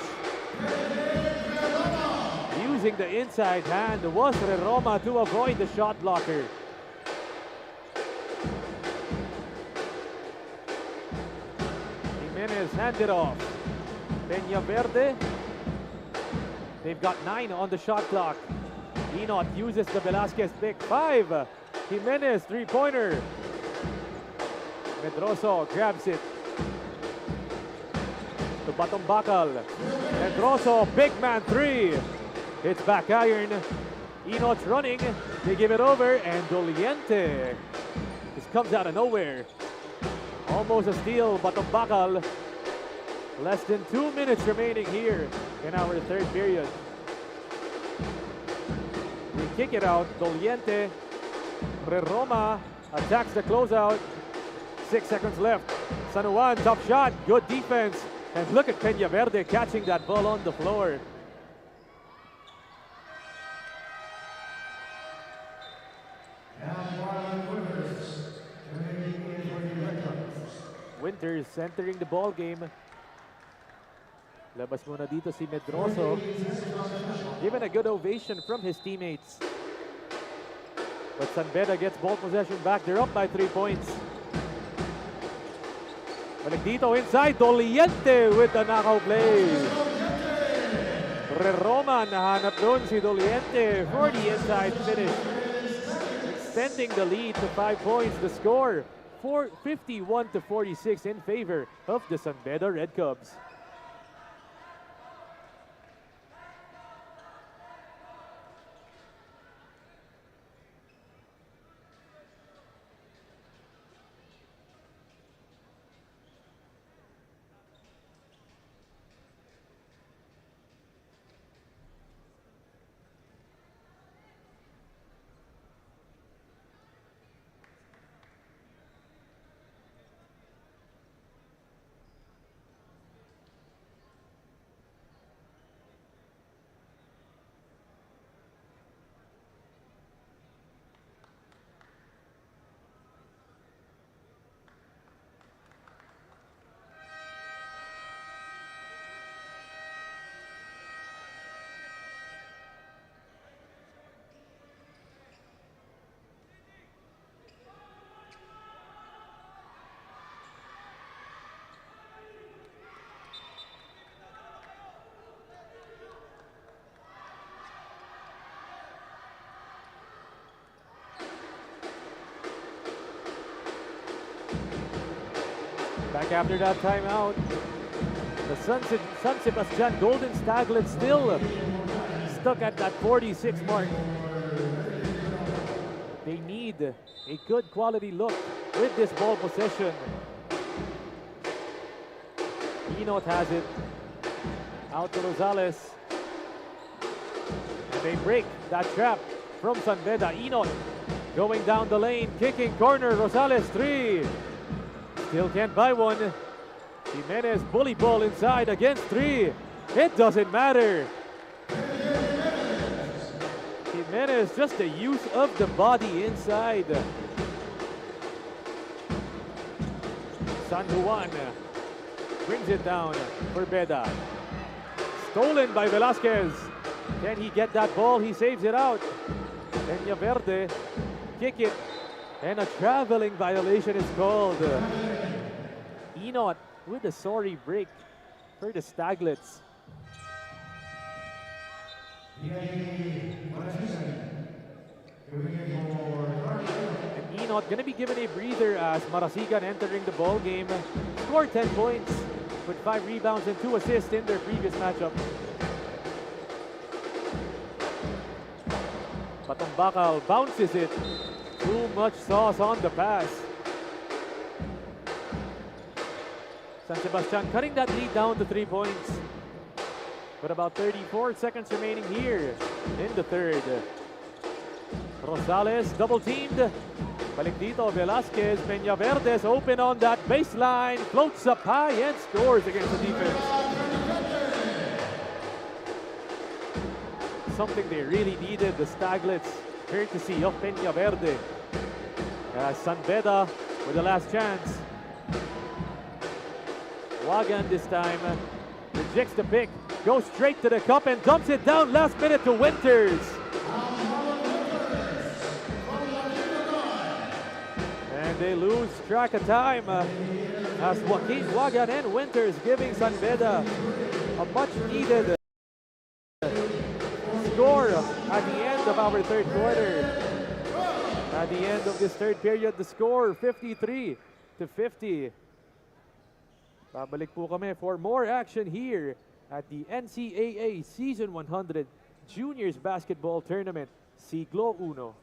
Using the inside hand was Roma to avoid the shot blocker. Jimenez handed off. Peña Verde. They've got 9 on the shot clock. Enot uses the Velasquez pick. 5. Jimenez, three-pointer. Medroso grabs it to Batombacal. Medroso, big man 3. It's back iron. Enot's running. They give it over, and Doliente. This comes out of nowhere. Almost a steal, Batombacal. Less than 2 minutes remaining here in our third period. We kick it out. Doliente. Roma attacks the closeout. 6 seconds left. San Juan, tough shot, good defense. And look at Peña Verde catching that ball on the floor. Winters entering the ball game. Labas muna dito si Medroso. Given a good ovation from his teammates. But San Beda gets ball possession back. They're up by 3 points. Balik dito inside, Doliente with the knockout play. Roma nahanap doon si Doliente for the inside finish. Extending the lead to 5 points. The score, 51-46 in favor of the San Beda Red Cubs. Back after that timeout. The San Sebastian Golden Staglets still stuck at that 46 mark. They need a good quality look with this ball possession. Enot has it. Out to Rosales. And they break that trap from San Beda. Enot going down the lane, kicking corner. Rosales 3. Still can't buy one. Jimenez bully ball inside against 3. It doesn't matter. Jimenez just the use of the body inside. San Juan brings it down for Beda. Stolen by Velasquez. Can he get that ball? He saves it out. Peña Verde kick it. And a traveling violation is called. Enot with a sorry break for the Staglets. And Enot gonna be given a breather as Marasigan entering the ball game. Scored 10 points with 5 rebounds and 2 assists in their previous matchup. Patumbakal bounces it. Too much sauce on the pass. San Sebastian cutting that lead down to 3 points. With about 34 seconds remaining here in the third. Rosales double teamed. Balik dito, Velasquez. Peña Verdes open on that baseline. Floats up high and scores against the defense. Something they really needed, the Staglets. Courtesy of Peña Verde. San Beda with the last chance. Wagan this time rejects the pick, goes straight to the cup and dumps it down last minute to Winters. And they lose track of time as Joaquin Wagan and Winters giving San Beda a much needed score at the end of our third quarter. At the end of this third period, the score 53-50. Babalik po kami for more action here at the NCAA Season 100 Juniors Basketball Tournament, Siglo 1.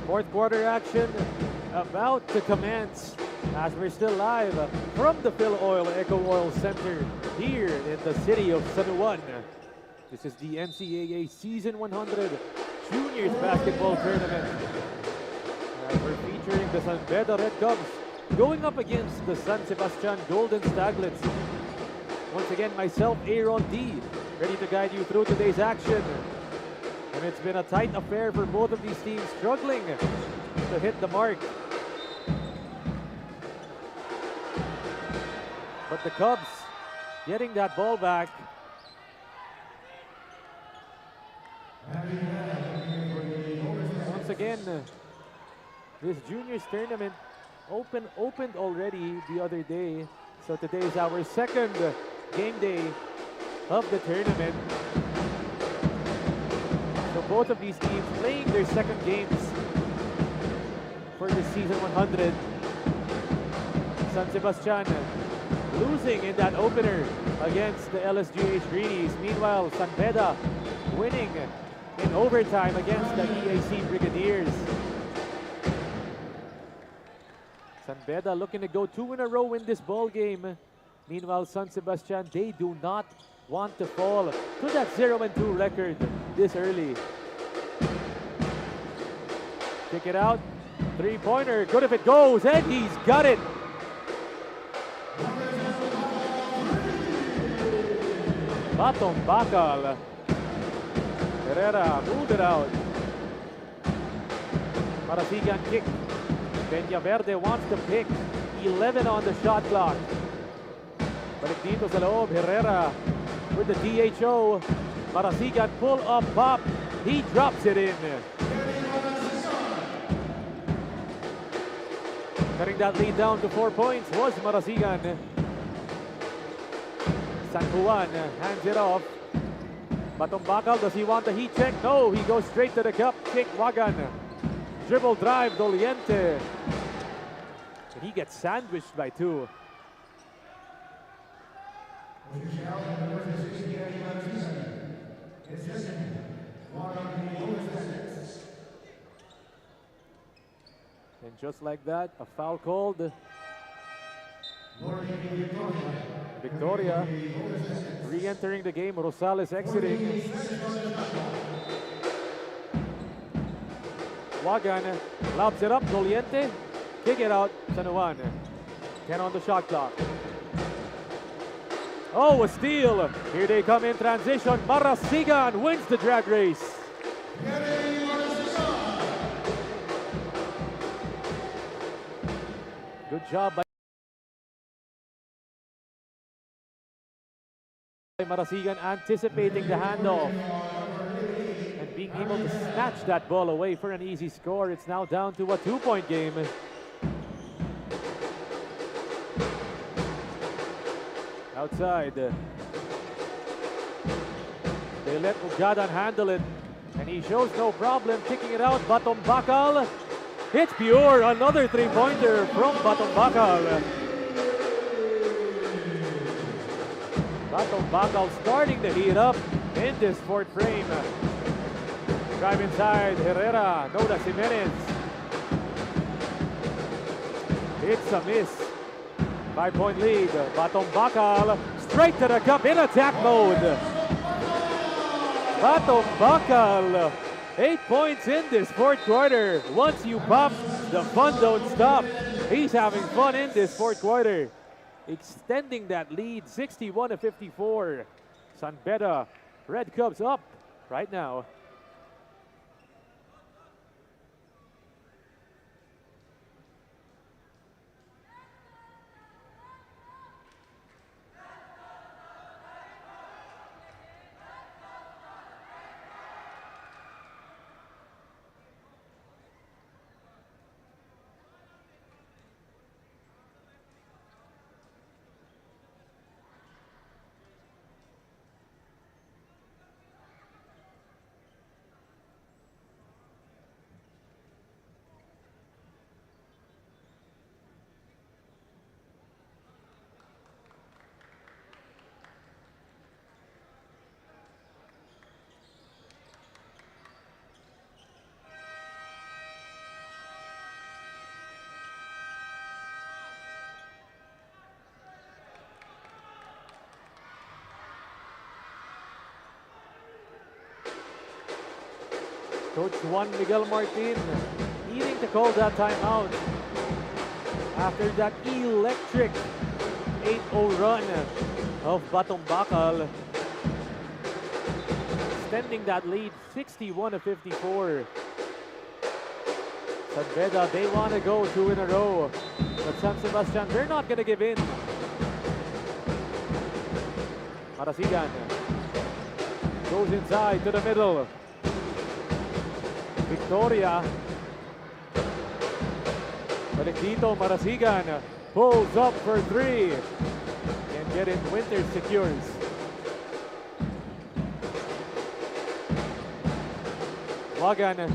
Fourth quarter action about to commence as we're still live from the Phil Oil Eco Oil Center here in the city of San Juan. This is the NCAA Season 100 Juniors Basketball Tournament. We're featuring the San Beda Red Cubs going up against the San Sebastian Golden Staglets. Once again, myself, Aaron D, ready to guide you through today's action. And it's been a tight affair for both of these teams, struggling to hit the mark. But the Cubs getting that ball back. Once again, this juniors tournament opened already the other day. So today is our second game day of the tournament. So both of these teams playing their second games for the Season 100. San Sebastian losing in that opener against the LSGH Greenies. Meanwhile, San Beda winning in overtime against the EAC Brigadiers. San Beda looking to go 2 in a row in this ball game. Meanwhile, San Sebastian, they do not want to fall to that 0-2 record this early. Kick it out. Three-pointer, good if it goes, and he's got it. Batong Bakal. Herrera moved it out. Marasigan kick. Peña Verde wants to pick. 11 on the shot clock. Balik dito sa loob. Herrera with the DHO. Marasigan pull up pop. He drops it in. Cutting that lead down to 4 points was Marasigan. San Juan hands it off. Batong Bakal, does he want the heat check? No, he goes straight to the cup. Kick Wagan. Dribble drive, Doliente. And he gets sandwiched by 2. And just like that, a foul called. Victoria re-entering the game, Rosales exiting. Wagan lobs it up, Doliente, kick it out, San Juan. 10 on the shot clock. Oh, a steal. Here they come in transition. Marasigan wins the drag race. Good job by Marasigan, anticipating the handoff and being able to snatch that ball away for an easy score. It's now down to a 2-point game. Outside. They let Ugadan handle it, and he shows no problem kicking it out. Batong Bakal. It's pure. Another 3-pointer from Batong Bakal. Batong Bakal starting to heat up in this 4th frame. Drive inside, Herrera, Noda Jimenez. It's a miss. 5-point lead. Batong Bakal straight to the cup in attack mode. Batong Bakal, 8 points in this 4th quarter. Once you pop, the fun don't stop. He's having fun in this 4th quarter. Extending that lead, 61-54. San Beda, Red Cubs up right now. Coach Juan Miguel Martin needing to call that timeout after that electric 8-0 run of Batong Bakal, extending that lead 61-54. San Beda, they want to go 2 in a row, but San Sebastian, they're not going to give in. Marasigan goes inside to the middle. Victoria. Balik dito, Marasigan pulls up for 3. Can't get it, Winters secures. Wagan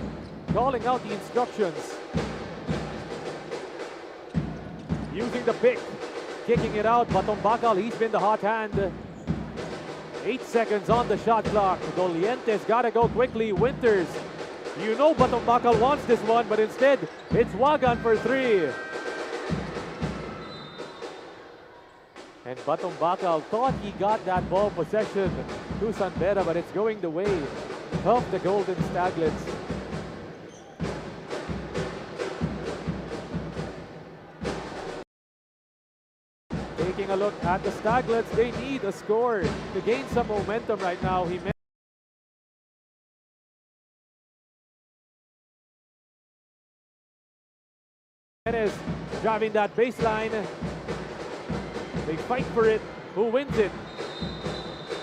calling out the instructions. Using the pick, kicking it out, Batong Bakal, he's been the hot hand. 8 seconds on the shot clock. Doliente's gotta go quickly, Winters. You know Batong Bakal wants this one, but instead, it's Wagan for 3. And Batong Bakal thought he got that ball possession to San Beda, but it's going the way of the Golden Staglets. Taking a look at the Staglets, they need a score to gain some momentum right now. Jimenez driving that baseline. They fight for it. Who wins it?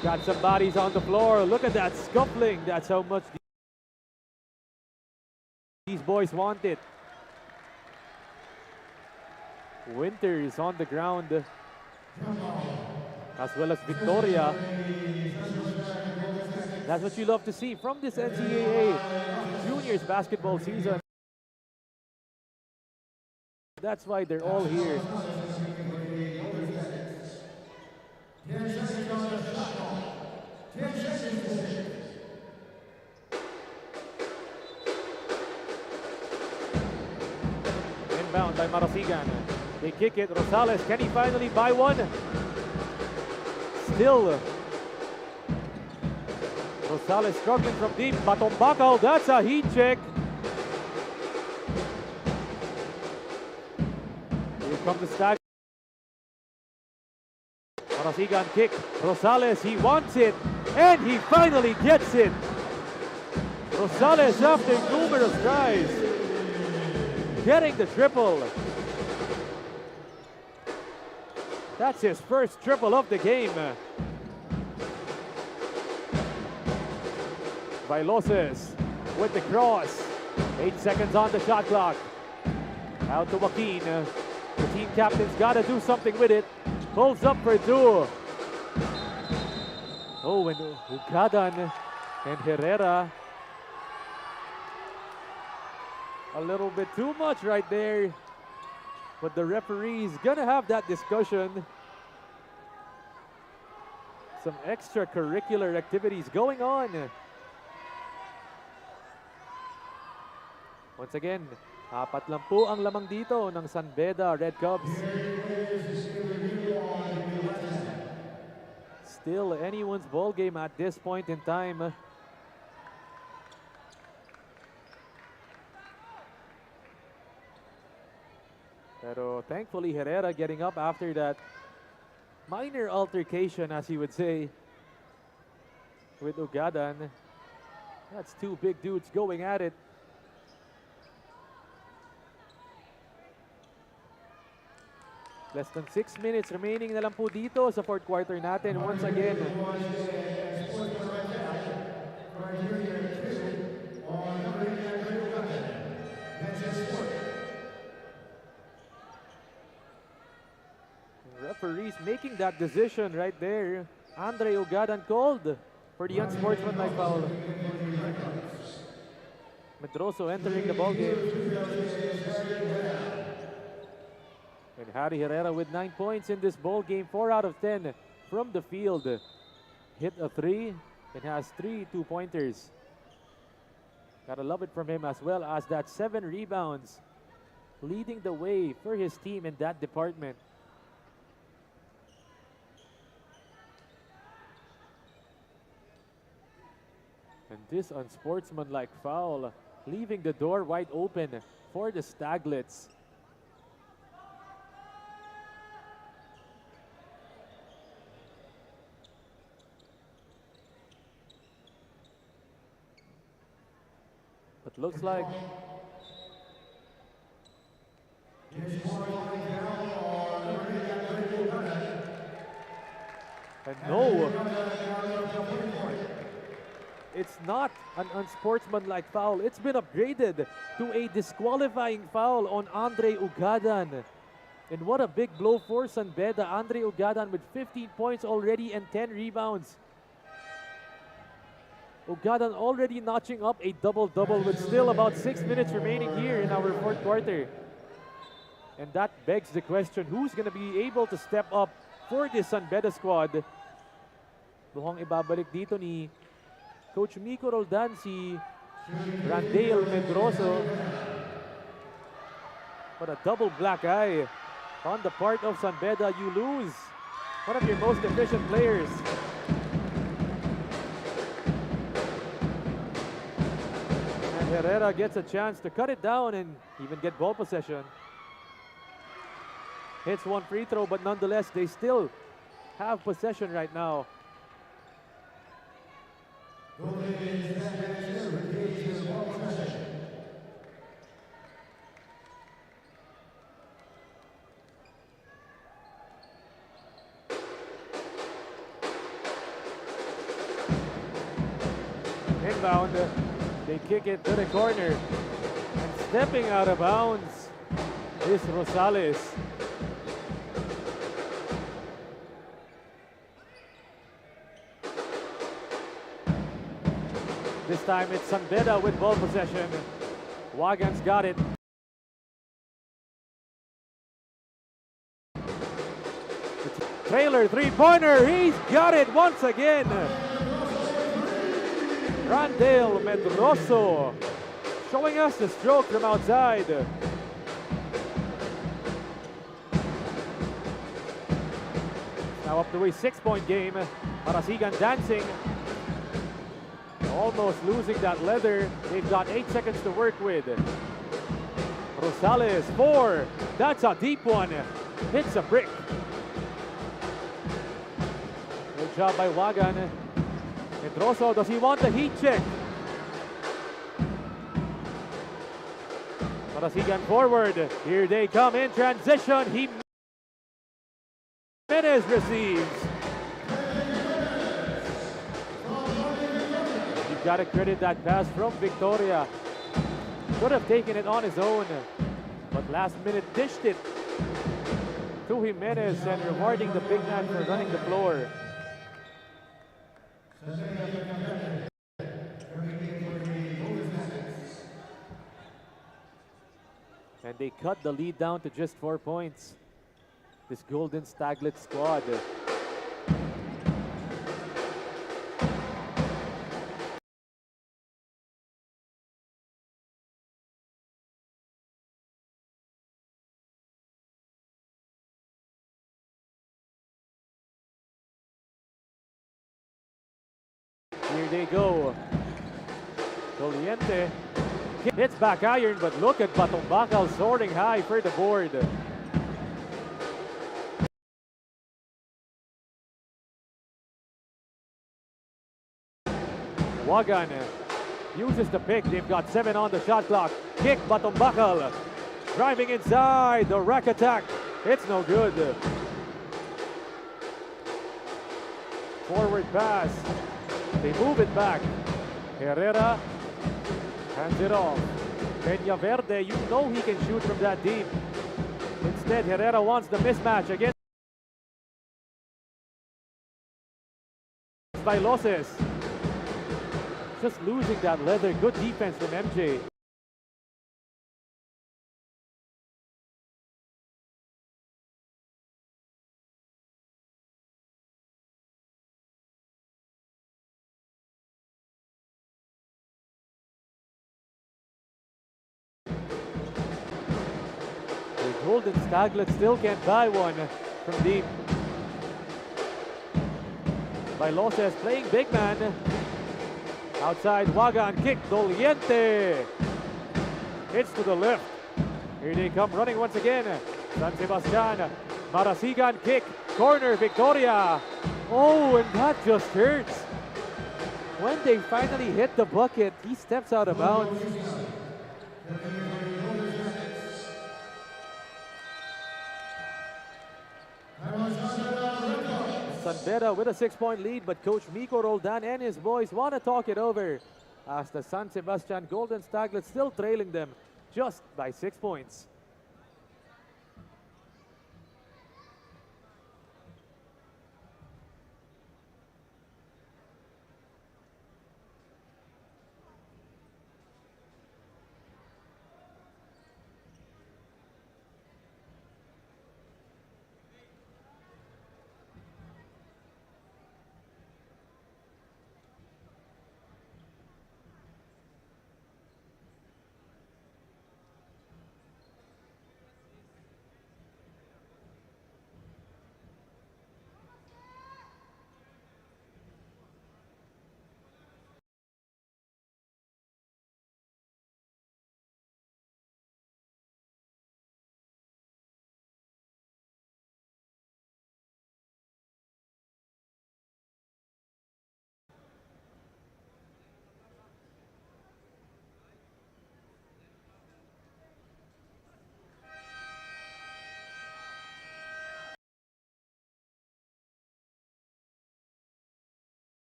Got some bodies on the floor. Look at that scuffling. That's how much these boys want it. Winter is on the ground, as well as Victoria. That's what you love to see from this NCAA juniors basketball season. That's why they're all here. Inbound by Marasigan. They kick it. Rosales, can he finally buy one? Still. Rosales struggling from deep. Batong Bakal, that's a heat check. Here comes the Stag. Marasigan kick. Rosales, he wants it. And he finally gets it. Rosales, after numerous tries, getting the triple. That's his first triple of the game. Vailoses with the cross. 8 seconds on the shot clock. Out to Joaquin. The team captain's got to do something with it. Pulls up for two. Oh, and Ugadan and Herrera. A little bit too much right there. But the referee's gonna have that discussion. Some extracurricular activities going on. Once again, 4 lang po ang lamang dito ng San Beda Red Cubs. Still anyone's ball game at this point in time. Pero thankfully, Herrera getting up after that minor altercation, as he would say, with Ugadan. That's 2 big dudes going at it. Less than 6 minutes remaining na lang po dito sa 4th quarter natin. Once again, referees making that decision right there. Andre Ugadan called for the unsportsmanlike foul. Medroso entering the ball game. And Harry Herrera with 9 points in this ball game, 4 out of 10 from the field. Hit a 3 and has 3 2-pointers. Gotta love it from him, as well as that 7 rebounds, leading the way for his team in that department. And this unsportsmanlike foul, leaving the door wide open for the Staglets. But looks like and no, it's not an unsportsmanlike foul. It's been upgraded to a disqualifying foul on Andre Ugadan. And what a big blow for San Beda. Andre Ugadan with 15 points already and 10 rebounds. Ugadan already notching up a double-double with still about 6 minutes remaining here in our 4th quarter. And that begs the question, who's going to be able to step up for this San Beda squad? Mukhang ibabalik dito ni Coach Miko Roldan si Randale Medroso. But a double black eye on the part of San Beda. You lose one of your most efficient players. And Herrera gets a chance to cut it down and even get ball possession. Hits one free throw, but nonetheless, they still have possession right now. Inbound, they kick it to the corner. And stepping out of bounds is Rosales. This time it's Beda with ball possession. Wagan's got it. It's Taylor, three-pointer. He's got it once again. Randale Medroso showing us the stroke from outside. Now up to a 6-point game. Marasigan dancing. Almost losing that leather. They've got 8 seconds to work with. Rosales, 4. That's a deep one. Hits a brick. Good job by Wagan. Medroso, does he want the heat check? Marasigan forward. Here they come in transition. Jimenez receives. You've got to credit that pass from Victoria. Could have taken it on his own, but last minute dished it to Jimenez and rewarding the big man for running the floor. And they cut the lead down to just 4 points. This Golden Staglet squad. Here they go. Doliente hits back iron, but look at Batumbakal soaring high for the board. Wagan uses the pick. They've got 7 on the shot clock. Kick, Batumbakal driving inside. The rack attack. It's no good. Forward pass. They move it back. Herrera hands it off. Peña Verde, you know he can shoot from that deep. Instead, Herrera wants the mismatch against Bailoses. Just losing that leather. Good defense from MJ. Golden Staglet still can't buy one from deep. Bailoses playing big man. Outside Wagan, kick, Doliente. Hits to the left. Here they come running once again. San Sebastian, Marasigan kick, corner, Victoria. Oh, and that just hurts. When they finally hit the bucket, he steps out of bounds. Beda with a 6-point lead, but Coach Miko Roldan and his boys want to talk it over as the San Sebastian Golden Staglet still trailing them just by 6 points.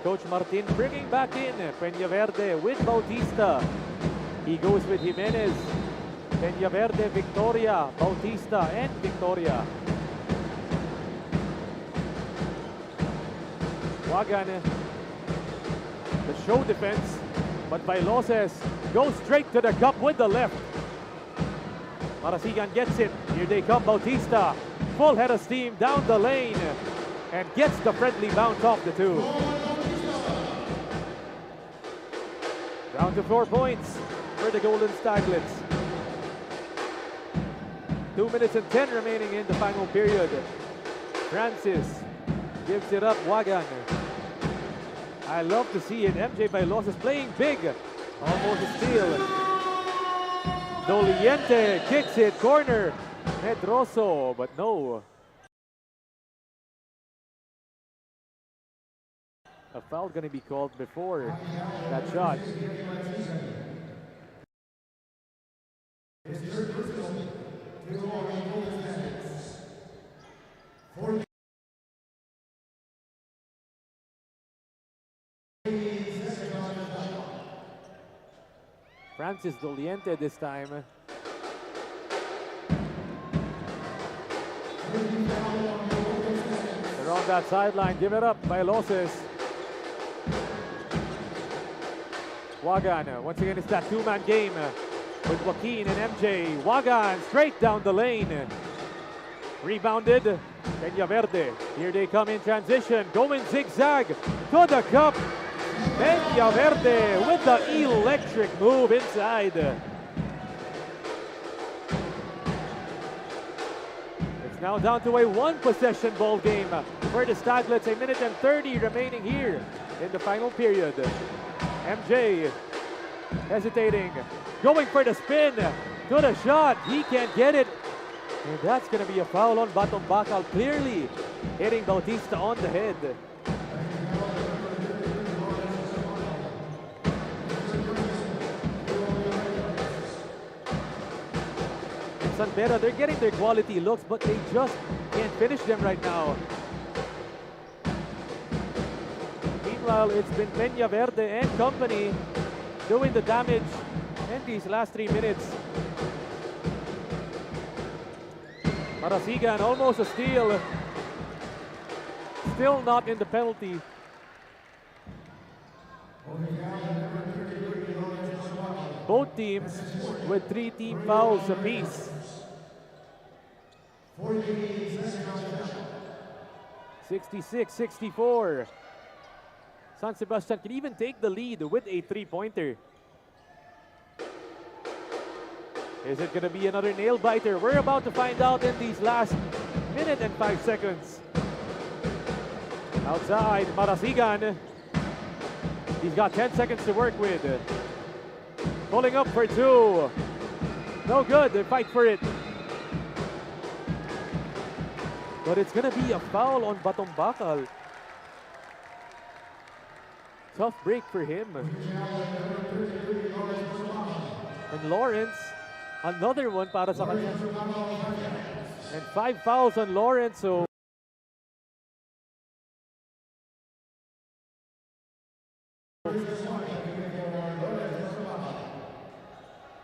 Coach Martin bringing back in Peñaverde with Bautista. He goes with Jimenez, Peñaverde, Victoria, Bautista, and Victoria. Wagan, the show defense, but Bailoses goes straight to the cup with the left. Marasigan gets it. Here they come, Bautista. Full head of steam down the lane and gets the friendly bounce off the two. Down to 4 points for the Golden Staglets. 2 minutes and 10 remaining in the final period. Francis gives it up, Wagan. I love to see it. MJ Bailos is playing big. Almost a steal. Doliente kicks it, corner. Medroso, but no. A foul gonna be called before that shot. Francis Doliente this time. They're on that sideline. Give it up, Bailoses. Wagan, once again, it's that two-man game with Joaquin and MJ. Wagan straight down the lane. Rebounded, Peñaverde. Here they come in transition, going zigzag to the cup. Peñaverde with the electric move inside. It's now down to a one-possession ball game for the Staglets. 1 minute and 30 remaining here in the final period. MJ hesitating, going for the spin, to the shot. He can't get it. And that's going to be a foul on Batong Bakal, clearly hitting Bautista on the head. And Beda, they're getting their quality looks, but they just can't finish them right now. Meanwhile, it's been Peñaverde and company doing the damage in these last 3 minutes. Marasigan, almost a steal. Still not in the penalty. Both teams with 3 team fouls apiece. 66-64. San Sebastian can even take the lead with a 3-pointer. Is it going to be another nail biter? We're about to find out in these last minute and 5 seconds. Outside, Marasigan. He's got 10 seconds to work with. Pulling up for 2. No good, they fight for it. But it's going to be a foul on Batong Bakal. Tough break for him. And Lawrence, another one para sa kanya. And 5 fouls on Lawrence, so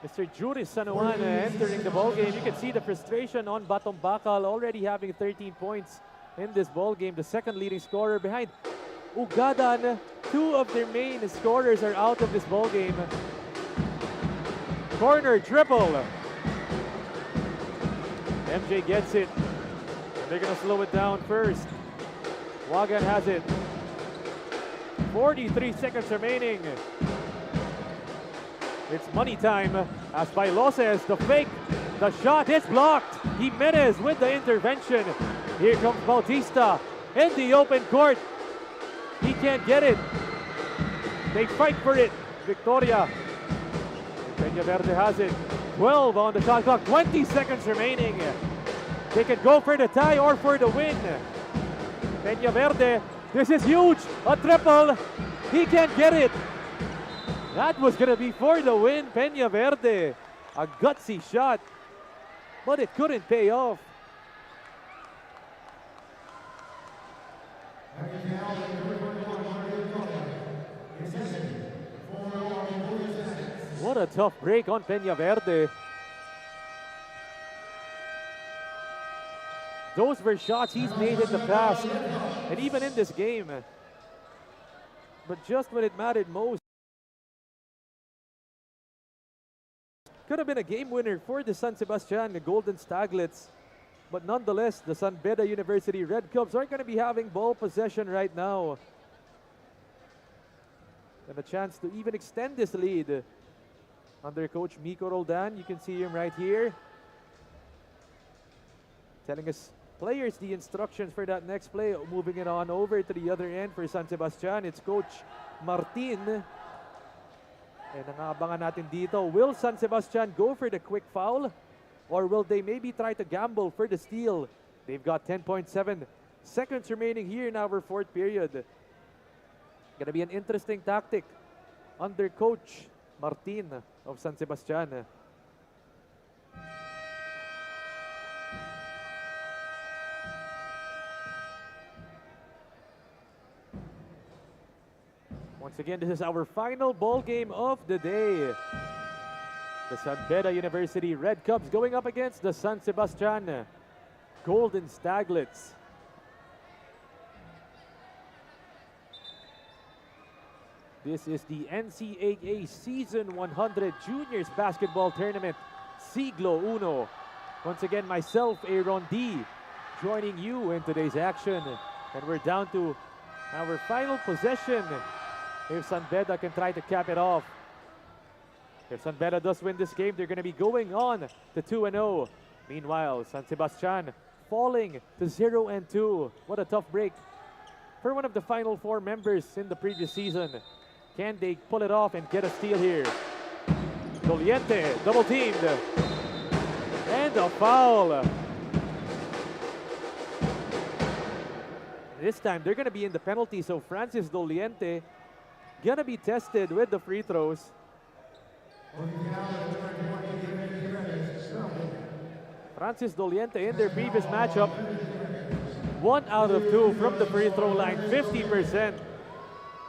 Mr. Juris Sanuan entering the ballgame. You can see the frustration on Batong Bakal, already having 13 points in this ballgame. The second leading scorer behind Ugadan. 2 of their main scorers are out of this ballgame. Corner triple. MJ gets it. They're gonna slow it down first. Wagan has it. 43 seconds remaining. It's money time as Bailoses, the fake, the shot is blocked. Jimenez with the intervention. Here comes Bautista in the open court. He can't get it. They fight for it. Victoria. Peñaverde has it. 12 on the shot clock. 20 seconds remaining. They can go for the tie or for the win. Peñaverde. This is huge. A triple. He can't get it. That was going to be for the win. Peñaverde. A gutsy shot. But it couldn't pay off. What a tough break on Peñaverde. Those were shots he's made in the past, and even in this game. But just when it mattered most, could have been a game winner for the San Sebastian Golden Staglets. But nonetheless, the San Beda University Red Cubs aren't going to be having ball possession right now. And a chance to even extend this lead under Coach Miko Roldan. You can see him right here, telling us players the instructions for that next play. Moving it on over to the other end for San Sebastian. It's Coach Martin. And ang abangan natin dito, will San Sebastian go for the quick foul? Or will they maybe try to gamble for the steal? They've got 10.7 seconds remaining here in our fourth period. Gonna be an interesting tactic under Coach Martin of San Sebastian. Once again, this is our final ball game of the day. The San Beda University Red Cubs going up against the San Sebastian Golden Staglets. This is the NCAA Season 100 Juniors Basketball Tournament, Siglo Uno. Once again, myself, Aaron D, joining you in today's action. And we're down to our final possession. If San Beda can try to cap it off. If San Beda does win this game, they're going to be going on to 2-0. Meanwhile, San Sebastian falling to 0-2. What a tough break for one of the Final Four members in the previous season. Can they pull it off and get a steal here? Doliente double teamed. And a foul. This time, they're going to be in the penalty, so Francis Doliente going to be tested with the free throws. Francis Doliente in their previous matchup, 1 out of 2 from the free throw line, 50%.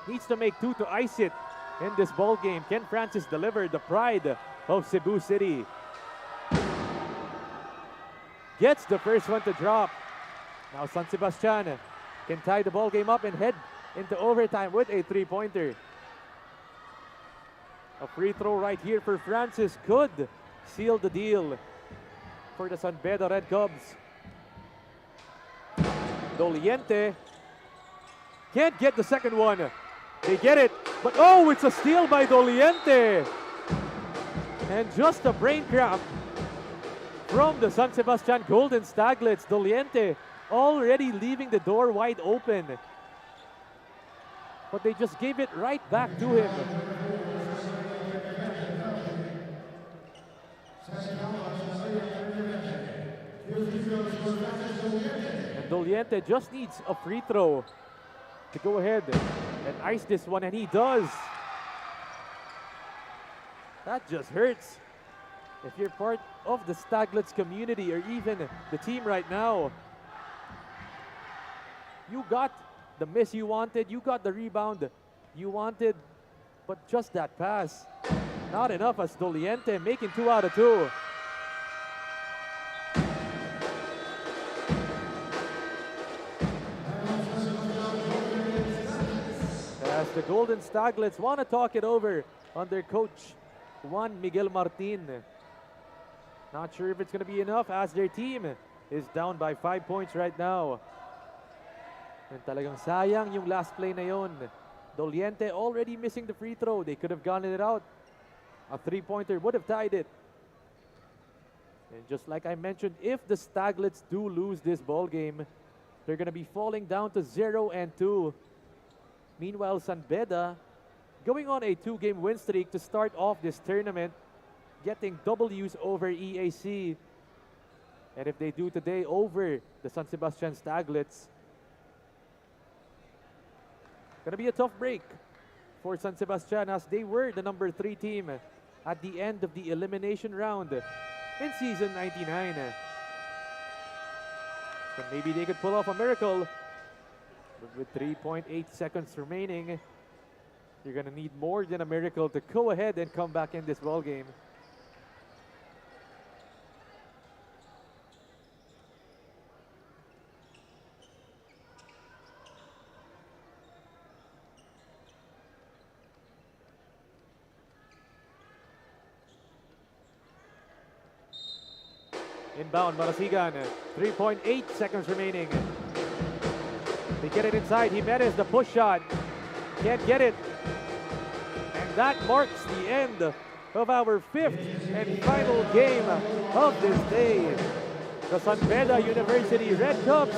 Needs to make 2 to ice it in this ball game. Can Francis deliver? The pride of Cebu City. Gets the first one to drop. Now San Sebastian can tie the ball game up and head into overtime with a three-pointer. A free throw right here for Francis could seal the deal for the San Beda Red Cubs. Doliente can't get the second one. They get it, but oh, it's a steal by Doliente. And just a brain cramp from the San Sebastian Golden Staglets. Doliente already leaving the door wide open. But they just gave it right back to him. And Doliente just needs a free throw to go ahead and ice this one, and he does. That just hurts. If you're part of the Staglets community or even the team right now, you got the miss you wanted, you got the rebound you wanted, but just that pass, not enough as Doliente making 2 out of 2. As the Golden Staglets want to talk it over under coach Juan Miguel Martin. Not sure if it's going to be enough as their team is down by 5 points right now. And talagang sayang yung last play na yon. Doliente already missing the free throw. They could have gotten it out. A three-pointer would have tied it. And just like I mentioned, if the Staglets do lose this ball game, they're going to be falling down to 0-2. Meanwhile, San Beda going on a 2-game win streak to start off this tournament, getting W's over EAC. And if they do today over the San Sebastian Staglets, gonna be a tough break for San Sebastian as they were the number 3 team at the end of the elimination round in season 99. So maybe they could pull off a miracle. But with 3.8 seconds remaining, You're going to need more than a miracle to go ahead and come back in this ball game. Inbound, Marasigan. 3.8 seconds remaining. They get it inside. Jimenez, the push shot. Can't get it. And that marks the end of our 5th and final game of this day. The San Beda University Red Cubs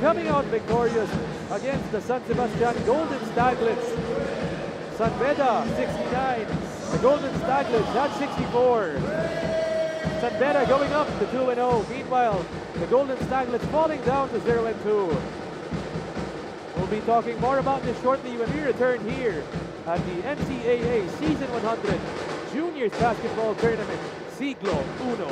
coming out victorious against the San Sebastian Golden Staglets. San Beda 69, the Golden Staglets at 64. San Beda going up to 2-0. Meanwhile, the Golden Staglets falling down to 0-2. We'll be talking more about this shortly when we return here at the NCAA Season 100 Juniors Basketball Tournament, Siglo Uno.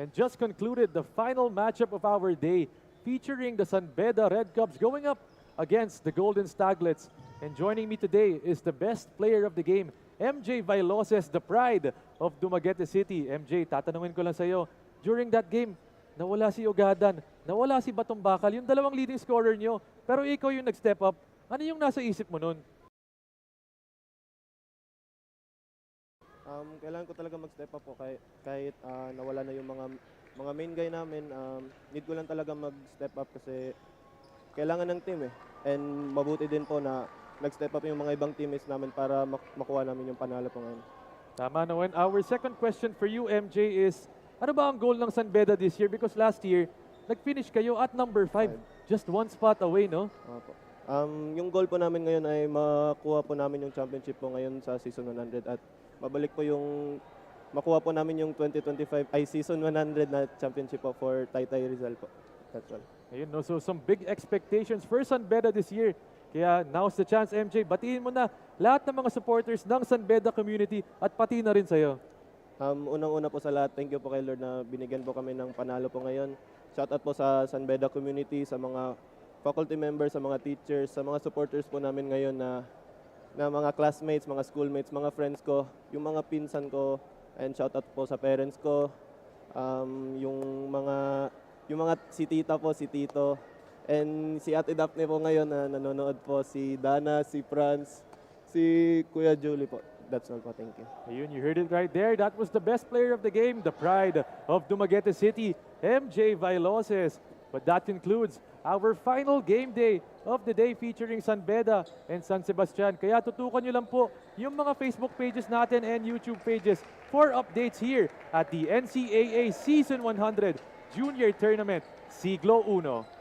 And just concluded the final matchup of our day, featuring the San Beda Red Cubs going up against the Golden Staglets. And joining me today is the best player of the game, MJ Vailoses, the pride of Dumaguete City. MJ, tatanungin ko lang sa'yo, during that game, nawala si Ogadan, nawala si Batong Bakal, yung dalawang leading scorer nyo, pero ikaw yung nag-step up. Ano yung nasa isip mo nun? Kailangan ko talaga mag-step up po kahit nawala na yung mga main guy namin. Need ko lang talaga mag-step up kasi kailangan ng team eh. And mabuti din po na nag-step up yung mga ibang teammates namin para makuha namin yung panalo po ngayon. Tama naman. Our second question for you, MJ, is ano ba ang goal ng San Beda this year? Because last year, nag-finish kayo at number 5. Just one spot away, no? Opo. Yung goal po namin ngayon ay makuha po namin yung championship po ngayon sa season 100 at mabalik po yung makuha po namin yung 2025 ay season 100 na championship po for Taytay Rizal po. That's all. Ayun, no? So some big expectations for San Beda this year. Kaya now's the chance, MJ. Batiin mo na lahat ng mga supporters ng San Beda community at pati na rin sa'yo. Unang-una po sa lahat, thank you po kay Lord na binigyan po kami ng panalo po ngayon. Shoutout po sa San Beda community, sa mga faculty members, sa mga teachers, sa mga supporters po namin ngayon na mga classmates, mga schoolmates, mga friends ko, yung mga pinsan ko, and shoutout po sa parents ko, yung mga si tita po, si tito, and si Ate Daphne po ngayon na nanonood po, si Dana, si Franz, si Kuya Julie po. That's all po, thank you. Ayun, you heard it right there. That was the best player of the game, the pride of Dumaguete City, MJ Vailoses. But that concludes our final game day of the day featuring San Beda and San Sebastian. Kaya tutukan nyo lang po yung mga Facebook pages natin and YouTube pages for updates here at the NCAA Season 100 Junior Tournament Siglo 1.